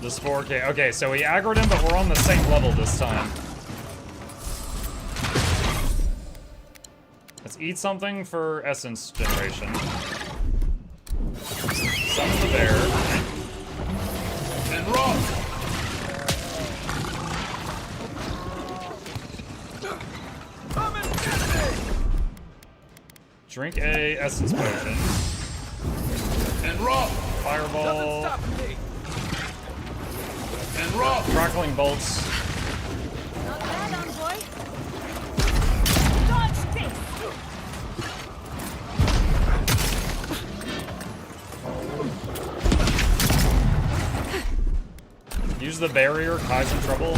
This 4K. Okay, so we aggroed him, but we're on the same level this time. Let's eat something for essence generation. Summon the bear. And rock! Drink a essence potion. And rock! Fireball. And rock! Crackling bolts. Not bad, envoy. Dodge space. Use the barrier, Kai's in trouble.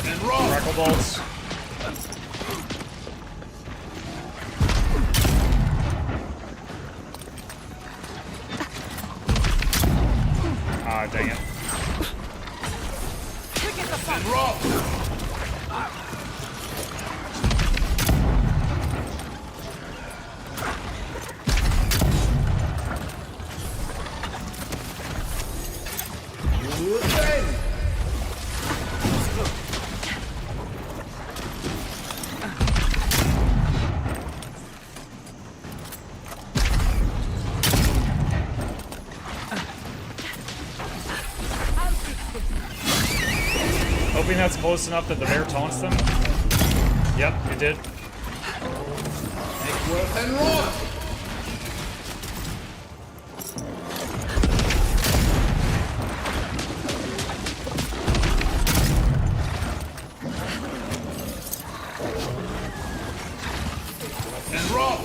And rock! Crackle bolts. Ah, dang it. And rock! Hoping that's close enough that the bear taunts them. Yep, it did. And rock! And rock!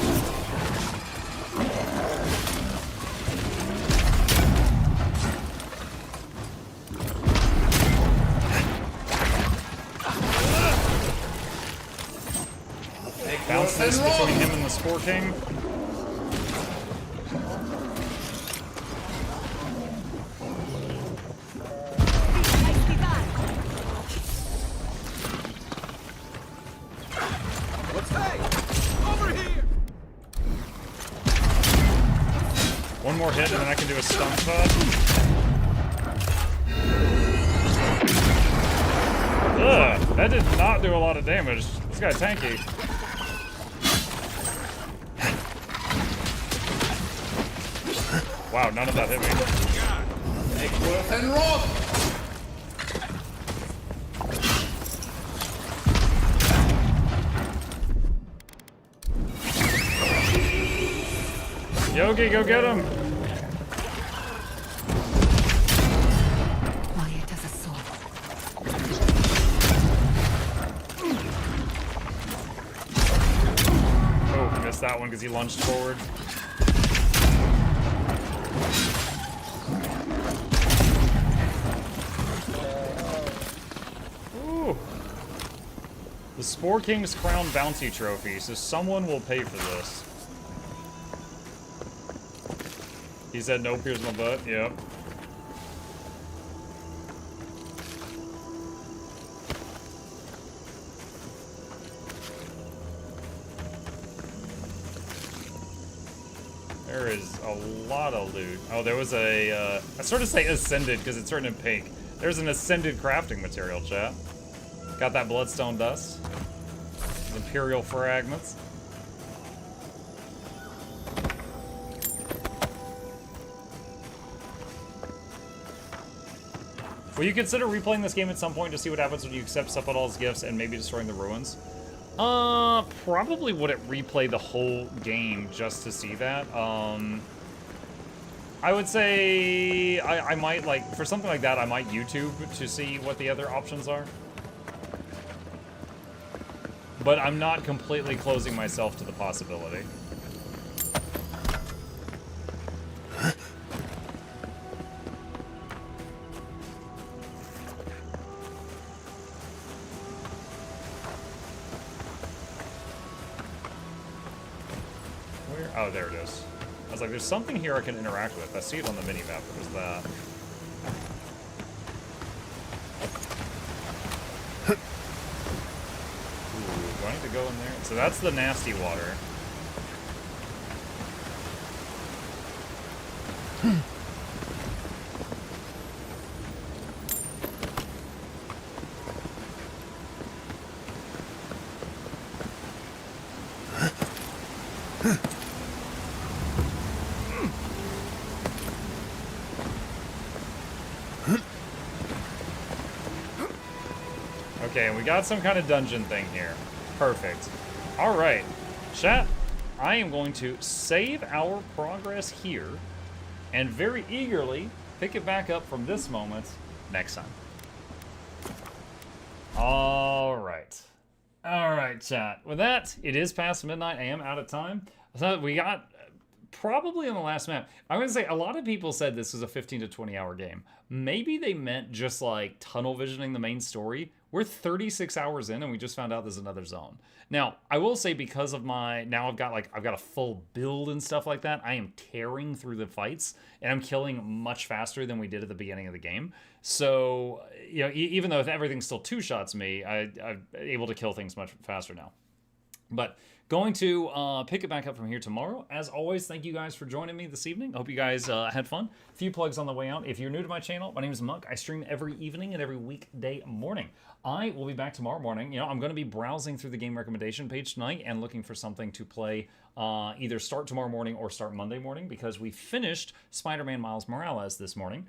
Bounce this between him and the Spore King. Hey! Over here! One more hit and then I can do a stun shot. Ugh, that did not do a lot of damage. This guy's tanky. Wow, none of that hit me. Eggworth and Rob! Yogi, go get him! Quiet as a soul. Oh, missed that one because he lunged forward. Ooh. The Spore King's Crown Bounty Trophy, so someone will pay for this. He said, nope, here's my butt. Yep. There is a lot of loot. Oh, there was a, I sort of say ascended because it's written in pink. There's an ascended crafting material, chat. Got that bloodstone dust. Those imperial fragments. Will you consider replaying this game at some point to see what happens when you accept Sephiroth's gifts and maybe destroying the ruins? Probably wouldn't replay the whole game just to see that. I would say I might, like, for something like that, I might YouTube to see what the other options are. But I'm not completely closing myself to the possibility. Oh, there it is. I was like, there's something here I can interact with. I see it on the mini-map. What was that? Ooh, do I need to go in there? So that's the nasty water. Okay, and we got some kind of dungeon thing here. Perfect. All right, chat, I am going to save our progress here and very eagerly pick it back up from this moment next time. All right. All right, chat. With that, it is past midnight. I am out of time. So we got probably on the last map. I'm going to say a lot of people said this was a 15 to 20 hour game. Maybe they meant just like tunnel visioning the main story. We're 36 hours in and we just found out there's another zone. Now, I will say because of my, now I've got a full build and stuff like that, I am tearing through the fights and I'm killing much faster than we did at the beginning of the game. So, you know, even though everything still two-shots me, I'm able to kill things much faster now. But going to pick it back up from here tomorrow. As always, thank you guys for joining me this evening. I hope you guys had fun. A few plugs on the way out. If you're new to my channel, my name is Muck. I stream every evening and every weekday morning. I will be back tomorrow morning. You know, I'm going to be browsing through the game recommendation page tonight and looking for something to play either start tomorrow morning or start Monday morning because we finished Spider-Man Miles Morales this morning.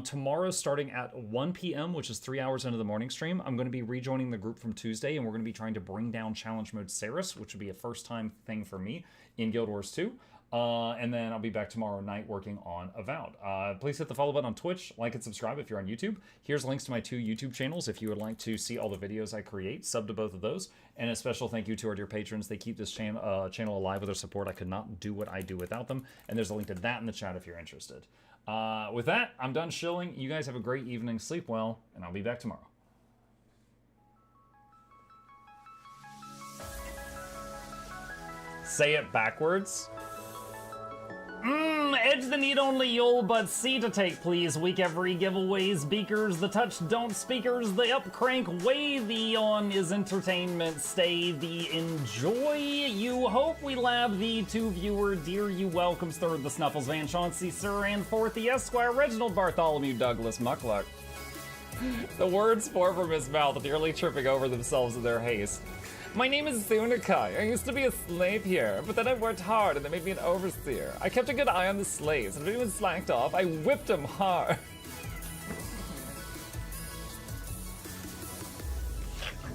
Tomorrow, starting at 1 p.m., which is 3 hours into the morning stream, I'm going to be rejoining the group from Tuesday, and we're going to be trying to bring down Challenge Mode Ceres, which would be a first-time thing for me in Guild Wars 2. And then I'll be back tomorrow night working on Avowed. Please hit the follow button on Twitch, like and subscribe if you're on YouTube. Here's links to my 2 YouTube channels if you would like to see all the videos I create. Sub to both of those. And a special thank you to our dear patrons. They keep this channel alive with their support. I could not do what I do without them. And there's a link to that in the chat if you're interested. With that, I'm done shilling. You guys have a great evening. Sleep well, and I'll be back tomorrow. Say it backwards. Edge Edge the need only you'll but see to take please. Week every giveaways, beakers, the touch don't speakers, the up crank way the on is entertainment, stay the enjoy. You hope we lab the two viewer, dear you welcomes third the Snuffles Van Chauncey, Sir, and fourth the Esquire, Reginald Bartholomew Douglas Mukluk. The words pour from his mouth, nearly tripping over themselves in their haste. My name is Zunikai. I used to be a slave here, but then I worked hard and they made me an overseer. I kept a good eye on the slaves, and if anyone slacked off, I whipped them hard.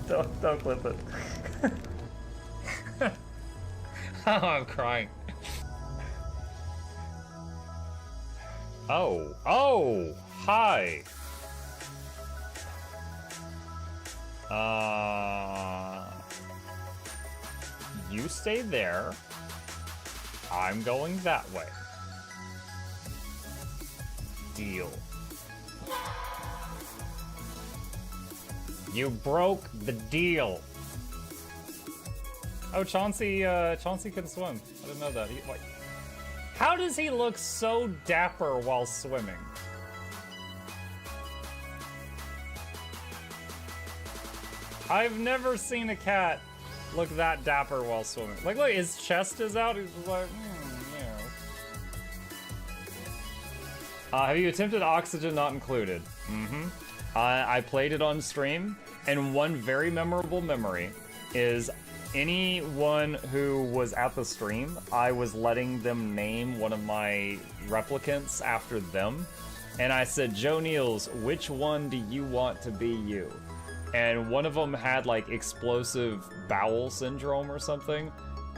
Don't clip it. Oh, I'm crying. Oh, hi. You stay there. I'm going that way. Deal. You broke the deal. Oh, Chauncey can swim. I didn't know that. How does he look so dapper while swimming? I've never seen a cat look that dapper while swimming. Like, look, his chest is out. He's just like, yeah. Have you attempted Oxygen Not Included? Mm-hmm. I played it on stream, and one very memorable memory is anyone who was at the stream, I was letting them name one of my replicants after them. And I said, Joe Niels, which one do you want to be you? And one of them had like explosive bowel syndrome or something,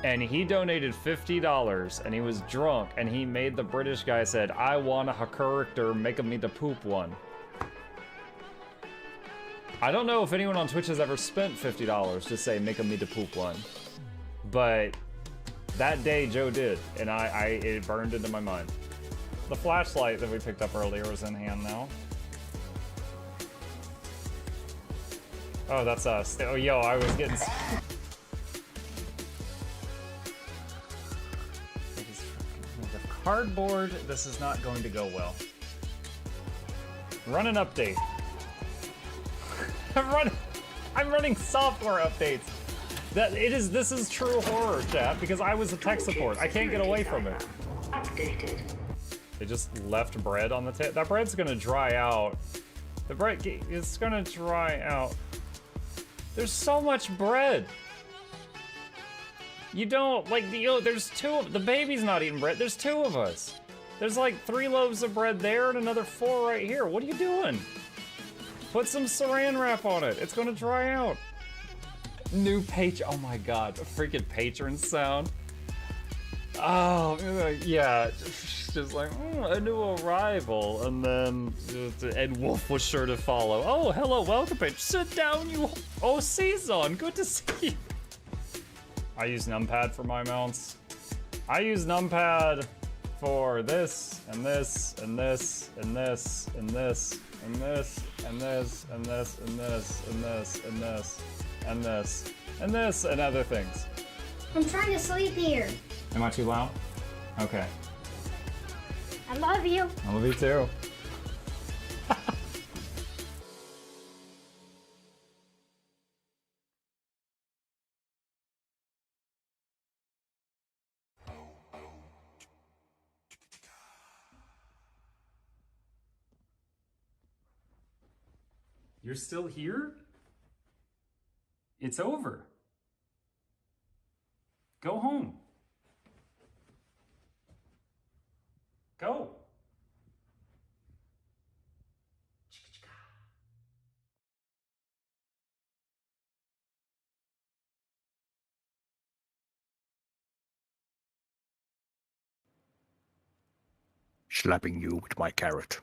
and he donated $50 and he was drunk and he made the British guy said, I want a character, make me the poop one. I don't know if anyone on Twitch has ever spent $50 to say make me the poop one, but that day Joe did, and it burned into my mind. The flashlight that we picked up earlier is in hand now. Oh, that's us. Oh, yo, I was getting... The cardboard, this is not going to go well. Run an update. I'm running software updates. This is true horror, chat, because I was a tech support. I can't get away from it. Updated. They just left bread on the table. That bread's gonna dry out. The bread is gonna dry out. There's so much bread. You don't, like, there's the baby's not eating bread. There's 2 of us. There's like 3 loaves of bread there and another 4 right here. What are you doing? Put some saran wrap on it. It's gonna dry out. New oh my God, a freaking patron sound. Oh, yeah, just like, a new arrival, and then Ed Wolf was sure to follow. Oh, hello, welcome, page. Sit down, you. Oh, Season, good to see you. I use numpad for my mounts. I use numpad for this, and this, and this, and this, and this, and this, and this, and this, and this, and this, and this, and this, and this, and other things. I'm trying to sleep here. Am I too loud? Okay. I love you. I love you too. You're still here? It's over. Go home. Go. Slapping you with my carrot.